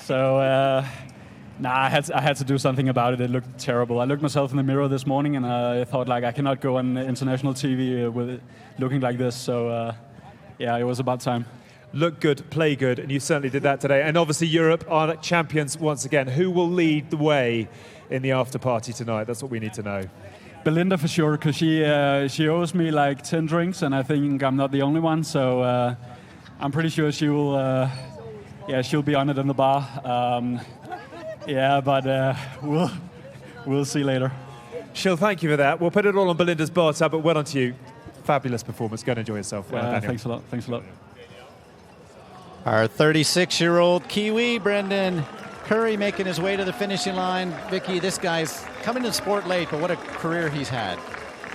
Speaker 14: So, I had to do something about it. It looked terrible. I looked myself in the mirror this morning, and I thought, like, I cannot go on international TV with it looking like this. So, it was about time.
Speaker 1: Look good, play good, and you certainly did that today. And obviously Europe are champions once again. Who will lead the way in the after party tonight? That's what we need to know.
Speaker 14: Belinda for sure, because she owes me like 10 drinks, and I think I'm not the only one. So I'm pretty sure she will. She'll be on it in the bar. But we'll see later.
Speaker 1: She'll thank you for that. We'll put it all on Belinda's bar tab, but well on to you. Fabulous performance. Go and enjoy yourself. Well, Daniel.
Speaker 14: Thanks a lot.
Speaker 8: Our 36-year-old Kiwi, Brendan Curry, making his way to the finishing line. Vicky, this guy's coming to the sport late, but what a career he's had.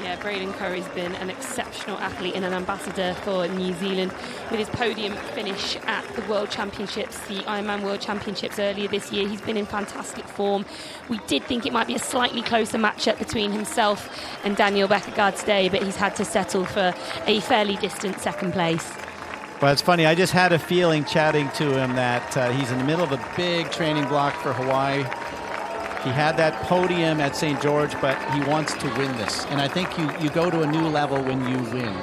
Speaker 11: Yeah, Braden Curry's been an exceptional athlete and an ambassador for New Zealand with his podium finish at the World Championships, the Ironman World Championships earlier this year. He's been in fantastic form. We did think it might be a slightly closer matchup between himself and Daniel Beckegaard today, but he's had to settle for a fairly distant second place.
Speaker 8: Well, it's funny. I just had a feeling chatting to him that he's in the middle of a big training block for Hawaii. He had that podium at St. George, but he wants to win this. And I think you go to a new level when you win.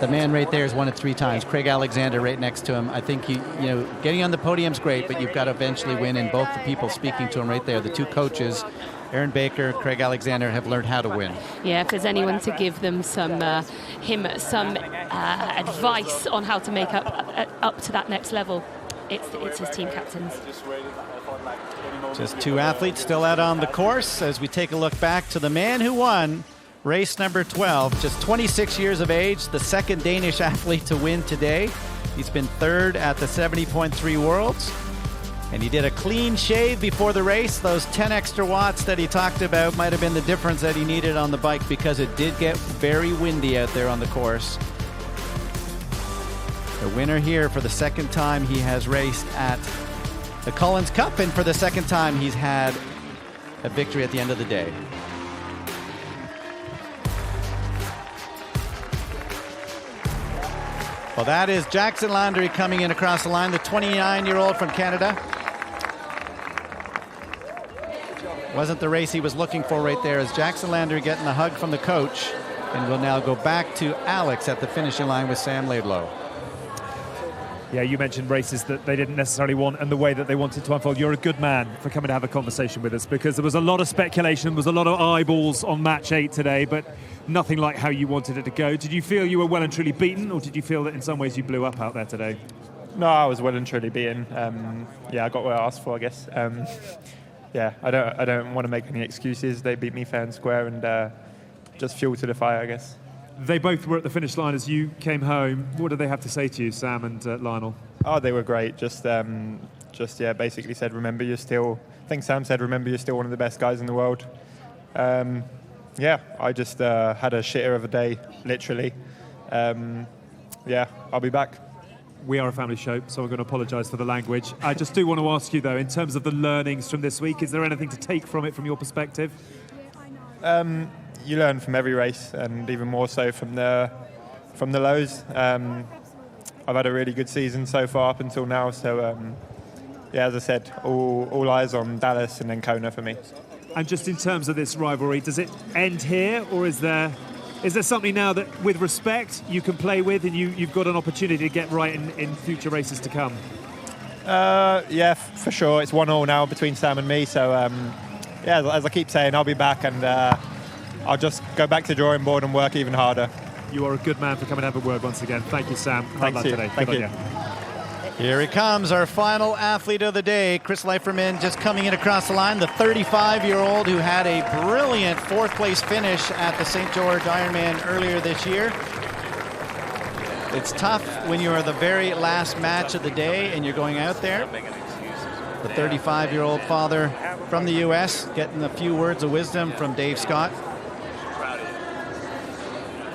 Speaker 8: The man right there has won it 3 times. Craig Alexander right next to him. I think getting on the podium's great, but you've got to eventually win. And both the people speaking to him right there, the 2 coaches, Aaron Baker, Craig Alexander, have learned how to win.
Speaker 11: Yeah, if there's anyone to give them some advice on how to make up to that next level, it's his team captains.
Speaker 8: Just 2 athletes still out on the course as we take a look back to the man who won race number 12, just 26 years of age, the second Danish athlete to win today. He's been 3rd at the 70.3 Worlds. And he did a clean shave before the race. Those 10 extra watts that he talked about might have been the difference that he needed on the bike, because it did get very windy out there on the course. The winner here for the second time he has raced at the Collins Cup, and for the second time he's had a victory at the end of the day. Well, that is Jackson Landry coming in across the line, the 29-year-old from Canada. Wasn't the race he was looking for right there, as Jackson Landry getting a hug from the coach, and we'll now go back to Alex at the finishing line with Sam Laidlow.
Speaker 1: Yeah, you mentioned races that they didn't necessarily want and the way that they wanted to unfold. You're a good man for coming to have a conversation with us, because there was a lot of speculation, there was a lot of eyeballs on match 8 today, but nothing like how you wanted it to go. Did you feel you were well and truly beaten, or did you feel that in some ways you blew up out there today?
Speaker 24: No, I was well and truly beaten. I got what I asked for, I guess. I don't want to make any excuses. They beat me fair and square, and just fuel to the fire, I guess.
Speaker 1: They both were at the finish line as you came home. What did they have to say to you, Sam and Lionel?
Speaker 24: Oh, they were great. Basically said, remember, you're still... I think Sam said, remember, you're still one of the best guys in the world. I just had a shitter of a day, literally. I'll be back.
Speaker 1: We are a family show, so I'm going to apologise for the language. I just do want to ask you, though, in terms of the learnings from this week, is there anything to take from it from your perspective?
Speaker 24: You learn from every race, and even more so from the lows. I've had a really good season so far up until now, so as I said, all eyes on Dallas and then Kona for me.
Speaker 1: And just in terms of this rivalry, does it end here, or is there something now that, with respect, you can play with, and you've got an opportunity to get right in future races to come?
Speaker 24: Yeah, for sure. It's 1-1 now between Sam and me. So, yeah, as I keep saying, I'll be back and I'll just go back to the drawing board and work even harder.
Speaker 1: You are a good man for coming to have a word once again. Thank you, Sam.
Speaker 24: Thank you.
Speaker 1: Today.
Speaker 24: Thank you.
Speaker 8: Here he comes, our final athlete of the day, Chris Leiferman, just coming in across the line, the 35-year-old who had a brilliant fourth-place finish at the St. George Ironman earlier this year. It's tough when you are the very last match of the day and you're going out there. The 35-year-old father from the U.S. getting a few words of wisdom from Dave Scott.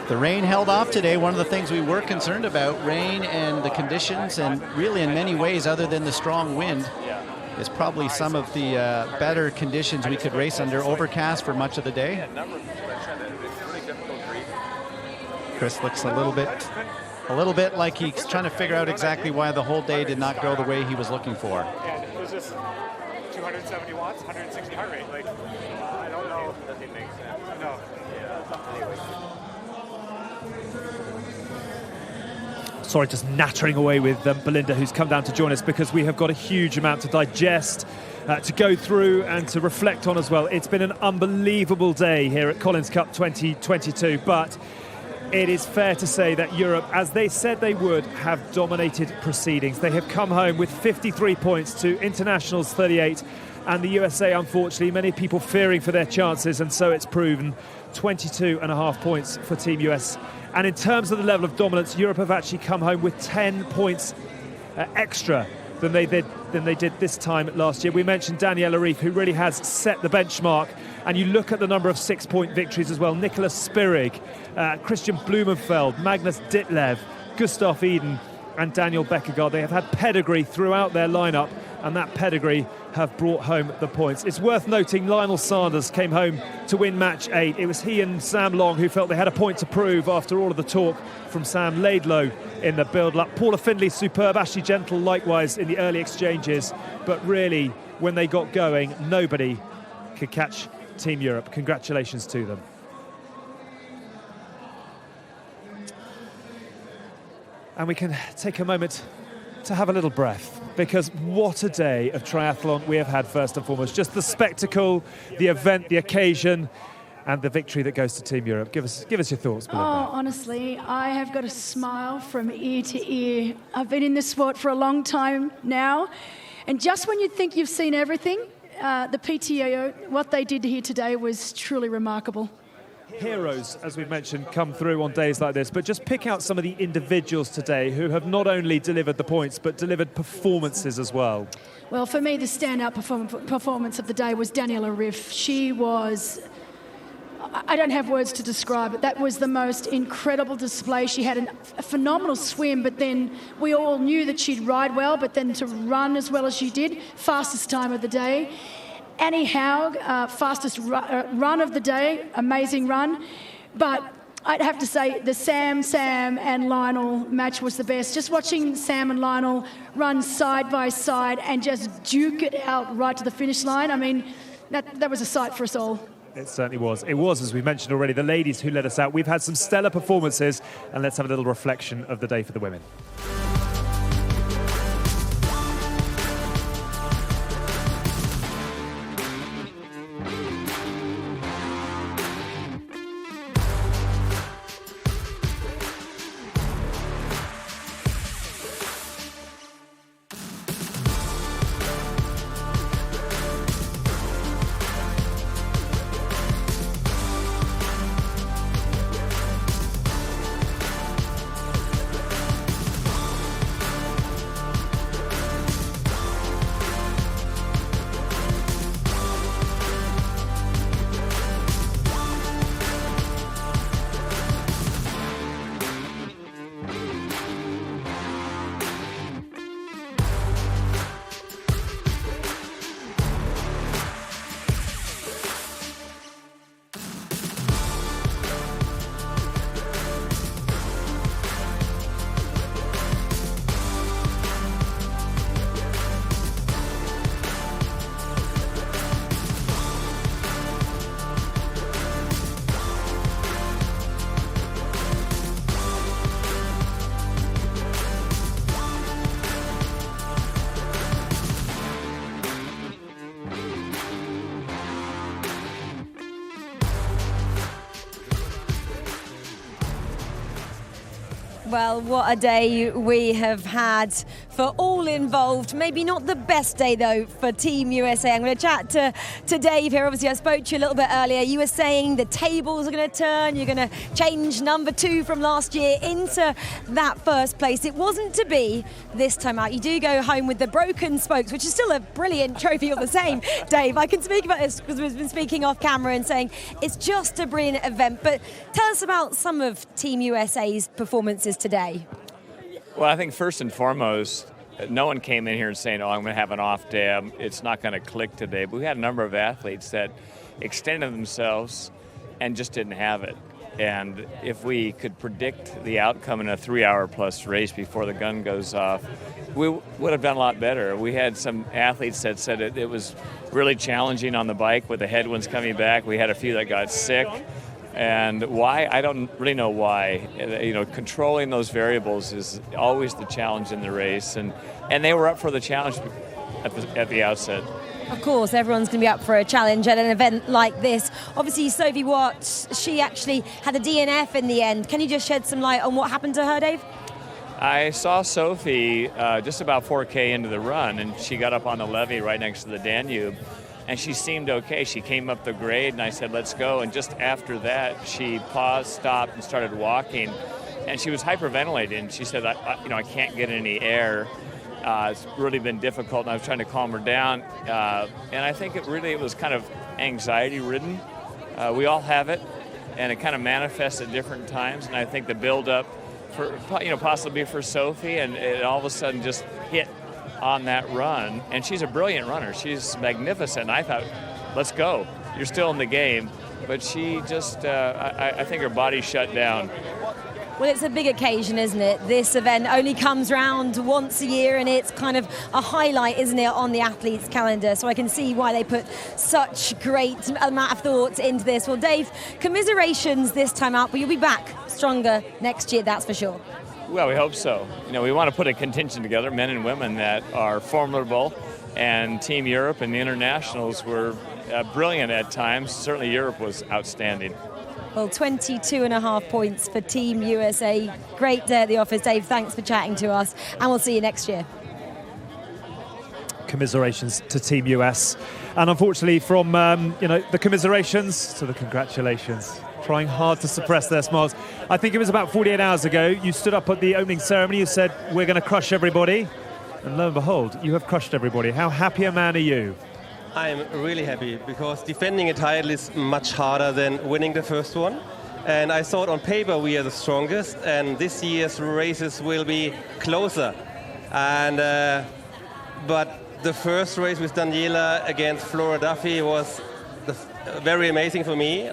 Speaker 8: The rain held off today. One of the things we were concerned about, rain and the conditions, and really in many ways other than the strong wind, is probably some of the better conditions we could race under. Overcast for much of the day. Chris looks a little bit like he's trying to figure out exactly why the whole day did not go the way he was looking for.
Speaker 12: And it was just 270 watts, 160 heart rate. Like, I don't know. Doesn't make sense. No.
Speaker 1: Sorry, just nattering away with Belinda, who's come down to join us because we have got a huge amount to digest, to go through and to reflect on as well. It's been an unbelievable day here at Collins Cup 2022, but it is fair to say that Europe, as they said they would, have dominated proceedings. They have come home with 53 points to International's 38, and the USA, unfortunately, many people fearing for their chances, and so it's proven 22.5 points for Team US. And in terms of the level of dominance, Europe have actually come home with 10 points extra than they did this time last year. We mentioned Daniela Ryf, who really has set the benchmark. And you look at the number of 6-point victories as well. Nicholas Spirig, Christian Blumenfeld, Magnus Ditlev, Gustav Eden and Daniel Beckegaard. They have had pedigree throughout their lineup, and that pedigree have brought home the points. It's worth noting Lionel Sanders came home to win match 8. It was he and Sam Long who felt they had a point to prove after all of the talk from Sam Laidlow in the build-up. Paula Findlay superb, Ashley Gentle likewise in the early exchanges, but really when they got going, nobody could catch Team Europe. Congratulations to them. And we can take a moment to have a little breath, because what a day of triathlon we have had first and foremost. Just the spectacle, the event, the occasion, and the victory that goes to Team Europe. Give us your thoughts, Belinda.
Speaker 7: Oh, honestly, I have got a smile from ear to ear. I've been in this sport for a long time now, and just when you think you've seen everything, the PTO, what they did here today was truly remarkable.
Speaker 1: Heroes, as we've mentioned, come through on days like this, but just pick out some of the individuals today who have not only delivered the points, but delivered performances as well.
Speaker 7: Well, for me, the standout performance of the day was Daniela Ryf. She was, I don't have words to describe it. That was the most incredible display. She had a phenomenal swim, but then we all knew that she'd ride well, but then to run as well as she did, fastest time of the day. Annie Haug, fastest run of the day, amazing run. But I'd have to say the Sam and Lionel match was the best. Just watching Sam and Lionel run side by side and just duke it out right to the finish line, I mean, that was a sight for us all.
Speaker 1: It certainly was. It was, as we mentioned already, the ladies who led us out. We've had some stellar performances, and let's have a little reflection of the day for the women.
Speaker 16: Well, what a day we have had for all involved. Maybe not the best day, though, for Team USA. I'm going to chat to Dave here. Obviously, I spoke to you a little bit earlier. You were saying the tables are going to turn. You're going to change number 2 from last year into that first place. It wasn't to be this time out. You do go home with the broken spokes, which is still a brilliant trophy all the same, Dave. I can speak about this because we've been speaking off camera and saying it's just a brilliant event. But tell us about some of Team USA's performances today.
Speaker 15: Well, I think first and foremost, no one came in here and saying, oh, I'm going to have an off day. It's not going to click today. But we had a number of athletes that extended themselves and just didn't have it. And if we could predict the outcome in a 3-hour-plus race before the gun goes off, we would have done a lot better. We had some athletes that said it was really challenging on the bike with the headwinds coming back. We had a few that got sick. And why? I don't really know why. You know, controlling those variables is always the challenge in the race, and they were up for the challenge at the outset.
Speaker 16: Of course, everyone's going to be up for a challenge at an event like this. Obviously, Sophie Watts, she actually had a DNF in the end. Can you just shed some light on what happened to her, Dave?
Speaker 15: I saw Sophie just about 4K into the run, and she got up on the levee right next to the Danube. And she seemed okay. She came up the grade, and I said, let's go. And just after that, she paused, stopped, and started walking. And she was hyperventilating. And she said, I can't get any air. It's really been difficult, and I was trying to calm her down. And I think it was kind of anxiety-ridden. We all have it, and it kind of manifests at different times. And I think the build-up, for possibly for Sophie, and it all of a sudden just hit on that run, and she's a brilliant runner. She's magnificent. I thought, let's go. You're still in the game. But she just, I think her body shut down.
Speaker 16: Well, it's a big occasion, isn't it? This event only comes round once a year, and it's kind of a highlight, isn't it, on the athletes' calendar. So I can see why they put such great amount of thought into this. Well, Dave, commiserations this time out, but you'll be back stronger next year, that's for sure.
Speaker 15: Well, we hope so. We want to put a contingent together, men and women that are formidable, and Team Europe and the internationals were brilliant at times. Certainly Europe was outstanding.
Speaker 16: Well, 22.5 points for Team USA. Great day at the office. Dave, thanks for chatting to us, and we'll see you next year.
Speaker 1: Commiserations to Team US. And unfortunately, from the commiserations to the congratulations. Trying hard to suppress their smiles. I think it was about 48 hours ago, you stood up at the opening ceremony, you said, we're going to crush everybody. And lo and behold, you have crushed everybody. How happy a man are you?
Speaker 17: I'm really happy because defending a title is much harder than winning the first one. And I thought on paper we are the strongest, and this year's races will be closer. And but the first race with Daniela against Flora Duffy was very amazing for me.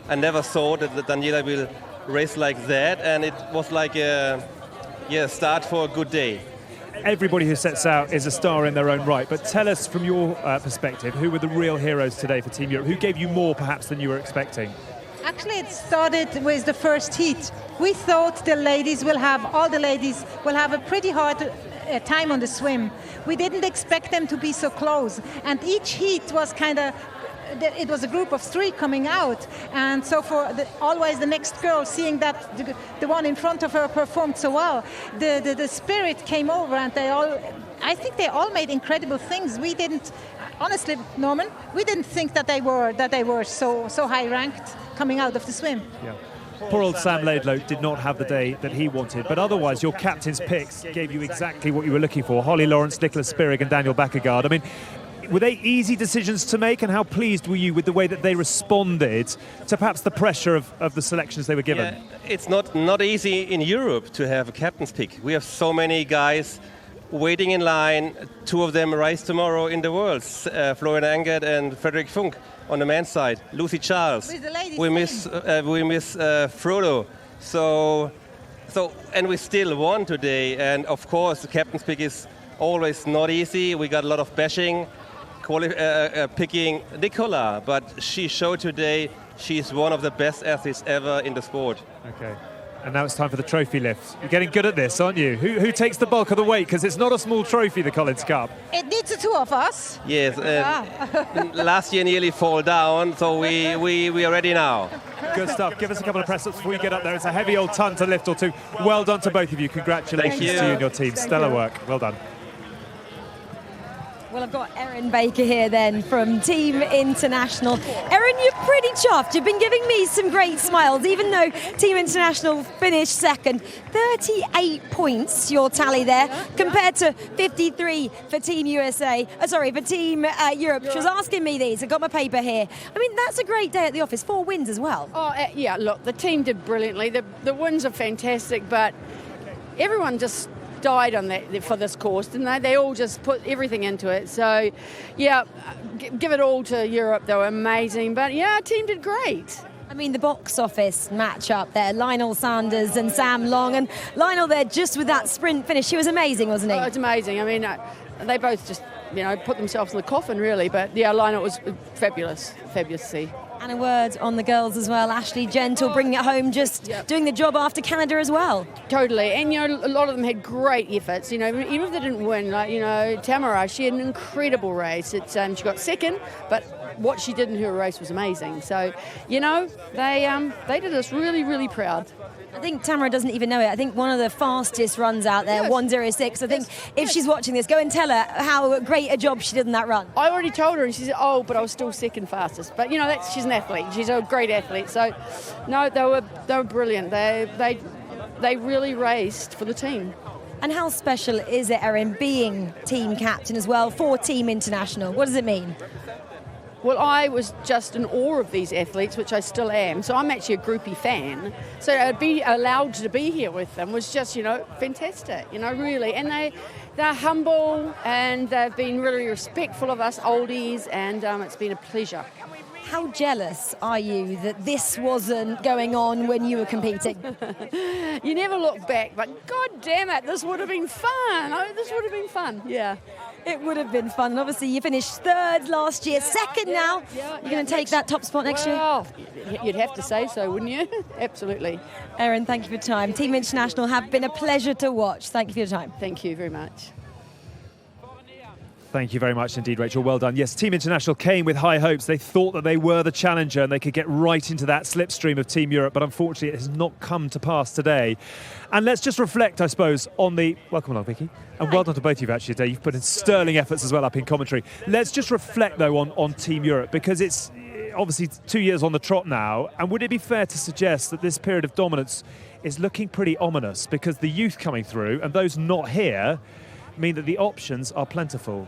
Speaker 17: I never thought that Daniela will race like that, and it was like a start for a good day.
Speaker 1: Everybody who sets out is a star in their own right, but tell us from your perspective, who were the real heroes today for Team Europe? Who gave you more perhaps than you were expecting?
Speaker 19: Actually, it started with the first heat. We thought all the ladies will have a pretty hard time on the swim. We didn't expect them to be so close, and each heat was it was a group of 3 coming out, and so always the next girl, seeing that the one in front of her performed so well, the spirit came over, and I think they all made incredible things. We didn't, honestly, Norman, we didn't think that they were so high ranked coming out of the swim.
Speaker 1: Yeah. Poor old Sam Laidlow did not have the day that he wanted, but otherwise your captain's picks gave you exactly what you were looking for. Holly Lawrence, Nicola Spirig and Daniel Bakkegaard. I mean, were they easy decisions to make, and how pleased were you with the way that they responded to perhaps the pressure of the selections they were given?
Speaker 17: Yeah, it's not easy in Europe to have a captain's pick. We have so many guys waiting in line. 2 of them race tomorrow in the Worlds, Florian Angert and Frederik Funk on the men's side. Lucy Charles.
Speaker 19: With the ladies
Speaker 17: we miss Frodo. So and we still won today. And of course, the captain's pick is always not easy. We got a lot of bashing. Picking Nicola, but she showed today she's one of the best athletes ever in the sport.
Speaker 1: Okay, and now it's time for the trophy lift. You're getting good at this, aren't you? Who takes the bulk of the weight? Because it's not a small trophy, the Collins Cup.
Speaker 19: It needs the 2 of us.
Speaker 17: Yes, last year nearly fall down, so we are ready now.
Speaker 1: Good stuff. Give us a couple of press-ups before we get up there. It's a heavy old ton to lift or two. Well done to both of you. Congratulations to you and your team. Stellar work. Well done.
Speaker 16: Well, I've got Erin Baker here then from Team International. Erin, you're pretty chuffed. You've been giving me some great smiles, even though Team International finished second. 38 points, your tally there, compared to 53 for Team USA. For Team Europe. She was asking me these. I got my paper here. I mean, that's a great day at the office. 4 wins as well.
Speaker 2: Oh, yeah, look, the team did brilliantly. The wins are fantastic, but everyone just died on that for this course, didn't they? They all just put everything into it. So, yeah, give it all to Europe. They were amazing. But, yeah, our team did great.
Speaker 16: I mean, the box office match-up there, Lionel Sanders and Sam Long. And Lionel there just with that sprint finish. He was amazing, wasn't he?
Speaker 2: Oh, it's amazing. I mean, they both just, put themselves in the coffin, really. But, yeah, Lionel was fabulous. Fabulous to see.
Speaker 16: And a word on the girls as well. Ashley Gentle bringing it home, just doing the job after Canada as well.
Speaker 2: Totally. And, a lot of them had great efforts. even if they didn't win, Tamara, she had an incredible race. She got second, but what she did in her race was amazing. So, they did us really, really proud.
Speaker 16: I think Tamara doesn't even know it. I think one of the fastest runs out there, 1:06. I think if she's watching this, go and tell her how great a job she did in that run.
Speaker 2: I already told her, and she said, but I was still second fastest. But, she's an athlete. She's a great athlete. So, no, they were brilliant. They really raced for the team.
Speaker 16: And how special is it, Erin, being team captain as well for Team International? What does it mean?
Speaker 2: Well, I was just in awe of these athletes, which I still am. So I'm actually a groupie fan. So to be allowed to be here with them was just, fantastic, really. And they're humble and they've been really respectful of us oldies, and it's been a pleasure.
Speaker 16: How jealous are you that this wasn't going on when you were competing?
Speaker 2: You never look back, but God damn it, this would have been fun. This would have been fun, yeah.
Speaker 16: It would have been fun. Obviously, you finished third last year, second now. You're going to take that top spot next year?
Speaker 2: You'd have to say so, wouldn't you? Absolutely.
Speaker 16: Erin, thank you for your time. Team International have been a pleasure to watch. Thank you for your time.
Speaker 2: Thank you very much.
Speaker 1: Thank you very much indeed, Rachel. Well done. Yes, Team International came with high hopes. They thought that they were the challenger and they could get right into that slipstream of Team Europe, but unfortunately it has not come to pass today. And let's just reflect, I suppose, on the... Welcome along, Vicky. And well done to both of you, actually, today. You've put in sterling efforts as well up in commentary. Let's just reflect, though, on Team Europe, because it's obviously 2 years on the trot now. And would it be fair to suggest that this period of dominance is looking pretty ominous, because the youth coming through and those not here mean that the options are plentiful?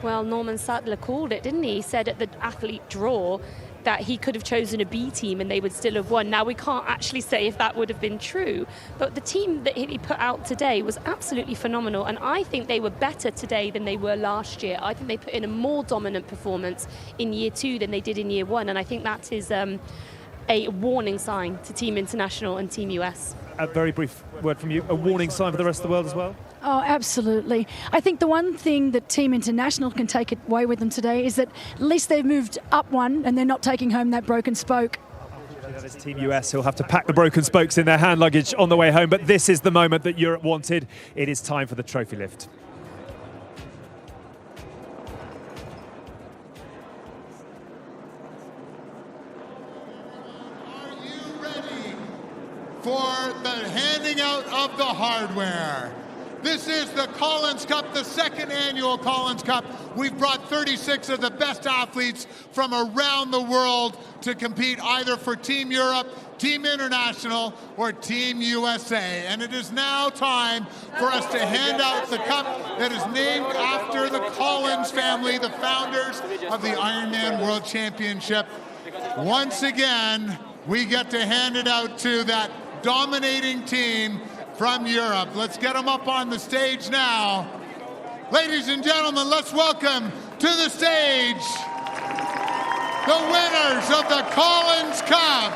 Speaker 11: Well, Norman Sadler called it, didn't he? He said at the athlete draw that he could have chosen a B team and they would still have won. Now, we can't actually say if that would have been true, but the team that he put out today was absolutely phenomenal, and I think they were better today than they were last year. I think they put in a more dominant performance in year 2 than they did in year 1, and I think that is a warning sign to Team International and Team US.
Speaker 1: A very brief word from you, a warning sign for the rest of the world as well?
Speaker 7: Oh, absolutely. I think the one thing that Team International can take away with them today is that at least they've moved up one and they're not taking home that broken spoke.
Speaker 1: That is Team US who'll have to pack the broken spokes in their hand luggage on the way home, but this is the moment that Europe wanted. It is time for the trophy lift.
Speaker 18: Are you ready for the handing out of the hardware? This is the Collins Cup, the second annual Collins Cup. We've brought 36 of the best athletes from around the world to compete either for Team Europe, Team International, or Team USA. And it is now time for us to hand out the cup that is named after the Collins family, the founders of the Ironman World Championship. Once again, we get to hand it out to that dominating team from Europe. Let's get them up on the stage now. Ladies and gentlemen, let's welcome to the stage the winners of the Collins Cup.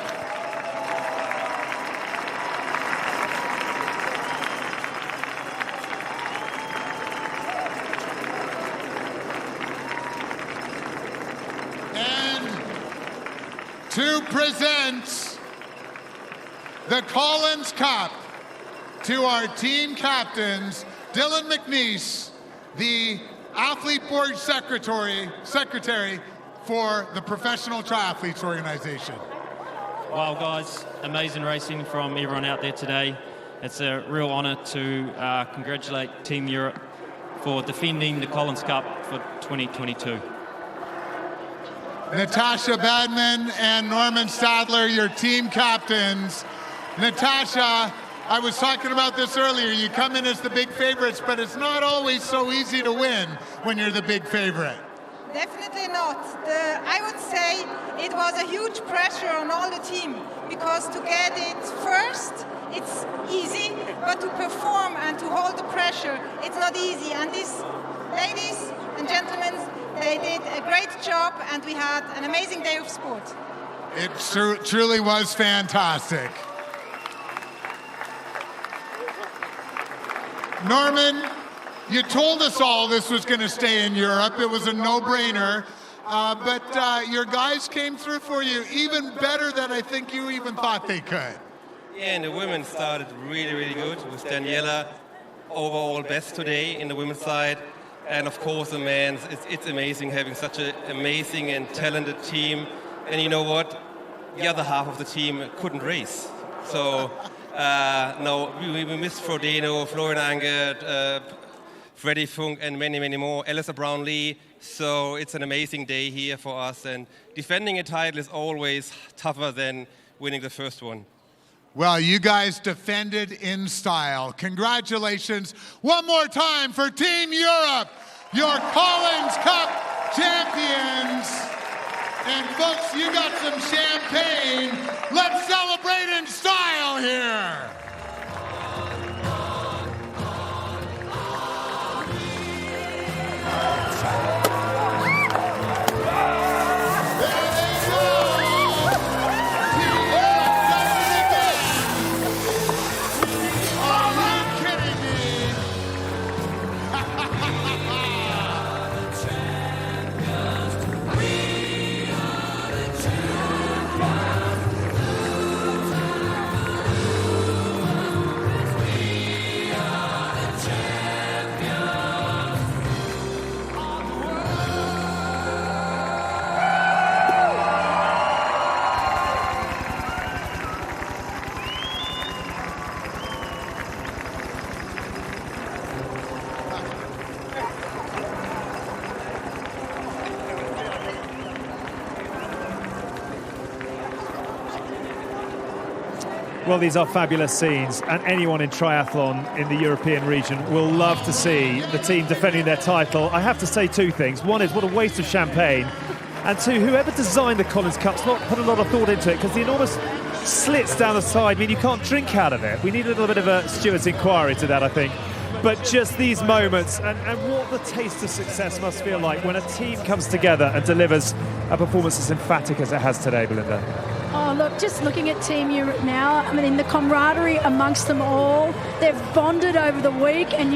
Speaker 18: And to present the Collins Cup to our team captains, Dylan McNeice, the Athlete Board Secretary for the Professional Triathletes Organization.
Speaker 4: Wow, guys, amazing racing from everyone out there today. It's a real honour to congratulate Team Europe for defending the Collins Cup for 2022.
Speaker 18: Natasha Badman and Norman Stadler, your team captains. Natasha, I was talking about this earlier. You come in as the big favorites, but it's not always so easy to win when you're the big favorite.
Speaker 5: Definitely not. I would say it was a huge pressure on all the team, because to get it first, it's easy, but to perform and to hold the pressure, it's not easy. And these ladies and gentlemen, they did a great job, and we had an amazing day of sport.
Speaker 18: It truly was fantastic. Norman, you told us all this was going to stay in Europe. It was a no-brainer. But your guys came through for you even better than I think you even thought they could.
Speaker 17: Yeah, and the women started really, really good with Daniela, overall best today in the women's side. And of course the men's, it's amazing having such an amazing and talented team. And you know what? The other half of the team couldn't race. So, no, we missed Frodeno, Florian Angert, Freddie Funk, and many, many more. Alyssa Brownlee. So it's an amazing day here for us. And defending a title is always tougher than winning the first one.
Speaker 18: Well, you guys defended in style. Congratulations one more time for Team Europe, your Collins Cup champions. And folks, you got some champagne. Let's celebrate in style here.
Speaker 1: Well, these are fabulous scenes, and anyone in triathlon in the European region will love to see the team defending their title. I have to say two things. One is what a waste of champagne, and two, whoever designed the Collins Cup's not put a lot of thought into it, because the enormous slits down the side mean you can't drink out of it. We need a little bit of a steward's inquiry to that, I think. But just these moments, and what the taste of success must feel like when a team comes together and delivers a performance as emphatic as it has today, Belinda.
Speaker 7: Oh, look, just looking at Team Europe now, I mean, the camaraderie amongst them all, they've bonded over the week, and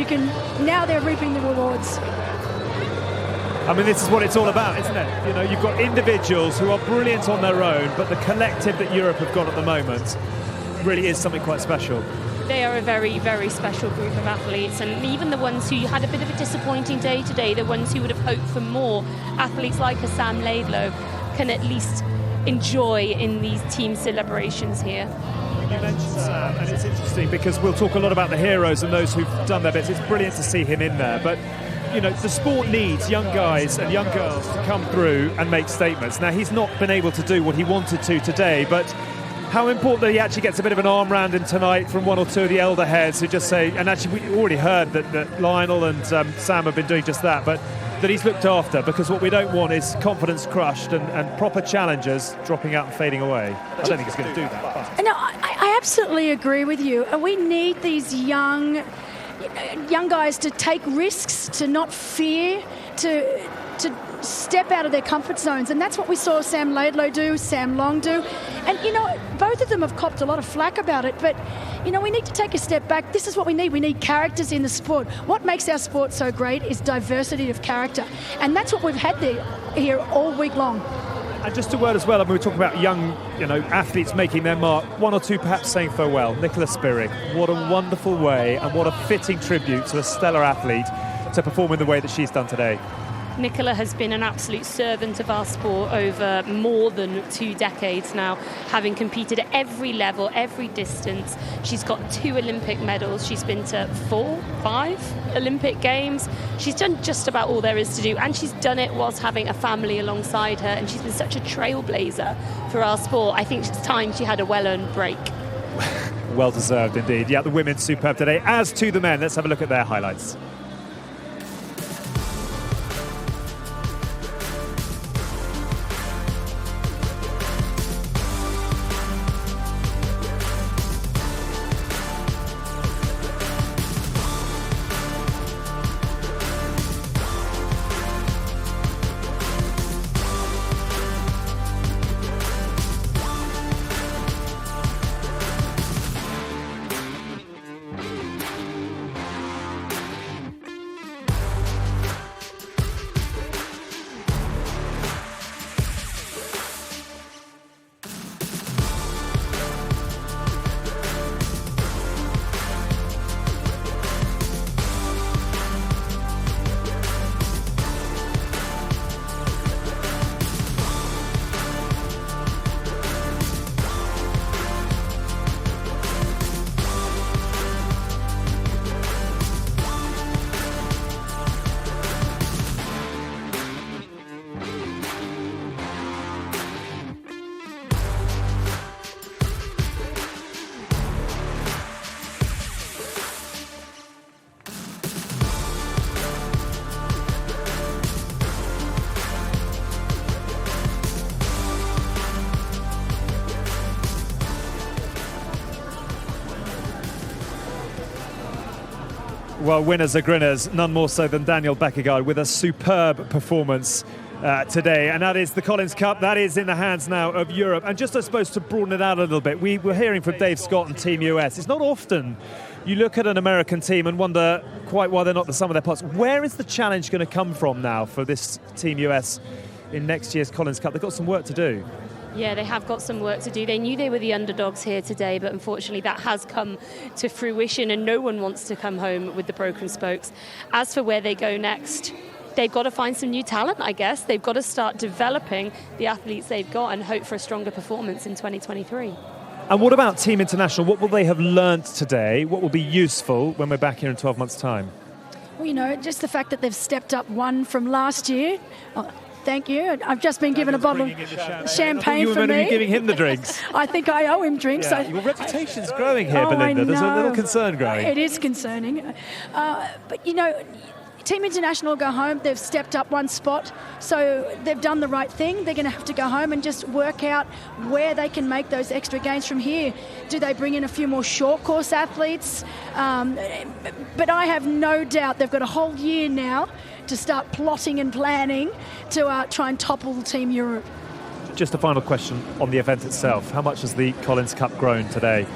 Speaker 7: now they're reaping the rewards.
Speaker 1: I mean, this is what it's all about, isn't it? You know, you've got individuals who are brilliant on their own, but the collective that Europe have got at the moment really is something quite special.
Speaker 11: They are a very, very special group of athletes, and even the ones who had a bit of a disappointing day today, the ones who would have hoped for more, athletes like a Sam Laidlow can at least enjoy in these team celebrations here.
Speaker 1: You mentioned Sam, and it's interesting because we'll talk a lot about the heroes and those who've done their bits. It's brilliant to see him in there, but you know, the sport needs young guys and young girls to come through and make statements. Now, he's not been able to do what he wanted to today, but how important that he actually gets a bit of an arm round him tonight from one or two of the elder heads who just say, and actually we already heard that Lionel and Sam have been doing just that, but that he's looked after, because what we don't want is confidence crushed and proper challengers dropping out and fading away. I don't think he's going to do that.
Speaker 7: No, I absolutely agree with you. We need these young guys to take risks, to not fear, to step out of their comfort zones, and that's what we saw Sam Laidlow do, Sam Long do, and you know, both of them have copped a lot of flack about it, but you know, we need to take a step back. This is what we need characters in the sport. What makes our sport so great is diversity of character, and that's what we've had here all week long.
Speaker 1: And just a word as well, I mean, we're talking about young, you know, athletes making their mark. One or two perhaps saying farewell. Nicola Spirig, what a wonderful way and what a fitting tribute to a stellar athlete to perform in the way that she's done today.
Speaker 11: Nicola has been an absolute servant of our sport over more than 2 decades now, having competed at every level, every distance. She's got 2 Olympic medals. She's been to 4, 5 Olympic Games. She's done just about all there is to do, and she's done it whilst having a family alongside her, and she's been such a trailblazer for our sport. I think it's time she had a well-earned break.
Speaker 1: Well deserved indeed. Yeah, the women's superb today, as to the men. Let's have a look at their highlights. Well, winners are grinners, none more so than Daniel Bekkegaard with a superb performance today. And that is the Collins Cup. That is in the hands now of Europe. And just, I suppose, to broaden it out a little bit, we were hearing from Dave Scott and Team US. It's not often you look at an American team and wonder quite why they're not the sum of their parts. Where is the challenge going to come from now for this Team US in next year's Collins Cup? They've got some work to do.
Speaker 11: Yeah, they have got some work to do. They knew they were the underdogs here today, but unfortunately that has come to fruition and no one wants to come home with the broken spokes. As for where they go next, they've got to find some new talent, I guess. They've got to start developing the athletes they've got and hope for a stronger performance in 2023.
Speaker 1: And what about Team International? What will they have learnt today? What will be useful when we're back here in 12 months' time?
Speaker 7: Well, you know, just the fact that they've stepped up one from last year. Thank you. I've just been given a bottle of champagne
Speaker 1: you were
Speaker 7: for
Speaker 1: meant to
Speaker 7: me.
Speaker 1: be giving him the drinks.
Speaker 7: I think I owe him drinks.
Speaker 1: Yeah, your reputation's growing here, Belinda. There's a little concern growing.
Speaker 7: It is concerning. But, you know, Team International go home. They've stepped up one spot, so they've done the right thing. They're going to have to go home and just work out where they can make those extra gains from here. Do they bring in a few more short course athletes? But I have no doubt they've got a whole year now to start plotting and planning to try and topple Team Europe.
Speaker 1: Just a final question on the event itself. How much has the Collins Cup grown today?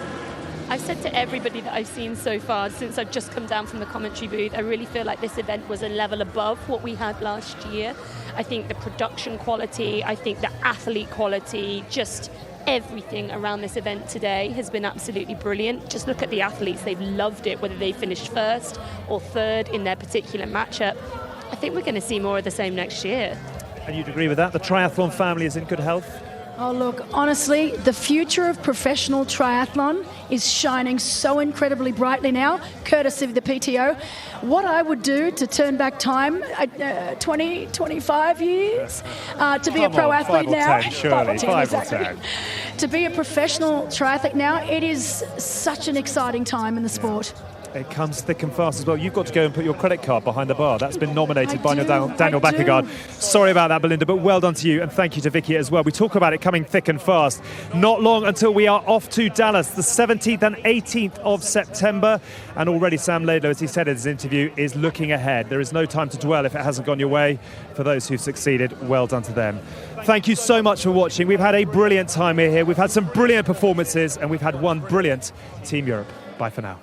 Speaker 11: I've said to everybody that I've seen so far, since I've just come down from the commentary booth, I really feel like this event was a level above what we had last year. I think the production quality, I think the athlete quality, just everything around this event today has been absolutely brilliant. Just look at the athletes, they've loved it, whether they finished first or third in their particular matchup. I think we're going to see more of the same next year.
Speaker 1: And you'd agree with that? The triathlon family is in good health?
Speaker 7: Oh, look, honestly, the future of professional triathlon is shining so incredibly brightly now, courtesy of the PTO. What I would do to turn back time, 20, 25 years, to be a pro athlete now.
Speaker 1: 10, surely. 5 or 10.
Speaker 7: To be a professional triathlete now, it is such an exciting time in the sport.
Speaker 1: It comes thick and fast as well. You've got to go and put your credit card behind the bar. That's been nominated by Daniel Bekkegaard. Sorry about that, Belinda, but well done to you, and thank you to Vicky as well. We talk about it coming thick and fast. Not long until we are off to Dallas, the 17th and 18th of September, and already Sam Laidlow, as he said in his interview, is looking ahead. There is no time to dwell if it hasn't gone your way. For those who've succeeded, well done to them. Thank you so much for watching. We've had a brilliant time here. We've had some brilliant performances, and we've had one brilliant Team Europe. Bye for now.